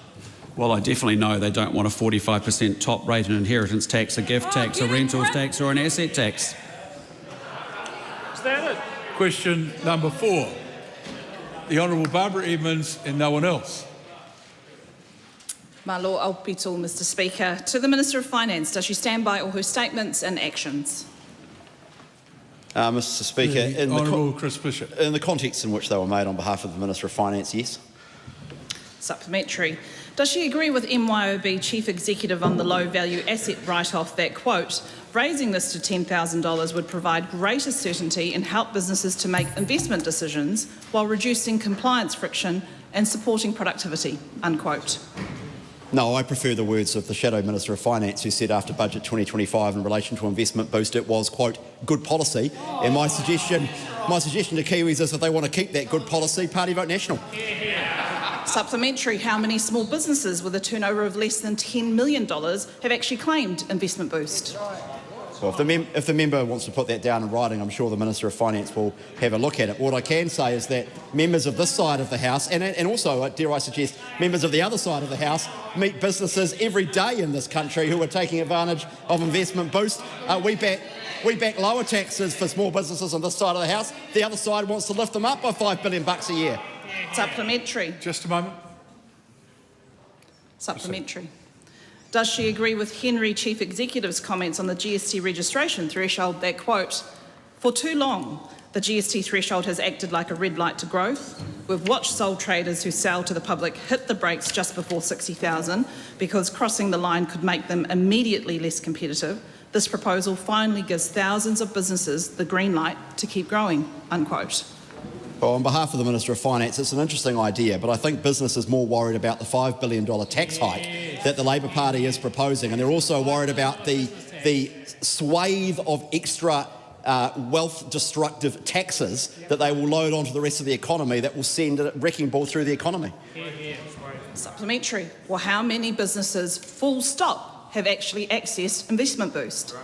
Well, I definitely know they don't want a 45% top rate, an inheritance tax, a gift tax, a rentals tax or an asset tax. Is that it? Question number 4. The Honourable Barbara Edmonds and no one else. Malo Aotearoa, Mr Speaker. To the Minister of Finance, does she stand by all her statements and actions? Mr Speaker, Honourable Chris Bishop. In the context in which they were made on behalf of the Minister of Finance, yes. Supplementary. Does she agree with MYOB Chief Executive on the low-value asset write-off that, quote, raising this to $10,000 would provide greater certainty and help businesses to make investment decisions while reducing compliance friction and supporting productivity, unquote? No, I prefer the words of the Shadow Minister of Finance, who said after Budget 2025 in relation to investment boost it was, quote, good policy. And my suggestion to Kiwis is if they want to keep that good policy, party vote National. Supplementary. How many small businesses with a turnover of less than $10 million have actually claimed investment boost? Well, if the member wants to put that down in writing, I'm sure the Minister of Finance will have a look at it. What I can say is that members of this side of the House, and also, dare I suggest, members of the other side of the House, meet businesses every day in this country who are taking advantage of investment boost. We back lower taxes for small businesses on this side of the House. The other side wants to lift them up by $5 billion a year. Supplementary. Just a moment. Supplementary. Does she agree with Henry Chief Executive's comments on the GST registration threshold that, quote, for too long the GST threshold has acted like a red light to growth? We've watched sole traders who sell to the public hit the brakes just before 60,000 because crossing the line could make them immediately less competitive. This proposal finally gives thousands of businesses the green light to keep growing, unquote. Well, on behalf of the Minister of Finance, it's an interesting idea, but I think business is more worried about the $5 billion tax hike that the Labor Party is proposing, and they're also worried about the swathe of extra wealth-destructive taxes that they will load onto the rest of the economy that will send a wrecking ball through the economy. Supplementary. Well, how many businesses, full stop, have actually accessed investment boost?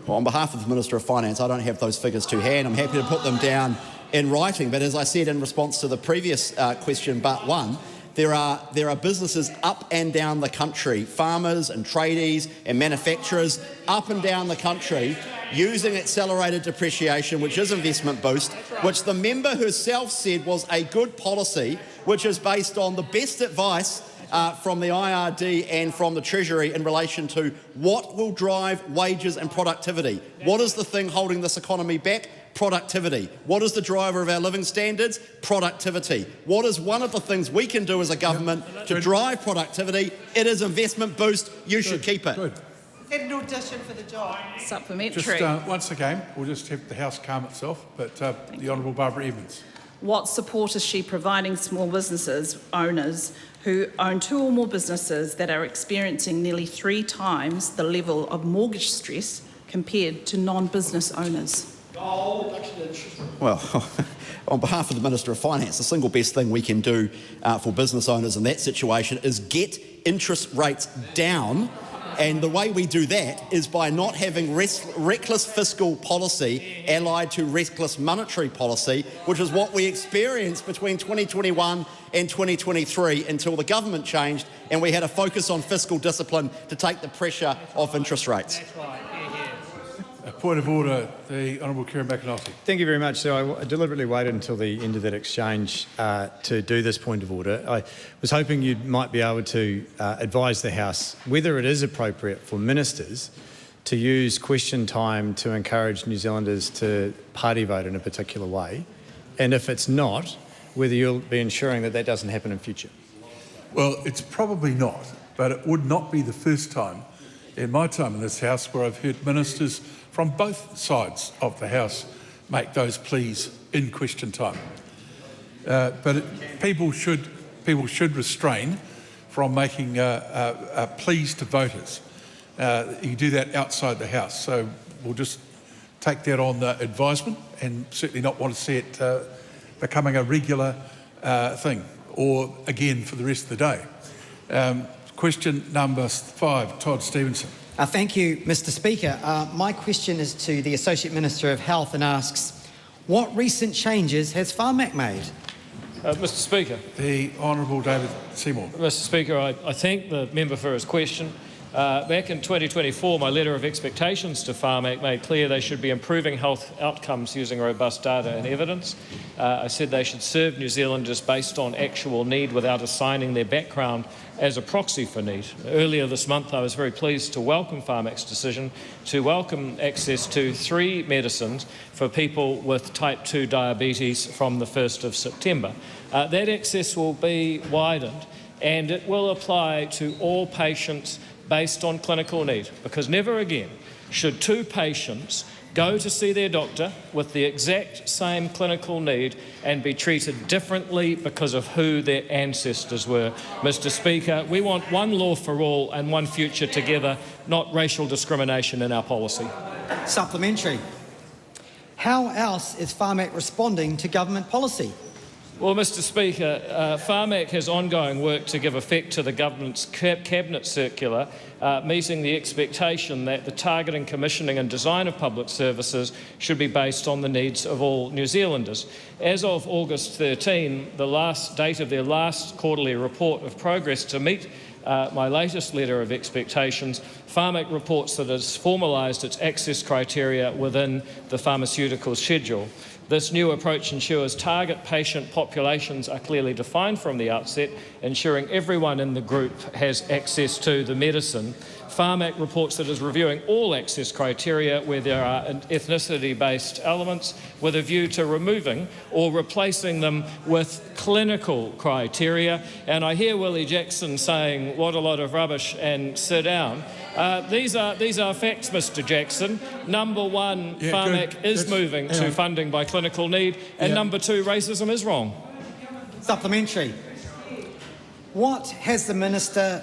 Well, on behalf of the Minister of Finance, I don't have those figures to hand. I'm happy to put them down in writing, but as I said in response to the previous question but one, there are businesses up and down the country, farmers and tradies and manufacturers up and down the country using accelerated depreciation, which is investment boost, which the member herself said was a good policy, which is based on the best advice from the IRD and from the Treasury in relation to what will drive wages and productivity. What is the thing holding this economy back? Productivity. What is the driver of our living standards? Productivity. What is one of the things we can do as a government to drive productivity? It is investment boost. You should keep it. Good. No audition for the job. Supplementary. Just once again, we'll just have the House calm itself, but the Honourable Barbara Evans. What support is she providing small businesses owners who own 2 or more businesses that are experiencing nearly 3 times the level of mortgage stress compared to non-business owners? Well, on behalf of the Minister of Finance, the single best thing we can do for business owners in that situation is get interest rates down. And the way we do that is by not having reckless fiscal policy allied to reckless monetary policy, which is what we experienced between 2021 and 2023 until the government changed and we had a focus on fiscal discipline to take the pressure off interest rates. A point of order, the Honourable Kieran McAnulty. Thank you very much. So I deliberately waited until the end of that exchange to do this point of order. I was hoping you might be able to advise the House whether it is appropriate for ministers to use question time to encourage New Zealanders to party vote in a particular way, and if it's not, whether you'll be ensuring that that doesn't happen in future. Well, it's probably not, but it would not be the first time in my time in this House where I've heard ministers from both sides of the House make those pleas in question time. But people should restrain from making pleas to voters. You do that outside the House, so we'll just take that on advisement and certainly not want to see it becoming a regular thing, or again for the rest of the day. Question number 5, Todd Stevenson. Thank you, Mr. Speaker. My question is to the Associate Minister of Health and asks, what recent changes has Pharmac made? Mr. Speaker. The Honourable David Seymour. Mr. Speaker, I thank the member for his question. Back in 2024, my letter of expectations to Pharmac made clear they should be improving health outcomes using robust data and evidence. I said they should serve New Zealanders based on actual need without assigning their background as a proxy for need. Earlier this month, I was very pleased to welcome Pharmac's decision to welcome access to 3 medicines for people with type 2 diabetes from the 1st of September. That access will be widened and it will apply to all patients based on clinical need, because never again should 2 patients go to see their doctor with the exact same clinical need and be treated differently because of who their ancestors were. Mr. Speaker, we want one law for all and one future together, not racial discrimination in our policy. Supplementary. How else is Pharmac responding to government policy? Well, Mr. Speaker, Pharmac has ongoing work to give effect to the government's cabinet circular, meeting the expectation that the targeting, commissioning and design of public services should be based on the needs of all New Zealanders. As of August 13, the last date of their last quarterly report of progress to meet my latest letter of expectations, Pharmac reports that it has formalised its access criteria within the pharmaceutical schedule. This new approach ensures target patient populations are clearly defined from the outset, ensuring everyone in the group has access to the medicine. Pharmac reports that it is reviewing all access criteria where there are ethnicity-based elements with a view to removing or replacing them with clinical criteria. And I hear Willie Jackson saying, what a lot of rubbish, and sit down. These are facts, Mr. Jackson. Number 1, Pharmac is moving to funding by clinical need, and number 2, racism is wrong. Supplementary. What has the Minister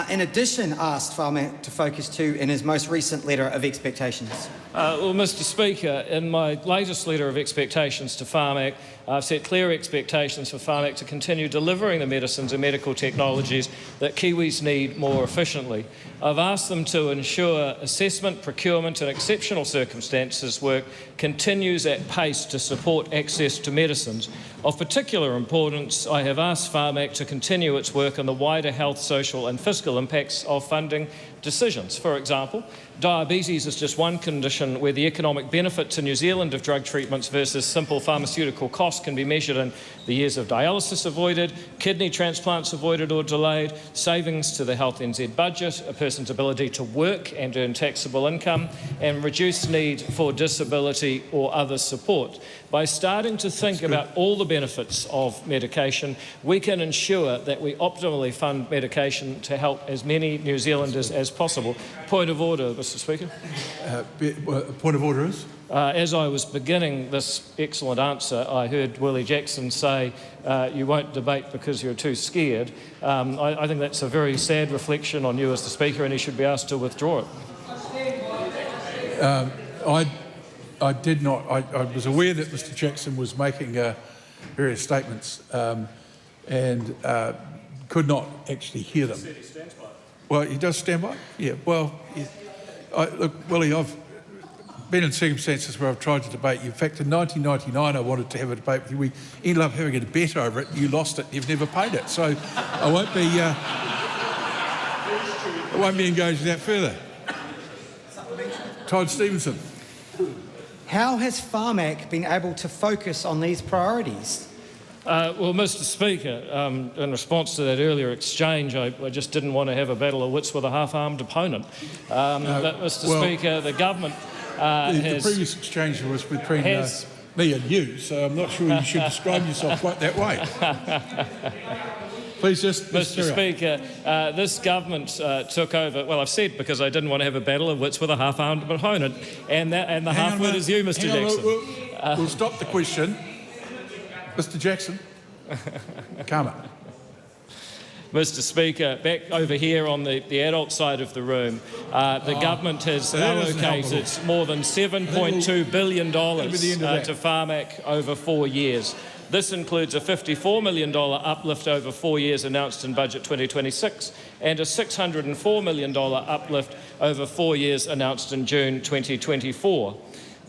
in addition asked Pharmac to focus to in his most recent letter of expectations? Well, Mr. Speaker, in my latest letter of expectations to Pharmac, I've set clear expectations for Pharmac to continue delivering the medicines and medical technologies that Kiwis need more efficiently. I've asked them to ensure assessment, procurement and exceptional circumstances work continues at pace to support access to medicines. Of particular importance, I have asked Pharmac to continue its work on the wider health, social and fiscal impacts of funding decisions. For example, diabetes is just one condition where the economic benefit to New Zealand of drug treatments versus simple pharmaceutical costs can be measured in the years of dialysis avoided, kidney transplants avoided or delayed, savings to the Health NZ budget, a person's ability to work and earn taxable income, and reduced need for disability or other support. By starting to think about all the benefits of medication, we can ensure that we optimally fund medication to help as many New Zealanders as possible. Point of order, Mr. Speaker. Point of order is? As I was beginning this excellent answer, I heard Willie Jackson say, you won't debate because you're too scared. I think that's a very sad reflection on you as the Speaker, and he should be asked to withdraw it. I did not. I was aware that Mr. Jackson was making various statements and could not actually hear them. Well, he does stand by? Yeah, well, look, Willie, I've been in circumstances where I've tried to debate you. In fact, in 1999, I wanted to have a debate with you. We ended up having a bet over it. You lost it. You've never paid it. So I won't be engaged with that further. Todd Stevenson. How has Pharmac been able to focus on these priorities? Well, Mr. Speaker, in response to that earlier exchange, I just didn't want to have a battle of wits with a half-armed opponent. But, Mr. Speaker, the government the previous exchange was between me and you, so I'm not sure you should describe yourself quite that way. Please just... Mr. Speaker, this government took over... Well, I've said because I didn't want to have a battle of wits with a half-armed opponent, and the half-wit is you, Mr. Jackson. We'll stop the question. Mr. Jackson, calmer. Mr. Speaker, back over here on the adult side of the room, the government has allocated more than $7.2 billion to Pharmac over 4 years. This includes a $54 million uplift over 4 years announced in Budget 2026 and a $604 million uplift over 4 years announced in June 2024.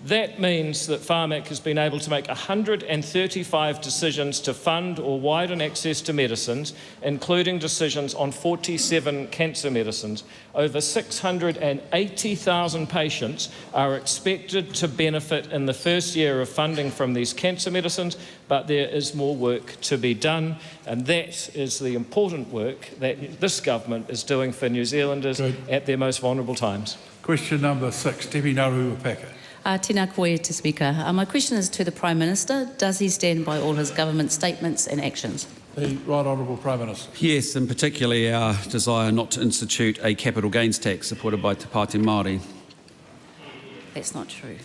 That means that Pharmac has been able to make 135 decisions to fund or widen access to medicines, including decisions on 47 cancer medicines. Over 680,000 patients are expected to benefit in the first year of funding from these cancer medicines, but there is more work to be done, and that is the important work that this government is doing for New Zealanders at their most vulnerable times. Question number 6, Debbie Naruapaka. Tēnā koe, to Speaker. My question is to the Prime Minister. Does he stand by all his government statements and actions? The Right Honourable Prime Minister. Yes, and particularly our desire not to institute a capital gains tax supported by Te Pāti Māori. That's not true.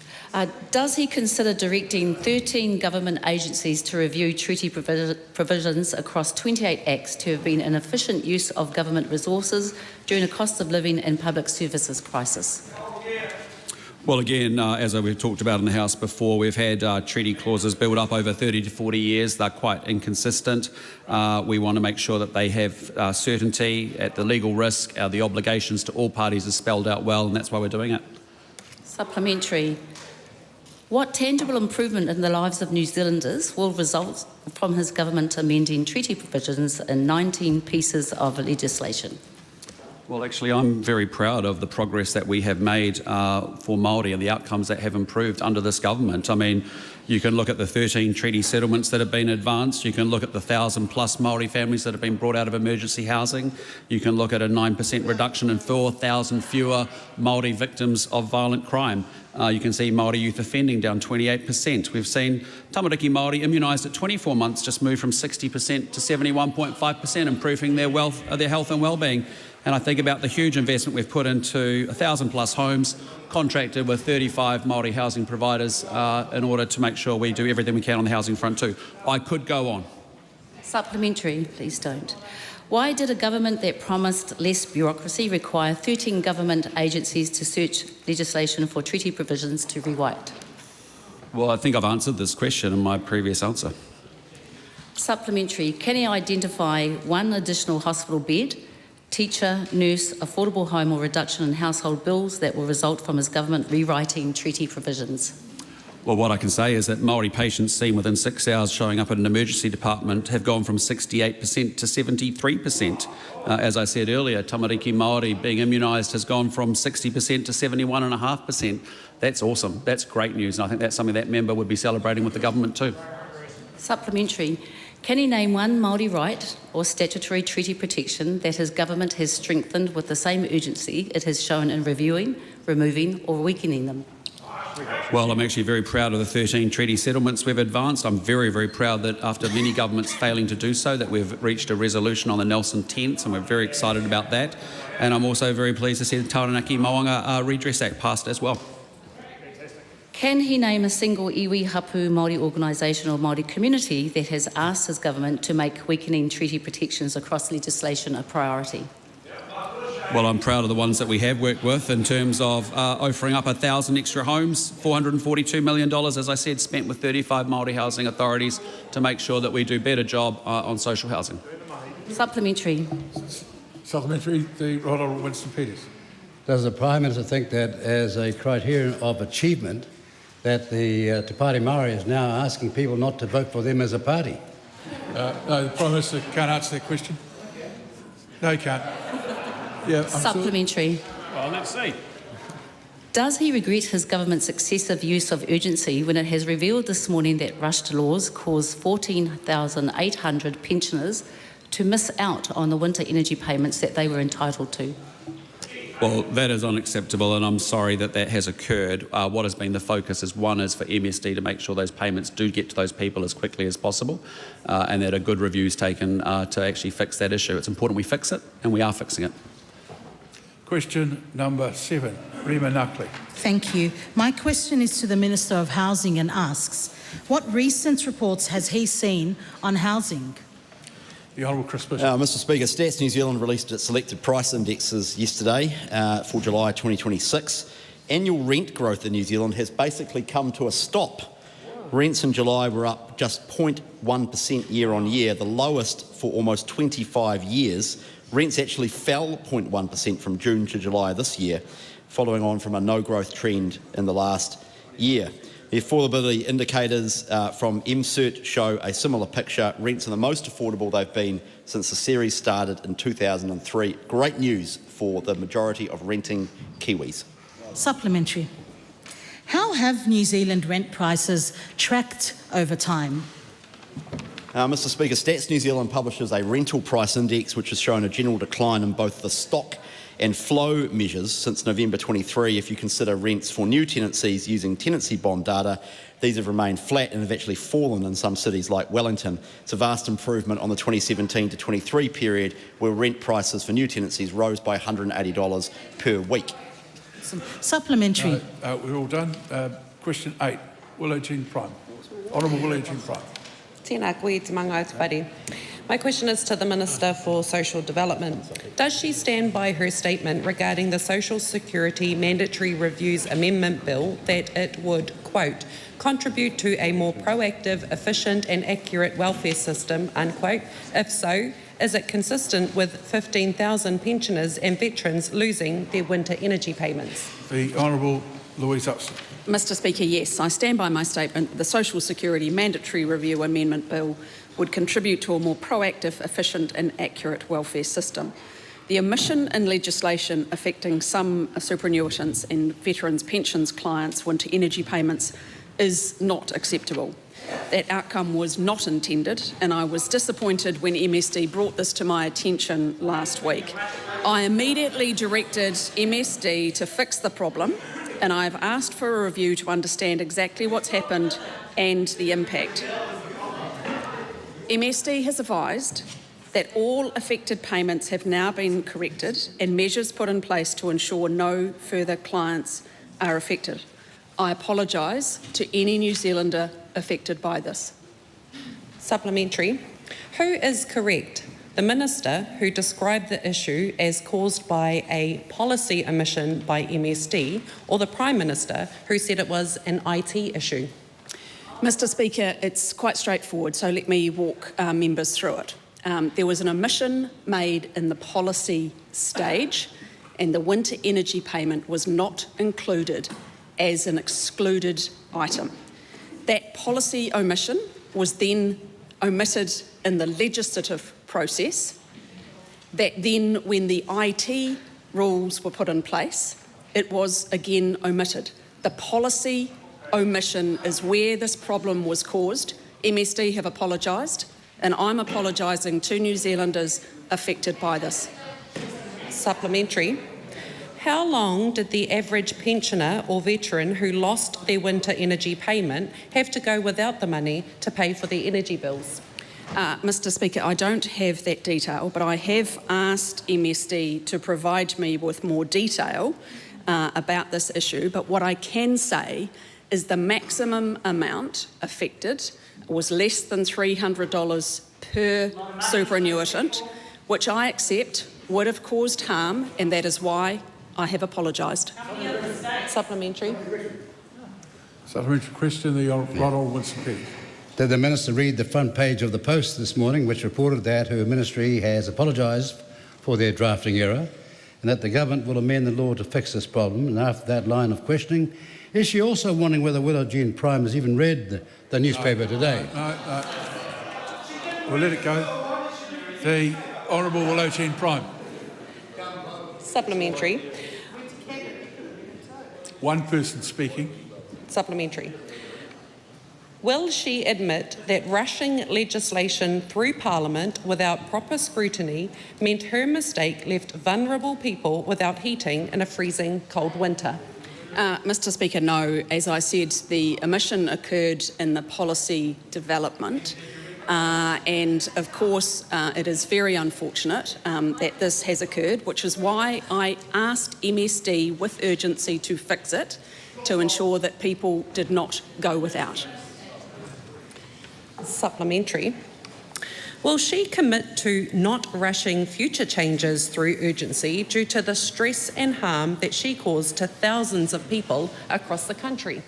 Does he consider directing 13 government agencies to review treaty provisions across 28 acts to have been an efficient use of government resources during a cost of living and public services crisis? Well, again, as we've talked about in the House before, we've had treaty clauses built up over 30 to 40 years. They're quite inconsistent. We want to make sure that they have certainty at the legal risk. The obligations to all parties are spelled out well, and that's why we're doing it. Supplementary. What tangible improvement in the lives of New Zealanders will result from his government amending treaty provisions in 19 pieces of legislation? Well, actually, I'm very proud of the progress that we have made for Māori and the outcomes that have improved under this government. I mean, you can look at the 13 treaty settlements that have been advanced. You can look at the 1,000-plus Māori families that have been brought out of emergency housing. You can look at a 9% reduction in 4,000 fewer Māori victims of violent crime. You can see Māori youth offending down 28%. We've seen tamariki Māori immunised at 24 months just move from 60% to 71.5%, improving their health and well-being. And I think about the huge investment we've put into 1,000-plus homes, contracted with 35 Māori housing providers in order to make sure we do everything we can on the housing front too. I could go on. Supplementary, please don't. Why did a government that promised less bureaucracy require 13 government agencies to search legislation for treaty provisions to rewrite? Well, I think I've answered this question in my previous answer. Supplementary, can he identify one additional hospital bed, teacher, nurse, affordable home or reduction in household bills that will result from his government rewriting treaty provisions? Well, what I can say is that Māori patients seen within 6 hours showing up at an emergency department have gone from 68% to 73%. As I said earlier, tamariki Māori being immunised has gone from 60% to 71.5%. That's awesome. That's great news, and I think that's something that member would be celebrating with the government too. Supplementary. Can he name one Māori right or statutory treaty protection that his government has strengthened with the same urgency it has shown in reviewing, removing or weakening them? Well, I'm actually very proud of the 13 treaty settlements we've advanced. I'm very, very proud that after many governments failing to do so, that we've reached a resolution on the Nelson tents, and we're very excited about that. And I'm also very pleased to see the Taranaki Moanga Redress Act passed as well. Can he name a single iwi hapu Māori organisation or Māori community that has asked his government to make weakening treaty protections across legislation a priority? Well, I'm proud of the ones that we have worked with in terms of offering up 1,000 extra homes, $442 million, as I said, spent with 35 Māori housing authorities to make sure that we do a better job on social housing. Supplementary. Supplementary, the Right Honourable Winston Peters. Does the Prime Minister think that as a criterion of achievement that the Te Pāti Māori is now asking people not to vote for them as a party? No, the Prime Minister can't answer that question. No, he can't. Yeah, Supplementary. Well, let's see. Does he regret his government's excessive use of urgency when it has revealed this morning that rushed laws caused 14,800 pensioners to miss out on the winter energy payments that they were entitled to? Well, that is unacceptable, and I'm sorry that that has occurred. What has been the focus is, one, is for MSD to make sure those payments do get to those people as quickly as possible, and that a good review is taken to actually fix that issue. It's important we fix it, and we are fixing it. Question number 7, Rima Nuckley. Thank you. My question is to the Minister of Housing and asks, what recent reports has he seen on housing? The Honourable Chris Bishop. Mr Speaker, Stats New Zealand released its selected price indexes yesterday for July 2026. Annual rent growth in New Zealand has basically come to a stop. Rents in July were up just 0.1% year on year, the lowest for almost 25 years. Rents actually fell 0.1% from June to July this year, following on from a no-growth trend in the last year. The affordability indicators from MCERT show a similar picture. Rents are the most affordable they've been since the series started in 2003. Great news for the majority of renting Kiwis. Supplementary. How have New Zealand rent prices tracked over time? Mr Speaker, Stats New Zealand publishes a rental price index which has shown a general decline in both the stock and flow measures since November 23. If you consider rents for new tenancies using tenancy bond data, these have remained flat and have actually fallen in some cities like Wellington. It's a vast improvement on the 2017 to 23 period, where rent prices for new tenancies rose by $180 per week. Supplementary. We're all done. Question 8, Willow Jean Prime. Honourable Willow Jean Prime. My question is to the Minister for Social Development. Does she stand by her statement regarding the Social Security Mandatory Reviews Amendment Bill that it would, quote, contribute to a more proactive, efficient and accurate welfare system, unquote? If so, is it consistent with 15,000 pensioners and veterans losing their winter energy payments? The Honourable Louise Upson. Mr Speaker, yes, I stand by my statement. The Social Security Mandatory Review Amendment Bill would contribute to a more proactive, efficient and accurate welfare system. The omission in legislation affecting some superannuitants and veterans' pensions clients' winter energy payments is not acceptable. That outcome was not intended, and I was disappointed when MSD brought this to my attention last week. I immediately directed MSD to fix the problem, and I've asked for a review to understand exactly what's happened and the impact. MSD has advised that all affected payments have now been corrected and measures put in place to ensure no further clients are affected. I apologise to any New Zealander affected by this. Supplementary. Who is correct? The Minister who described the issue as caused by a policy omission by MSD, or the Prime Minister who said it was an IT issue? Mr Speaker, it's quite straightforward, so let me walk members through it. There was an omission made in the policy stage, and the winter energy payment was not included as an excluded item. That policy omission was then omitted in the legislative process. That then, when the IT rules were put in place, it was again omitted. The policy omission is where this problem was caused. MSD have apologised, and I'm apologising to New Zealanders affected by this. Supplementary. How long did the average pensioner or veteran who lost their winter energy payment have to go without the money to pay for their energy bills? Mr Speaker, I don't have that detail, but I have asked MSD to provide me with more detail about this issue. But what I can say is the maximum amount affected was less than $300 per superannuitant, which I accept would have caused harm, and that is why I have apologised. Supplementary. Supplementary question, the Honourable Winston Peters. Did the Minister read the front page of the Post this morning, which reported that her ministry has apologised for their drafting error and that the government will amend the law to fix this problem? And after that line of questioning, is she also wondering whether Willow Jean Prime has even read the newspaper today? No. We'll let it go. The Honourable Willow Jean Prime. Supplementary. One person speaking. Supplementary. Will she admit that rushing legislation through Parliament without proper scrutiny meant her mistake left vulnerable people without heating in a freezing cold winter? Mr Speaker, no. As I said, the omission occurred in the policy development. And of course, it is very unfortunate that this has occurred, which is why I asked MSD with urgency to fix it, to ensure that people did not go without. Supplementary. Will she commit to not rushing future changes through urgency due to the stress and harm that she caused to thousands of people across the country?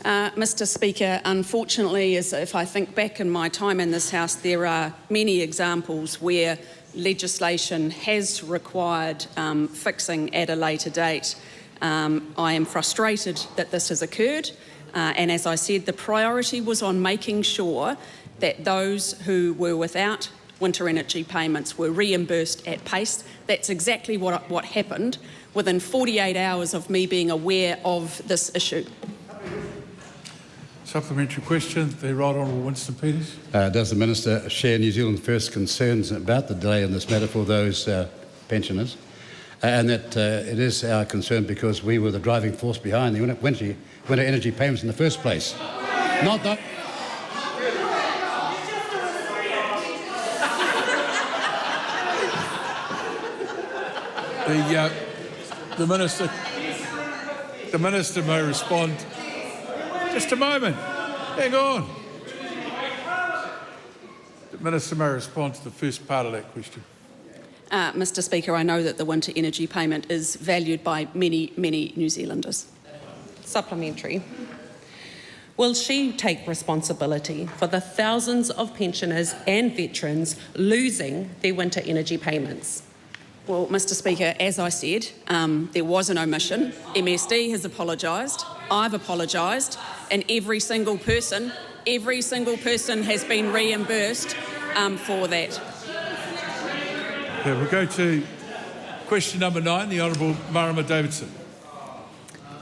Mr Speaker, unfortunately, as if I think back in my time in this House, there are many examples where legislation has required fixing at a later date. I am frustrated that this has occurred, and as I said, the priority was on making sure that those who were without winter energy payments were reimbursed at pace. That's exactly what happened within 48 hours of me being aware of this issue. Supplementary question, the Right Honourable Winston Peters. Does the Minister share New Zealand First's concerns about the delay in this matter for those pensioners? And that it is our concern because we were the driving force behind the winter energy payments in the first place. Not that. The Minister may respond. Just a moment. Hang on. The Minister may respond to the first part of that question. Mr Speaker, I know that the winter energy payment is valued by many, many New Zealanders. Supplementary. Will she take responsibility for the thousands of pensioners and veterans losing their winter energy payments? Well, Mr Speaker, as I said, there was an omission. MSD has apologised. I've apologised. And every single person has been reimbursed for that. Okay, we'll go to question number 9, the Honourable Marama Davidson.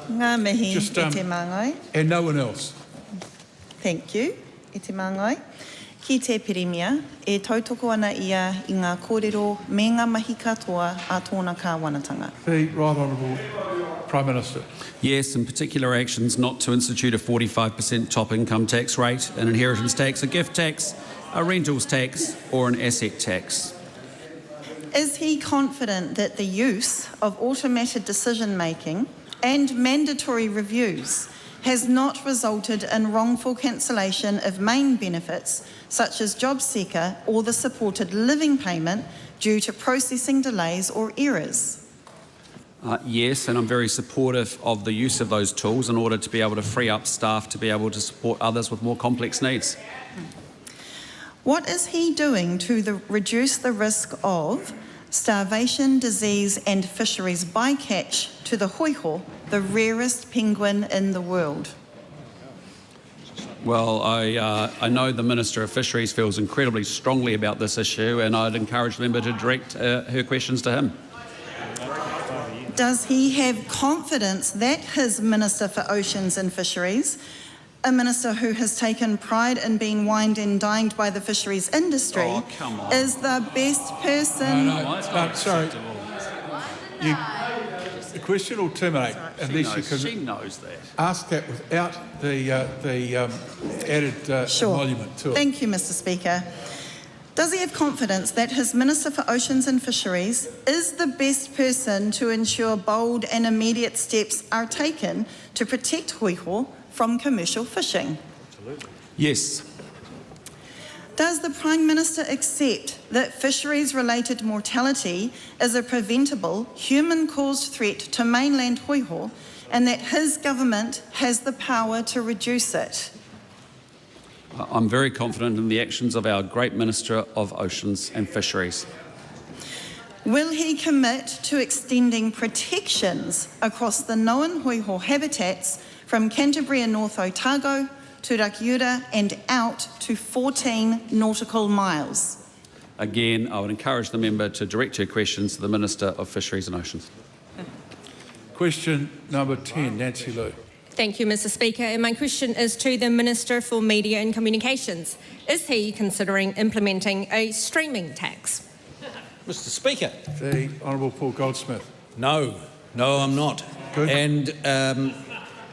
Ngā mihi Just, i te māngai. And no one else. Thank you. I te māngai. Ki te pirimia, e tautoko ana ia I ngā kōrero me ngā mahi katoa a tōna kāwanatanga. The Right Honourable Prime Minister. Yes, in particular actions not to institute a 45% top income tax rate, an inheritance tax, a gift tax, a rentals tax or an asset tax. Is he confident that the use of automated decision-making and mandatory reviews has not resulted in wrongful cancellation of main benefits such as job seeker or the supported living payment due to processing delays or errors? Yes, and I'm very supportive of the use of those tools in order to be able to free up staff to be able to support others with more complex needs. What is he doing to reduce the risk of starvation, disease and fisheries bycatch to the hoiho, the rarest penguin in the world? Well, I know the Minister of Fisheries feels incredibly strongly about this issue, and I'd encourage the member to direct her questions to him. Does he have confidence that his Minister for Oceans and Fisheries, a minister who has taken pride in being wined and dined by the fisheries industry, is the best person? No, sorry. The question will terminate unless you can She knows that. ask that without the added emolument to it. Thank you, Mr. Speaker. Does he have confidence that his Minister for Oceans and Fisheries is the best person to ensure bold and immediate steps are taken to protect huiho from commercial fishing? Absolutely. Yes. Does the Prime Minister accept that fisheries-related mortality is a preventable, human-caused threat to mainland huiho and that his government has the power to reduce it? I'm very confident in the actions of our great Minister of Oceans and Fisheries. Will he commit to extending protections across the known huiho habitats from Canterbury and North Otago to Rakiura and out to 14 nautical miles? Again, I would encourage the member to direct her questions to the Minister of Fisheries and Oceans. Question number 10, Nancy Liu. Thank you, Mr. Speaker. And my question is to the Minister for Media and Communications. Is he considering implementing a streaming tax? Mr. Speaker. The Honourable Paul Goldsmith. No, I'm not. Good. And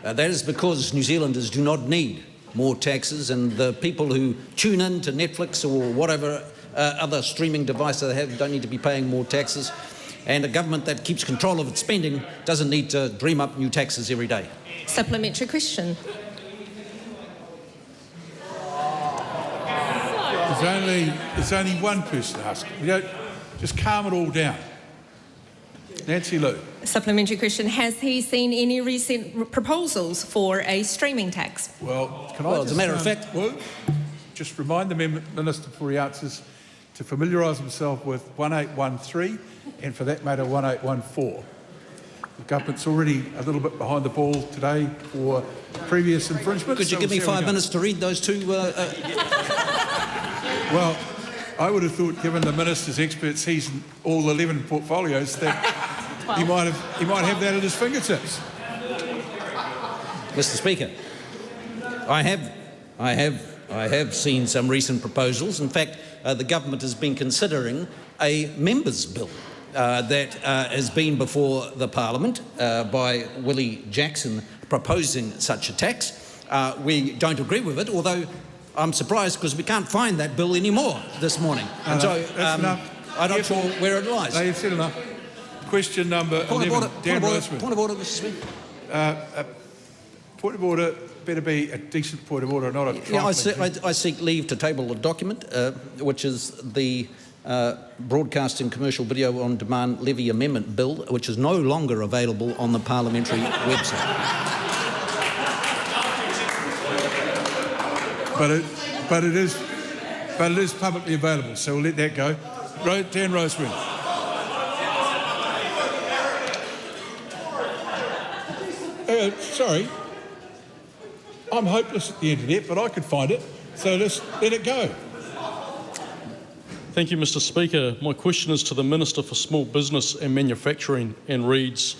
that is because New Zealanders do not need more taxes, and the people who tune in to Netflix or whatever other streaming device they have don't need to be paying more taxes. And a government that keeps control of its spending doesn't need to dream up new taxes every day. Supplementary question. There's only one person asking. Just calm it all down. Nancy Liu. Supplementary question. Has he seen any recent proposals for a streaming tax? Well, as a matter of fact... just remind the Minister before he answers to familiarise himself with 1813 and, for that matter, 1814. The government's already a little bit behind the ball today for previous infringements. Could you give me 5 minutes to read those two? Well, I would have thought, given the Minister's expertise in all 11 portfolios, that he might have that at his fingertips. Mr. Speaker, I have seen some recent proposals. In fact, the government has been considering a members' bill that has been before the Parliament by Willie Jackson proposing such a tax. We don't agree with it, although I'm surprised because we can't find that bill anymore this morning. And so I'm not sure where it lies. No, you've said enough. Question number 11, Dan Roseman. Point of order, Mr. Speaker. Point of order better be a decent point of order, not a trifling. I seek leave to table a document, which is the Broadcasting Commercial Video on Demand Levy Amendment Bill, which is no longer available on the parliamentary website. But it is publicly available, so we'll let that go. Dan Roseman. Sorry, I'm hopeless at the internet, but I could find it, so let's let it go. Thank you, Mr. Speaker. My question is to the Minister for Small Business and Manufacturing and reads,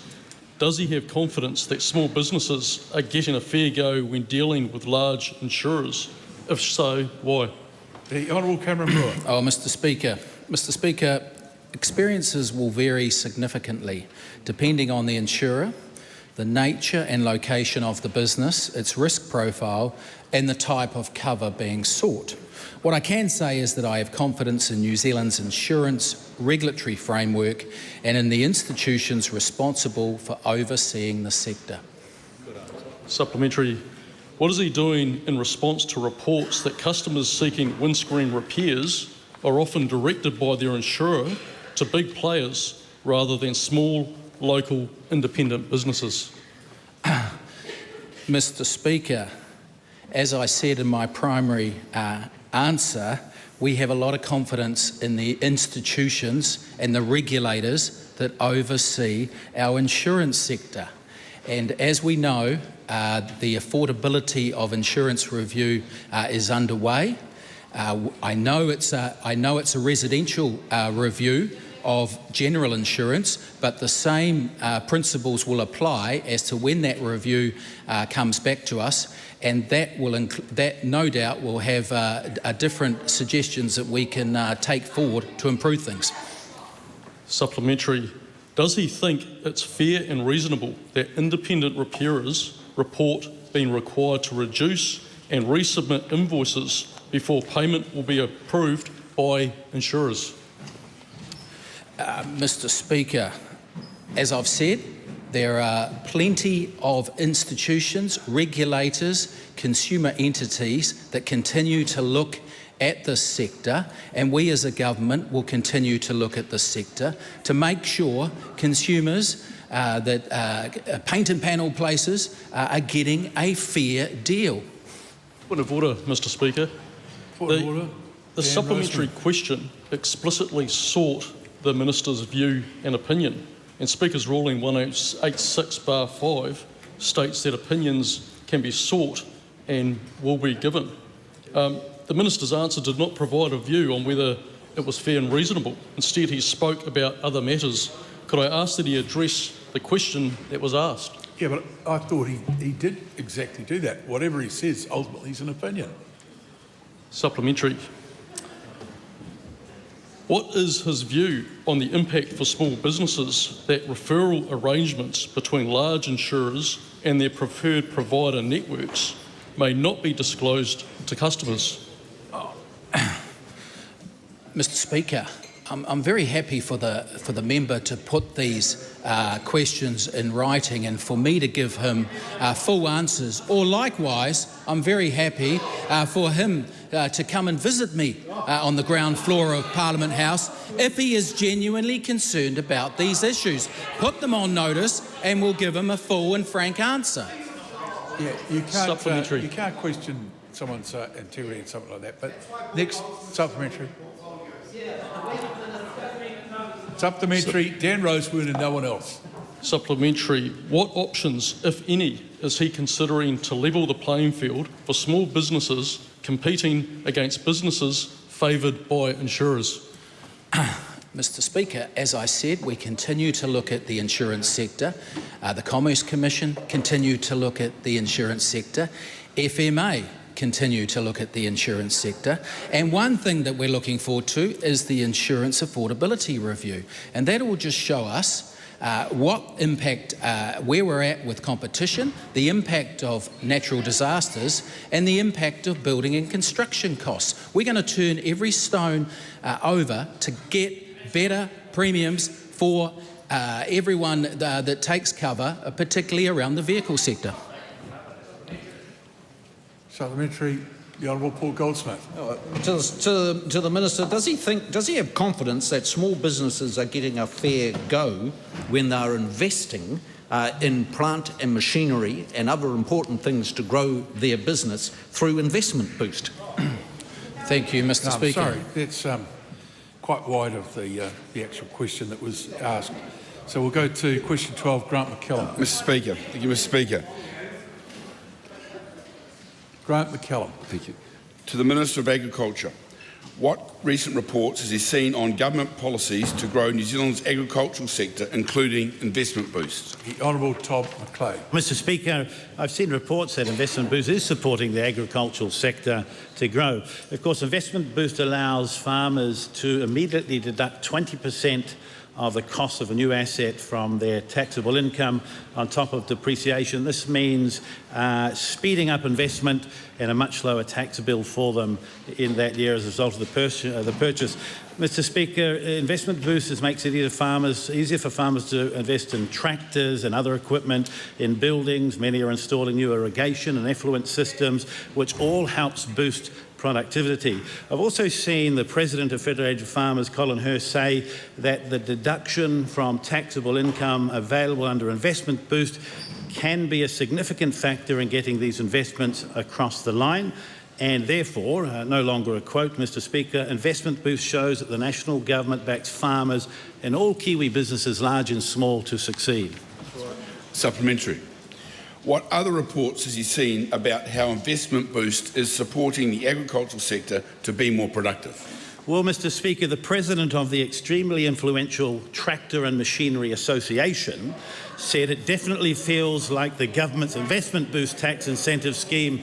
does he have confidence that small businesses are getting a fair go when dealing with large insurers? If so, why? The Honourable Cameron Brewer. Mr. Speaker, experiences will vary significantly depending on the insurer, the nature and location of the business, its risk profile, and the type of cover being sought. What I can say is that I have confidence in New Zealand's insurance regulatory framework and in the institutions responsible for overseeing the sector. Supplementary. What is he doing in response to reports that customers seeking windscreen repairs are often directed by their insurer to big players rather than small, local, independent businesses? Mr. Speaker, as I said in my primary answer, we have a lot of confidence in the institutions and the regulators that oversee our insurance sector. And as we know, the affordability of insurance review is underway. I know it's a residential review of general insurance, but the same principles will apply as to when that review comes back to us, and that no doubt will have different suggestions that we can take forward to improve things. Supplementary. Does he think it's fair and reasonable that independent repairers report being required to reduce and resubmit invoices before payment will be approved by insurers? Mr. Speaker, as I've said, there are plenty of institutions, regulators, consumer entities that continue to look at this sector, and we as a government will continue to look at this sector to make sure consumers that paint and panel places are getting a fair deal. Point of order, Mr. Speaker. The supplementary question explicitly sought the Minister's view and opinion, and Speaker's ruling 186/5 states that opinions can be sought and will be given. The Minister's answer did not provide a view on whether it was fair and reasonable. Instead, he spoke about other matters. Could I ask that he address the question that was asked? Yeah, but I thought he did exactly do that. Whatever he says, ultimately is an opinion. Supplementary. What is his view on the impact for small businesses that referral arrangements between large insurers and their preferred provider networks may not be disclosed to customers? Mr. Speaker, I'm very happy for the member to put these questions in writing and for me to give him full answers. Or likewise, I'm very happy for him to come and visit me on the ground floor of Parliament House if he is genuinely concerned about these issues. Put them on notice and we'll give him a full and frank answer. Yeah, you can't question someone's integrity and something like that. But next, supplementary. Supplementary, Dan Rosewood and no one else. Supplementary, what options, if any, is he considering to level the playing field for small businesses competing against businesses favoured by insurers? Mr. Speaker, as I said, we continue to look at the insurance sector. The Commerce Commission continue to look at the insurance sector. FMA continue to look at the insurance sector. And one thing that we're looking forward to is the insurance affordability review. And that will just show us what impact, where we're at with competition, the impact of natural disasters, and the impact of building and construction costs. We're going to turn every stone over to get better premiums for everyone that takes cover, particularly around the vehicle sector. Supplementary, the Honourable Paul Goldsmith. To the Minister, does he have confidence that small businesses are getting a fair go when they're investing in plant and machinery and other important things to grow their business through investment boost? Thank you, Mr. Speaker. Sorry, that's quite wide of the actual question that was asked. So we'll go to question 12, Grant McKellum. Mr. Speaker. Thank you, Mr. Speaker. Grant McKellum. Thank you. To the Minister of Agriculture, what recent reports has he seen on government policies to grow New Zealand's agricultural sector, including investment boosts? The Honourable Todd McLeod. Mr. Speaker, I've seen reports that investment boost is supporting the agricultural sector to grow. Of course, investment boost allows farmers to immediately deduct 20% of the cost of a new asset from their taxable income on top of depreciation. This means speeding up investment and a much lower tax bill for them in that year as a result of the purchase. Mr. Speaker, investment boosts makes it easier for farmers to invest in tractors and other equipment, in buildings. Many are installing new irrigation and effluent systems, which all helps boost productivity. I've also seen the President of Federated Farmers, Colin Hurst, say that the deduction from taxable income available under investment boost can be a significant factor in getting these investments across the line. And therefore, no longer a quote, Mr. Speaker, investment boost shows that the national government backs farmers and all Kiwi businesses, large and small, to succeed. Supplementary. What other reports has he seen about how Investment Boost is supporting the agricultural sector to be more productive? Well, Mr. Speaker, the President of the extremely influential Tractor and Machinery Association said it definitely feels like the government's Investment Boost tax incentive scheme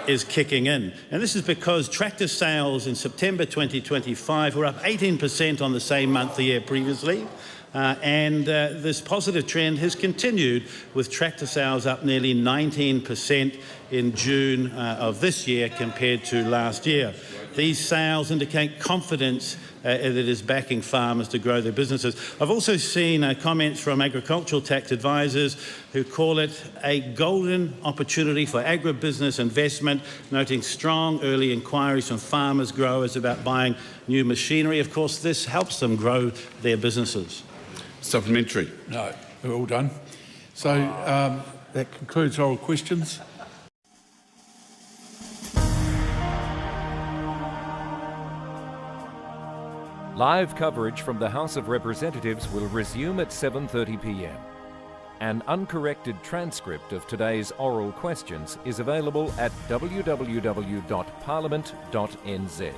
is kicking in. And this is because tractor sales in September 2025 were up 18% on the same month the year previously. This positive trend has continued, with tractor sales up nearly 19% in June of this year compared to last year. These sales indicate confidence that is backing farmers to grow their businesses. I've also seen comments from agricultural tax advisors who call it a golden opportunity for agribusiness investment, noting strong early inquiries from farmers, growers about buying new machinery. Of course, this helps them grow their businesses. Supplementary. No, we're all done. So that concludes oral questions. Live coverage from the House of Representatives will resume at 7:30 p.m. An uncorrected transcript of today's oral questions is available at www.parliament.nz.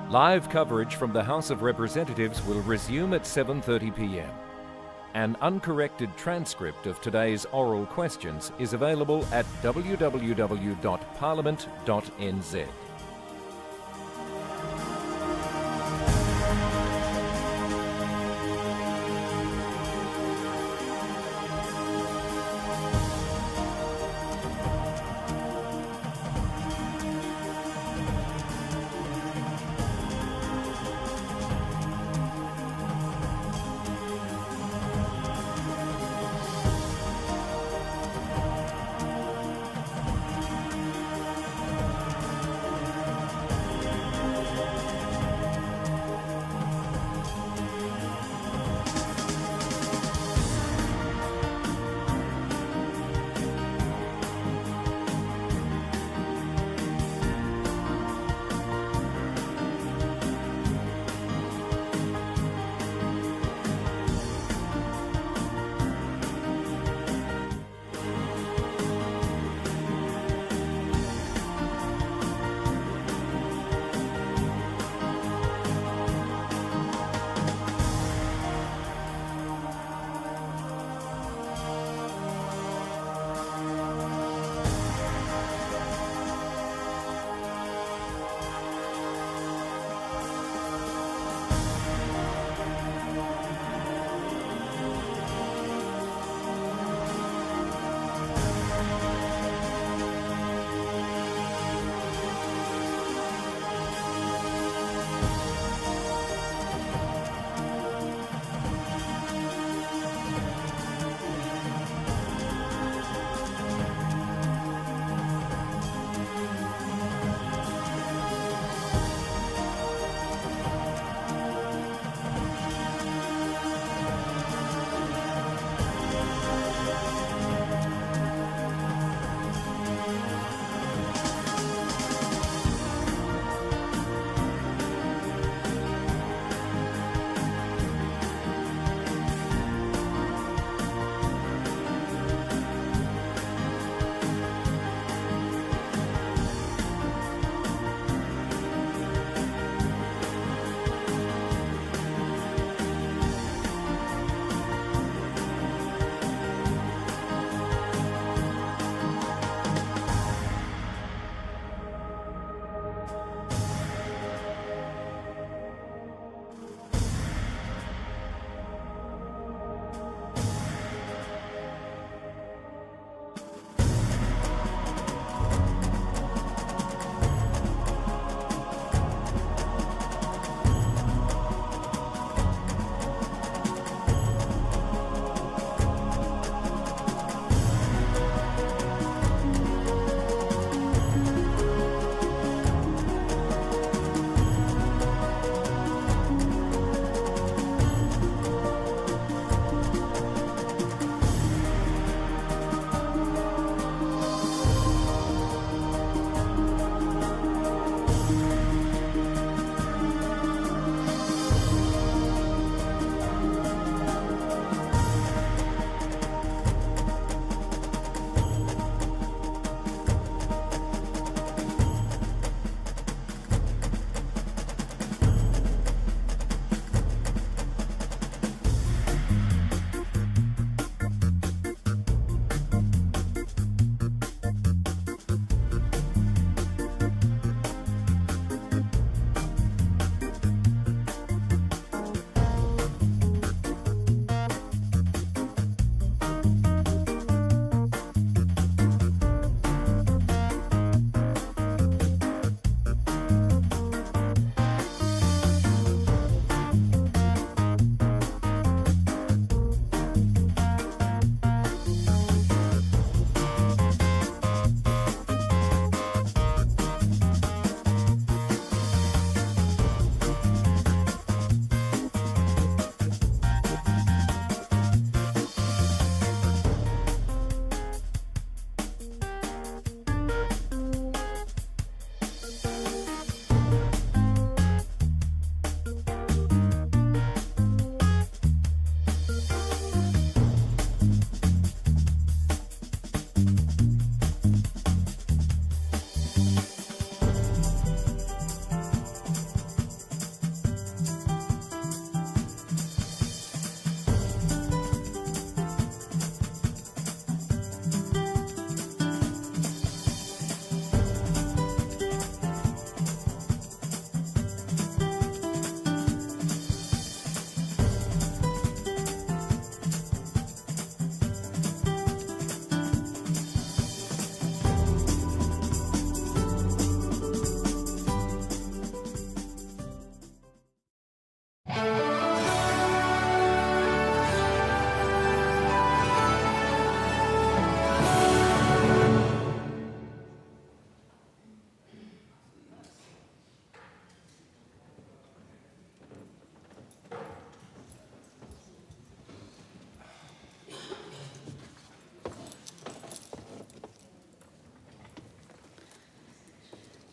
Live coverage from the House of Representatives will resume at 7:30 p.m. An uncorrected transcript of today's oral questions is available at www.parliament.nz.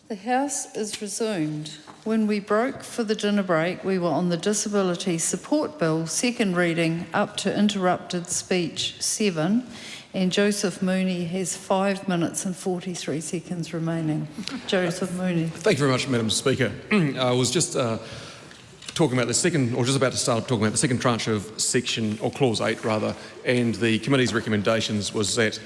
The House is resumed. When we broke for the dinner break, we were on the Disability Support Bill, second reading, up to interrupted speech 7, and Joseph Mooney has 5 minutes and 43 seconds remaining. Joseph Mooney. Thank you very much, Madam Speaker. I was just talking about the second, or just about to start talking about the second tranche of section, or clause 8 rather, and the committee's recommendations was that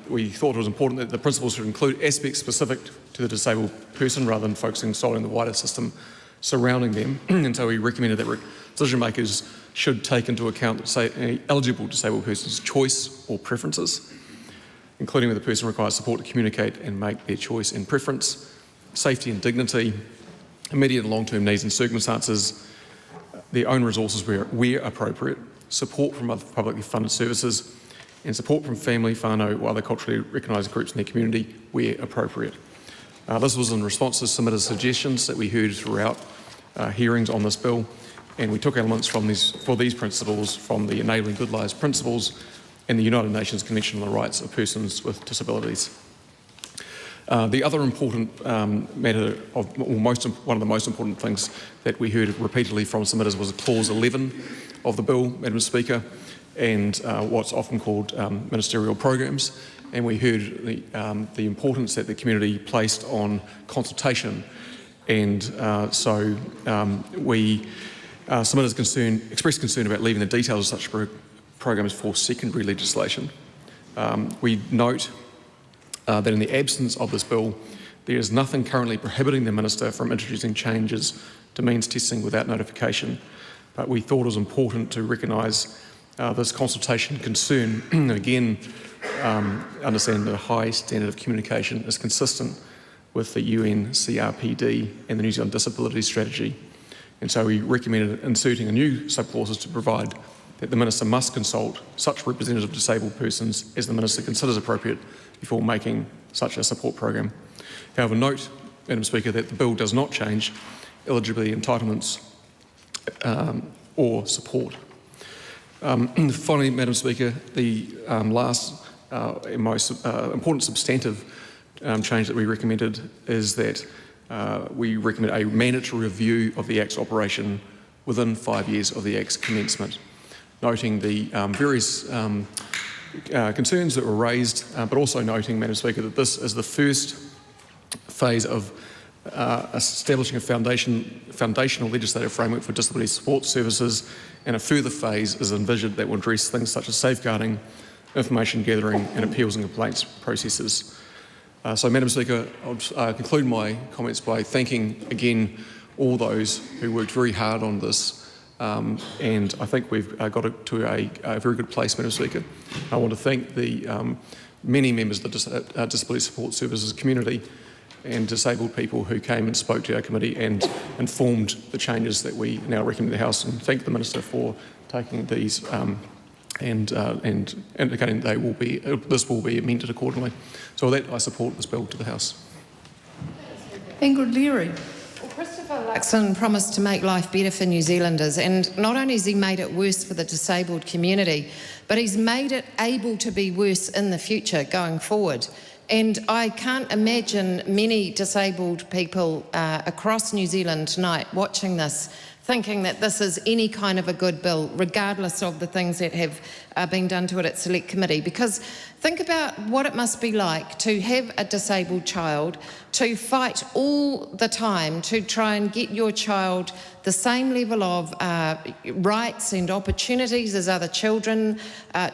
we thought it was important that the principles should include aspects specific to the disabled person rather than focusing solely on the wider system surrounding them. And so we recommended that decision makers should take into account, say, any eligible disabled person's choice or preferences, including whether the person requires support to communicate and make their choice and preference, safety and dignity, immediate and long-term needs and circumstances, their own resources where appropriate, support from other publicly funded services, and support from family, whānau, or other culturally recognised groups in their community where appropriate. This was in response to submitted suggestions that we heard throughout hearings on this bill, and we took elements from these principles from the Enabling Good Lives Principles and the United Nations Convention on the Rights of Persons with Disabilities. The other important matter, one of the most important things that we heard repeatedly from submitters was Clause 11 of the bill, Madam Speaker, and what's often called ministerial programs. And we heard the importance that the community placed on consultation. And so submitters expressed concern about leaving the details of such programs for secondary legislation. We note that in the absence of this bill, there is nothing currently prohibiting the Minister from introducing changes to means testing without notification. But we thought it was important to recognise this consultation concern, and again, understand that a high standard of communication is consistent with the UN CRPD and the New Zealand Disability Strategy. And so we recommended inserting a new subclause to provide that the Minister must consult such representative disabled persons as the Minister considers appropriate before making such a support program. However, note, Madam Speaker, that the bill does not change eligibility entitlements or support. Finally, Madam Speaker, the last and most important substantive change that we recommended is that we recommend a mandatory review of the Act's operation within 5 years of the Act's commencement, noting the various concerns that were raised, but also noting, Madam Speaker, that this is the first phase of establishing a foundational legislative framework for disability support services, and a further phase is envisioned that will address things such as safeguarding, information gathering and appeals and complaints processes. So, Madam Speaker, I'll conclude my comments by thanking again all those who worked very hard on this, and I think we've got it to a very good place, Madam Speaker. I want to thank the many members of the Disability Support Services community and disabled people who came and spoke to our committee and informed the changes that we now recommend to the House, and thank the Minister for taking these and indicating this will be amended accordingly. So with that, I support this bill to the House. Ingrid Leary. Well, Christopher Luxon promised to make life better for New Zealanders, and not only has he made it worse for the disabled community, but he's made it able to be worse in the future going forward. And I can't imagine many disabled people across New Zealand tonight watching this thinking that this is any kind of a good bill, regardless of the things that have been done to it at Select Committee. Because think about what it must be like to have a disabled child, to fight all the time to try and get your child the same level of rights and opportunities as other children,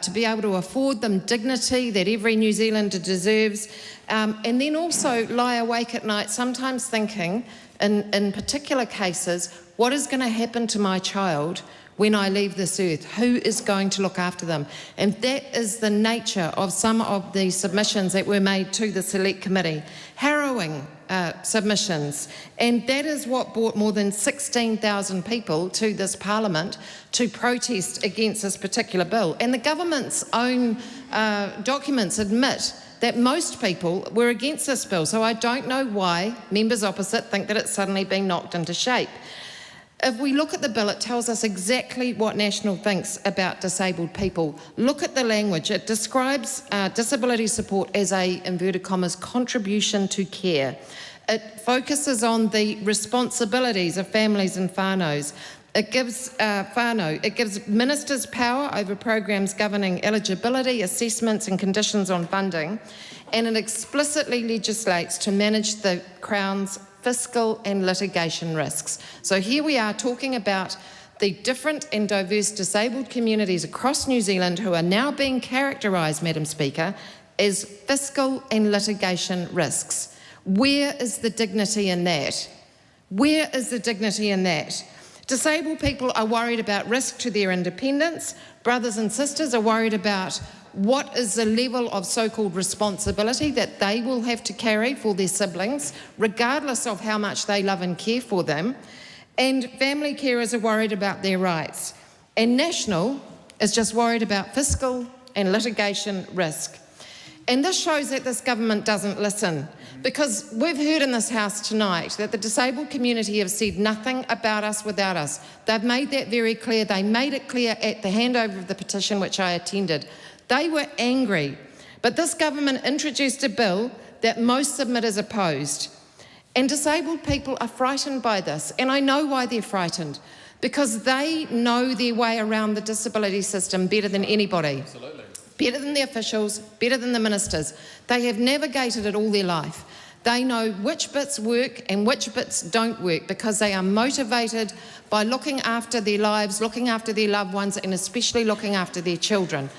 to be able to afford them dignity that every New Zealander deserves, and then also lie awake at night sometimes thinking, in particular cases, what is going to happen to my child when I leave this earth? Who is going to look after them? And that is the nature of some of the submissions that were made to the Select Committee. Harrowing submissions. And that is what brought more than 16,000 people to this Parliament to protest against this particular bill. And the government's own documents admit that most people were against this bill. So I don't know why members opposite think that it's suddenly been knocked into shape. If we look at the bill, it tells us exactly what National thinks about disabled people. Look at the language. It describes disability support as a, inverted commas, contribution to care. It focuses on the responsibilities of families and whānaus. It gives ministers power over programs governing eligibility, assessments and conditions on funding, and it explicitly legislates to manage the Crown's fiscal and litigation risks. So here we are talking about the different and diverse disabled communities across New Zealand who are now being characterised, Madam Speaker, as fiscal and litigation risks. Where is the dignity in that? Where is the dignity in that? Disabled people are worried about risk to their independence. Brothers and sisters are worried about what is the level of so-called responsibility that they will have to carry for their siblings, regardless of how much they love and care for them. And family carers are worried about their rights. And National is just worried about fiscal and litigation risk. And this shows that this government doesn't listen, because we've heard in this House tonight that the disabled community have said nothing about us without us. They've made that very clear. They made it clear at the handover of the petition which I attended. They were angry, but this government introduced a bill that most submitters opposed. And disabled people are frightened by this, and I know why they're frightened, because they know their way around the disability system better than anybody. Absolutely. Better than the officials, better than the ministers. They have navigated it all their life. They know which bits work and which bits don't work, because they are motivated by looking after their lives, looking after their loved ones, and especially looking after their children.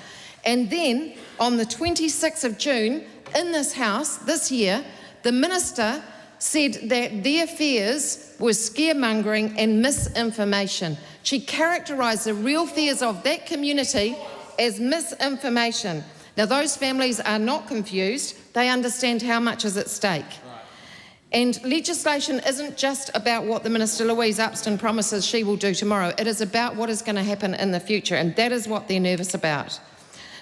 And then on the 26th of June in this House this year, the minister said that their fears were scaremongering and misinformation. She characterised the real fears of that community as misinformation. Now, those families are not confused. They understand how much is at stake. Right. And legislation isn't just about what the Minister Louise Upston promises she will do tomorrow. It is about what is going to happen in the future, and that is what they're nervous about.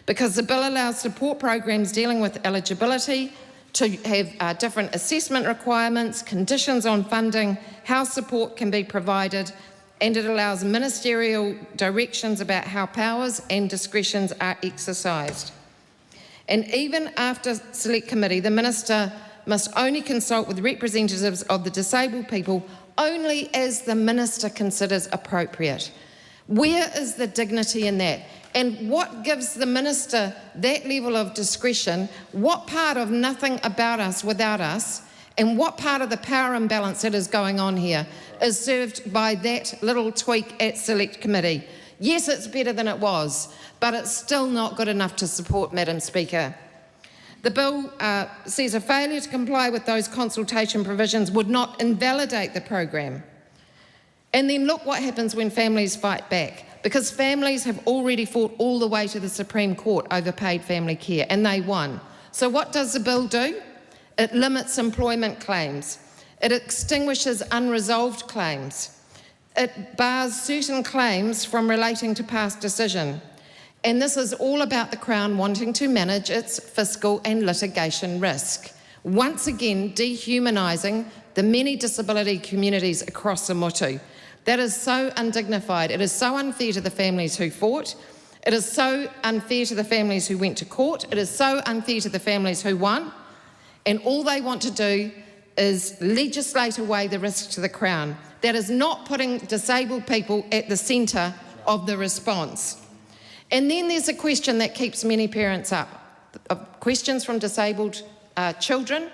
Because the bill allows support programs dealing with eligibility to have different assessment requirements, conditions on funding, how support can be provided, and it allows ministerial directions about how powers and discretions are exercised. And even after Select Committee, the Minister must only consult with representatives of the disabled people only as the Minister considers appropriate. Where is the dignity in that? And what gives the Minister that level of discretion? What part of nothing about us without us, and what part of the power imbalance that is going on here is served by that little tweak at Select Committee? Yes, it's better than it was, but it's still not good enough to support, Madam Speaker. The bill says a failure to comply with those consultation provisions would not invalidate the program. And then look what happens when families fight back, because families have already fought all the way to the Supreme Court over paid family care, and they won. So what does the bill do? It limits employment claims. It extinguishes unresolved claims. It bars certain claims from relating to past decision. And this is all about the Crown wanting to manage its fiscal and litigation risk, once again dehumanising the many disability communities across the motu. That is so undignified. It is so unfair to the families who fought. It is so unfair to the families who went to court. It is so unfair to the families who won. And all they want to do is legislate away the risk to the Crown. That is not putting disabled people at the centre of the response. And then there's a question that keeps many parents up. Questions from disabled children,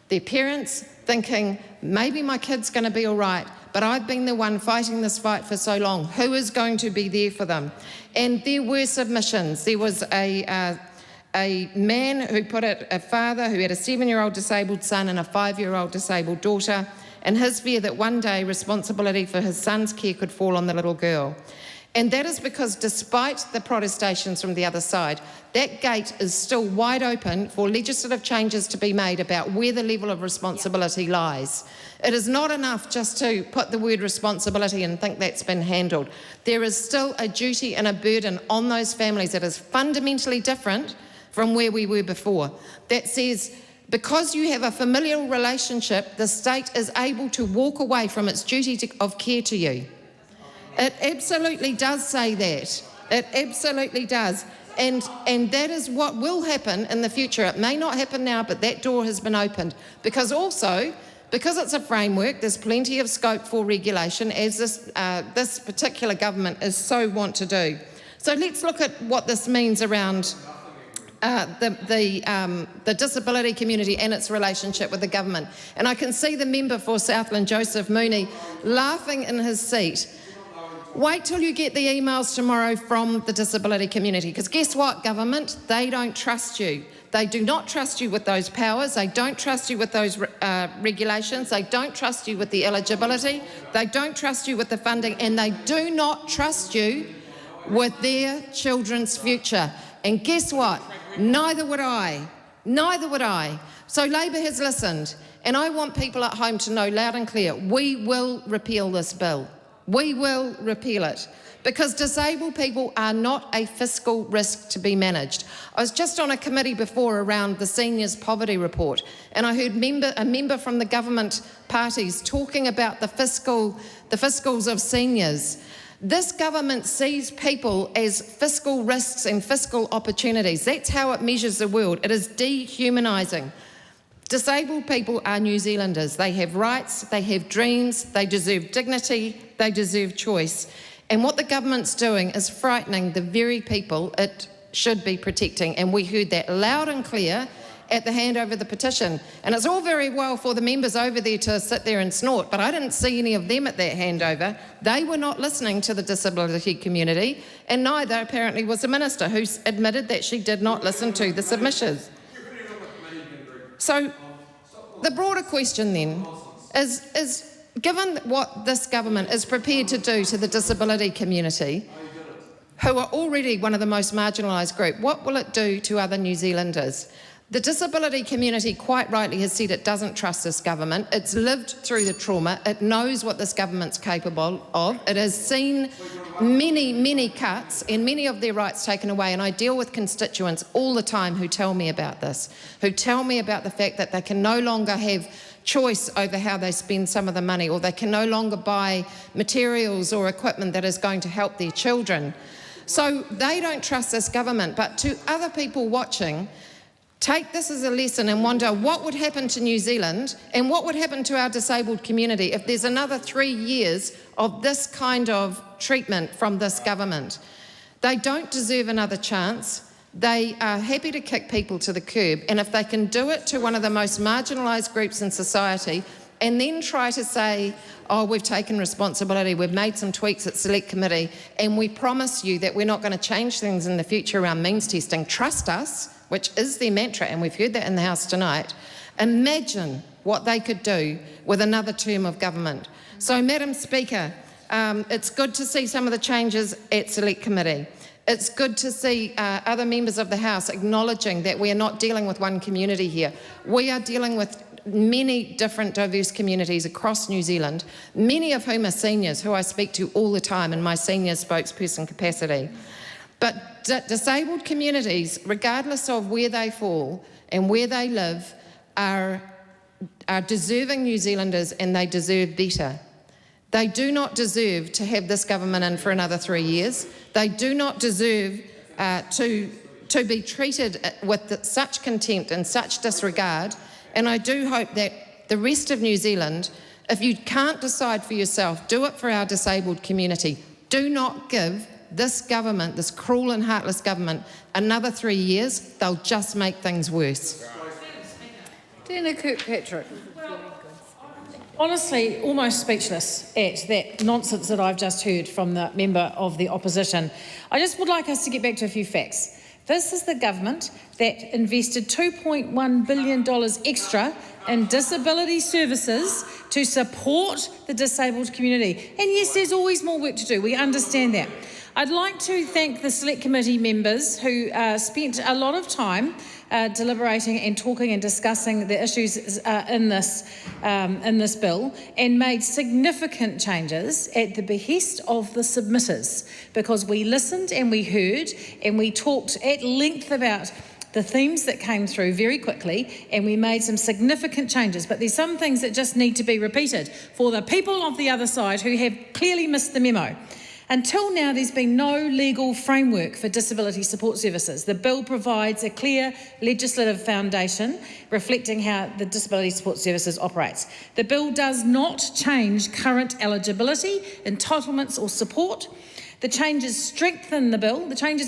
their parents thinking, maybe my kid's going to be all right, but I've been the one fighting this fight for so long. Who is going to be there for them? And there were submissions. There was a man who put it, a father who had a 7-year-old disabled son and a 5-year-old disabled daughter, and his fear that one day responsibility for his son's care could fall on the little girl. And that is because despite the protestations from the other side, that gate is still wide open for legislative changes to be made about where the level of responsibility lies. It is not enough just to put the word responsibility and think that's been handled. There is still a duty and a burden on those families that is fundamentally different from where we were before. That says, because you have a familial relationship, the state is able to walk away from its duty of care to you. It absolutely does say that. It absolutely does. And that is what will happen in the future. It may not happen now, but that door has been opened. Because also, Because it's a framework, there's plenty of scope for regulation, as this particular government is so want to do. So let's look at what this means around the disability community and its relationship with the government. And I can see the member for Southland, Joseph Mooney, laughing in his seat. Wait till you get the emails tomorrow from the disability community, because guess what, government? They don't trust you. They do not trust you with those powers. They don't trust you with those regulations. They don't trust you with the eligibility. They don't trust you with the funding, and they do not trust you with their children's future. And guess what? Neither would I. Neither would I. So Labor has listened, and I want people at home to know loud and clear, we will repeal this bill. We will repeal it, because disabled people are not a fiscal risk to be managed. I was just on a committee before around the seniors poverty report, and I heard a member from the government parties talking about the fiscals of seniors. This government sees people as fiscal risks and fiscal opportunities. That's how it measures the world. It is dehumanising. Disabled people are New Zealanders. They have rights, they have dreams, they deserve dignity, they deserve choice. And what the government's doing is frightening the very people it should be protecting. And we heard that loud and clear at the handover of the petition. And it's all very well for the members over there to sit there and snort, but I didn't see any of them at that handover. They were not listening to the disability community, and neither apparently was the minister, who admitted that she did not listen to the submissions. So the broader question then is given what this government is prepared to do to the disability community, who are already one of the most marginalised group, what will it do to other New Zealanders? The disability community quite rightly has said it doesn't trust this government. It's lived through the trauma. It knows what this government's capable of. It has seen many, many cuts and many of their rights taken away. And I deal with constituents all the time who tell me about this, who tell me about the fact that they can no longer have choice over how they spend some of the money, or they can no longer buy materials or equipment that is going to help their children. So they don't trust this government. But to other people watching, take this as a lesson and wonder what would happen to New Zealand and what would happen to our disabled community if there's another 3 years of this kind of treatment from this government. They don't deserve another chance. They are happy to kick people to the curb, and if they can do it to one of the most marginalised groups in society and then try to say, oh, we've taken responsibility, we've made some tweaks at Select Committee, and we promise you that we're not going to change things in the future around means testing, trust us, which is their mantra, and we've heard that in the House tonight. Imagine what they could do with another term of government. So, Madam Speaker, it's good to see some of the changes at Select Committee. It's good to see other members of the House acknowledging that we are not dealing with one community here. We are dealing with many different diverse communities across New Zealand, many of whom are seniors who I speak to all the time in my senior spokesperson capacity. But disabled communities, regardless of where they fall and where they live, are deserving New Zealanders, and they deserve better. They do not deserve to have this government in for another 3 years. They do not deserve to be treated with such contempt and such disregard. And I do hope that the rest of New Zealand, if you can't decide for yourself, do it for our disabled community. Do not give this government, this cruel and heartless government, another 3 years. They'll just make things worse. Dana Kirkpatrick. Honestly, almost speechless at that nonsense that I've just heard from the member of the opposition. I just would like us to get back to a few facts. This is the government that invested $2.1 billion extra in disability services to support the disabled community. And yes, there's always more work to do. We understand that. I'd like to thank the Select Committee members who spent a lot of time deliberating and talking and discussing the issues in this bill, and made significant changes at the behest of the submitters, because we listened and we heard and we talked at length about the themes that came through very quickly, and we made some significant changes. But there's some things that just need to be repeated for the people of the other side who have clearly missed the memo. Until now, there's been no legal framework for disability support services. The bill provides a clear legislative foundation reflecting how the disability support services operates. The bill does not change current eligibility, entitlements or support. The changes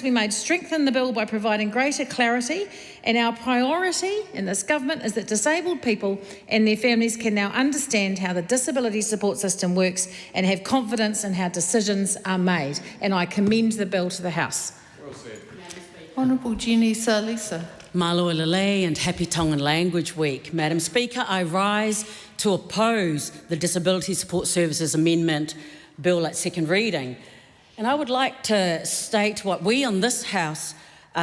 we made strengthen the bill by providing greater clarity, and our priority in this government is that disabled people and their families can now understand how the disability support system works and have confidence in how decisions are made. And I commend the bill to the House. Well said. Honourable Jenny Salisa. Malo Lele and Happy Tongue and Language Week. Madam Speaker, I rise to oppose the Disability Support Services Amendment Bill at second reading. And I would like to state what we on this House,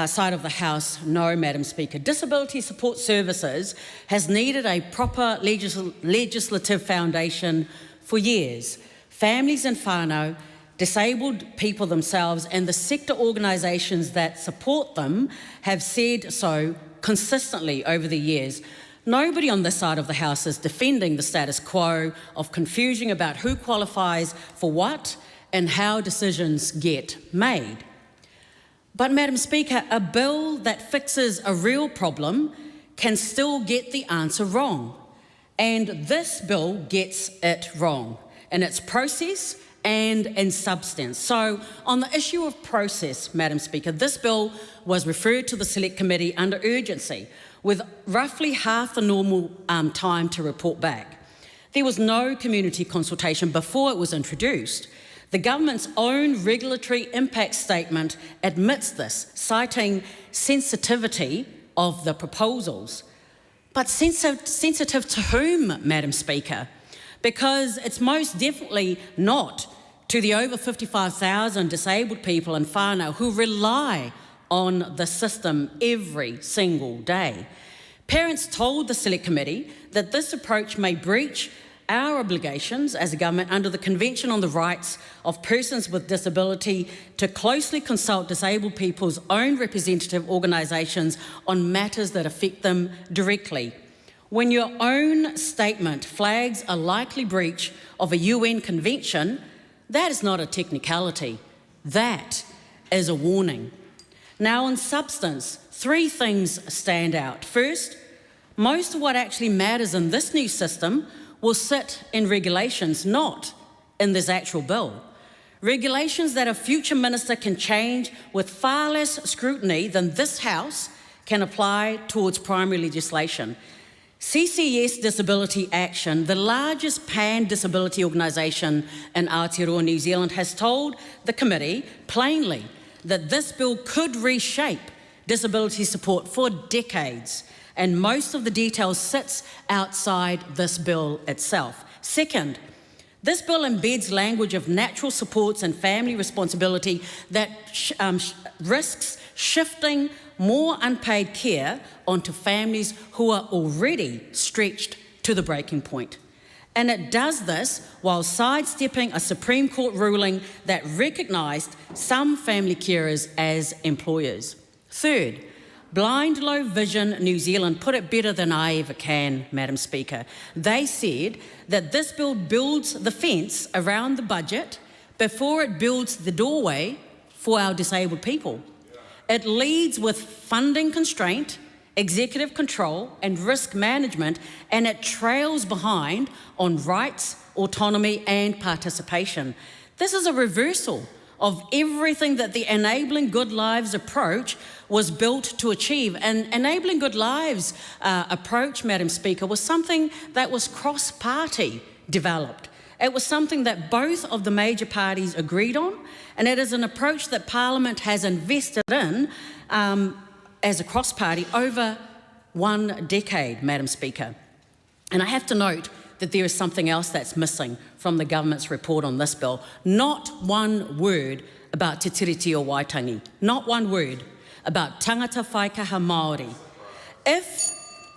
side of the House know, Madam Speaker. Disability Support Services has needed a proper legislative foundation for years. Families in whānau, disabled people themselves and the sector organisations that support them have said so consistently over the years. Nobody on this side of the House is defending the status quo of confusion about who qualifies for what and how decisions get made. But, Madam Speaker, a bill that fixes a real problem can still get the answer wrong. And this bill gets it wrong in its process and in substance. So, on the issue of process, Madam Speaker, this bill was referred to the Select Committee under urgency, with roughly half the normal time to report back. There was no community consultation before it was introduced. The government's own regulatory impact statement admits this, citing sensitivity of the proposals. But sensitive to whom, Madam Speaker? Because it's most definitely not to the over 55,000 disabled people in whānau who rely on the system every single day. Parents told the Select Committee that this approach may breach our obligations as a government under the Convention on the Rights of Persons with Disability to closely consult disabled people's own representative organisations on matters that affect them directly. When your own statement flags a likely breach of a UN convention, that is not a technicality. That is a warning. Now, in substance, three things stand out. First, most of what actually matters in this new system will sit in regulations, not in this actual bill. Regulations that a future minister can change with far less scrutiny than this House can apply towards primary legislation. CCS Disability Action, the largest pan-disability organisation in Aotearoa, New Zealand, has told the committee plainly that this bill could reshape disability support for decades, and most of the detail sits outside this bill itself. Second, this bill embeds language of natural supports and family responsibility that risks shifting more unpaid care onto families who are already stretched to the breaking point. And it does this while sidestepping a Supreme Court ruling that recognised some family carers as employers. Third, Blind Low Vision New Zealand put it better than I ever can, Madam Speaker. They said that this bill builds the fence around the budget before it builds the doorway for our disabled people. It leads with funding constraint, executive control and risk management, and it trails behind on rights, autonomy and participation. This is a reversal of everything that the Enabling Good Lives approach was built to achieve. And Enabling Good Lives approach, Madam Speaker, was something that was cross-party developed. It was something that both of the major parties agreed on, and it is an approach that Parliament has invested in as a cross-party over 1 decade, Madam Speaker. And I have to note that there is something else that's missing from the government's report on this bill. Not one word about Te Tiriti o Waitangi. Not one word about tangata whaikaha Māori. If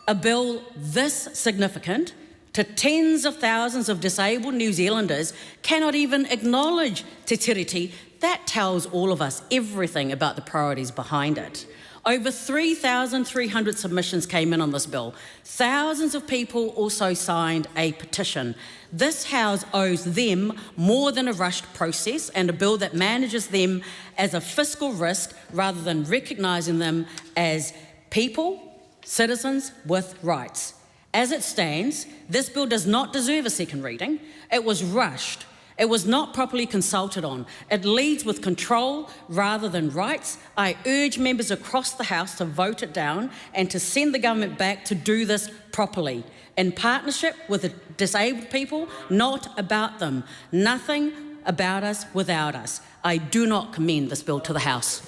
a bill this significant to tens of thousands of disabled New Zealanders cannot even acknowledge Te Tiriti, that tells all of us everything about the priorities behind it. Over 3,300 submissions came in on this bill. Thousands of people also signed a petition. This House owes them more than a rushed process and a bill that manages them as a fiscal risk rather than recognising them as people, citizens with rights. As it stands, this bill does not deserve a second reading. It was rushed. It was not properly consulted on. It leads with control rather than rights. I urge members across the House to vote it down and to send the government back to do this properly, in partnership with the disabled people, not about them. Nothing about us without us. I do not commend this bill to the House.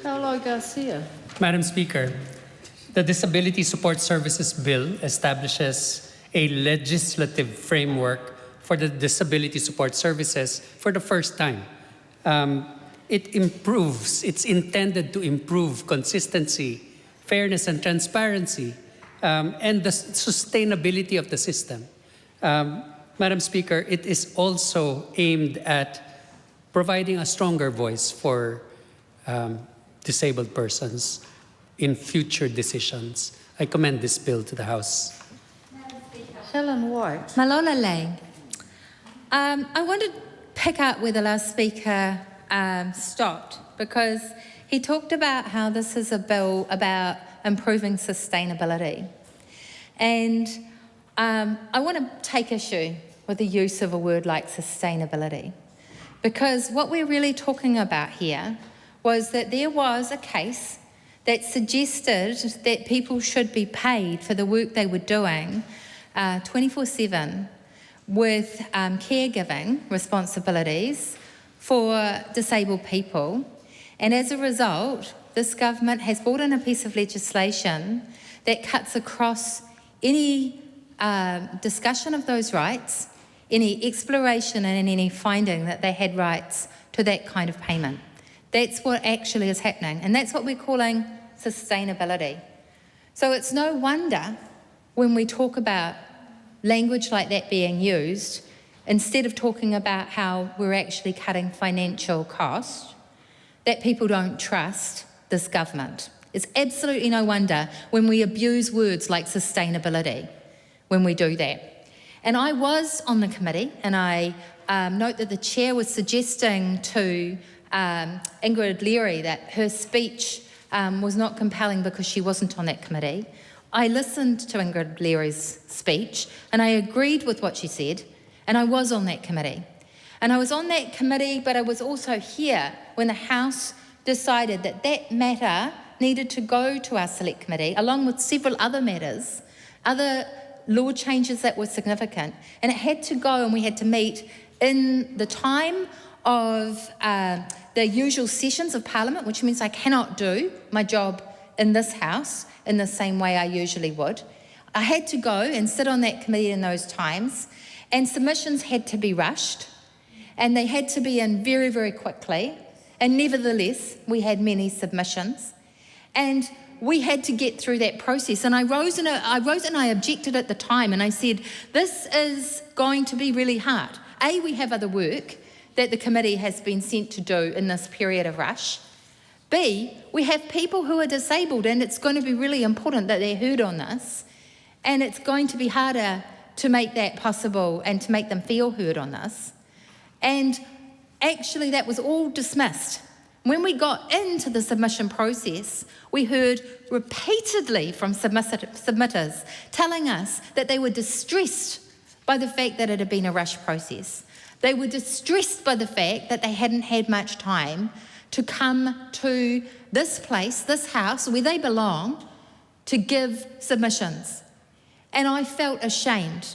Paolo Garcia. Madam Speaker, the Disability Support Services Bill establishes a legislative framework for the disability support services for the first time. It's intended to improve consistency, fairness and transparency, and the sustainability of the system. Madam Speaker, it is also aimed at providing a stronger voice for disabled persons in future decisions. I commend this bill to the House. Helen White. Malona Lang. I want to pick up where the last speaker stopped, because he talked about how this is a bill about improving sustainability. And I want to take issue with the use of a word like sustainability, because what we're really talking about here was that there was a case that suggested that people should be paid for the work they were doing 24/7 with caregiving responsibilities for disabled people. And as a result, this government has brought in a piece of legislation that cuts across any discussion of those rights, any exploration and any finding that they had rights to that kind of payment. That's what actually is happening, and that's what we're calling sustainability. So it's no wonder when we talk about language like that being used, instead of talking about how we're actually cutting financial cost, that people don't trust this government. It's absolutely no wonder when we abuse words like sustainability, when we do that. And I was on the committee, and I note that the chair was suggesting to Ingrid Leary that her speech was not compelling because she wasn't on that committee. I listened to Ingrid Leary's speech and I agreed with what she said, and I was on that committee. And I was on that committee, but I was also here when the House decided that that matter needed to go to our select committee, along with several other matters, other law changes that were significant. And it had to go, and we had to meet in the time of the usual sessions of Parliament, which means I cannot do my job in this House in the same way I usually would. I had to go and sit on that committee in those times, and submissions had to be rushed, and they had to be in very, very quickly. And nevertheless, we had many submissions, and we had to get through that process. And I rose and I objected at the time, and I said, this is going to be really hard. A, we have other work that the committee has been sent to do in this period of rush. B, we have people who are disabled, and it's going to be really important that they're heard on this, and it's going to be harder to make that possible and to make them feel heard on this. And actually that was all dismissed. When we got into the submission process, we heard repeatedly from submitters telling us that they were distressed by the fact that it had been a rush process. They were distressed by the fact that they hadn't had much time to come to this place, this House, where they belong, to give submissions. And I felt ashamed.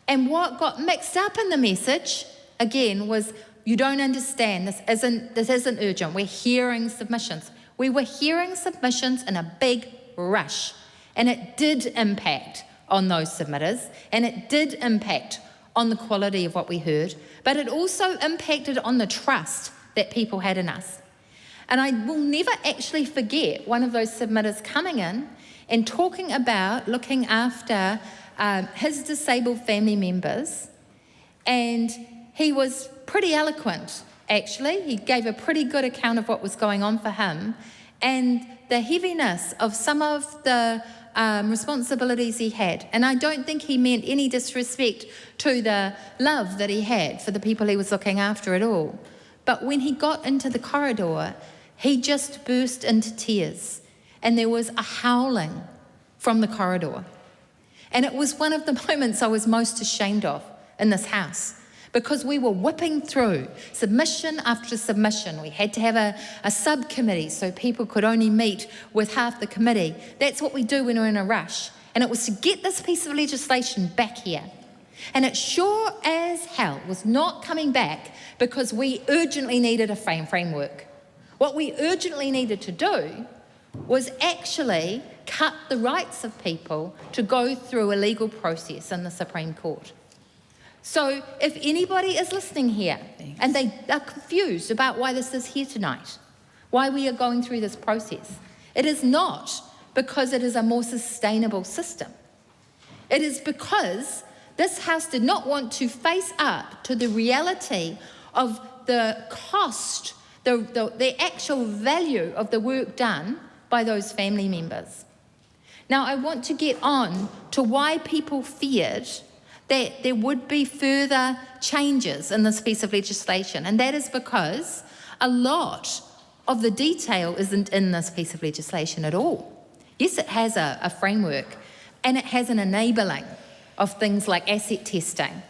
And what got mixed up in the message, again, was you don't understand, this isn't urgent. We're hearing submissions. We were hearing submissions in a big rush. And it did impact on those submitters, and it did impact on the quality of what we heard, but it also impacted on the trust that people had in us. And I will never actually forget one of those submitters coming in and talking about looking after his disabled family members, and he was pretty eloquent, actually. He gave a pretty good account of what was going on for him, and the heaviness of some of the responsibilities he had. And I don't think he meant any disrespect to the love that he had for the people he was looking after at all. But when he got into the corridor, he just burst into tears, and there was a howling from the corridor. And it was one of the moments I was most ashamed of in this house, because we were whipping through submission after submission. We had to have a subcommittee so people could only meet with half the committee. That's what we do when we're in a rush. And it was to get this piece of legislation back here. And it sure as hell was not coming back because we urgently needed a framework. What we urgently needed to do was actually cut the rights of people to go through a legal process in the Supreme Court. So if anybody is listening here and they are confused about why this is here tonight, why we are going through this process, it is not because it is a more sustainable system. It is because this House did not want to face up to the reality of the cost, the actual value of the work done by those family members. Now, I want to get on to why people feared that there would be further changes in this piece of legislation, and that is because a lot of the detail isn't in this piece of legislation at all. Yes, it has a framework, and it has an enabling of things like asset testing.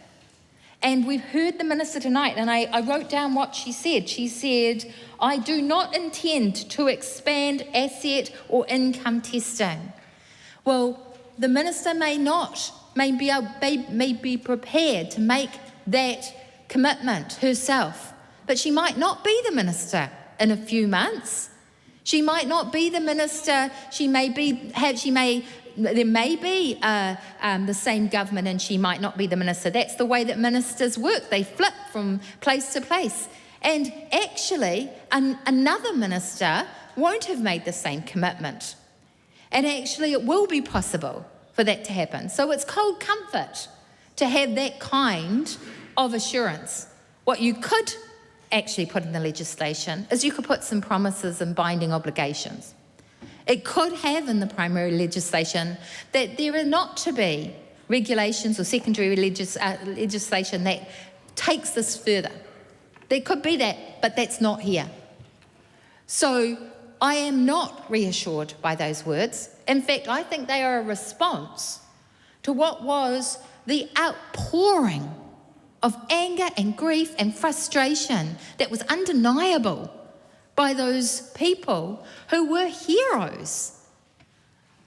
And we've heard the Minister tonight, and I wrote down what she said. She said, I do not intend to expand asset or income testing. Well, the Minister may be prepared to make that commitment herself, but she might not be the Minister in a few months. She might not be the Minister. There may be the same government and she might not be the Minister. That's the way that ministers work. They flip from place to place. And actually, another minister won't have made the same commitment. And actually, it will be possible for that to happen. So it's cold comfort to have that kind of assurance. What you could actually put in the legislation is you could put some promises and binding obligations. It could have in the primary legislation that there are not to be regulations or secondary legislation that takes this further. There could be that, but that's not here. So I am not reassured by those words. In fact, I think they are a response to what was the outpouring of anger and grief and frustration that was undeniable by those people who were heroes.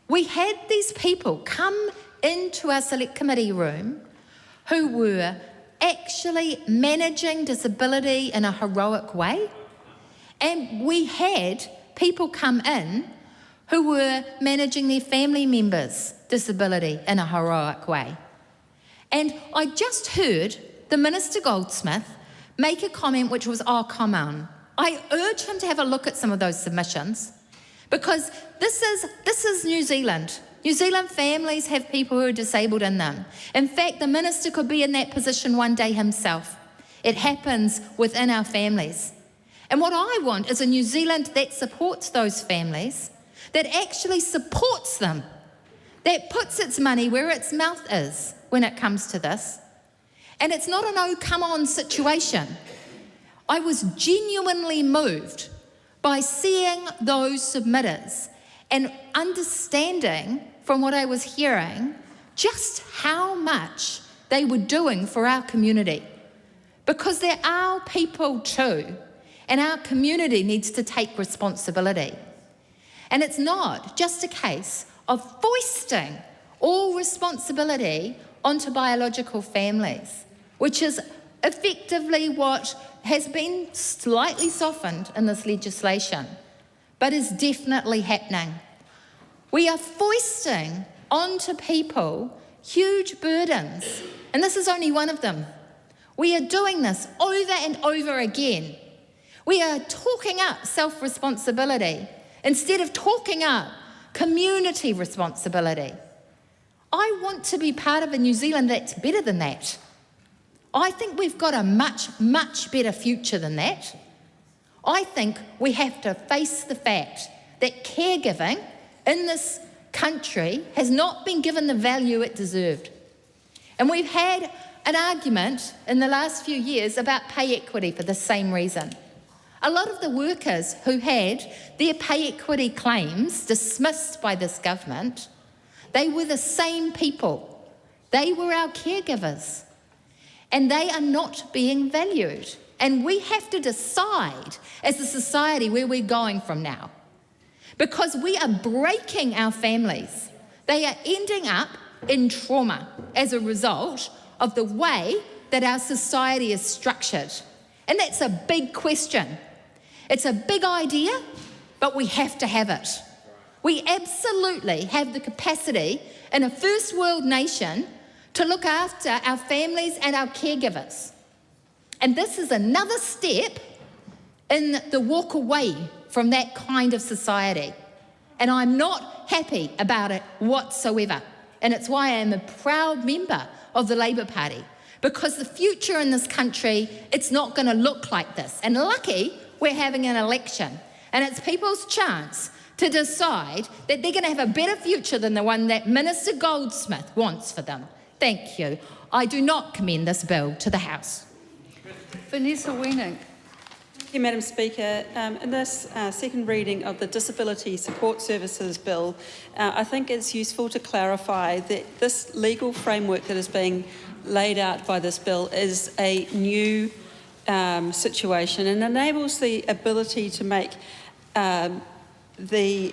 We had these people come into our select committee room who were actually managing disability in a heroic way, and we had people come in who were managing their family members' disability in a heroic way. And I just heard the Minister Goldsmith make a comment which was, oh, come on. I urge him to have a look at some of those submissions, because this is New Zealand. New Zealand families have people who are disabled in them. In fact, the Minister could be in that position one day himself. It happens within our families. And what I want is a New Zealand that supports those families, that actually supports them, that puts its money where its mouth is when it comes to this. And it's not an oh, come on situation. I was genuinely moved by seeing those submitters and understanding from what I was hearing just how much they were doing for our community. Because they're our people too, and our community needs to take responsibility. And it's not just a case of foisting all responsibility onto biological families, which is effectively what has been slightly softened in this legislation, but is definitely happening. We are foisting onto people huge burdens, and this is only one of them. We are doing this over and over again. We are talking up self-responsibility instead of talking up community responsibility. I want to be part of a New Zealand that's better than that. I think we've got a much, much better future than that. I think we have to face the fact that caregiving in this country has not been given the value it deserved. And we've had an argument in the last few years about pay equity for the same reason. A lot of the workers who had their pay equity claims dismissed by this government, they were the same people. They were our caregivers. And they are not being valued. And we have to decide as a society where we're going from now. Because we are breaking our families. They are ending up in trauma as a result of the way that our society is structured. And that's a big question. It's a big idea, but we have to have it. We absolutely have the capacity in a first world nation to look after our families and our caregivers. And this is another step in the walk away from that kind of society. And I'm not happy about it whatsoever. And it's why I am a proud member of the Labour Party, because the future in this country, it's not going to look like this. And lucky we're having an election, and it's people's chance to decide that they're going to have a better future than the one that Minister Goldsmith wants for them. Thank you. I do not commend this bill to the House. Vanessa Wenig. Thank you, Madam Speaker. In this second reading of the Disability Support Services Bill, I think it's useful to clarify that this legal framework that is being laid out by this bill is a new situation and enables the ability to make the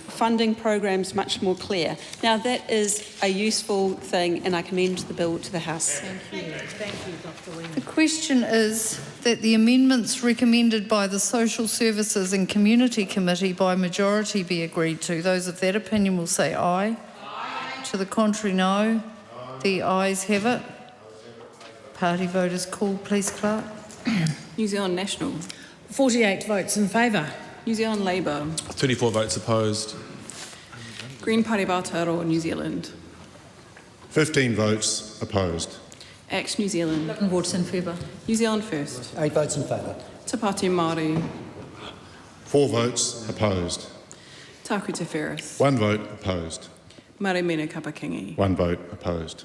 funding programs much more clear. Now, that is a useful thing, and I commend the bill to the House. Thank you. Thank you, Dr. Wenig. The question is that the amendments recommended by the Social Services and Community Committee by majority be agreed to. Those of that opinion will say aye. Aye. To the contrary, no. Aye. The ayes have it. Party vote is called, please, Clerk. New Zealand National. 48 votes in favour. New Zealand Labour. 34 votes opposed. Green Party of Aotearoa, New Zealand. 15 votes opposed. Axe New Zealand. 11 votes in favour. New Zealand First. 8 votes in favour. Te Pāti Māori. 4 votes opposed. Tāku Te Whereas. 1 vote opposed. Mare Mena Kapakingi. 1 vote opposed.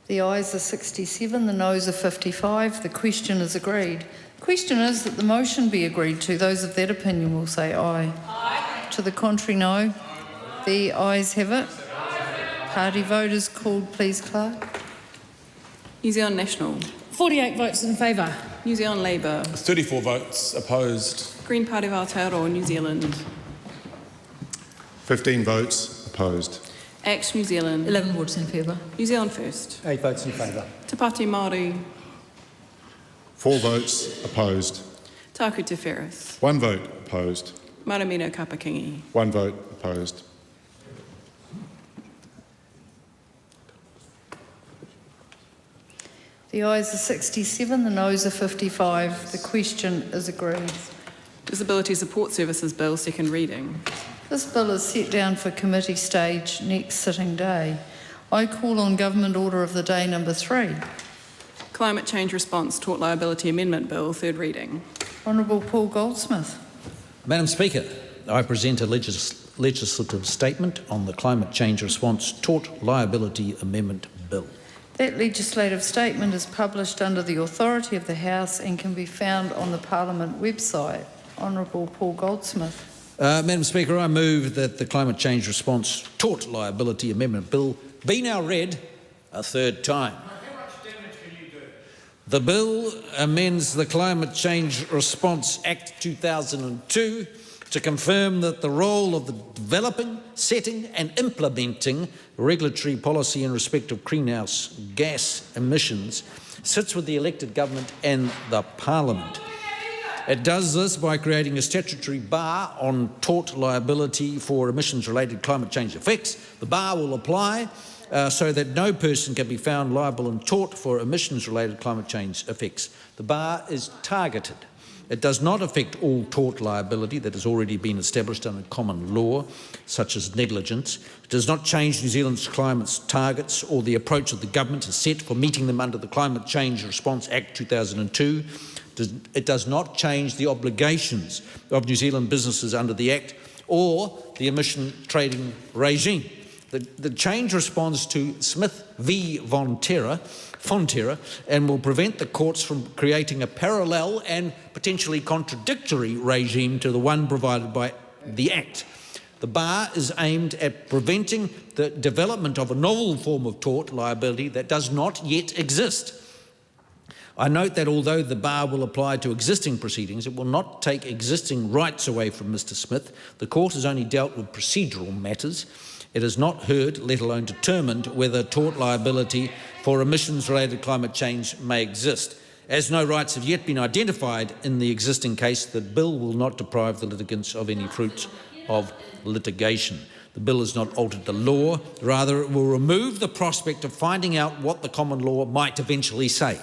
The ayes are 67, the noes are 55. The question is agreed. The question is that the motion be agreed to. Those of that opinion will say aye. Aye. To the contrary, no. The ayes have it. Party vote is called, please, Clerk. New Zealand National. 48 votes in favour. New Zealand Labour. 34 votes opposed. Green Party of Aotearoa, New Zealand. 15 votes opposed. Axe New Zealand. 11 votes in favour. New Zealand First. 8 votes in favour. Te Pāti Māori. 4 votes opposed. Tāku Te Whereas. 1 vote opposed. Mare Mena Kapakingi. 1 vote opposed. The ayes are 67, the noes are 55. The question is agreed. Disability Support Services Bill, second reading. This bill is set down for committee stage next sitting day. I call on Government Order of the Day number 3. Climate Change Response Tort Liability Amendment Bill, third reading. Honourable Paul Goldsmith. Madam Speaker, I present a legislative statement on the Climate Change Response Tort Liability Amendment Bill. That legislative statement is published under the authority of the House and can be found on the Parliament website. Honourable Paul Goldsmith. Madam Speaker, I move that the Climate Change Response Tort Liability Amendment Bill be now read a third time. How much damage can you do? The bill amends the Climate Change Response Act 2002 to confirm that the role of the developing, setting and implementing regulatory policy in respect of greenhouse gas emissions sits with the elected government and the Parliament. It does this by creating a statutory bar on tort liability for emissions-related climate change effects. The bar will apply so that no person can be found liable in tort for emissions-related climate change effects. The bar is targeted It does not affect all tort liability that has already been established under common law, such as negligence. It does not change New Zealand's climate targets or the approach that the government has set for meeting them under the Climate Change Response Act 2002. It does not change the obligations of New Zealand businesses under the Act or the emission trading regime. The change responds to Smith v Fonterra and will prevent the courts from creating a parallel and potentially contradictory regime to the one provided by the Act. The bar is aimed at preventing the development of a novel form of tort liability that does not yet exist. I note that although the bar will apply to existing proceedings, it will not take existing rights away from Mr. Smith. The court has only dealt with procedural matters. It has not heard, let alone determined, whether tort liability for emissions-related climate change may exist. As no rights have yet been identified in the existing case, the bill will not deprive the litigants of any fruits of litigation. The bill has not altered the law, rather it will remove the prospect of finding out what the common law might eventually say.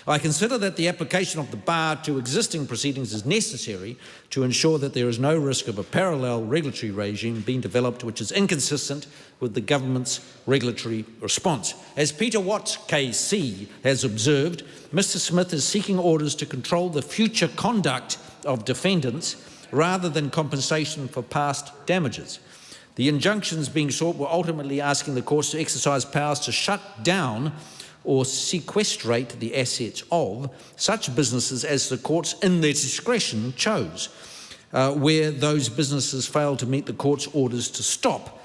I consider that the application of the bar to existing proceedings is necessary to ensure that there is no risk of a parallel regulatory regime being developed which is inconsistent with the government's regulatory response. As Peter Watts KC has observed, Mr. Smith is seeking orders to control the future conduct of defendants rather than compensation for past damages. The injunctions being sought were ultimately asking the courts to exercise powers to shut down or sequestrate the assets of such businesses as the courts in their discretion chose, where those businesses failed to meet the court's orders to stop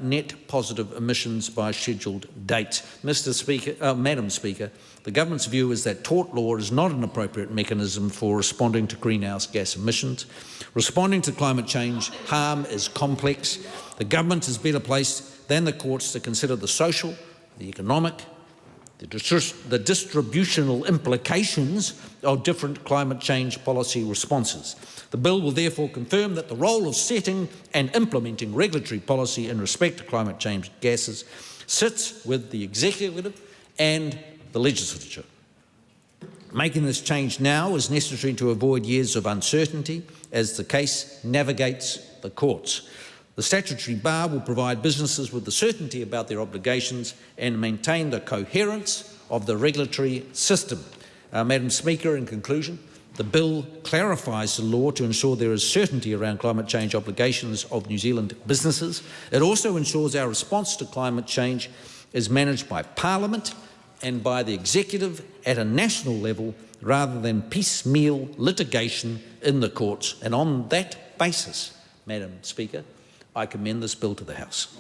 net positive emissions by scheduled dates. Madam Speaker, the government's view is that tort law is not an appropriate mechanism for responding to greenhouse gas emissions. Responding to climate change harm is complex. The government is better placed than the courts to consider the social, the economic, the distributional implications of different climate change policy responses. The bill will therefore confirm that the role of setting and implementing regulatory policy in respect to climate change gases sits with the executive and the legislature. Making this change now is necessary to avoid years of uncertainty as the case navigates the courts. The statutory bar will provide businesses with the certainty about their obligations and maintain the coherence of the regulatory system. Madam Speaker, in conclusion, the bill clarifies the law to ensure there is certainty around climate change obligations of New Zealand businesses. It also ensures our response to climate change is managed by Parliament and by the executive at a national level rather than piecemeal litigation in the courts. And on that basis, Madam Speaker, I commend this bill to the House.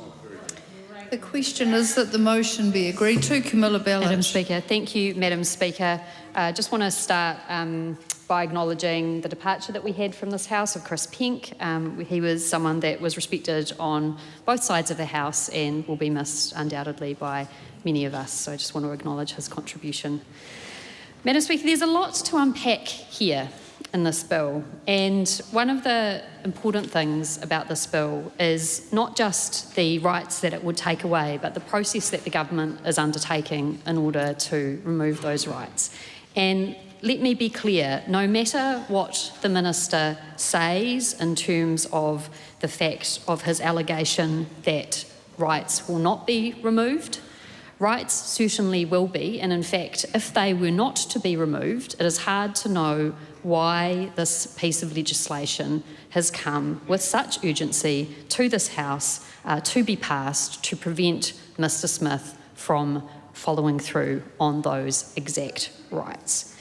The question is that the motion be agreed to. Camilla Ballard. Madam Speaker, thank you, Madam Speaker. Just want to start by acknowledging the departure that we had from this House of Chris Pink. He was someone that was respected on both sides of the House and will be missed undoubtedly by many of us. So I just want to acknowledge his contribution. Madam Speaker, there's a lot to unpack here in this bill, and one of the important things about this bill is not just the rights that it would take away, but the process that the government is undertaking in order to remove those rights. And let me be clear, no matter what the Minister says in terms of the fact of his allegation that rights will not be removed, rights certainly will be, and in fact, if they were not to be removed, it is hard to know why this piece of legislation has come with such urgency to this House to be passed to prevent Mr. Smith from following through on those exact rights.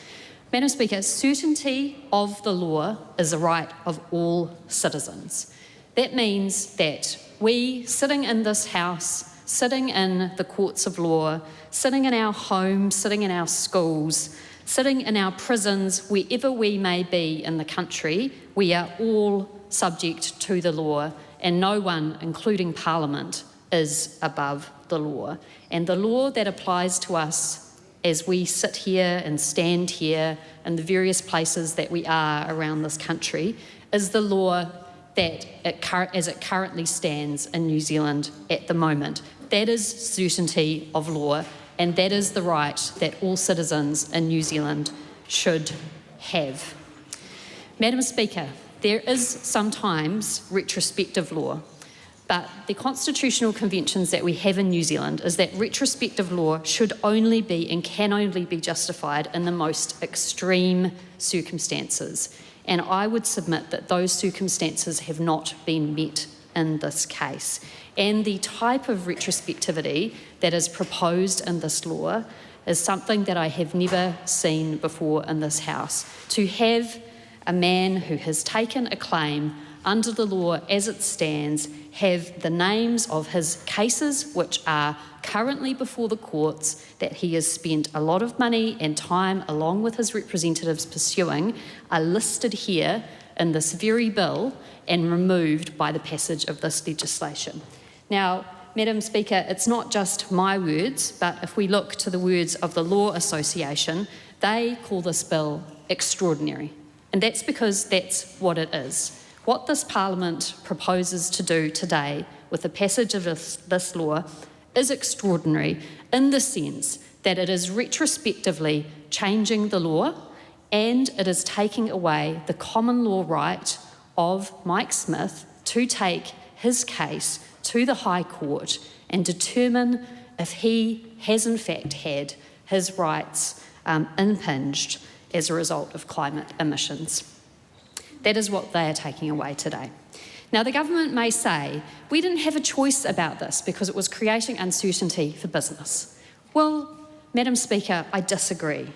Madam Speaker, certainty of the law is a right of all citizens. That means that we, sitting in this House, sitting in the courts of law, sitting in our homes, sitting in our schools, sitting in our prisons, wherever we may be in the country, we are all subject to the law, and no one, including Parliament, is above the law. And the law that applies to us as we sit here and stand here in the various places that we are around this country is the law that, as it currently stands in New Zealand at the moment. That is certainty of law, and that is the right that all citizens in New Zealand should have. Madam Speaker, there is sometimes retrospective law, but the constitutional conventions that we have in New Zealand is that retrospective law should only be and can only be justified in the most extreme circumstances. And I would submit that those circumstances have not been met in this case. And the type of retrospectivity that is proposed in this law is something that I have never seen before in this House. To have a man who has taken a claim under the law as it stands, have the names of his cases which are currently before the courts that he has spent a lot of money and time along with his representatives pursuing are listed here in this very bill and removed by the passage of this legislation. Now, Madam Speaker, it's not just my words, but if we look to the words of the Law Association, they call this bill extraordinary. And that's because that's what it is. What this Parliament proposes to do today with the passage of this law is extraordinary in the sense that it is retrospectively changing the law and it is taking away the common law right of Mike Smith to take his case to the High Court and determine if he has in fact had his rights impinged as a result of climate emissions. That is what they are taking away today. Now, the government may say, we didn't have a choice about this because it was creating uncertainty for business. Well, Madam Speaker, I disagree.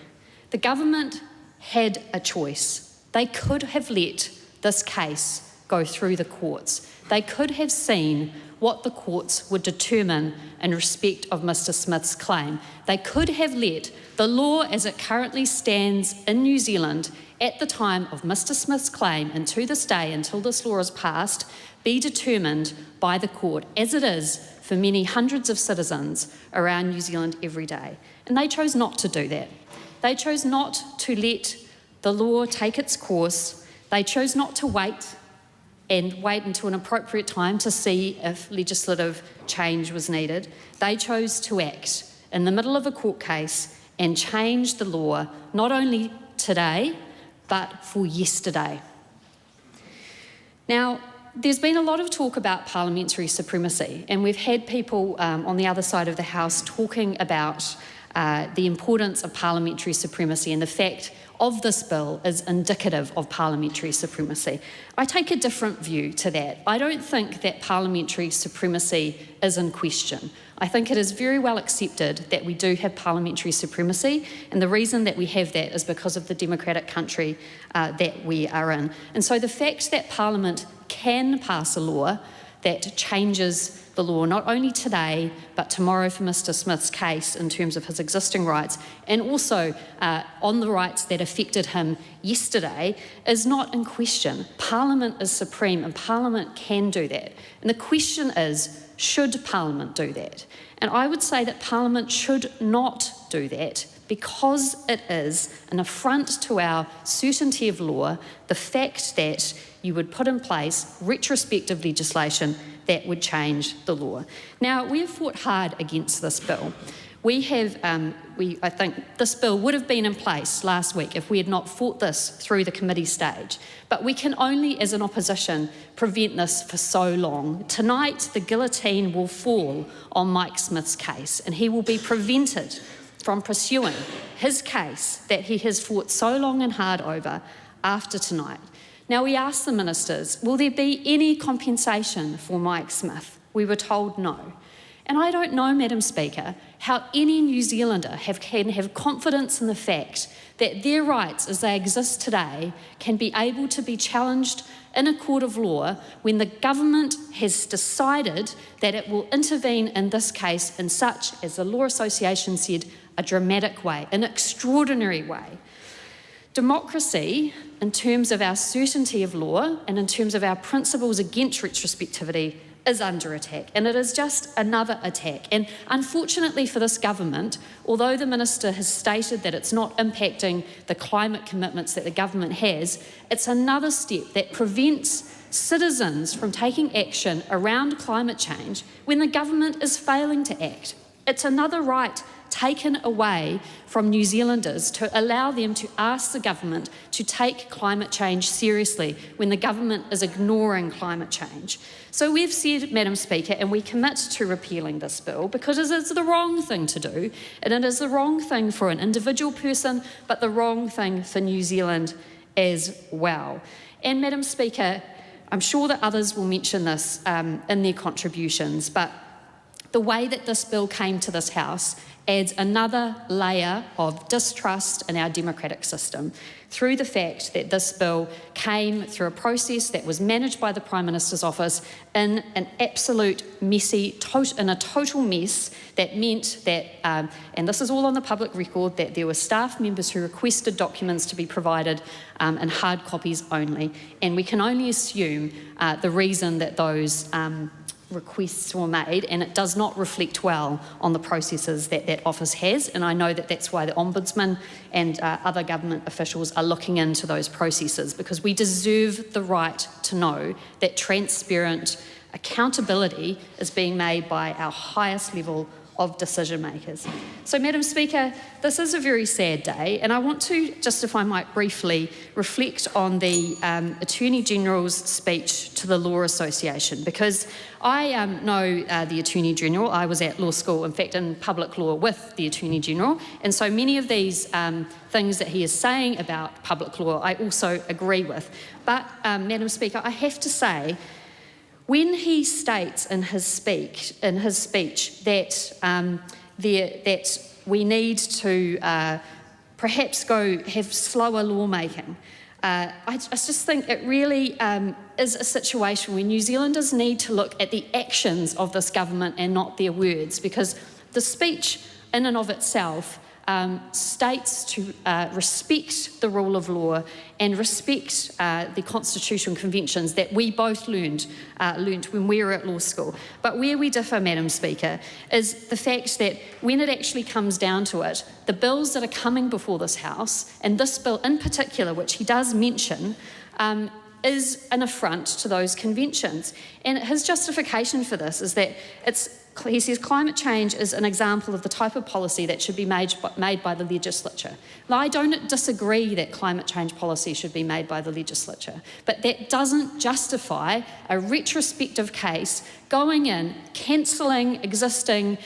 The government had a choice. They could have let this case go through the courts. They could have seen what the courts would determine in respect of Mr. Smith's claim. They could have let the law as it currently stands in New Zealand at the time of Mr. Smith's claim and to this day until this law is passed be determined by the court, as it is for many hundreds of citizens around New Zealand every day. And they chose not to do that. They chose not to let the law take its course. They chose not to wait until an appropriate time to see if legislative change was needed. They chose to act in the middle of a court case and change the law, not only today, but for yesterday. Now, there's been a lot of talk about parliamentary supremacy, and we've had people on the other side of the House talking about the importance of parliamentary supremacy and the fact of this bill is indicative of parliamentary supremacy. I take a different view to that. I don't think that parliamentary supremacy is in question. I think it is very well accepted that we do have parliamentary supremacy, and the reason that we have that is because of the democratic country that we are in. And so the fact that Parliament can pass a law that changes the law not only today but tomorrow for Mr. Smith's case in terms of his existing rights and also on the rights that affected him yesterday is not in question. Parliament is supreme and Parliament can do that. And the question is, should Parliament do that? And I would say that Parliament should not do that because it is an affront to our certainty of law, the fact that you would put in place retrospective legislation that would change the law. Now, we have fought hard against this bill. I think this bill would have been in place last week if we had not fought this through the committee stage. But we can only, as an opposition, prevent this for so long. Tonight, the guillotine will fall on Mike Smith's case, and he will be prevented from pursuing his case that he has fought so long and hard over after tonight. Now, we asked the ministers, will there be any compensation for Mike Smith? We were told no. And I don't know, Madam Speaker, how any New Zealander can have confidence in the fact that their rights as they exist today can be able to be challenged in a court of law when the government has decided that it will intervene in this case in such, as the Law Association said, a dramatic way, an extraordinary way. Democracy, in terms of our certainty of law and in terms of our principles against retrospectivity, is under attack, and it is just another attack. And unfortunately for this government, although the minister has stated that it's not impacting the climate commitments that the government has, it's another step that prevents citizens from taking action around climate change when the government is failing to act. It's another right taken away from New Zealanders to allow them to ask the government to take climate change seriously when the government is ignoring climate change. So we've said, Madam Speaker, and we commit to repealing this bill because it is the wrong thing to do, and it is the wrong thing for an individual person, but the wrong thing for New Zealand as well. And Madam Speaker, I'm sure that others will mention this in their contributions, but the way that this bill came to this House adds another layer of distrust in our democratic system through the fact that this bill came through a process that was managed by the Prime Minister's office in an absolute messy, in a total mess that meant that, and this is all on the public record, that there were staff members who requested documents to be provided in hard copies only, and we can only assume the reason that those requests were made, and it does not reflect well on the processes that that office has, and I know that that's why the Ombudsman and other government officials are looking into those processes, because we deserve the right to know that transparent accountability is being made by our highest level of decision makers. So, Madam Speaker, this is a very sad day, and I want to, just if I might briefly, reflect on the Attorney General's speech to the Law Association, because I know the Attorney General. I was at law school, in fact, in public law with the Attorney General, and so many of these things that he is saying about public law I also agree with. But, Madam Speaker, I have to say, when he states in his speech that that we need to perhaps go have slower lawmaking, I just think it really is a situation where New Zealanders need to look at the actions of this government and not their words, because the speech in and of itself states to respect the rule of law and respect the constitutional conventions that we both learnt when we were at law school. But where we differ, Madam Speaker, is the fact that when it actually comes down to it, the bills that are coming before this House, and this bill in particular, which he does mention, is an affront to those conventions. And his justification for this is that he says climate change is an example of the type of policy that should be made by the legislature. Now, I don't disagree that climate change policy should be made by the legislature, but that doesn't justify a retrospective case going in, cancelling existing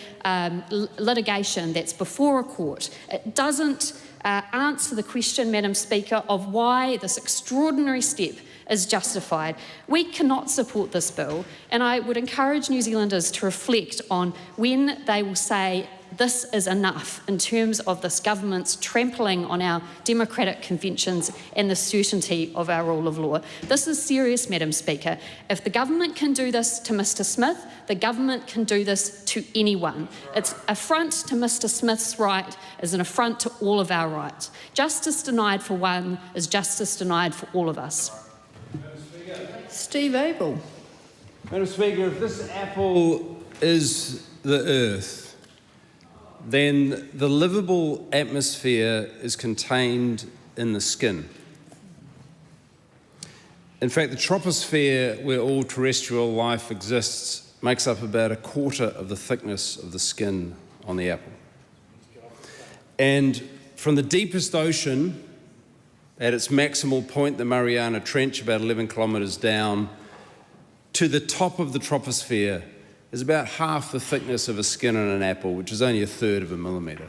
litigation that's before a court. It doesn't answer the question, Madam Speaker, of why this extraordinary step is justified. We cannot support this bill, and I would encourage New Zealanders to reflect on when they will say this is enough in terms of this government's trampling on our democratic conventions and the certainty of our rule of law. This is serious, Madam Speaker. If the government can do this to Mr Smith, the government can do this to anyone. It's affront to Mr Smith's right is an affront to all of our rights. Justice denied for one is justice denied for all of us. Steve Abel. Madam Speaker, if this apple is the earth, then the livable atmosphere is contained in the skin. In fact, the troposphere, where all terrestrial life exists, makes up about a quarter of the thickness of the skin on the apple. And from the deepest ocean, at its maximal point, the Mariana Trench, about 11 kilometres down, to the top of the troposphere is about half the thickness of a skin on an apple, which is only 1/3 of a millimetre.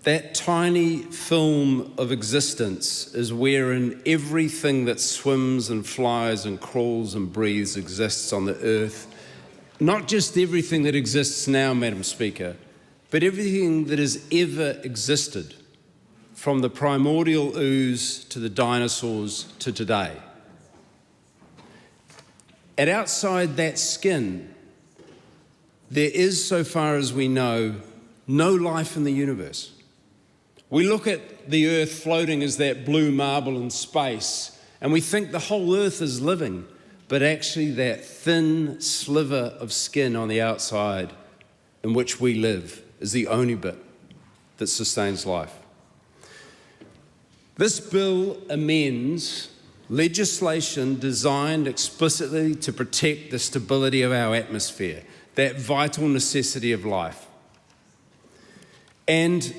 That tiny film of existence is wherein everything that swims and flies and crawls and breathes exists on the earth. Not just everything that exists now, Madam Speaker, but everything that has ever existed, from the primordial ooze to the dinosaurs to today. And outside that skin, there is, so far as we know, no life in the universe. We look at the Earth floating as that blue marble in space, and we think the whole Earth is living, but actually that thin sliver of skin on the outside in which we live is the only bit that sustains life. This bill amends legislation designed explicitly to protect the stability of our atmosphere. that vital necessity of life. And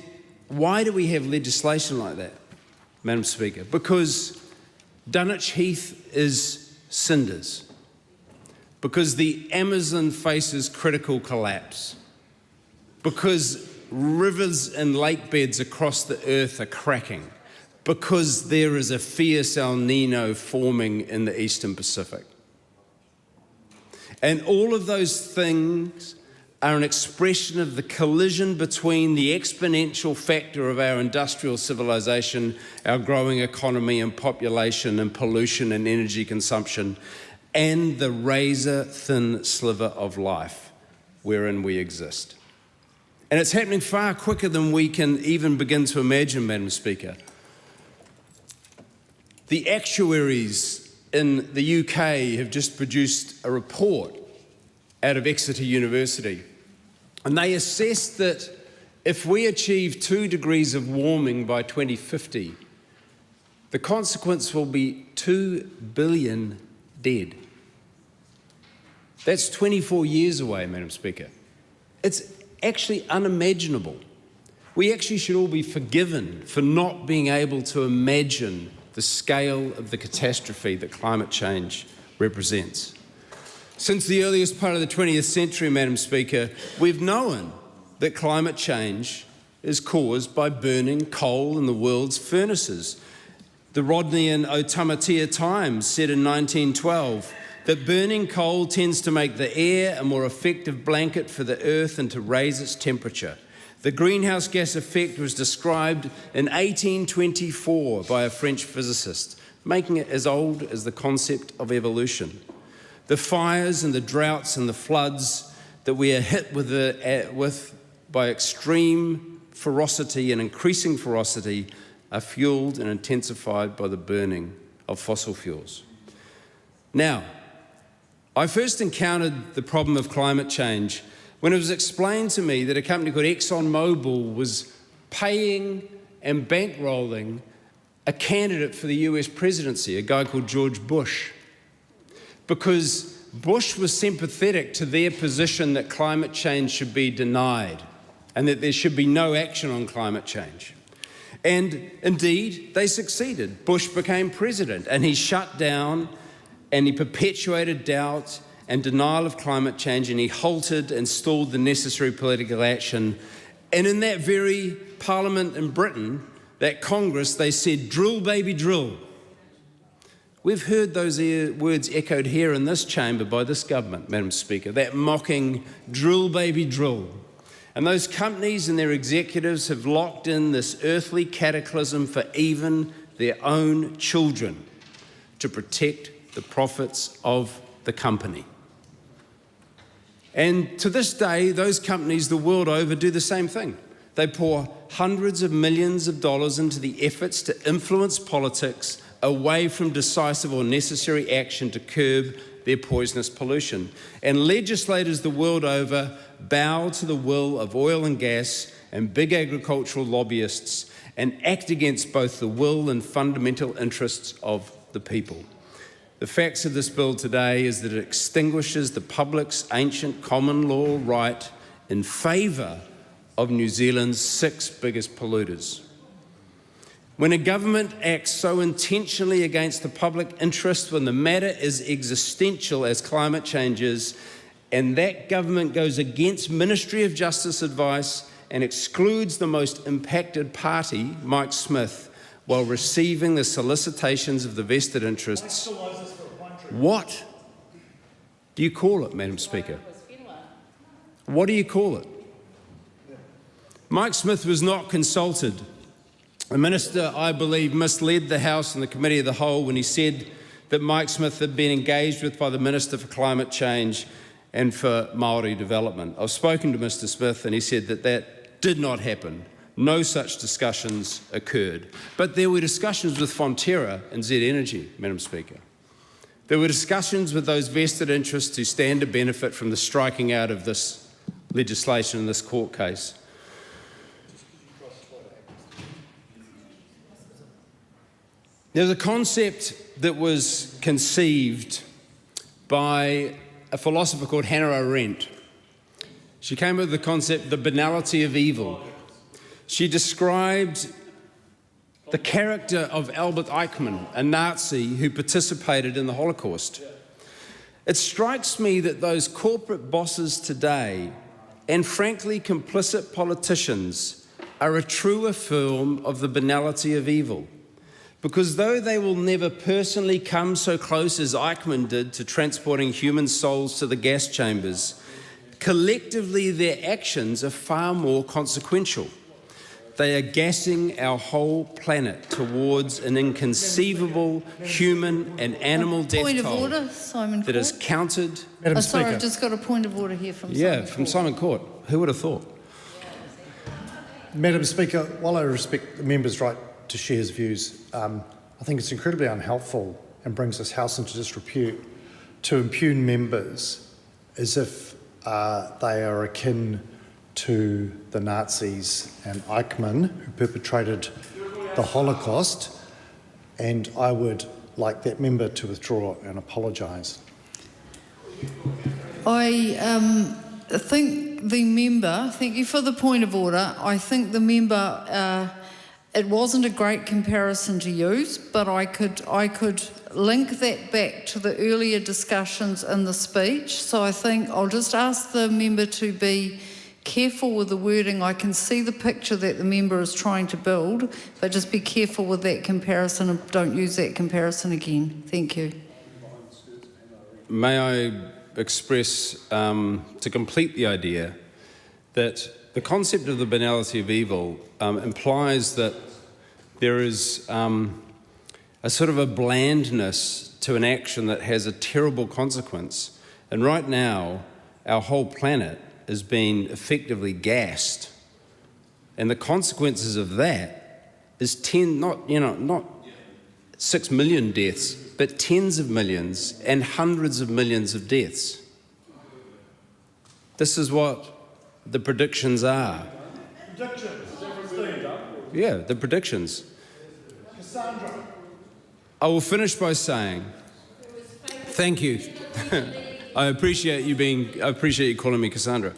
why do we have legislation like that, Madam Speaker? Because Dunwich Heath is cinders, because the Amazon faces critical collapse, because rivers and lake beds across the earth are cracking, because there is a fierce El Nino forming in the Eastern Pacific. And all of those things are an expression of the collision between the exponential factor of our industrial civilization, our growing economy and population and pollution and energy consumption, and the razor-thin sliver of life wherein we exist. And it's happening far quicker than we can even begin to imagine, Madam Speaker. The actuaries in the UK have just produced a report out of Exeter University, and they assessed that if we achieve 2 degrees of warming by 2050, the consequence will be 2 billion dead. That's 24 years away, Madam Speaker. It's actually unimaginable. We actually should all be forgiven for not being able to imagine the scale of the catastrophe that climate change represents. Since the earliest part of the 20th century, Madam Speaker, we've known that climate change is caused by burning coal in the world's furnaces. The Rodney and Aotearoa Times said in 1912 that burning coal tends to make the air a more effective blanket for the earth and to raise its temperature. The greenhouse gas effect was described in 1824 by a French physicist, making it as old as the concept of evolution. The fires and the droughts and the floods that we are hit with by extreme ferocity and increasing ferocity are fueled and intensified by the burning of fossil fuels. Now, I first encountered the problem of climate change when it was explained to me that a company called ExxonMobil was paying and bankrolling a candidate for the US presidency, a guy called George Bush, because Bush was sympathetic to their position that climate change should be denied and that there should be no action on climate change. And indeed, they succeeded. Bush became president, and he shut down and he perpetuated doubt and denial of climate change, and he halted and stalled the necessary political action. And in that very parliament in Britain, that Congress, they said, drill, baby, drill. We've heard those words echoed here in this chamber by this government, Madam Speaker, that mocking drill, baby, drill. And those companies and their executives have locked in this earthly cataclysm for even their own children to protect the profits of the company. And to this day, those companies the world over do the same thing. They pour hundreds of millions of dollars into the efforts to influence politics away from decisive or necessary action to curb their poisonous pollution. And legislators the world over bow to the will of oil and gas and big agricultural lobbyists and act against both the will and fundamental interests of the people. The facts of this bill today is that it extinguishes the public's ancient common law right in favour of New Zealand's 6 biggest polluters. When a government acts so intentionally against the public interest when the matter is existential as climate change is, and that government goes against Ministry of Justice advice and excludes the most impacted party, Mike Smith, while receiving the solicitations of the vested interests, what do you call it, Madam Speaker? What do you call it? Mike Smith was not consulted. The minister, I believe, misled the House and the Committee of the Whole when he said that Mike Smith had been engaged with by the Minister for Climate Change and for Māori development. I've spoken to Mr Smith and he said that that did not happen. No such discussions occurred. But there were discussions with Fonterra and Z Energy, Madam Speaker. There were discussions with those vested interests who stand to benefit from the striking out of this legislation in this court case. There's a concept that was conceived by a philosopher called Hannah Arendt, She came up with the concept, the banality of evil. She described the character of Albert Eichmann, a Nazi who participated in the Holocaust. It strikes me that those corporate bosses today, and frankly complicit politicians, are a truer form of the banality of evil. Because though they will never personally come so close as Eichmann did to transporting human souls to the gas chambers, collectively their actions are far more consequential. They are gassing our whole planet towards an inconceivable human and animal death Point of toll order, Simon that is counted. Madam Speaker. Sorry, I've just got a point of order here from Simon Court. From Simon Court. Who would have thought? Madam Speaker, while I respect the member's right to share his views, I think it's incredibly unhelpful and brings this House into disrepute to impugn members as if they are akin to the Nazis and Eichmann, who perpetrated the Holocaust, and I would like that member to withdraw and apologise. I think the member, thank you for the point of order, I think the member, it wasn't a great comparison to use, but I could link that back to the earlier discussions in the speech, so I think I'll just ask the member to be careful with the wording. I can see the picture that the member is trying to build, but just be careful with that comparison and don't use that comparison again. Thank you. May I express, to complete the idea, that the concept of the banality of evil implies that there is a sort of a blandness to an action that has a terrible consequence. And right now, our whole planet is being effectively gassed. And the consequences of that is not 6 million deaths, but tens of millions and hundreds of millions of deaths. This is what the predictions are. Yeah, the predictions. Cassandra. I will finish by saying, thank you. I appreciate you calling me Cassandra.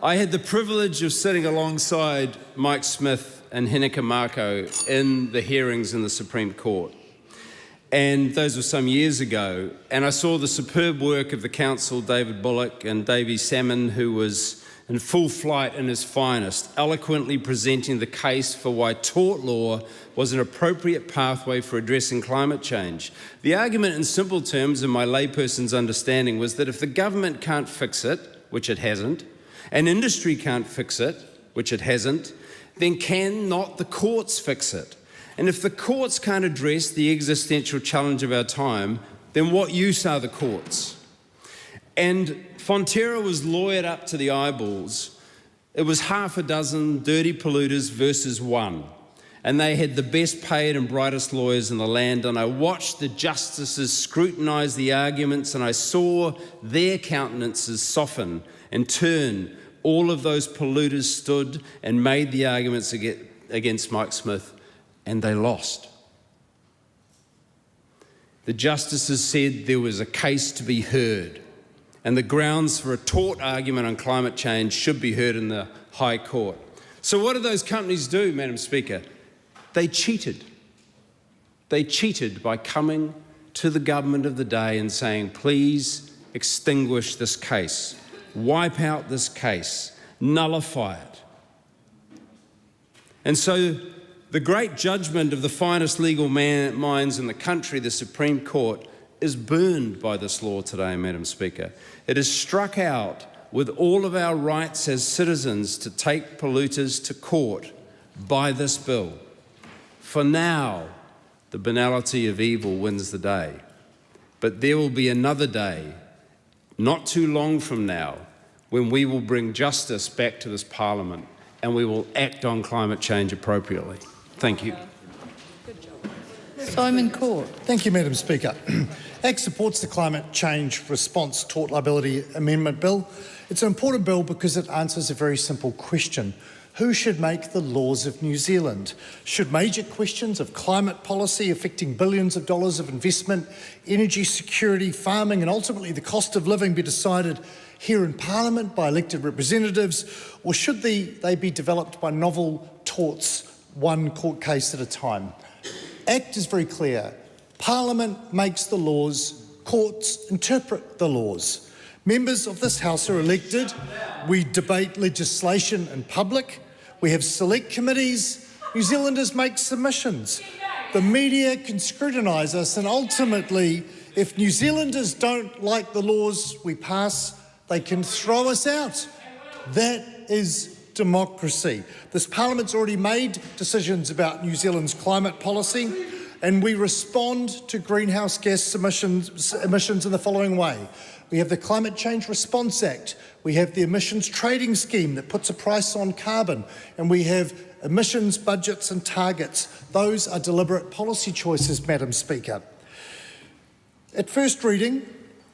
I had the privilege of sitting alongside Mike Smith and Hineka Mako in the hearings in the Supreme Court. And those were some years ago. And I saw the superb work of the counsel, David Bullock and Davey Salmon, who was in full flight in his finest, eloquently presenting the case for why tort law was an appropriate pathway for addressing climate change. The argument in simple terms, in my layperson's understanding, was that if the government can't fix it, which it hasn't, and industry can't fix it, which it hasn't, then can not the courts fix it? And if the courts can't address the existential challenge of our time, then what use are the courts? And Fonterra was lawyered up to the eyeballs. It was half a dozen dirty polluters versus one. And they had the best paid and brightest lawyers in the land. And I watched the justices scrutinise the arguments, and I saw their countenances soften and turn. All of those polluters stood and made the arguments against Mike Smith, and they lost. The justices said there was a case to be heard, and the grounds for a tort argument on climate change should be heard in the High Court. So what did those companies do, Madam Speaker? They cheated. They cheated by coming to the government of the day and saying, please extinguish this case, wipe out this case, nullify it. And so the great judgment of the finest legal minds in the country, the Supreme Court, is burned by this law today, Madam Speaker. It is struck out with all of our rights as citizens to take polluters to court by this bill. For now, the banality of evil wins the day. But there will be another day, not too long from now, when we will bring justice back to this Parliament and we will act on climate change appropriately. Thank you. Simon Court. Thank you, Madam Speaker. ACT supports the Climate Change Response Tort Liability Amendment Bill. It's an important bill because it answers a very simple question. Who should make the laws of New Zealand? Should major questions of climate policy affecting billions of dollars of investment, energy security, farming and ultimately the cost of living be decided here in Parliament by elected representatives, or should they be developed by novel torts, one court case at a time? Act is very clear. Parliament makes the laws, courts interpret the laws. Members of this House are elected. We debate legislation in public. We have select committees. New Zealanders make submissions. The media can scrutinise us, and ultimately, if New Zealanders don't like the laws we pass, they can throw us out. That is democracy. This Parliament's already made decisions about New Zealand's climate policy, and we respond to greenhouse gas emissions in the following way. We have the Climate Change Response Act, we have the Emissions Trading Scheme that puts a price on carbon, and we have emissions budgets and targets. Those are deliberate policy choices, Madam Speaker. At first reading,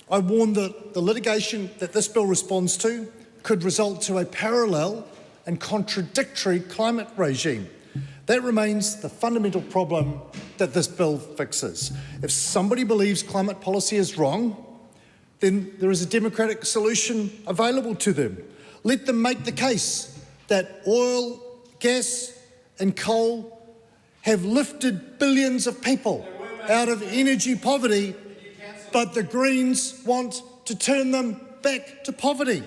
I warned that the litigation that this bill responds to could result to a parallel and contradictory climate regime. That remains the fundamental problem that this bill fixes. If somebody believes climate policy is wrong, then there is a democratic solution available to them. Let them make the case that oil, gas and coal have lifted billions of people out of energy poverty, but the Greens want to turn them back to poverty.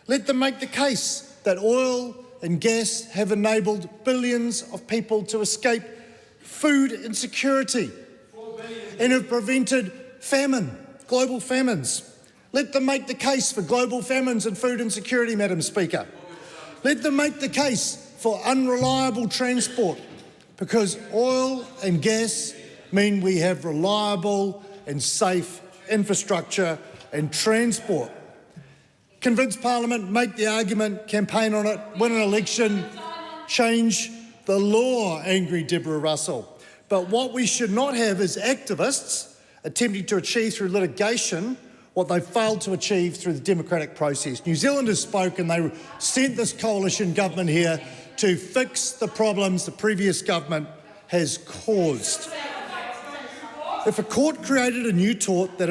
Let them make the case that oil and gas have enabled billions of people to escape food insecurity and have prevented famine, global famines. Let them make the case for global famines and food insecurity, Madam Speaker. Let them make the case for unreliable transport, because oil and gas mean we have reliable and safe infrastructure and transport. Convince Parliament, make the argument, campaign on it, win an election, change the law, angry Deborah Russell. But what we should not have is activists attempting to achieve through litigation what they failed to achieve through the democratic process. New Zealanders spoke and they sent this coalition government here to fix the problems the previous government has caused. If a court created a new tort that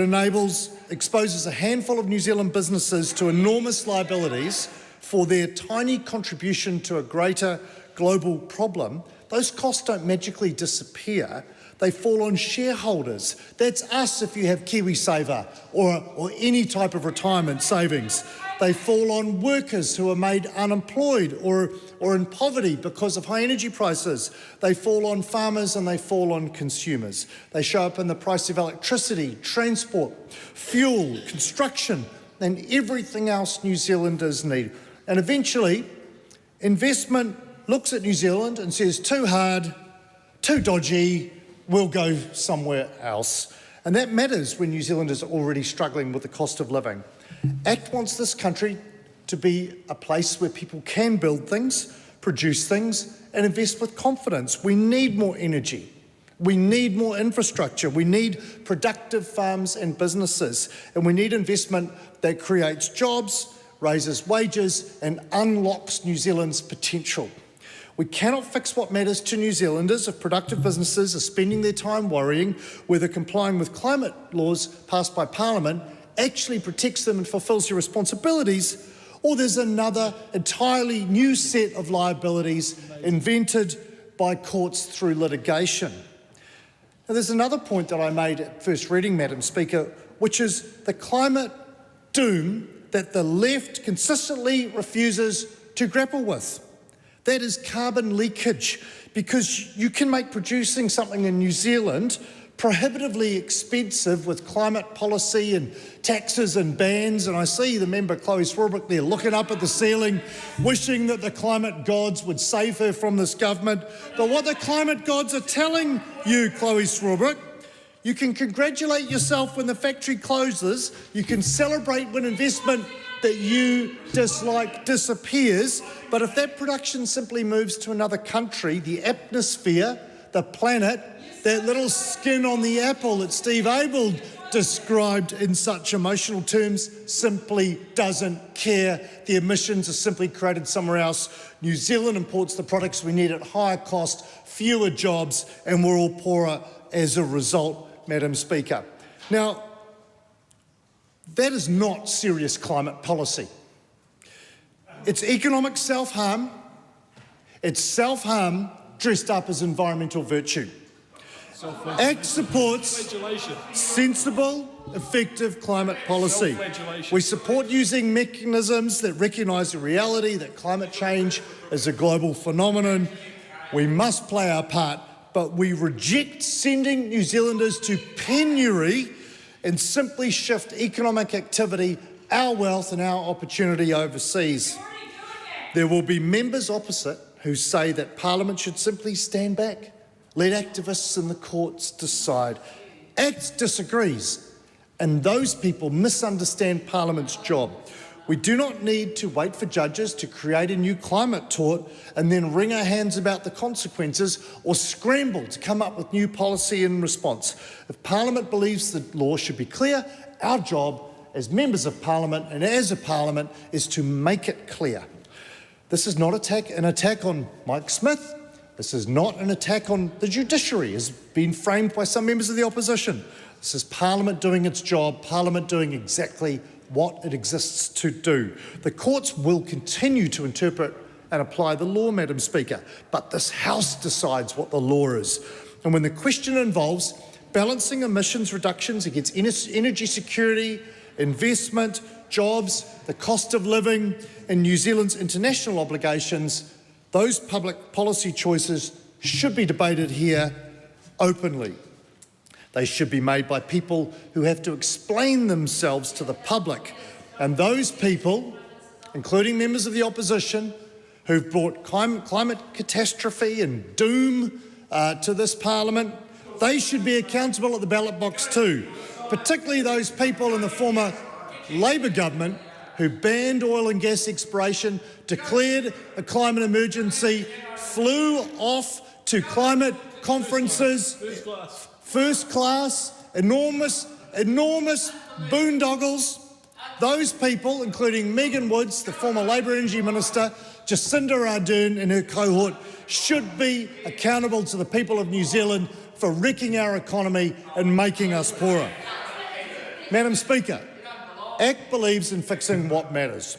exposes a handful of New Zealand businesses to enormous liabilities for their tiny contribution to a greater global problem, those costs don't magically disappear. They fall on shareholders. That's us if you have KiwiSaver or any type of retirement savings. They fall on workers who are made unemployed or in poverty because of high energy prices. They fall on farmers and they fall on consumers. They show up in the price of electricity, transport, fuel, construction, and everything else New Zealanders need. And eventually, investment looks at New Zealand and says, too hard, too dodgy, we'll go somewhere else. And that matters when New Zealanders are already struggling with the cost of living. ACT wants this country to be a place where people can build things, produce things, and invest with confidence. We need more energy. We need more infrastructure. We need productive farms and businesses. And we need investment that creates jobs, raises wages, and unlocks New Zealand's potential. We cannot fix what matters to New Zealanders if productive businesses are spending their time worrying whether complying with climate laws passed by Parliament actually protects them and fulfills their responsibilities, or there's another entirely new set of liabilities invented by courts through litigation. Now, there's another point that I made at first reading, Madam Speaker, which is the climate doom that the left consistently refuses to grapple with. That is carbon leakage, because you can make producing something in New Zealand prohibitively expensive with climate policy and taxes and bans. And I see the member Chloe Swarbrick there looking up at the ceiling, wishing that the climate gods would save her from this government. But what the climate gods are telling you, Chloe Swarbrick, you can congratulate yourself when the factory closes, you can celebrate when investment that you dislike disappears, but if that production simply moves to another country, the atmosphere, the planet, that little skin on the apple that Steve Abel described in such emotional terms simply doesn't care. The emissions are simply created somewhere else. New Zealand imports the products we need at higher cost, fewer jobs, and we're all poorer as a result, Madam Speaker. Now, that is not serious climate policy. It's economic self-harm. It's self-harm dressed up as environmental virtue. ACT supports sensible, effective climate policy. We support using mechanisms that recognise the reality that climate change is a global phenomenon. We must play our part, but we reject sending New Zealanders to penury and simply shift economic activity, our wealth and our opportunity overseas. There will be members opposite who say that Parliament should simply stand back. Let activists in the courts decide. ACT disagrees, and those people misunderstand Parliament's job. We do not need to wait for judges to create a new climate tort and then wring our hands about the consequences or scramble to come up with new policy in response. If Parliament believes the law should be clear, our job as members of Parliament and as a Parliament is to make it clear. This is not an attack on Mike Smith. This is not an attack on the judiciary, as been framed by some members of the opposition. This is Parliament doing its job, Parliament doing exactly what it exists to do. The courts will continue to interpret and apply the law, Madam Speaker, but this House decides what the law is. And when the question involves balancing emissions reductions against energy security, investment, jobs, the cost of living, and New Zealand's international obligations, those public policy choices should be debated here openly. They should be made by people who have to explain themselves to the public. And those people, including members of the opposition, who've brought climate catastrophe and doom to this Parliament, they should be accountable at the ballot box too, particularly those people in the former Labor government who banned oil and gas exploration, declared a climate emergency, flew off to climate conferences, first class, enormous boondoggles. Those people, including Megan Woods, the former Labor Energy Minister, Jacinda Ardern and her cohort, should be accountable to the people of New Zealand for wrecking our economy and making us poorer. Madam Speaker, ACT believes in fixing what matters.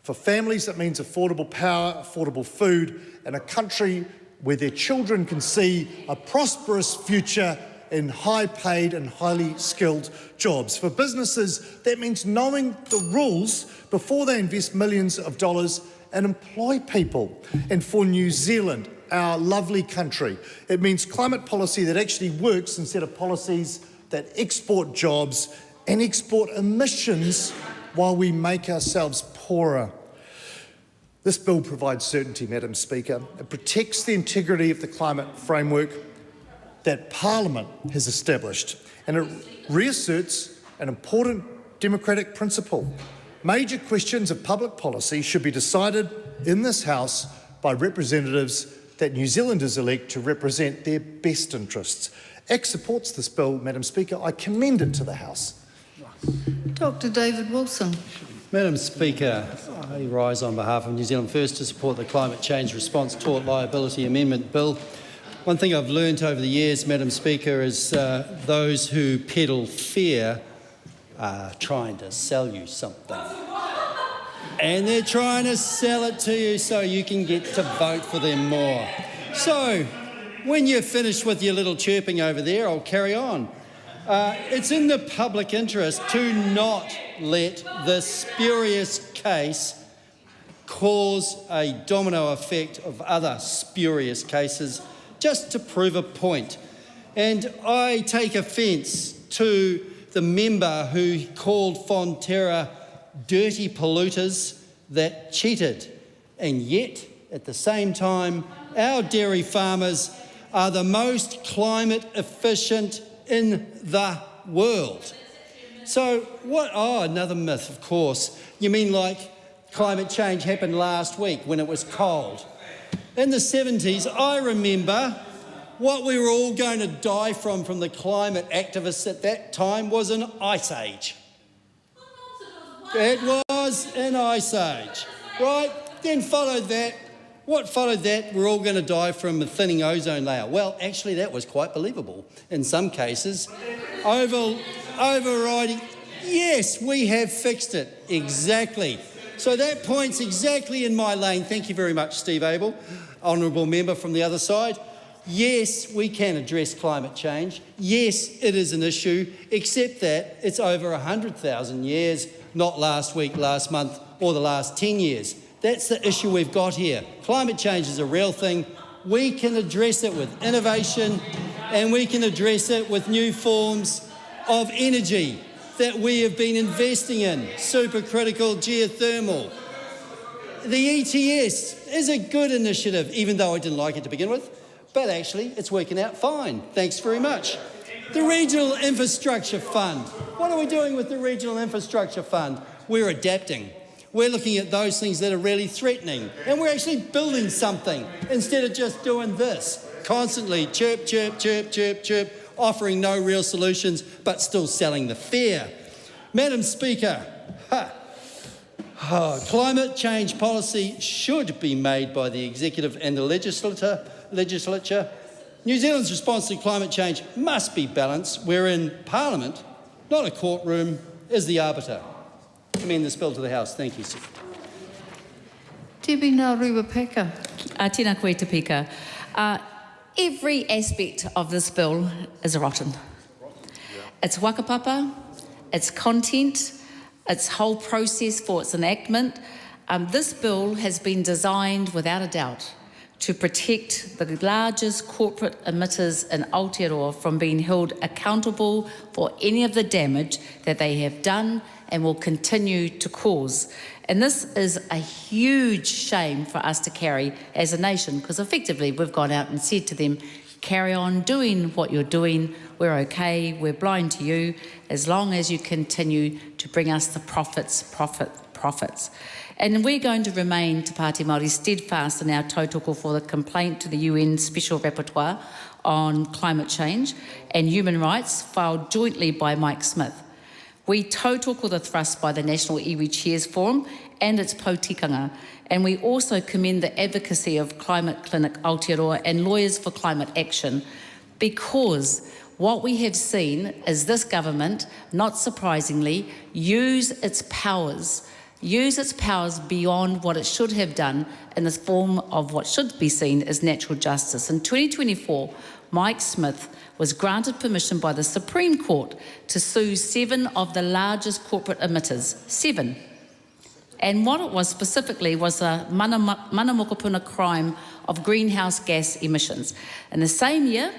For families, that means affordable power, affordable food, and a country where their children can see a prosperous future in high-paid and highly skilled jobs. For businesses, that means knowing the rules before they invest millions of dollars and employ people. And for New Zealand, our lovely country, it means climate policy that actually works instead of policies that export jobs and export emissions while we make ourselves poorer. This bill provides certainty, Madam Speaker. It protects the integrity of the climate framework that Parliament has established, and it reasserts an important democratic principle. Major questions of public policy should be decided in this House by representatives that New Zealanders elect to represent their best interests. ACT supports this bill, Madam Speaker. I commend it to the House. Dr. David Wilson. Madam Speaker, I rise on behalf of New Zealand First to support the Climate Change Response Tort Liability Amendment Bill. One thing I've learnt over the years, Madam Speaker, is those who peddle fear are trying to sell you something. And they're trying to sell it to you so you can get to vote for them more. So, when you're finished with your little chirping over there, I'll carry on. It's in the public interest to not let this spurious case cause a domino effect of other spurious cases just to prove a point. And I take offence to the member who called Fonterra dirty polluters that cheated. And yet, at the same time, our dairy farmers are the most climate efficient in the world. So what? Oh, another myth, of course. You mean like climate change happened last week when it was cold? In the 70s, I remember what we were all going to die from the climate activists at that time was an ice age. It was an ice age, right? Then followed that. What followed that? We're all going to die from a thinning ozone layer. Well, actually, that was quite believable in some cases. Overriding, yes, we have fixed it, exactly. So that point's exactly in my lane. Thank you very much, Steve Abel, honourable member from the other side. Yes, we can address climate change. Yes, it is an issue, except that it's over 100,000 years, not last week, last month, or the last 10 years. That's the issue we've got here. Climate change is a real thing. We can address it with innovation, and we can address it with new forms of energy that we have been investing in, supercritical geothermal. The ETS is a good initiative, even though I didn't like it to begin with, but actually it's working out fine. Thanks very much. The Regional Infrastructure Fund. What are we doing with the Regional Infrastructure Fund? We're adapting. We're looking at those things that are really threatening, and we're actually building something instead of just doing this, constantly chirp, chirp, chirp, chirp, chirp, offering no real solutions, but still selling the fear. Madam Speaker, climate change policy should be made by the executive and the legislature. New Zealand's response to climate change must be balanced, wherein Parliament, not a courtroom, is the arbiter. I commend this bill to the House. Thank you, Sir. Debbie Ngā-Riwa-Peka. Tēnā koe te pika. Every aspect of this bill is rotten. Its wakapapa, its content, its whole process for its enactment. This bill has been designed, without a doubt, to protect the largest corporate emitters in Aotearoa from being held accountable for any of the damage that they have done and will continue to cause. And this is a huge shame for us to carry as a nation, because effectively we've gone out and said to them, carry on doing what you're doing, we're okay, we're blind to you, as long as you continue to bring us the profits. And we're going to remain, Te Pāti Māori, steadfast in our tautoko for the complaint to the UN Special Rapporteur on climate change and human rights, filed jointly by Mike Smith. We tautoko the thrust by the National Iwi Chairs Forum and its pautikanga, and we also commend the advocacy of Climate Clinic Aotearoa and Lawyers for Climate Action, because what we have seen is this government, not surprisingly, use its powers beyond what it should have done in the form of what should be seen as natural justice. In 2024, Mike Smith was granted permission by the Supreme Court to sue 7 of the largest corporate emitters, 7. And what it was specifically was a mana mokopuna crime of greenhouse gas emissions. In the same year,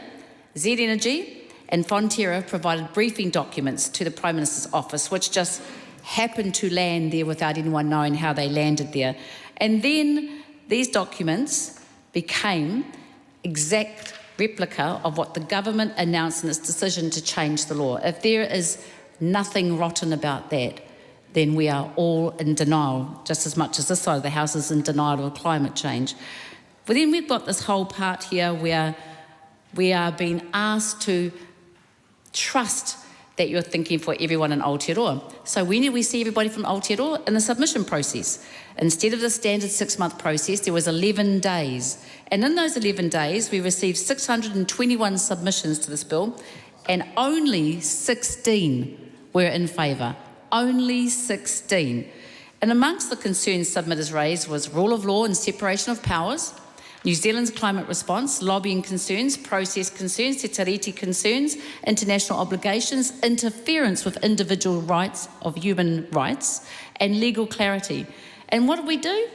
Z Energy and Fonterra provided briefing documents to the Prime Minister's office, which just happened to land there without anyone knowing how they landed there. And then these documents became exact replica of what the government announced in its decision to change the law. If there is nothing rotten about that, then we are all in denial, just as much as this side of the House is in denial of climate change. But then we've got this whole part here where we are being asked to trust that you're thinking for everyone in Aotearoa. So when did we see everybody from Aotearoa? In the submission process. Instead of the standard 6-month process, there was 11 days. And in those 11 days, we received 621 submissions to this bill, and only 16 were in favour. Only 16. And amongst the concerns submitters raised was rule of law and separation of powers, New Zealand's climate response, lobbying concerns, process concerns, te tiriti concerns, international obligations, interference with individual rights of human rights, and legal clarity. And what did we do?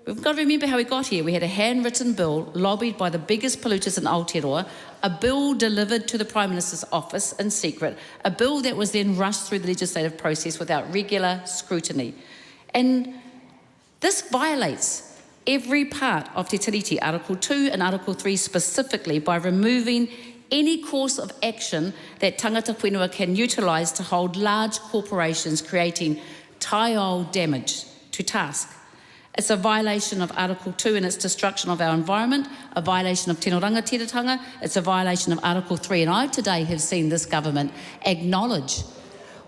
We've got to remember how we got here. We had a handwritten bill lobbied by the biggest polluters in Aotearoa, a bill delivered to the Prime Minister's office in secret, a bill that was then rushed through the legislative process without regular scrutiny. And this violates every part of Te Tiriti, Article 2 and Article 3 specifically, by removing any course of action that tangata whenua can utilise to hold large corporations creating taiao damage to task. It's a violation of Article 2 in its destruction of our environment, a violation of tino rangatiratanga, it's a violation of Article 3. And I today have seen this government acknowledge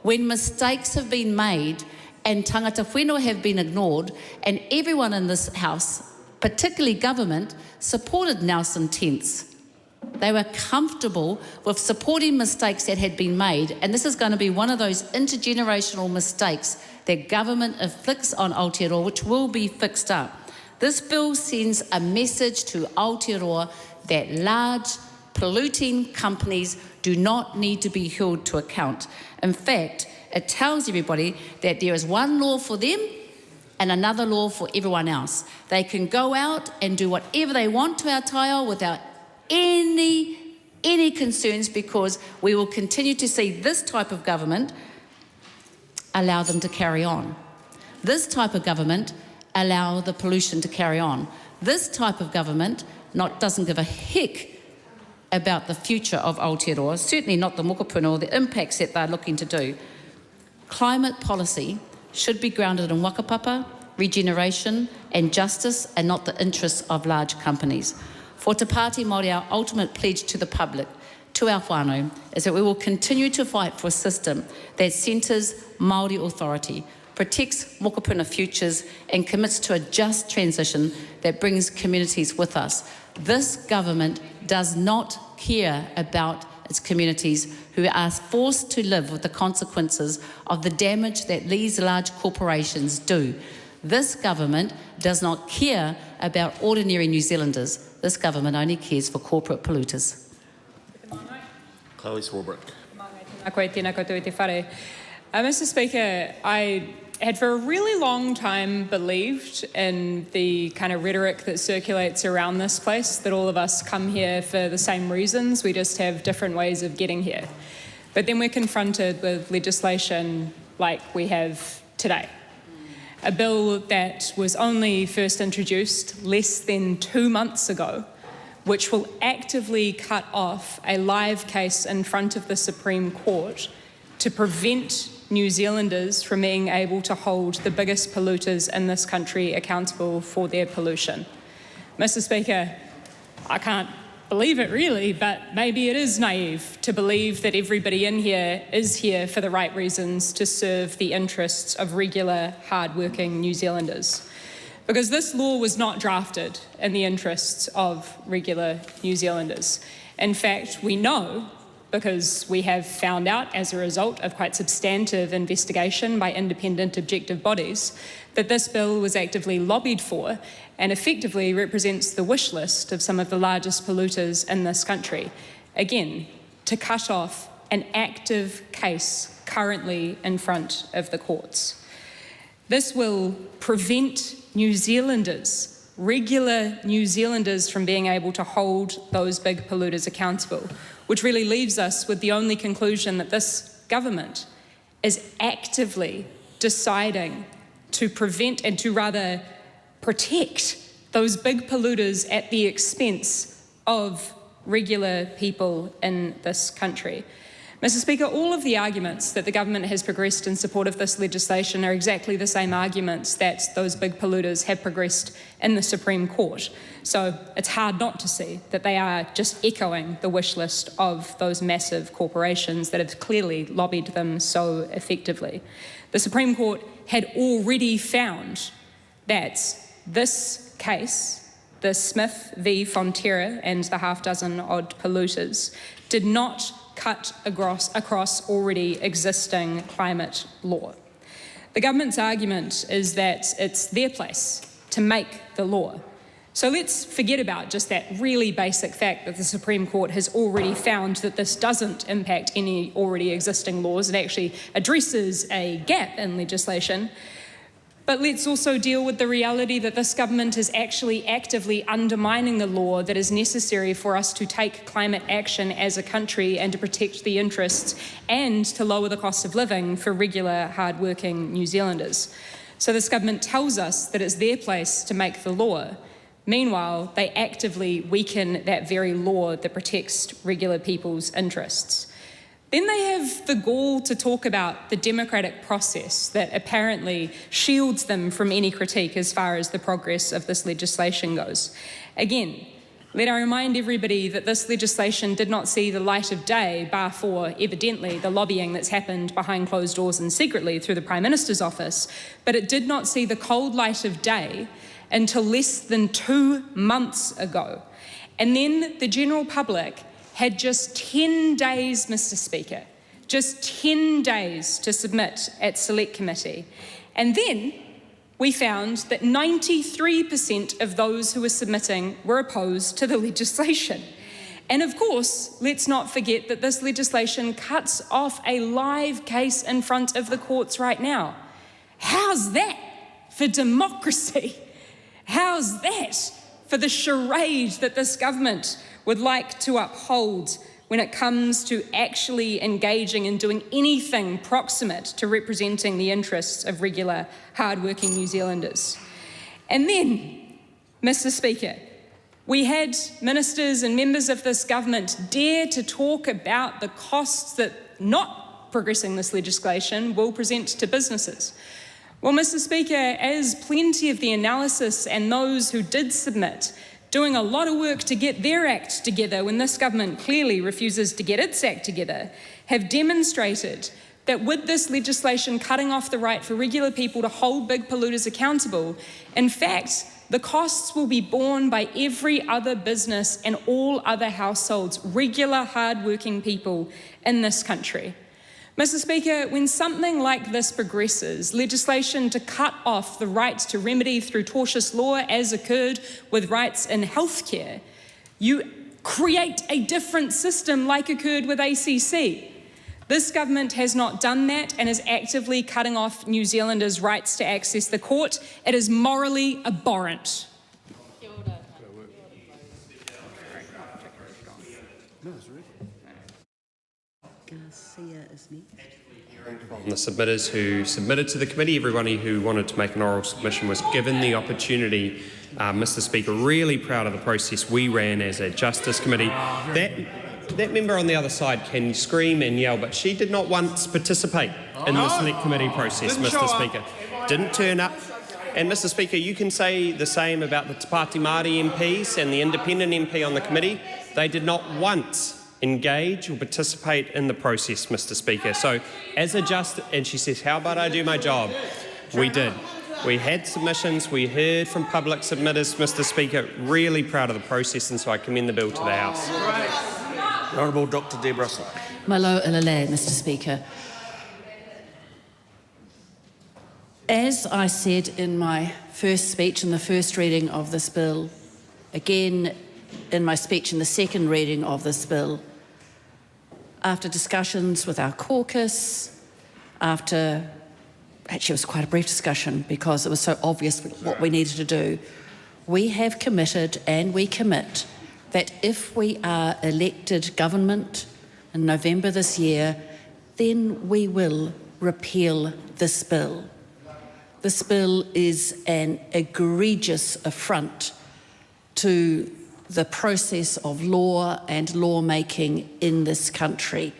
when mistakes have been made and tangata whenua have been ignored, and everyone in this House, particularly government, supported Nelson Tents. They were comfortable with supporting mistakes that had been made, and this is going to be one of those intergenerational mistakes that government inflicts on Aotearoa, which will be fixed up. This bill sends a message to Aotearoa that large polluting companies do not need to be held to account. In fact, it tells everybody that there is one law for them and another law for everyone else. They can go out and do whatever they want to Aotearoa without any concerns, because we will continue to see this type of government allow them to carry on. This type of government allow the pollution to carry on. This type of government doesn't give a heck about the future of Aotearoa, certainly not the mokopuna or the impacts that they're looking to do. Climate policy should be grounded in whakapapa, regeneration and justice, and not the interests of large companies. For Te Pāti Māori, our ultimate pledge to the public, to our whānau, is that we will continue to fight for a system that centres Māori authority, protects mokopuna futures and commits to a just transition that brings communities with us. This government does not care about its communities who are forced to live with the consequences of the damage that these large corporations do. This government does not care about ordinary New Zealanders. This government only cares for corporate polluters. Chloe Swarbrick. Mr. Speaker, I had for a really long time believed in the kind of rhetoric that circulates around this place, that all of us come here for the same reasons, we just have different ways of getting here. But then we're confronted with legislation like we have today. A bill that was only first introduced less than 2 months ago, which will actively cut off a live case in front of the Supreme Court to prevent New Zealanders from being able to hold the biggest polluters in this country accountable for their pollution. Mr. Speaker, I can't believe it really, but maybe it is naive to believe that everybody in here is here for the right reasons, to serve the interests of regular, hard-working New Zealanders. Because this law was not drafted in the interests of regular New Zealanders. In fact, we know, because we have found out as a result of quite substantive investigation by independent objective bodies, that this bill was actively lobbied for and effectively represents the wish list of some of the largest polluters in this country. Again, to cut off an active case currently in front of the courts. This will prevent New Zealanders, regular New Zealanders, from being able to hold those big polluters accountable, which really leaves us with the only conclusion that this government is actively deciding to prevent and to rather protect those big polluters at the expense of regular people in this country. Mr. Speaker, all of the arguments that the government has progressed in support of this legislation are exactly the same arguments that those big polluters have progressed in the Supreme Court. So it's hard not to see that they are just echoing the wish list of those massive corporations that have clearly lobbied them so effectively. The Supreme Court had already found that this case, the Smith v Fonterra and the half-dozen odd polluters, did not cut across already existing climate law. The government's argument is that it's their place to make the law. So let's forget about just that really basic fact that the Supreme Court has already found that this doesn't impact any already existing laws. It actually addresses a gap in legislation. But let's also deal with the reality that this government is actually actively undermining the law that is necessary for us to take climate action as a country and to protect the interests and to lower the cost of living for regular, hard-working New Zealanders. So this government tells us that it's their place to make the law. Meanwhile, they actively weaken that very law that protects regular people's interests. Then they have the gall to talk about the democratic process that apparently shields them from any critique as far as the progress of this legislation goes. Again, let I remind everybody that this legislation did not see the light of day, bar for, evidently, the lobbying that's happened behind closed doors and secretly through the Prime Minister's office, but it did not see the cold light of day until less than 2 months ago. And then the general public had just 10 days, Mr. Speaker, just 10 days to submit at Select Committee. And then we found that 93% of those who were submitting were opposed to the legislation. And of course, let's not forget that this legislation cuts off a live case in front of the courts right now. How's that for democracy? How's that for the charade that this government would like to uphold when it comes to actually engaging and doing anything proximate to representing the interests of regular, hard-working New Zealanders? And then, Mr. Speaker, we had ministers and members of this government dare to talk about the costs that not progressing this legislation will present to businesses. Well, Mr. Speaker, as plenty of the analysis and those who did submit doing a lot of work to get their act together when this government clearly refuses to get its act together, have demonstrated that with this legislation cutting off the right for regular people to hold big polluters accountable, in fact, the costs will be borne by every other business and all other households, regular, hard-working people in this country. Mr. Speaker, when something like this progresses, legislation to cut off the right to remedy through tortious law, as occurred with rights in healthcare, you create a different system like occurred with ACC. This government has not done that and is actively cutting off New Zealanders' rights to access the court. It is morally abhorrent. From the submitters who submitted to the committee, everybody who wanted to make an oral submission was given the opportunity. Mr. Speaker, really proud of the process we ran as a Justice Committee. That member on the other side can scream and yell, but she did not once participate in the Select Committee process, Mr. Speaker. Didn't turn up. And Mr. Speaker, you can say the same about the Te Pāti Māori MPs and the independent MP on the committee. They did not once engage or participate in the process, Mr. Speaker. So as a and she says, how about I do my job? We did. We had submissions, we heard from public submitters, Mr. Speaker. Really proud of the process, and so I commend the bill to the House. Honourable Dr Deb Russell. Malo ilale, Mr. Speaker. As I said in my first speech in the first reading of this bill, again in my speech in the second reading of this bill, after discussions with our caucus, actually it was quite a brief discussion because it was so obvious what we needed to do, we have committed and we commit that if we are elected government in November this year, then we will repeal this bill. This bill is an egregious affront to the process of law and lawmaking in this country.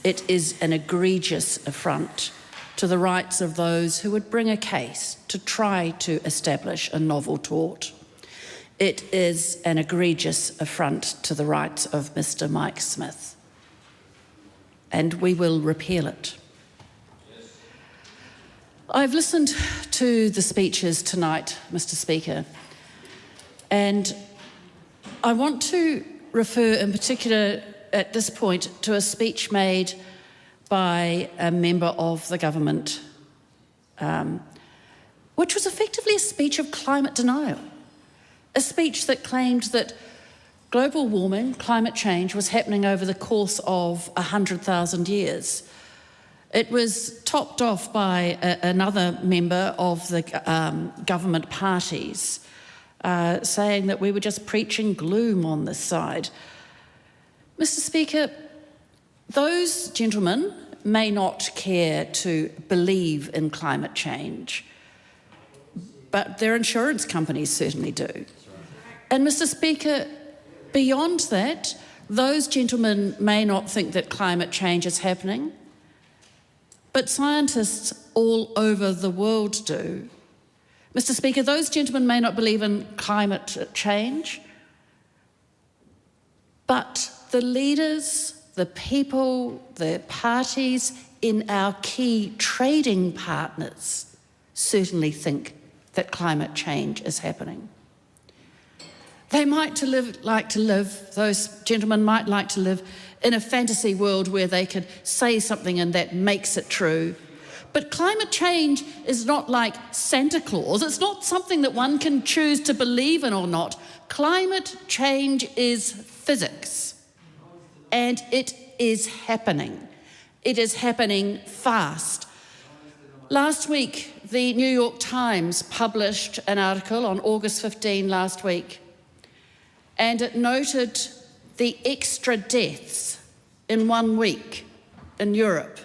It is an egregious affront to the rights of those who would bring a case to try to establish a novel tort. It is an egregious affront to the rights of Mr. Mike Smith, and we will repeal it. I've listened to the speeches tonight, Mr. Speaker, and I want to refer in particular at this point to a speech made by a member of the government, which was effectively a speech of climate denial, a speech that claimed that global warming, climate change, was happening over the course of 100,000 years. It was topped off by another member of the government parties, saying that we were just preaching gloom on this side. Mr. Speaker, those gentlemen may not care to believe in climate change, but their insurance companies certainly do. And Mr. Speaker, beyond that, Those gentlemen may not think that climate change is happening, but scientists all over the world do. Mr. Speaker, those gentlemen may not believe in climate change, but the leaders, the people, the parties in our key trading partners certainly think that climate change is happening. They might those gentlemen might like to live in a fantasy world where they could say something and that makes it true. But climate change is not like Santa Claus. It's not something that one can choose to believe in or not. Climate change is physics, and it is happening. It is happening fast. Last week, the New York Times published an article on August 15 last week, and it noted the extra deaths in 1 week in Europe,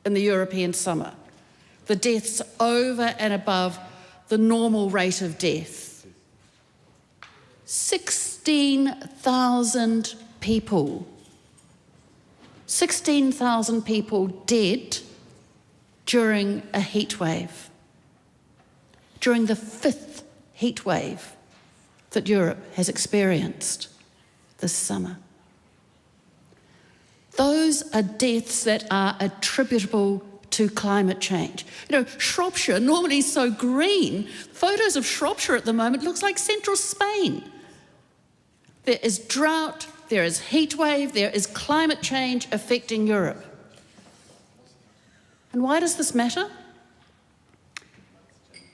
in the European summer. The deaths over and above the normal rate of death. 16,000 people. 16,000 people dead during a heat wave. During the 5th heat wave that Europe has experienced this summer. Those are deaths that are attributable to climate change. You know, Shropshire, normally so green, photos of Shropshire at the moment looks like central Spain. There is drought, there is heat wave, there is climate change affecting Europe. And why does this matter?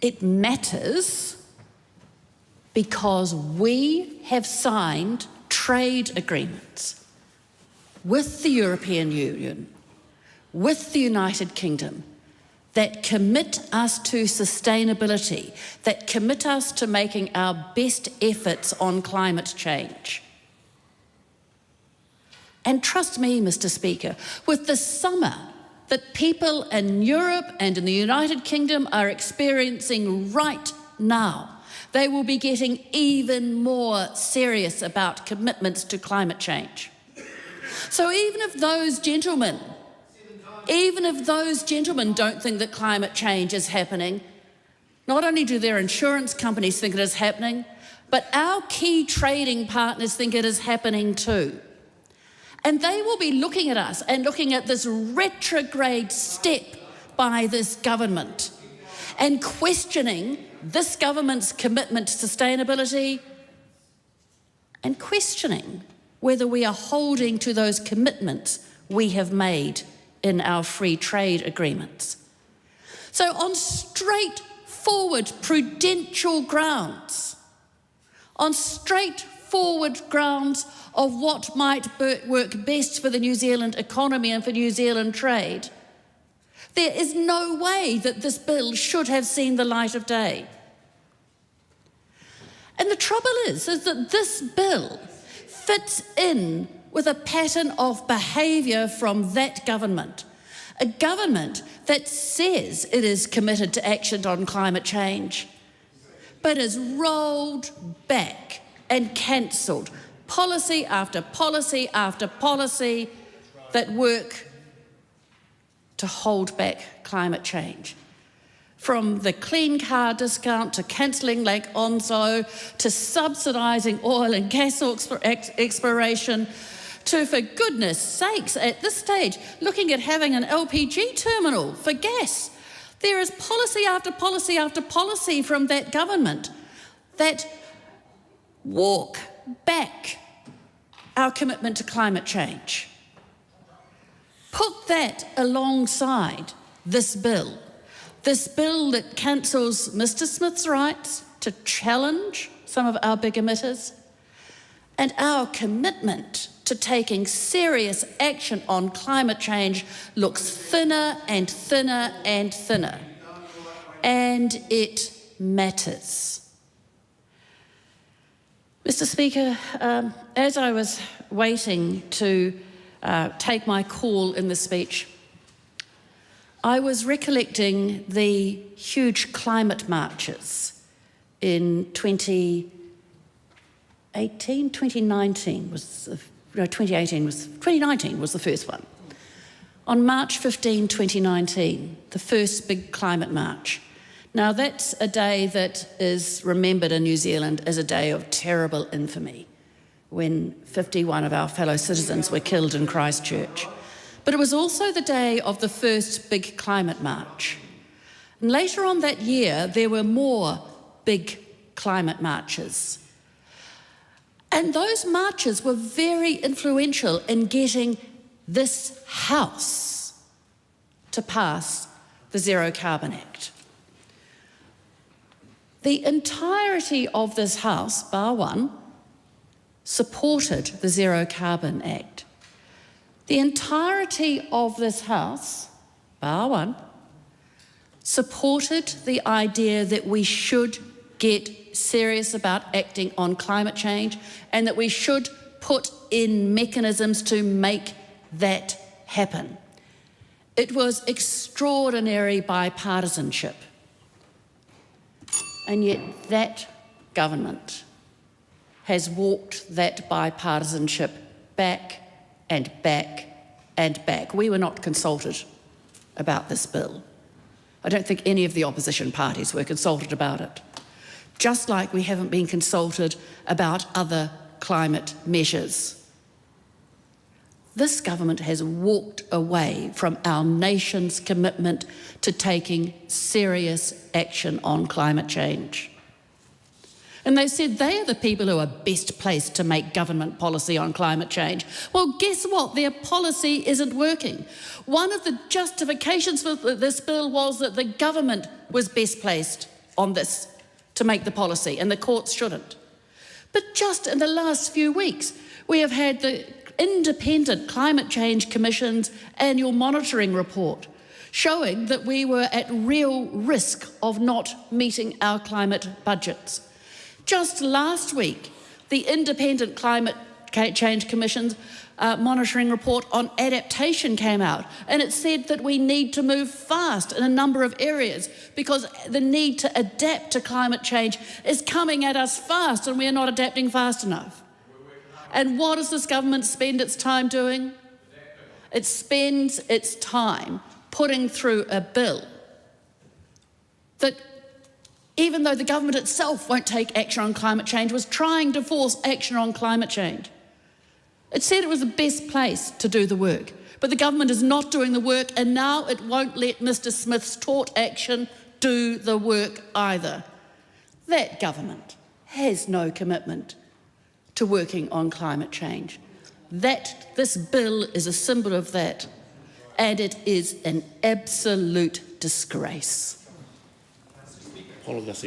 It matters because we have signed trade agreements with the European Union, with the United Kingdom, that commit us to sustainability, that commit us to making our best efforts on climate change. And trust me, Mr. Speaker, with the summer that people in Europe and in the United Kingdom are experiencing right now, they will be getting even more serious about commitments to climate change. So even if those gentlemen don't think that climate change is happening, not only do their insurance companies think it is happening, but our key trading partners think it is happening too. And they will be looking at us and looking at this retrograde step by this government and questioning this government's commitment to sustainability and questioning whether we are holding to those commitments we have made in our free trade agreements. So on straightforward prudential grounds, on straightforward grounds of what might work best for the New Zealand economy and for New Zealand trade, there is no way that this bill should have seen the light of day. And the trouble is that this bill fits in with a pattern of behaviour from that government, a government that says it is committed to action on climate change, but has rolled back and cancelled policy after policy after policy that work to hold back climate change. From the clean car discount to cancelling Lake Onslow to subsidising oil and gas exploration to, for goodness sakes, at this stage, looking at having an LPG terminal for gas. There is policy after policy after policy from that government that walk back our commitment to climate change. Put that alongside this bill that cancels Mr. Smith's rights to challenge some of our big emitters, and our commitment to taking serious action on climate change looks thinner and thinner and thinner. And it matters. Mr. Speaker, as I was waiting to take my call in the speech, I was recollecting the huge climate marches in 2019 was 2019 was the first one. On March 15, 2019, the first big climate march. Now that's a day that is remembered in New Zealand as a day of terrible infamy, when 51 of our fellow citizens were killed in Christchurch. But it was also the day of the first big climate march. And later on that year, there were more big climate marches. And those marches were very influential in getting this House to pass the Zero Carbon Act. The entirety of this House, bar one, supported the Zero Carbon Act. The entirety of this House, bar one, supported the idea that we should get serious about acting on climate change and that we should put in mechanisms to make that happen. It was extraordinary bipartisanship. And yet that government has walked that bipartisanship back and back and back. We were not consulted about this bill. I don't think any of the opposition parties were consulted about it. Just like we haven't been consulted about other climate measures. This government has walked away from our nation's commitment to taking serious action on climate change. And they said they are the people who are best placed to make government policy on climate change. Well, guess what? Their policy isn't working. One of the justifications for this bill was that the government was best placed on this to make the policy, and the courts shouldn't. But just in the last few weeks, we have had the Independent Climate Change Commission's annual monitoring report showing that we were at real risk of not meeting our climate budgets. Just last week, the Independent Climate Change Commission's monitoring report on adaptation came out, and it said that we need to move fast in a number of areas because the need to adapt to climate change is coming at us fast and we are not adapting fast enough. And what does this government spend its time doing? It spends its time putting through a bill that, even though the government itself won't take action on climate change, was trying to force action on climate change. It said it was the best place to do the work, but the government is not doing the work, and now it won't let Mr. Smith's tort action do the work either. That government has no commitment to working on climate change. This bill is a symbol of that, and it is an absolute disgrace. Mr.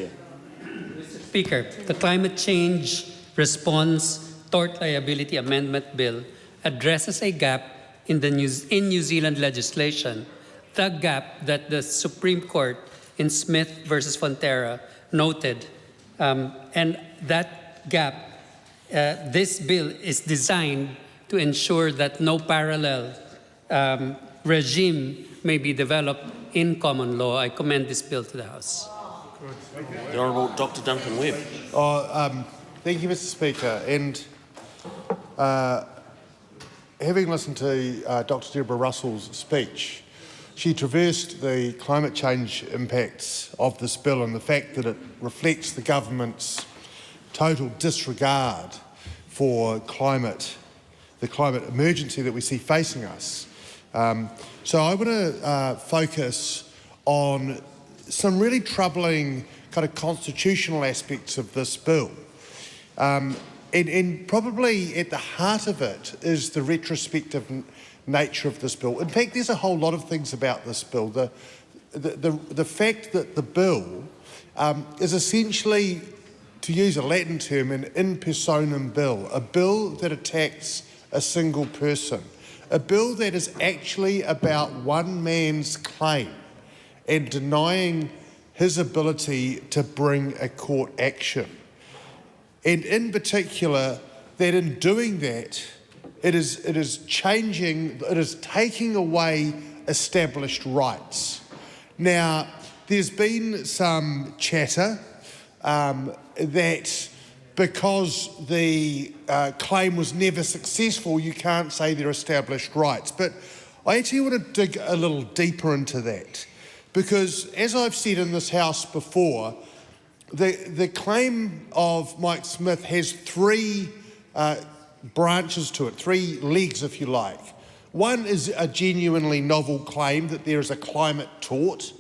Speaker, the Climate Change Response Tort Liability Amendment Bill addresses a gap in New Zealand legislation, the gap that the Supreme Court in Smith versus Fonterra noted, and that gap, this bill is designed to ensure that no parallel regime may be developed in common law. I commend this bill to the House. The Honourable Dr. Duncan Webb. Thank you, Mr. Speaker. And having listened to Dr. Deborah Russell's speech, she traversed the climate change impacts of this bill and the fact that it reflects the government's total disregard for the climate emergency that we see facing us. So I want to focus on some really troubling kind of constitutional aspects of this bill. And probably at the heart of it is the retrospective nature of this bill. In fact, there's a whole lot of things about this bill. The fact that the bill is essentially, to use a Latin term, an in personam bill, a bill that attacks a single person, a bill that is actually about one man's claim and denying his ability to bring a court action. And in particular, that in doing that, it is taking away established rights. Now, there's been some chatter that because the claim was never successful, you can't say they're established rights. But I actually want to dig a little deeper into that, because as I've said in this House before, the claim of Mike Smith has three branches to it, three legs, if you like. One is a genuinely novel claim that there is a climate tort,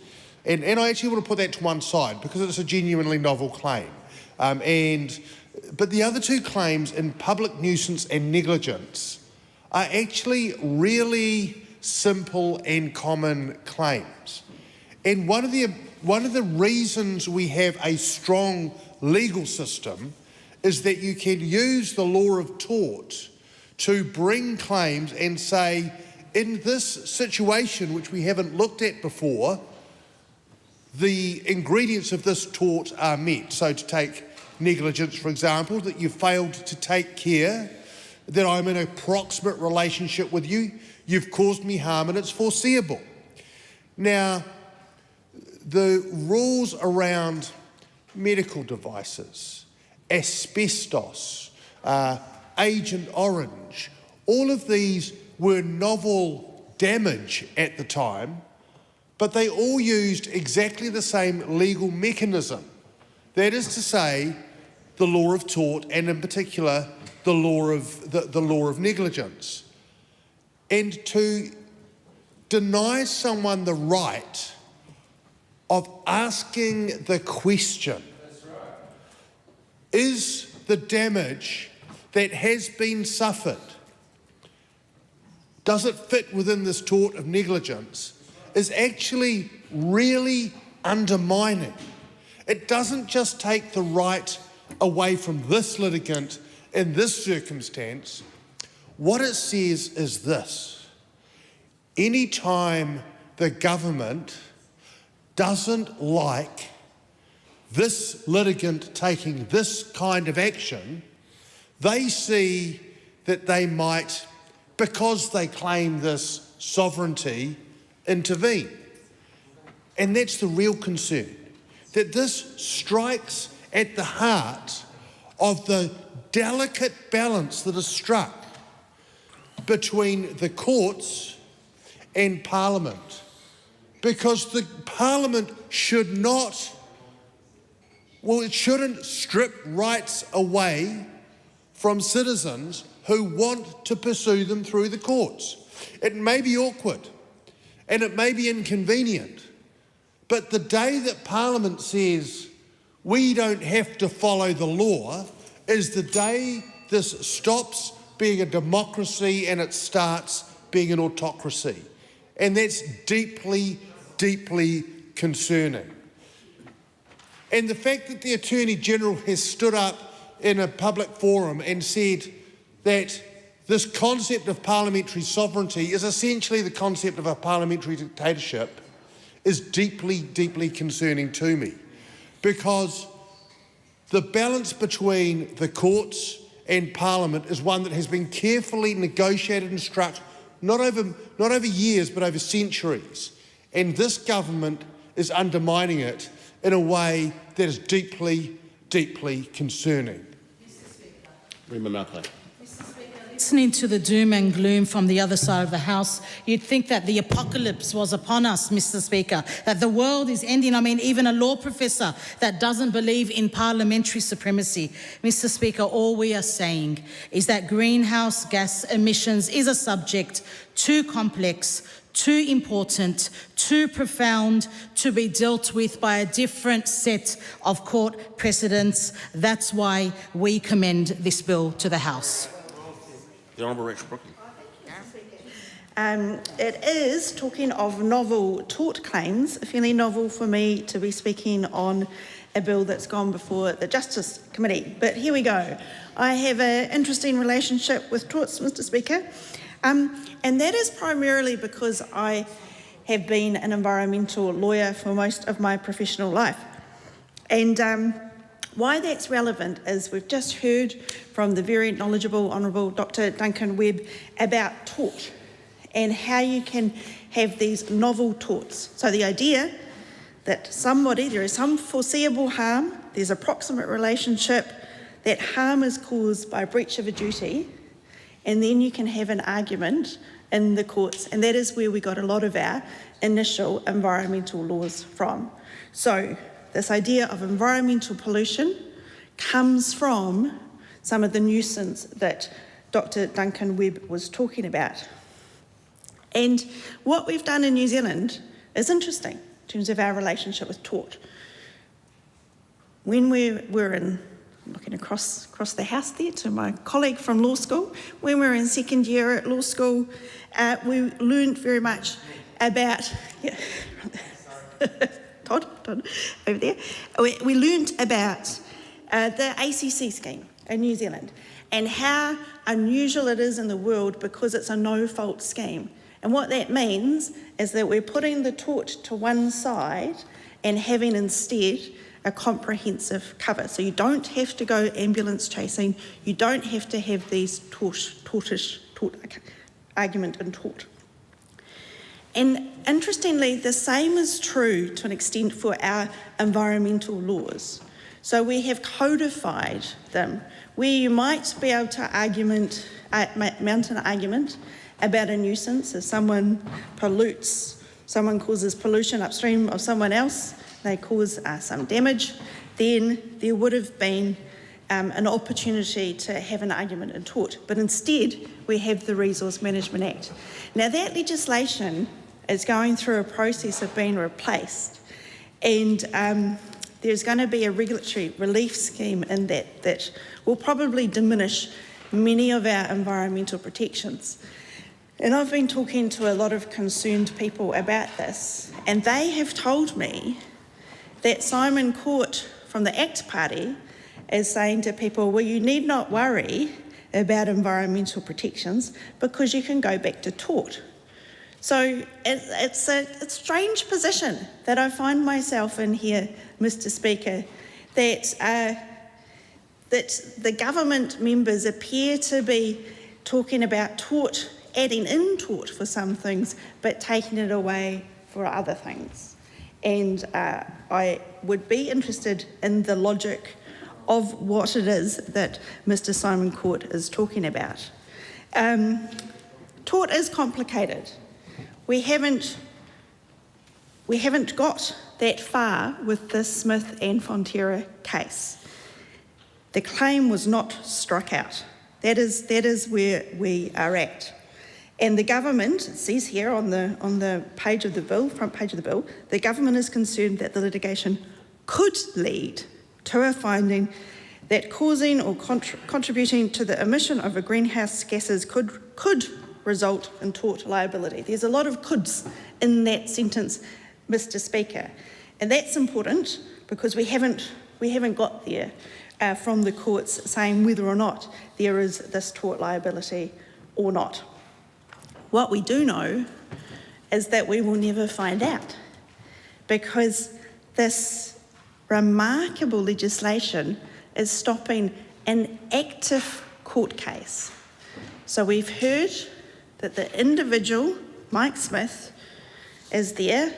and I actually want to put that to one side because it's a genuinely novel claim. But the other two claims in public nuisance and negligence are actually really simple and common claims. And one of the reasons we have a strong legal system is that you can use the law of tort to bring claims and say, in this situation, which we haven't looked at before, the ingredients of this tort are met. So to take negligence, for example, that you failed to take care, that I'm in a proximate relationship with you, you've caused me harm and it's foreseeable. Now, the rules around medical devices, asbestos, Agent Orange, all of these were novel damage at the time, but they all used exactly the same legal mechanism. That is to say, the law of tort, and in particular, the law of negligence. And to deny someone the right of asking the question, is the damage that has been suffered, does it fit within this tort of negligence, is actually really undermining. It doesn't just take the right away from this litigant in this circumstance. What it says is this: any time the government doesn't like this litigant taking this kind of action, they see that they might, because they claim this sovereignty, intervene. And that's the real concern, that this strikes at the heart of the delicate balance that is struck between the courts and Parliament, because the Parliament should not, well, it shouldn't strip rights away from citizens who want to pursue them through the courts. It may be awkward and it may be inconvenient, but the day that Parliament says we don't have to follow the law is the day this stops being a democracy and it starts being an autocracy. And that's deeply, deeply concerning. And the fact that the Attorney-General has stood up in a public forum and said that this concept of parliamentary sovereignty is essentially the concept of a parliamentary dictatorship is deeply, deeply concerning to me, because the balance between the courts and Parliament is one that has been carefully negotiated and struck not over years but over centuries, and this government is undermining it in a way that is deeply, deeply concerning. Listening to the doom and gloom from the other side of the House, you'd think that the apocalypse was upon us, Mr. Speaker, that the world is ending. I mean, even a law professor that doesn't believe in parliamentary supremacy. Mr. Speaker, all we are saying is that greenhouse gas emissions is a subject too complex, too important, too profound to be dealt with by a different set of court precedents. That's why we commend this bill to the House. The Honourable Rachel Brooklyn. It is, talking of novel tort claims, fairly novel for me to be speaking on a bill that's gone before the Justice Committee. But here we go. I have an interesting relationship with torts, Mr. Speaker, and that is primarily because I have been an environmental lawyer for most of my professional life. And why that's relevant is we've just heard from the very knowledgeable Honourable Dr. Duncan Webb about tort and how you can have these novel torts. So the idea that there is some foreseeable harm, there's a proximate relationship, that harm is caused by breach of a duty, and then you can have an argument in the courts, and that is where we got a lot of our initial environmental laws from. So this idea of environmental pollution comes from some of the nuisance that Dr. Duncan Webb was talking about. And what we've done in New Zealand is interesting in terms of our relationship with tort. When we were in, looking across the house there to my colleague from law school, when we were in second year at law school, we learned very much about, Todd over there, we learned about the ACC scheme in New Zealand and how unusual it is in the world because it's a no-fault scheme. And what that means is that we're putting the tort to one side and having instead a comprehensive cover. So you don't have to go ambulance chasing, you don't have to have these tort argument and tort. And interestingly, the same is true to an extent for our environmental laws. So we have codified them where you might be able to mount an argument about a nuisance. If someone pollutes, someone causes pollution upstream of someone else, they cause some damage, then there would have been an opportunity to have an argument in tort. But instead, we have the Resource Management Act. Now that legislation is going through a process of being replaced, and there's going to be a regulatory relief scheme in that will probably diminish many of our environmental protections. And I've been talking to a lot of concerned people about this, and they have told me that Simon Court from the ACT Party is saying to people, well, you need not worry about environmental protections because you can go back to tort. So it's a strange position that I find myself in here, Mr. Speaker, that the government members appear to be talking about tort, adding in tort for some things, but taking it away for other things. And I would be interested in the logic of what it is that Mr. Simon Court is talking about. Tort is complicated. We haven't got that far with the Smith and Fonterra case. The claim was not struck out. That is where we are at. And the government, it says here on the page of the bill, front page of the bill, the government is concerned that the litigation could lead to a finding that causing or contributing to the emission of a greenhouse gases could result in tort liability. There's a lot of coulds in that sentence, Mr. Speaker, and that's important because we haven't got there from the courts saying whether or not there is this tort liability or not. What we do know is that we will never find out because this remarkable legislation is stopping an active court case. So we've heard that the individual, Mike Smith, is there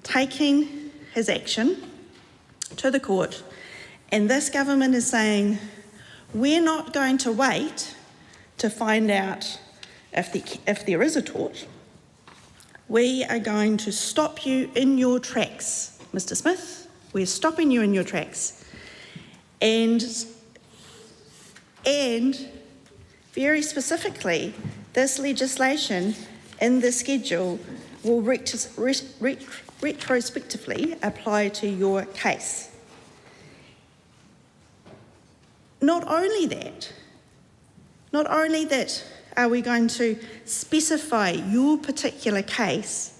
taking his action to the court, and this government is saying, we're not going to wait to find out if there is a tort. We are going to stop you in your tracks, Mr. Smith. We're stopping you in your tracks. And very specifically, this legislation in the schedule will retrospectively apply to your case. Not only that are we going to specify your particular case,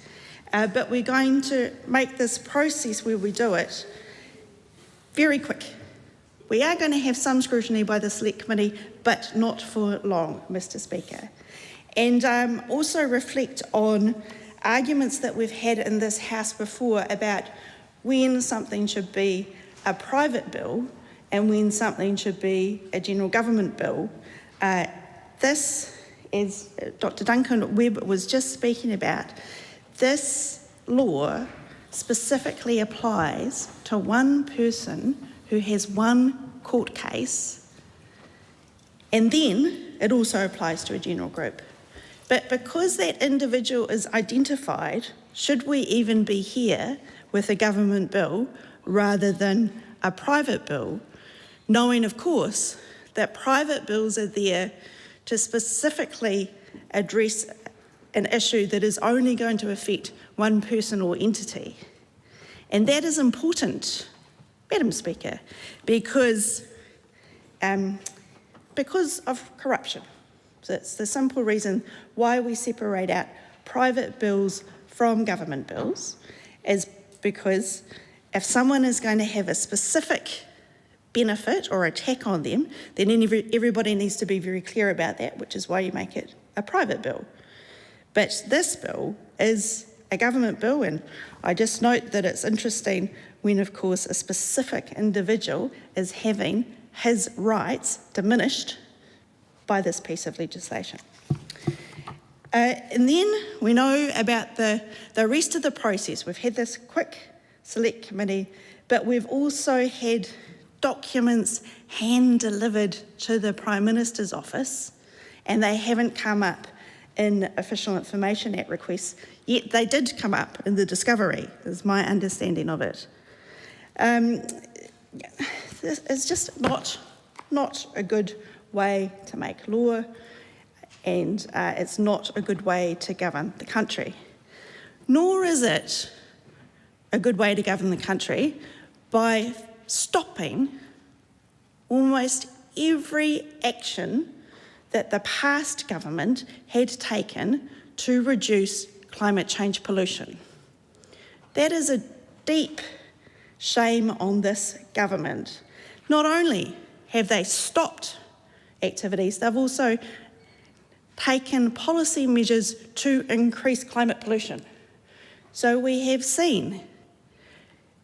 but we're going to make this process where we do it very quick. We are going to have some scrutiny by the Select Committee, but not for long, Mr. Speaker. And also reflect on arguments that we've had in this House before about when something should be a private bill and when something should be a general government bill. This, as Dr. Duncan Webb was just speaking about, this law specifically applies to one person who has one court case, and then it also applies to a general group. But because that individual is identified, should we even be here with a government bill rather than a private bill, knowing, of course, that private bills are there to specifically address an issue that is only going to affect one person or entity? And that is important, Madam Speaker, because of corruption. So it's the simple reason why we separate out private bills from government bills, is because if someone is going to have a specific benefit or attack on them, then everybody needs to be very clear about that, which is why you make it a private bill. But this bill is a government bill, and I just note that it's interesting when, of course, a specific individual is having his rights diminished by this piece of legislation. And then we know about the rest of the process. We've had this quick select committee, but we've also had documents hand-delivered to the Prime Minister's office, and they haven't come up in Official Information Act requests, yet they did come up in the discovery, is my understanding of it. It's just not a good way to make law, and it's not a good way to govern the country. Nor is it a good way to govern the country by stopping almost every action that the past government had taken to reduce climate change pollution. That is a deep shame on this government. Not only have they stopped activities, they've also taken policy measures to increase climate pollution. So we have seen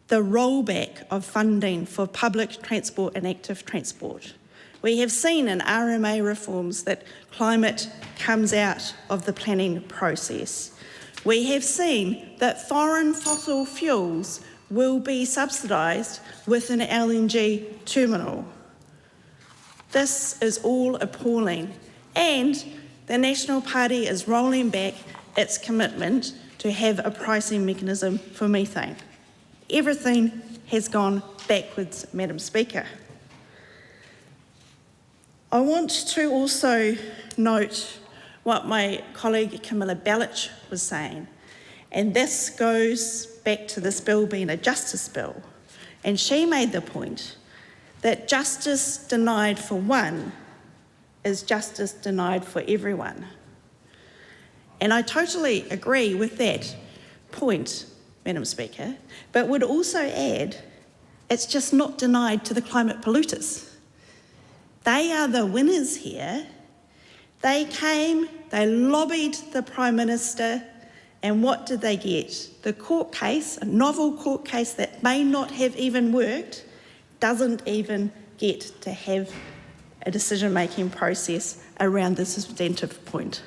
the rollback of funding for public transport and active transport. We have seen in RMA reforms that climate comes out of the planning process. We have seen that foreign fossil fuels will be subsidised with an LNG terminal. This is all appalling, and the National Party is rolling back its commitment to have a pricing mechanism for methane. Everything has gone backwards, Madam Speaker. I want to also note what my colleague Camilla Bellich was saying, and this goes back to this bill being a justice bill. And she made the point that justice denied for one is justice denied for everyone. And I totally agree with that point, Madam Speaker, but would also add it's just not denied to the climate polluters. They are the winners here. They came, they lobbied the Prime Minister, and what did they get? The court case, a novel court case that may not have even worked, doesn't even get to have a decision-making process around the substantive point.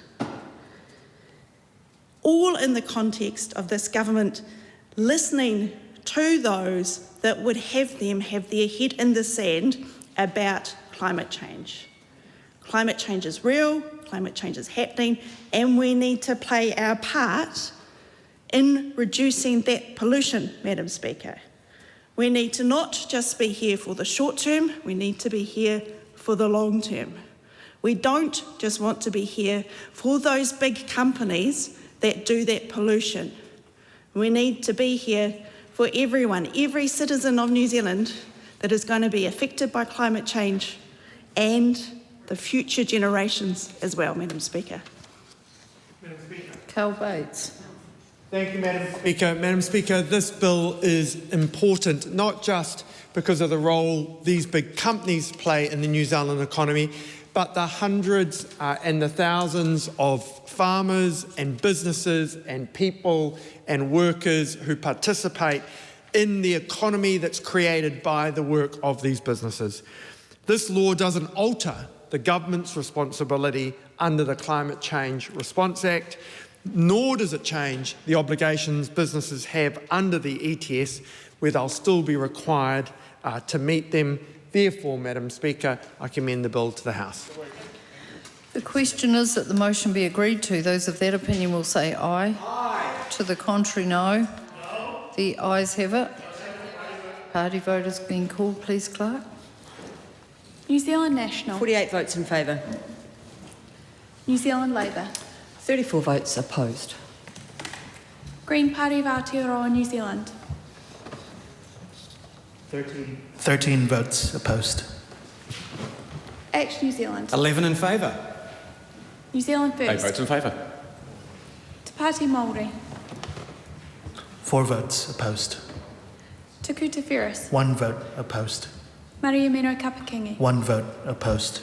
All in the context of this government listening to those that would have them have their head in the sand about climate change. Climate change is real, climate change is happening, and we need to play our part in reducing that pollution, Madam Speaker. We need to not just be here for the short term, we need to be here for the long term. We don't just want to be here for those big companies that do that pollution. We need to be here for everyone, every citizen of New Zealand that is going to be affected by climate change and the future generations as well, Madam Speaker. Madam Speaker. Cal Bates. Thank you, Madam Speaker. Madam Speaker, this bill is important, not just because of the role these big companies play in the New Zealand economy, but the hundreds and the thousands of farmers and businesses and people and workers who participate in the economy that's created by the work of these businesses. This law doesn't alter the government's responsibility under the Climate Change Response Act, nor does it change the obligations businesses have under the ETS, where they'll still be required to meet them. Therefore, Madam Speaker, I commend the bill to the House. The question is that the motion be agreed to. Those of that opinion will say aye. Aye. To the contrary, no. No. The ayes have it. Party vote has been called. Please, Clerk. New Zealand National. 48 votes in favour. New Zealand Labour. 34 votes opposed. Green Party of Aotearoa, New Zealand. 13 votes opposed. Act New Zealand. 11 in favour. New Zealand First. 8 votes in favour. Te Pāti Māori. 4 votes opposed. Te Kuta Whereas. 1 vote opposed. Maria Meno Kapakingi. 1 vote opposed.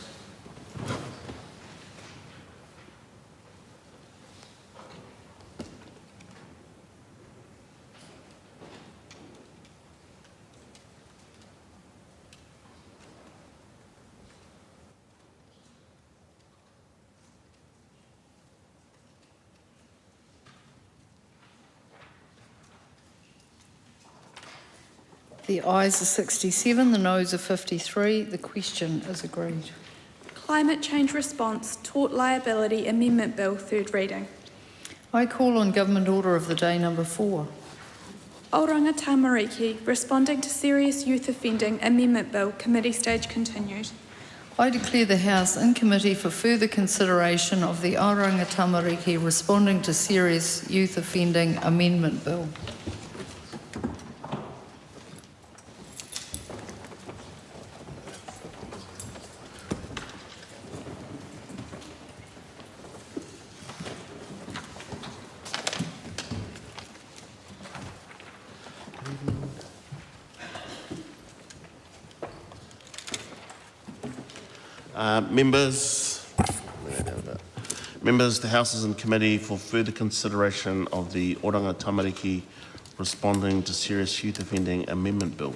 The ayes are 67, the noes are 53. The question is agreed. Climate Change Response Tort Liability Amendment Bill, third reading. I call on Government Order of the Day number 4. Oranga Tamariki, responding to serious youth offending Amendment Bill, committee stage continued. I declare the House in committee for further consideration of the Oranga Tamariki responding to serious youth offending Amendment Bill. Members, the House is in committee for further consideration of the Oranga Tamariki Responding to Serious Youth Offending Amendment Bill.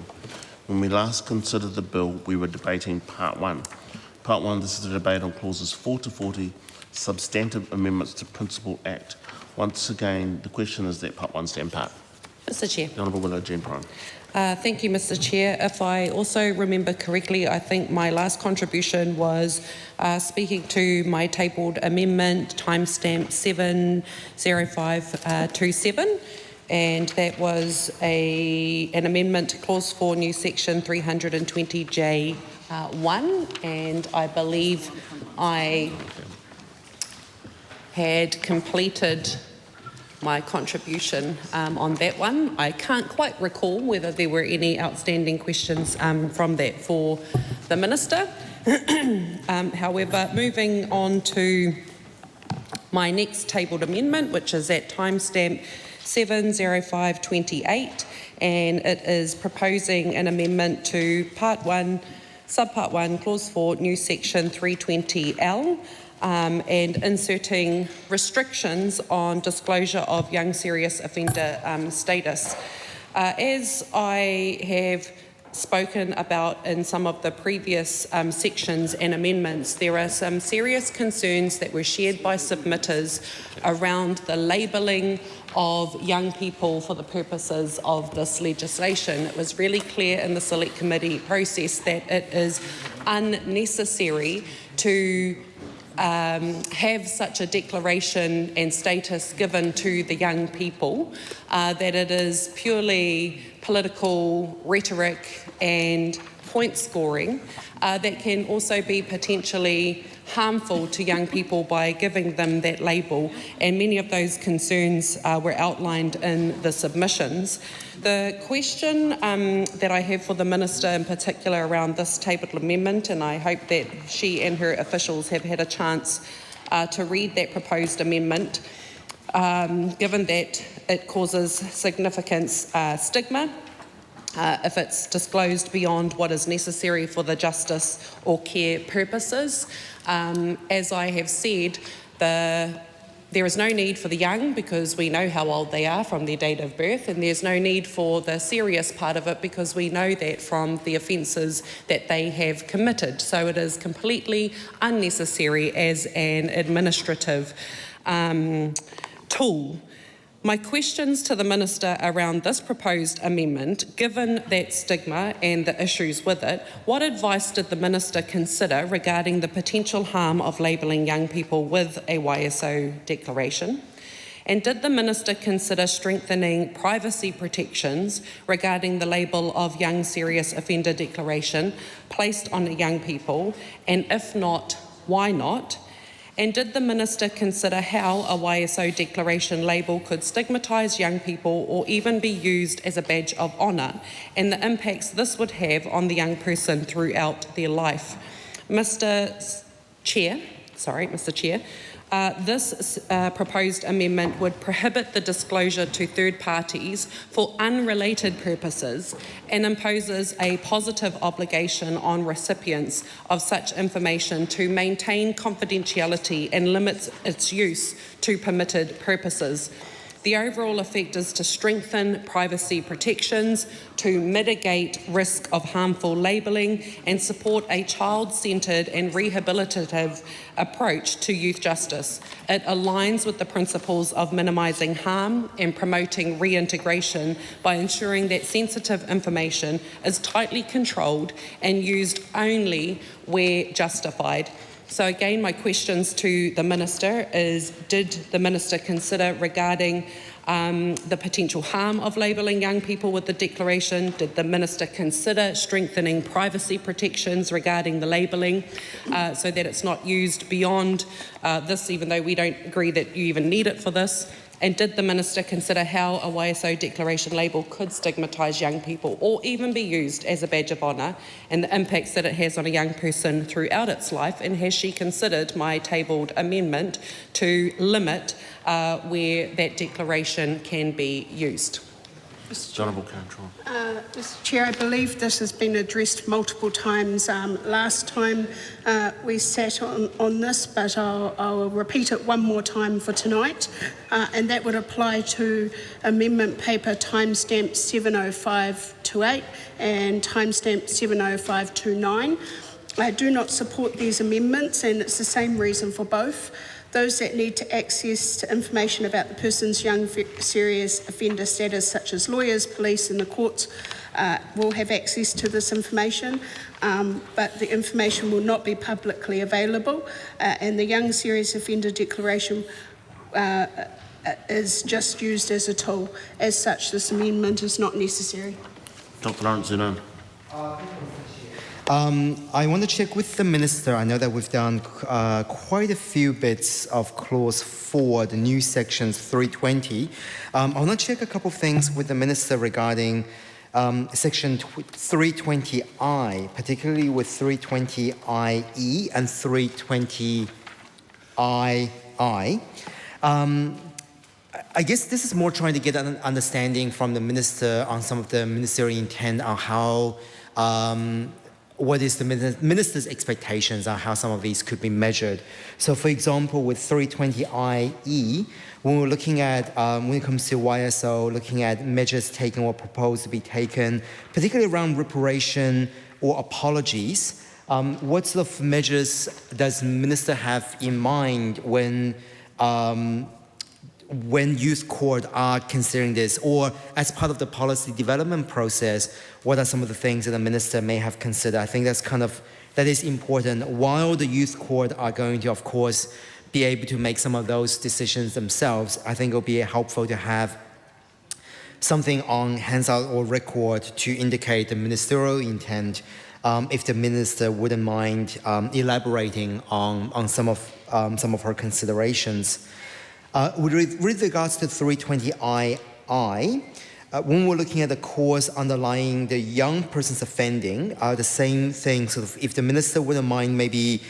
When we last considered the bill, we were debating Part 1. Part 1, this is a debate on clauses 4 to 40, substantive amendments to Principal Act. Once again, the question is that Part 1 stand part. Mr. Chair. The Honourable Willow Jean Prime. Thank you, Mr. Chair. If I also remember correctly, I think my last contribution was speaking to my tabled amendment, timestamp 70527, and that was an amendment to Clause 4, new section 320J1, and I believe I had completed my contribution on that one. I can't quite recall whether there were any outstanding questions from that for the Minister. However, moving on to my next tabled amendment, which is at timestamp 70528, and it is proposing an amendment to Part 1, Subpart 1, Clause 4, new section 320L, and inserting restrictions on disclosure of young serious offender status. As I have spoken about in some of the previous sections and amendments, there are some serious concerns that were shared by submitters around the labelling of young people for the purposes of this legislation. It was really clear in the Select Committee process that it is unnecessary to have such a declaration and status given to the young people, that it is purely political rhetoric and point scoring that can also be potentially harmful to young people by giving them that label, and many of those concerns were outlined in the submissions. The question that I have for the Minister in particular around this tabled amendment, and I hope that she and her officials have had a chance to read that proposed amendment, given that it causes significant stigma if it's disclosed beyond what is necessary for the justice or care purposes. As I have said, there is no need for the young because we know how old they are from their date of birth, and there's no need for the serious part of it because we know that from the offences that they have committed. So it is completely unnecessary as an administrative tool. My questions to the Minister around this proposed amendment, given that stigma and the issues with it, what advice did the Minister consider regarding the potential harm of labelling young people with a YSO declaration? And did the Minister consider strengthening privacy protections regarding the label of Young Serious Offender Declaration placed on young people? And if not, why not? And did the Minister consider how a YSO declaration label could stigmatise young people or even be used as a badge of honour, and the impacts this would have on the young person throughout their life? Mr. Chair, this proposed amendment would prohibit the disclosure to third parties for unrelated purposes and imposes a positive obligation on recipients of such information to maintain confidentiality and limits its use to permitted purposes. The overall effect is to strengthen privacy protections, to mitigate risk of harmful labelling and support a child-centred and rehabilitative approach to youth justice. It aligns with the principles of minimising harm and promoting reintegration by ensuring that sensitive information is tightly controlled and used only where justified. So again, my questions to the Minister is, did the Minister consider regarding the potential harm of labelling young people with the declaration? Did the Minister consider strengthening privacy protections regarding the labelling so that it's not used beyond this, even though we don't agree that you even need it for this? And did the Minister consider how a YSO declaration label could stigmatise young people or even be used as a badge of honour, and the impacts that it has on a young person throughout its life? And has she considered my tabled amendment to limit where that declaration can be used? Honourable Control. Mr. Chair, I believe this has been addressed multiple times last time we sat on this, but I'll repeat it one more time for tonight, and that would apply to Amendment Paper timestamp 70528 and timestamp 70529. I do not support these amendments, and it's the same reason for both. Those that need to access to information about the person's young serious offender status, such as lawyers, police and the courts, will have access to this information, but the information will not be publicly available, and the Young Serious Offender Declaration is just used as a tool. As such, this amendment is not necessary. Dr. Lawrence Zenon. I want to check with the Minister. I know that we've done quite a few bits of Clause 4, the new Sections 320. I want to check a couple of things with the Minister regarding Section 320I, particularly with 320IE and 320II. I guess this is more trying to get an understanding from the Minister on some of the ministerial intent on how what is the Minister's expectations on how some of these could be measured. So for example, with 320IE, when we're looking at, when it comes to YSO, looking at measures taken or proposed to be taken, particularly around reparation or apologies, what sort of measures does the Minister have in mind when youth court are considering this, or as part of the policy development process, what are some of the things that the Minister may have considered? I think that is important. While the youth court are going to, of course, be able to make some of those decisions themselves, I think it will be helpful to have something on hands-out or record to indicate the ministerial intent, if the Minister wouldn't mind elaborating on some of her considerations. With regards to 320II, when we're looking at the cause underlying the young person's offending, the same thing, sort of, if the Minister wouldn't mind maybe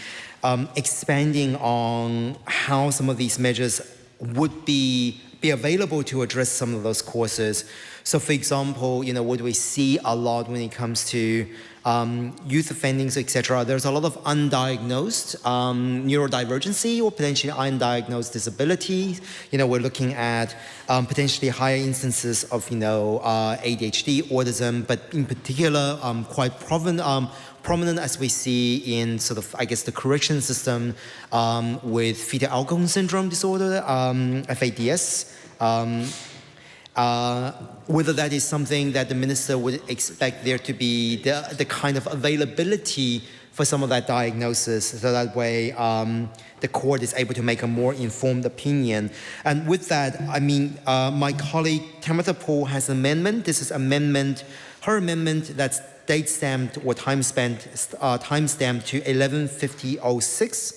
expanding on how some of these measures would be available to address some of those causes. So for example, what we see a lot when it comes to youth offendings, etc. There's a lot of undiagnosed neurodivergency or potentially undiagnosed disability. We're looking at potentially higher instances of, ADHD, autism, but in particular, quite prominent as we see in sort of, I guess, the correction system with fetal alcohol syndrome disorder, FADS, Whether that is something that the minister would expect there to be the kind of availability for some of that diagnosis, so that way the court is able to make a more informed opinion. And with that, I mean, my colleague Tamitha Paul has an amendment. This is her amendment that's date stamped or time stamped to 11/50/06.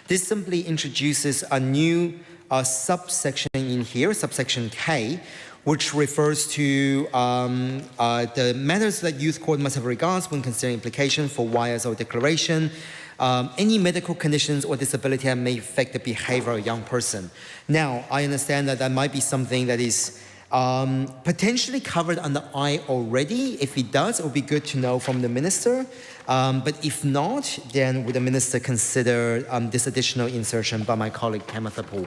This simply introduces a new subsection in here, subsection K, which refers to the matters that youth court must have regards when considering implication for YSO declaration, any medical conditions or disability that may affect the behavior of a young person. Now, I understand that that might be something that is potentially covered under I already. If it does, it would be good to know from the minister. But if not, then would the minister consider this additional insertion by my colleague Tamitha Paul?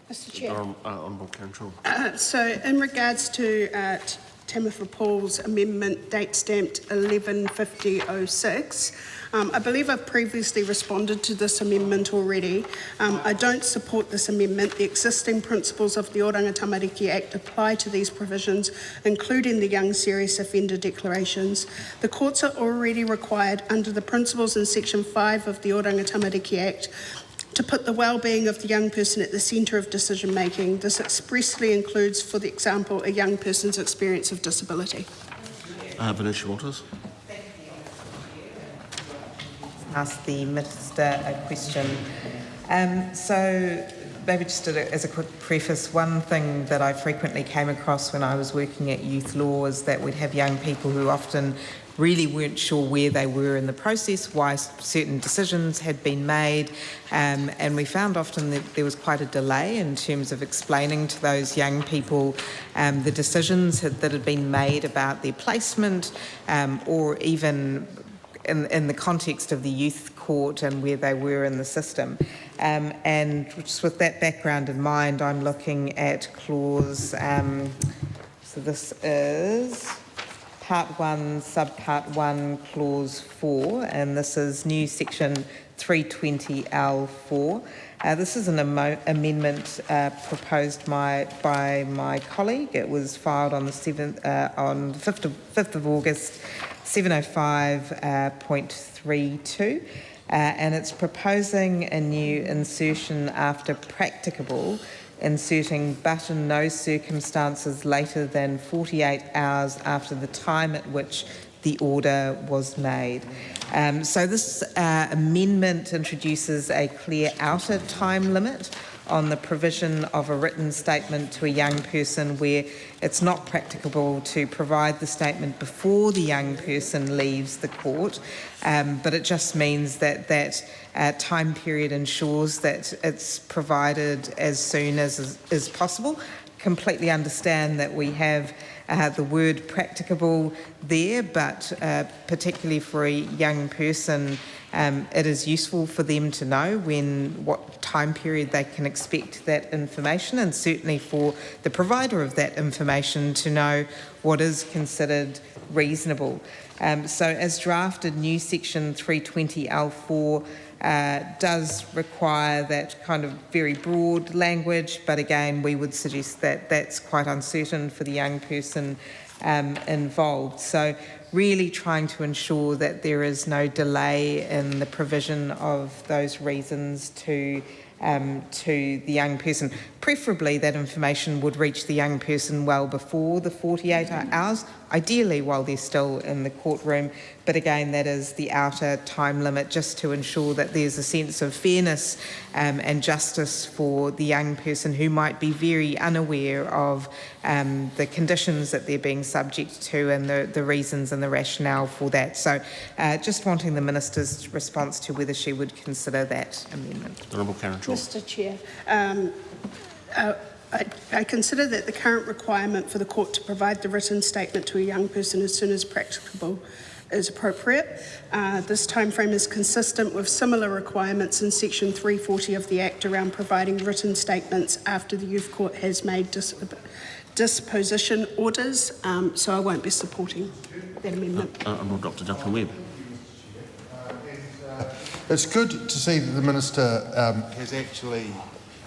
Mr. Chair. Honourable Counsel. So in regards to Tamitha Paul's amendment, date stamped 11/50/06, I believe I've previously responded to this amendment already. I don't support this amendment. The existing principles of the Oranga Tamariki Act apply to these provisions, including the Young Serious Offender Declarations. The courts are already required under the principles in Section 5 of the Oranga Tamariki Act to put the well-being of the young person at the centre of decision-making. This expressly includes, for the example, a young person's experience of disability. Vanessa Walters. Ask the Minister a question. So maybe just as a quick preface, one thing that I frequently came across when I was working at youth law is that we'd have young people who often really weren't sure where they were in the process, why certain decisions had been made, and we found often that there was quite a delay in terms of explaining to those young people the decisions that had been made about their placement, or even in the context of the youth court and where they were in the system. And just with that background in mind, I'm looking at clause, so this is Part 1, Subpart 1, Clause 4, and this is new Section 320L4. This is an amendment proposed by my colleague. It was filed on the 5th of August, 705.32, and it's proposing a new insertion after practicable, inserting but in no circumstances later than 48 hours after the time at which the order was made. So this amendment introduces a clear outer time limit on the provision of a written statement to a young person where it's not practicable to provide the statement before the young person leaves the court, but it just means that that time period ensures that it's provided as soon as is possible. Completely understand that we have the word practicable there, but particularly for a young person, it is useful for them to know what time period they can expect that information, and certainly for the provider of that information to know what is considered reasonable. So as drafted, new Section 320L4 does require that kind of very broad language, but again, we would suggest that that's quite uncertain for the young person involved. So really trying to ensure that there is no delay in the provision of those reasons to the young person. Preferably that information would reach the young person well before the 48 hours, ideally while they're still in the courtroom, but again that is the outer time limit just to ensure that there's a sense of fairness and justice for the young person who might be very unaware of the conditions that they're being subject to and the reasons and the rationale for that. So just wanting the Minister's response to whether she would consider that amendment. Honourable Karen Shaw. Mr. Chair, I consider that the current requirement for the court to provide the written statement to a young person as soon as practicable is appropriate. This timeframe is consistent with similar requirements in Section 340 of the Act around providing written statements after the youth court has made disposition orders, so I won't be supporting that amendment. Honourable Dr. Duncan Webb. It's good to see that the Minister has actually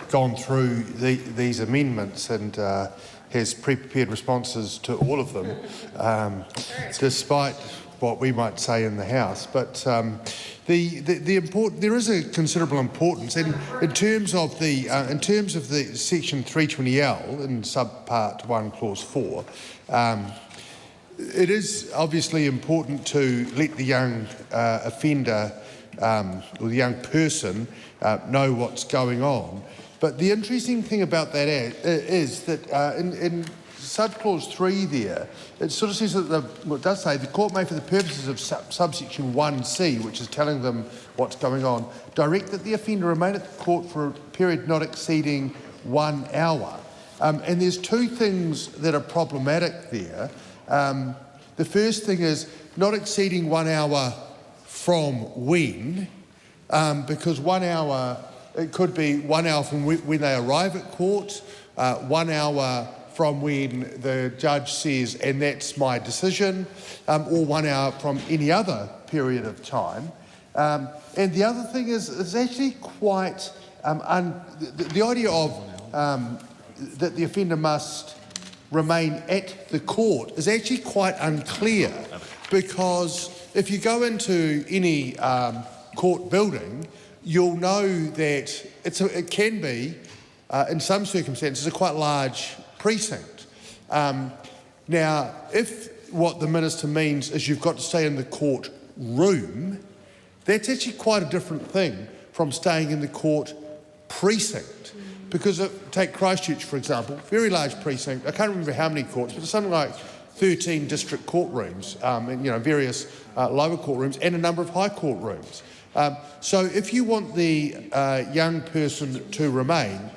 gone through these amendments and has pre-prepared responses to all of them, despite what we might say in the House. But there is a considerable importance, and in terms of the Section 320L in subpart 1, clause 4. It is obviously important to let the young offender or the young person know what's going on. But the interesting thing about that is that in subclause 3 there, it sort of says that it does say the court may, for the purposes of subsection 1C, which is telling them what's going on, direct that the offender remain at the court for a period not exceeding 1 hour. And there's two things that are problematic there. The first thing is not exceeding 1 hour from when, because 1 hour, it could be 1 hour from when they arrive at court, 1 hour from when the judge says, and that's my decision, or 1 hour from any other period of time. And the other thing is actually quite, the idea of that the offender must remain at the court is actually quite unclear, because if you go into any court building, you'll know that it can be, in some circumstances, a quite large precinct. Now, if what the Minister means is you've got to stay in the court room, that's actually quite a different thing from staying in the court precinct. Because take Christchurch, for example, very large precinct. I can't remember how many courts, but it's something like 13 district courtrooms, and various lower courtrooms, and a number of high court rooms. So if you want the young person to remain,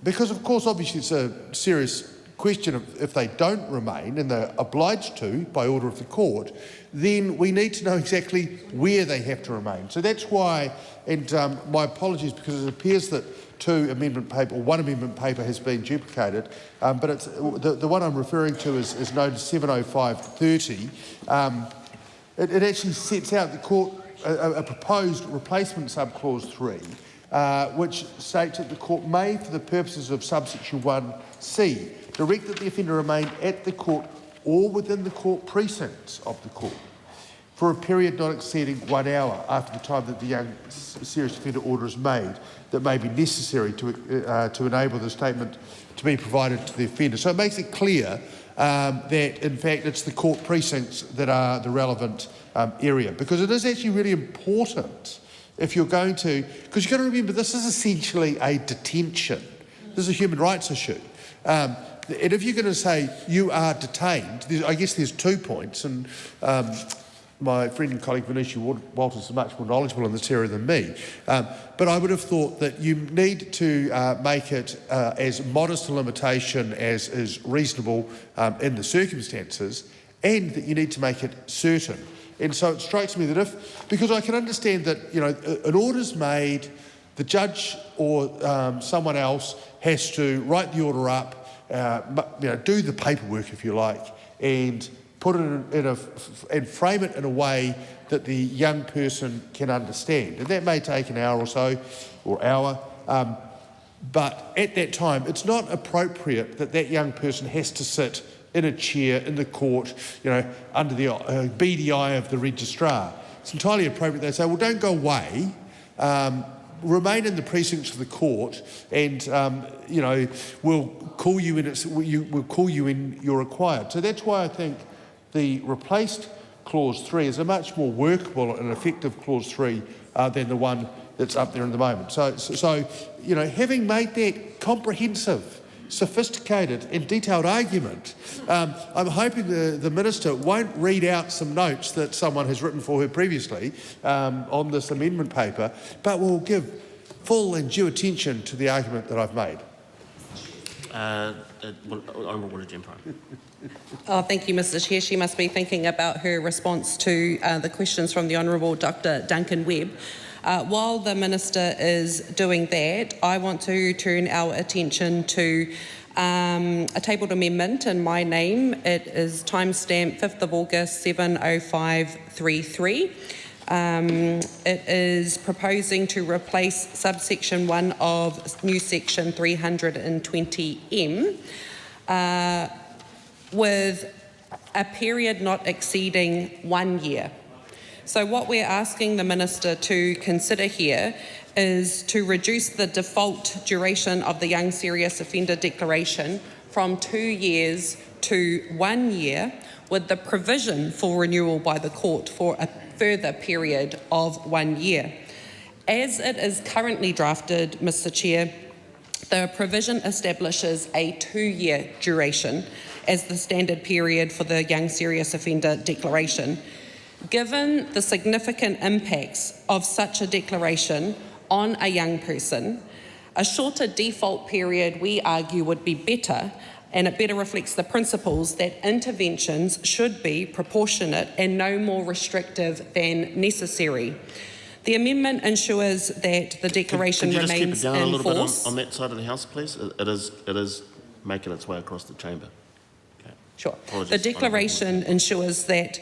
because of course obviously it's a serious question if they don't remain and they're obliged to by order of the court, then we need to know exactly where they have to remain. So that's why, and my apologies, because it appears that one amendment paper has been duplicated, but it's the one I'm referring to is noted 70530. It actually sets out the court a proposed replacement subclause 3, which states that the court may, for the purposes of subsection 1C, direct that the offender remain at the court or within the court precincts of the court for a period not exceeding 1 hour after the time that the young serious offender order is made that may be necessary to enable the statement to be provided to the offender. So it makes it clear that in fact it's the court precincts that are the relevant area, because it is actually really important if you're going to, because you've got to remember this is essentially a detention. This is a human rights issue. And if you're going to say you are detained, I guess there's 2 points, and my friend and colleague Venetia Walters is much more knowledgeable in this area than me, but I would have thought that you need to make it as modest a limitation as is reasonable in the circumstances, and that you need to make it certain. And so it strikes me that because I can understand that, an order's made, the judge or someone else has to write the order up, do the paperwork if you like, and put it and frame it in a way that the young person can understand. And that may take an hour or so, or hour, but at that time it's not appropriate that that young person has to sit in a chair in the court, under the beady eye of the registrar. It's entirely appropriate they say, well, don't go away, remain in the precincts of the court, and we'll call you in. We'll call you in. You're required. So that's why I think the replaced clause 3 is a much more workable and effective clause 3 than the one that's up there at the moment. So having made that comprehensive, sophisticated and detailed argument, I'm hoping the Minister won't read out some notes that someone has written for her previously on this amendment paper, but will give full and due attention to the argument that I've made. Honourable Jempro. Thank you, Mr. Chair. She must be thinking about her response to the questions from the Honourable Dr. Duncan Webb. While the Minister is doing that, I want to turn our attention to a tabled amendment in my name. It is timestamped 5th of August 70533. It is proposing to replace subsection 1 of new section 320M with a period not exceeding 1 year. So what we're asking the Minister to consider here is to reduce the default duration of the Young Serious Offender Declaration from 2 years to 1 year, with the provision for renewal by the court for a further period of 1 year. As it is currently drafted, Mr. Chair, the provision establishes a 2-year duration as the standard period for the Young Serious Offender Declaration. Given the significant impacts of such a declaration on a young person, a shorter default period, we argue, would be better, and it better reflects the principles that interventions should be proportionate and no more restrictive than necessary. The amendment ensures that the declaration Could you just keep remains it down a in little bit force. on that side of the House, please? It is making its way across the chamber. Okay. Sure. Apologies. The declaration ensures that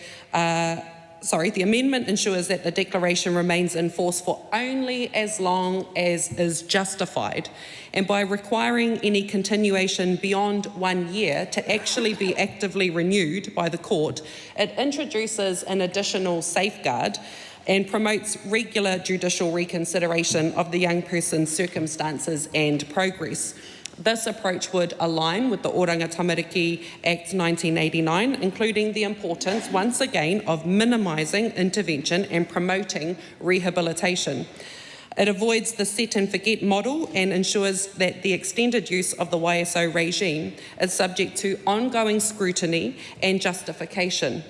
the amendment ensures that the declaration remains in force for only as long as is justified, and by requiring any continuation beyond 1 year to actually be actively renewed by the court, it introduces an additional safeguard and promotes regular judicial reconsideration of the young person's circumstances and progress. This approach would align with the Oranga Tamariki Act 1989, including the importance, once again, of minimising intervention and promoting rehabilitation. It avoids the set and forget model and ensures that the extended use of the YSO regime is subject to ongoing scrutiny and justification.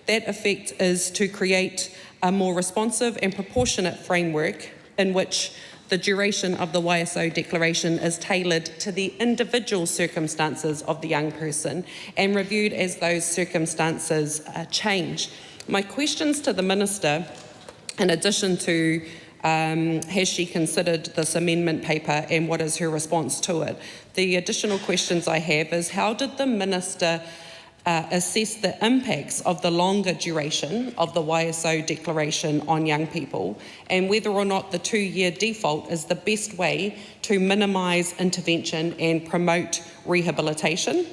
That effect is to create a more responsive and proportionate framework in which the duration of the YSO declaration is tailored to the individual circumstances of the young person and reviewed as those circumstances change. My questions to the Minister, in addition to has she considered this amendment paper and what is her response to it? The additional questions I have is, how did the Minister assess the impacts of the longer duration of the YSO declaration on young people, and whether or not the 2-year default is the best way to minimise intervention and promote rehabilitation?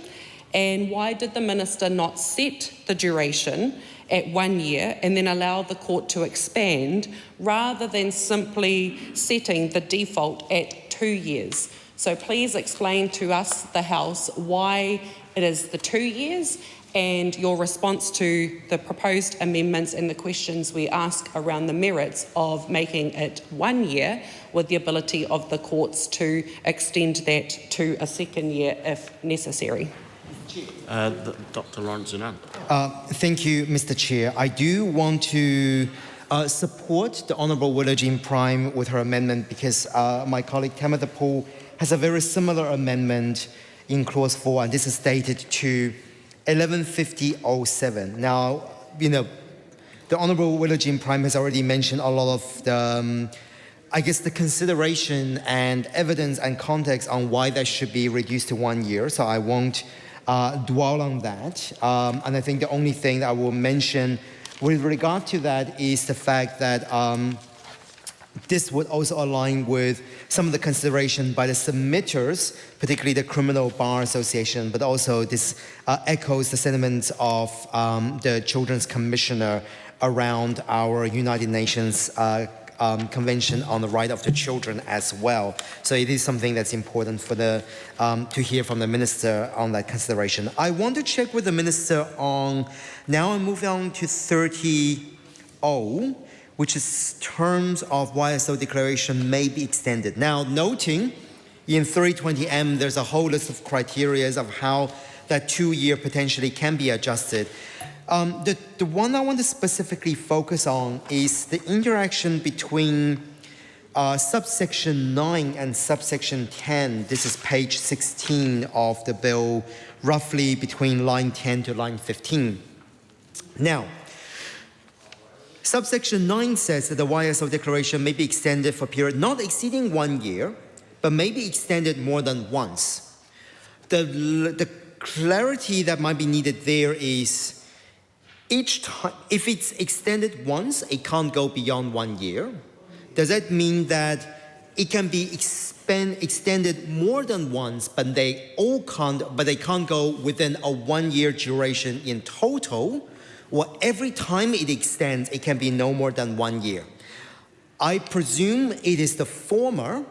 And why did the Minister not set the duration at 1 year and then allow the court to expand, rather than simply setting the default at 2 years? So please explain to us, the House, why it is the 2 years, and your response to the proposed amendments and the questions we ask around the merits of making it 1 year, with the ability of the courts to extend that to a 2nd year if necessary. Dr. Lawrence Unan. Thank you, Mr. Chair. I do want to support the Honourable Willa Jean Prime with her amendment, because my colleague Tamitha Paul has a very similar amendment in clause 4, and this is dated to 11/50/07. Now, you know, the Honourable Willa Jean Prime has already mentioned a lot of the, I guess, the consideration and evidence and context on why that should be reduced to 1 year, so I won't dwell on that. And I think the only thing that I will mention with regard to that is the fact that this would also align with some of the consideration by the submitters, particularly the Criminal Bar Association, but also this echoes the sentiments of the Children's Commissioner around our United Nations Convention on the Right of the Children as well. So it is something that's important for the to hear from the Minister on that consideration. I want to check with the Minister on, now I'm moving on to 30O, which is terms of YSO declaration may be extended. Now, noting in 320M, there's a whole list of criteria of how that 2 year potentially can be adjusted. The one I want to specifically focus on is the interaction between subsection 9 and subsection 10. This is page 16 of the bill, roughly between line 10 to line 15. Now, subsection 9 says that the YSO declaration may be extended for a period not exceeding 1 year, but may be extended more than once. The clarity that might be needed there is, each time, if it's extended once, it can't go beyond 1 year. Does that mean that it can be extended more than once, but they can't go within a 1 year duration in total? Or every time it extends, it can be no more than 1 year? I presume it is the former,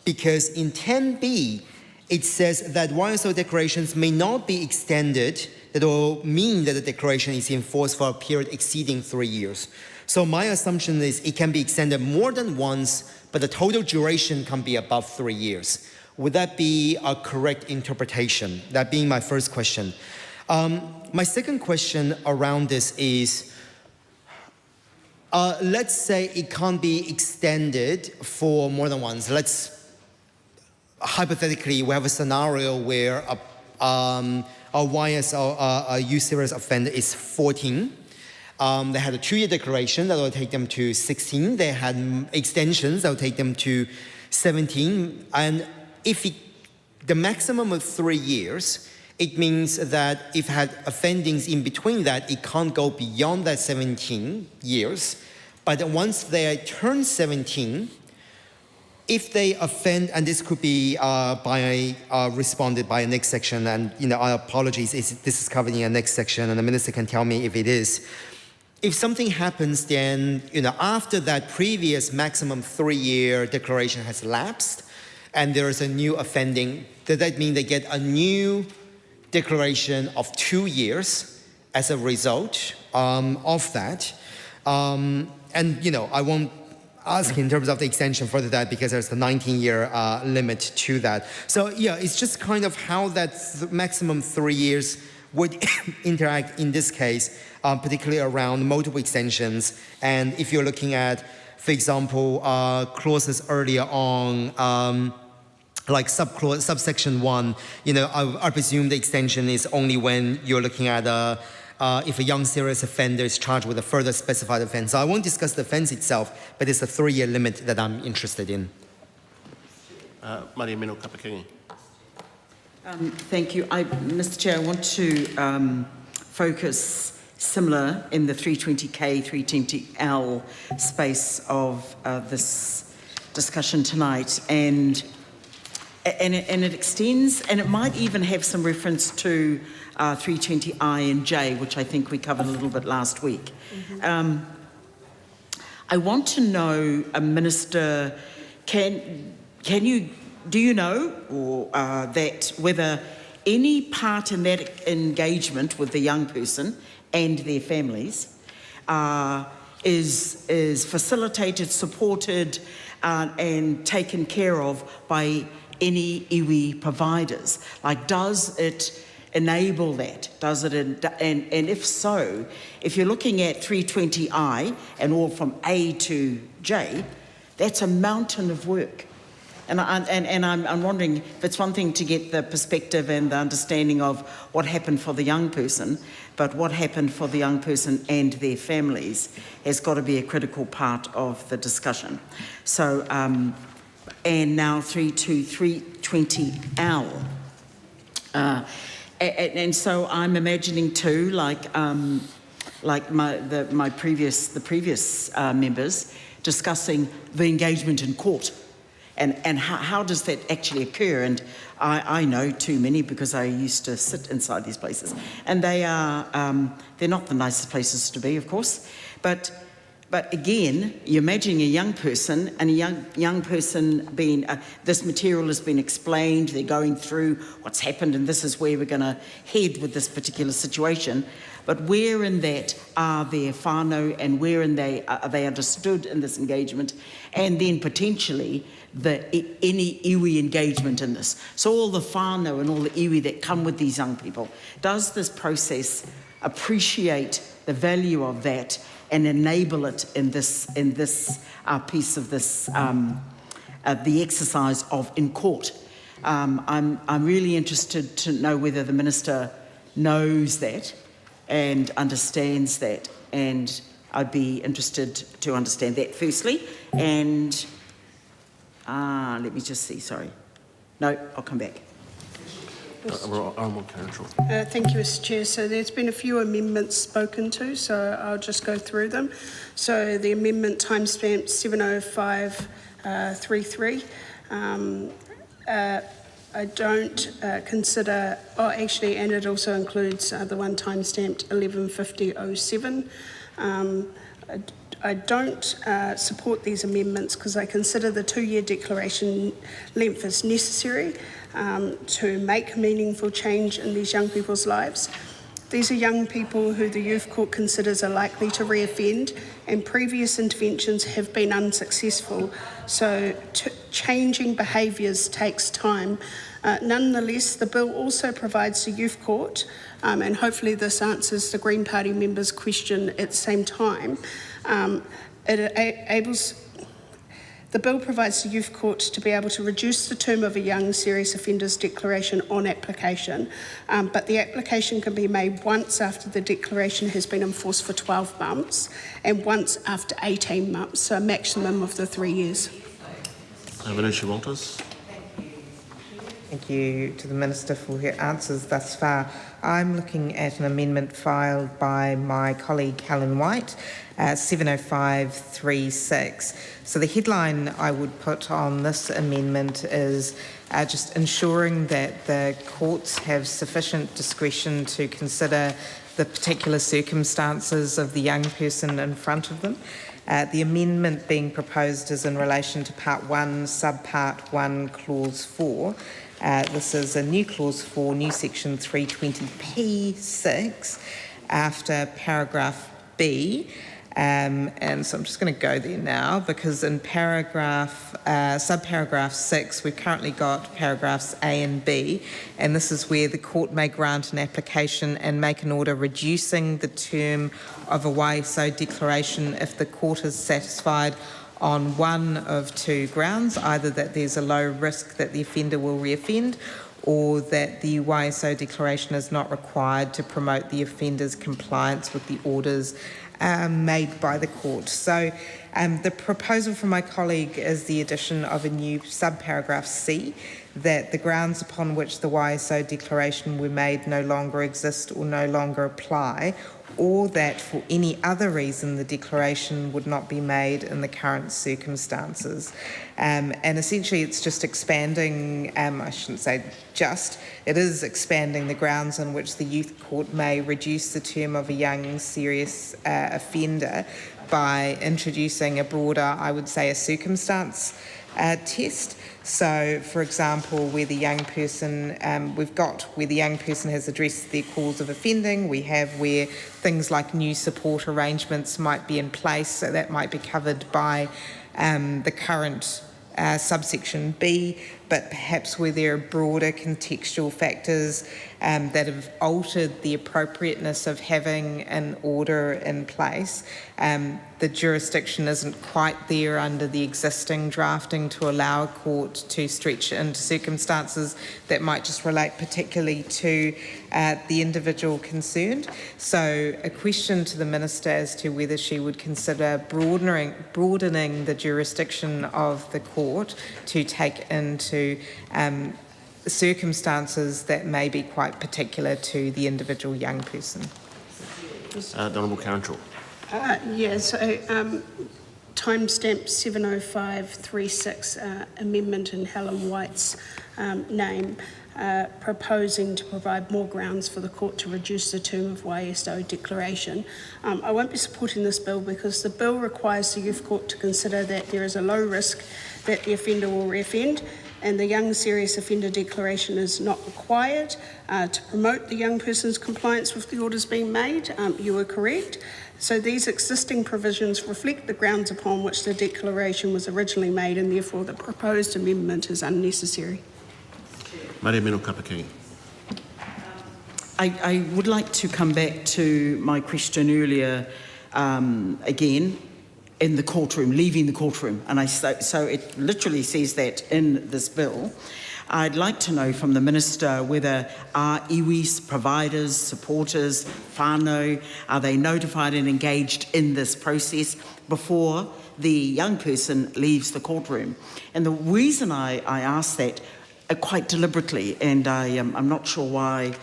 because in 10B, it says that YSO declarations may not be extended. That will mean that the declaration is in force for a period exceeding 3 years. So my assumption is it can be extended more than once, but the total duration can be above 3 years. Would that be a correct interpretation? That being my first question. My second question around this is, let's say it can't be extended for more than once. Hypothetically, we have a scenario where a YSO, a youth serious offender is 14. They had a 2-year declaration that will take them to 16. They had extensions that will take them to 17. And if the maximum of 3 years, it means that if it had offendings in between that, it can't go beyond that 17 years. But once they turn 17, if they offend, and this could be responded by a next section, and our apologies, this is covered in a next section, and the minister can tell me if it is. If something happens, then after that previous maximum 3-year declaration has lapsed, and there is a new offending, does that mean they get a new declaration of 2 years as a result of that? And I won't ask in terms of the extension further that, because there's the 19-year limit to that. So yeah, it's just kind of how that maximum 3 years would interact in this case, particularly around multiple extensions. And if you're looking at, for example, clauses earlier on, like subsection 1, I presume the extension is only when you're looking at if a young serious offender is charged with a further specified offence. So I won't discuss the offence itself, but it's a 3-year limit that I'm interested in. Maria Mino Kapakingi. Thank you. Mr. Chair, I want to focus similar in the 320K, 320L space of this discussion tonight, and it extends, and it might even have some reference to 320I and J, which I think we covered a little bit last week. Mm-hmm. I want to know, Minister, do you know or that whether any part in that engagement with the young person and their families is facilitated, supported, and taken care of by any iwi providers? Like, does it enable that? Does it, and if so, if you're looking at 320I and all from A to J, that's a mountain of work. And I'm wondering if it's one thing to get the perspective and the understanding of what happened for the young person, but what happened for the young person and their families has got to be a critical part of the discussion. So, and now 320L. And so I'm imagining too, like my previous members discussing the engagement in court, and how does that actually occur? And I know too many, because I used to sit inside these places, and they're not the nicest places to be, of course, but again, you're imagining a young person, and a young person being, this material has been explained, they're going through what's happened, and this is where we're going to head with this particular situation. But where in that are their whānau, and where in are they understood in this engagement, and then potentially any iwi engagement in this. So all the whānau and all the iwi that come with these young people, does this process appreciate the value of that and enable it in this piece of this, the exercise of in court? I'm really interested to know whether the Minister knows that and understands that, and I'd be interested to understand that firstly. And let me just see, sorry. No, I'll come back. Thank you, Mr. Chair. So there's been a few amendments spoken to, so I'll just go through them. So the amendment timestamp 70533. I don't consider, and it also includes the one time-stamped 115007. I don't support these amendments because I consider the 2-year declaration length is necessary to make meaningful change in these young people's lives. These are young people who the Youth Court considers are likely to reoffend, and previous interventions have been unsuccessful, so changing behaviours takes time. Nonetheless, the bill also provides the Youth Court, and hopefully this answers the Green Party member's question at the same time, the bill provides the Youth Court to be able to reduce the term of a young serious offenders declaration on application, but the application can be made once after the declaration has been enforced for 12 months and once after 18 months, so a maximum of the 3 years. Vanessa Walters. Thank you to the Minister for her answers thus far. I'm looking at an amendment filed by my colleague Helen White, 70536. So the headline I would put on this amendment is just ensuring that the courts have sufficient discretion to consider the particular circumstances of the young person in front of them. The amendment being proposed is in relation to Part 1, Subpart 1, Clause 4. This is a new Clause 4, new Section 320p6, after paragraph B. And so I'm just going to go there now, because in subparagraph 6, we've currently got paragraphs A and B, and this is where the court may grant an application and make an order reducing the term of a YSO declaration if the court is satisfied on one of two grounds, either that there's a low risk that the offender will reoffend, or that the YSO declaration is not required to promote the offender's compliance with the orders made by the court. So the proposal from my colleague is the addition of a new subparagraph C, that the grounds upon which the YSO declaration were made no longer exist or no longer apply, or that for any other reason the declaration would not be made in the current circumstances. And essentially it's just expanding, I shouldn't say just, it is expanding the grounds on which the Youth Court may reduce the term of a young serious offender by introducing a broader, I would say, a circumstance test. So, for example, where the young person, we've got where the young person has addressed their cause of offending, we have where things like new support arrangements might be in place, so that might be covered by the current subsection B, but perhaps where there are broader contextual factors that have altered the appropriateness of having an order in place. The jurisdiction isn't quite there under the existing drafting to allow a court to stretch into circumstances that might just relate particularly to the individual concerned. So a question to the Minister as to whether she would consider broadening the jurisdiction of the court to take into circumstances that may be quite particular to the individual young person. Honourable Counsel. Yes, timestamp 70536, amendment in Helen White's name, proposing to provide more grounds for the court to reduce the term of YSO declaration. I won't be supporting this bill because the bill requires the Youth Court to consider that there is a low risk that the offender will reoffend, and the young serious offender declaration is not required to promote the young person's compliance with the orders being made. You are correct. So these existing provisions reflect the grounds upon which the declaration was originally made, and therefore the proposed amendment is unnecessary. Maria Mino Kapakegi. I would like to come back to my question earlier again, in the courtroom, leaving the courtroom, and so it literally says that in this bill. I'd like to know from the Minister whether are iwis, providers, supporters, whānau, are they notified and engaged in this process before the young person leaves the courtroom? And the reason I ask that, quite deliberately, and I'm not sure why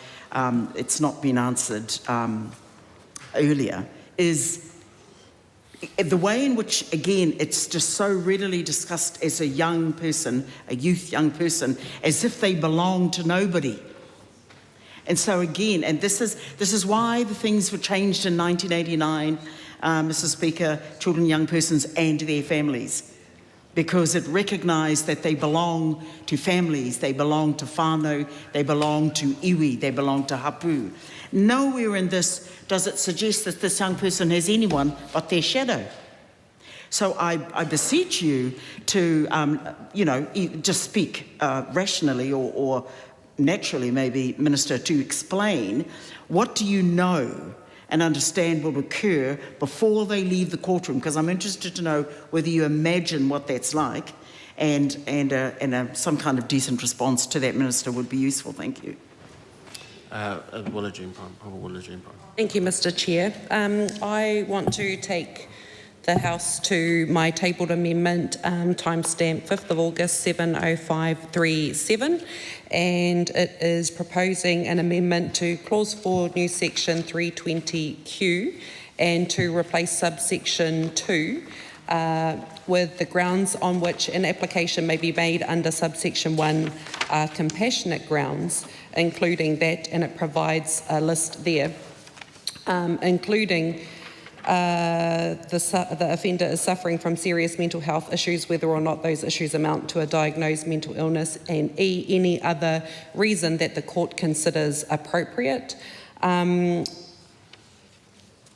it's not been answered earlier, is the way in which, again, it's just so readily discussed as a young person, a young person, as if they belong to nobody. And so again, and this is why the things were changed in 1989, Mr. Speaker, children, young persons and their families, because it recognised that they belong to families, they belong to whānau, they belong to iwi, they belong to hapu. Nowhere in this does it suggest that this young person has anyone but their shadow. So I beseech you to, just speak rationally or naturally, maybe, Minister, to explain what do you know and understand will occur before they leave the courtroom, because I'm interested to know whether you imagine what that's like, and some kind of decent response to that, Minister, would be useful. Thank you. Thank you, Mr. Chair. I want to take the House to my tabled amendment, timestamp 5th of August 70537, and it is proposing an amendment to Clause 4, new section 320Q, and to replace subsection 2 with the grounds on which an application may be made under subsection 1 are compassionate grounds, including that, and it provides a list there, including the offender is suffering from serious mental health issues, whether or not those issues amount to a diagnosed mental illness, and any other reason that the court considers appropriate.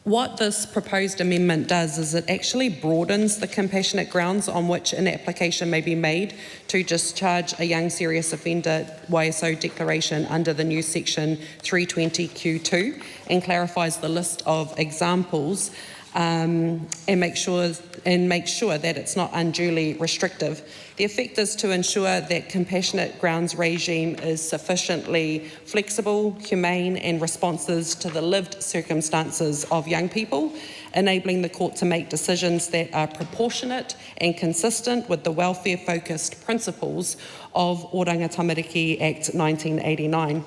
What this proposed amendment does is it actually broadens the compassionate grounds on which an application may be made to discharge a young serious offender YSO declaration under the new section 320Q2, and clarifies the list of examples and make sure that it's not unduly restrictive. The effect is to ensure that compassionate grounds regime is sufficiently flexible, humane and responsive to the lived circumstances of young people, enabling the court to make decisions that are proportionate and consistent with the welfare-focused principles of Oranga Tamariki Act 1989.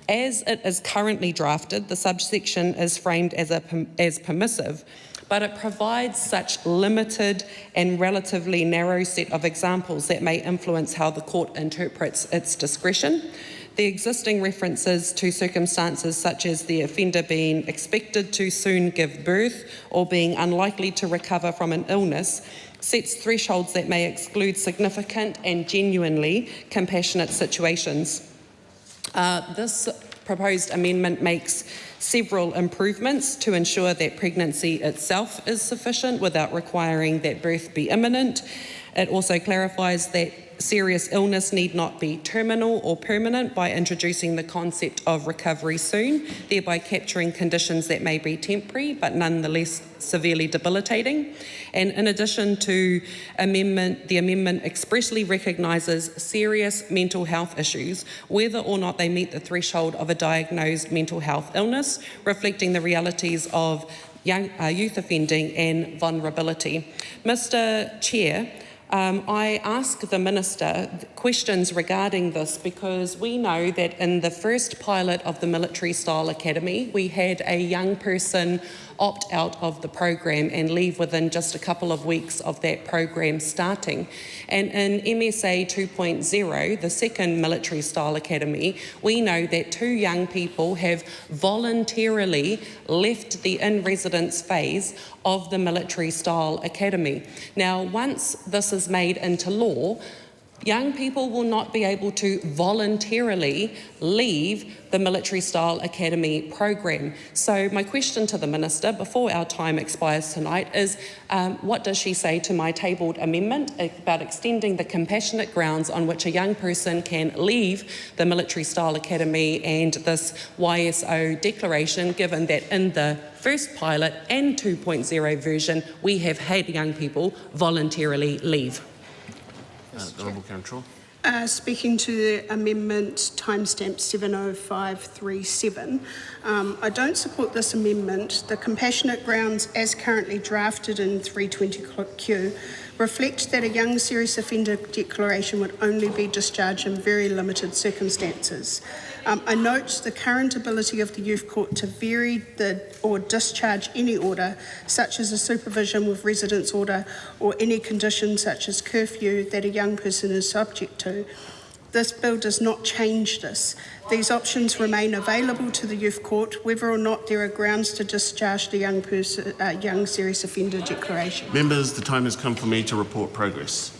As it is currently drafted, the subsection is framed as permissive, but it provides such limited and relatively narrow set of examples that may influence how the court interprets its discretion. The existing references to circumstances such as the offender being expected to soon give birth or being unlikely to recover from an illness sets thresholds that may exclude significant and genuinely compassionate situations. This proposed amendment makes several improvements to ensure that pregnancy itself is sufficient without requiring that birth be imminent. It also clarifies that serious illness need not be terminal or permanent by introducing the concept of recovery soon, thereby capturing conditions that may be temporary but nonetheless severely debilitating. And in addition to the amendment expressly recognises serious mental health issues, whether or not they meet the threshold of a diagnosed mental health illness, reflecting the realities of youth offending and vulnerability. Mr. Chair, I ask the Minister questions regarding this because we know that in the first pilot of the Military Style Academy, we had a young person opt out of the program and leave within just a couple of weeks of that program starting. And in MSA 2.0, the second Military Style Academy, we know that 2 young people have voluntarily left the in-residence phase of the Military Style Academy. Now, once this is made into law, young people will not be able to voluntarily leave the Military Style Academy program. So my question to the Minister, before our time expires tonight, is what does she say to my tabled amendment about extending the compassionate grounds on which a young person can leave the Military Style Academy and this YSO declaration, given that in the first pilot and 2.0 version, we have had young people voluntarily leave? Speaking to the amendment timestamp 70537, I don't support this amendment. The compassionate grounds as currently drafted in 320Q reflect that a young serious offender declaration would only be discharged in very limited circumstances. I note the current ability of the Youth Court to vary or discharge any order, such as a supervision with residence order or any condition such as curfew that a young person is subject to. This bill does not change this. These options remain available to the Youth Court, whether or not there are grounds to discharge the young serious offender declaration. Members, the time has come for me to report progress.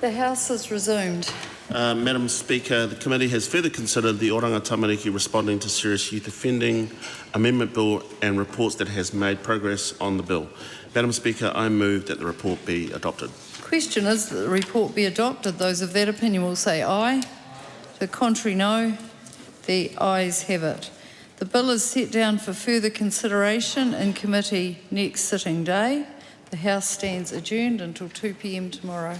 The House is resumed. Madam Speaker, the committee has further considered the Oranga Tamariki responding to serious youth offending amendment bill and reports that it has made progress on the bill. Madam Speaker, I move that the report be adopted. Question is that the report be adopted. Those of that opinion will say aye. The contrary, no. The ayes have it. The bill is set down for further consideration in committee next sitting day. The House stands adjourned until 2 p.m. tomorrow.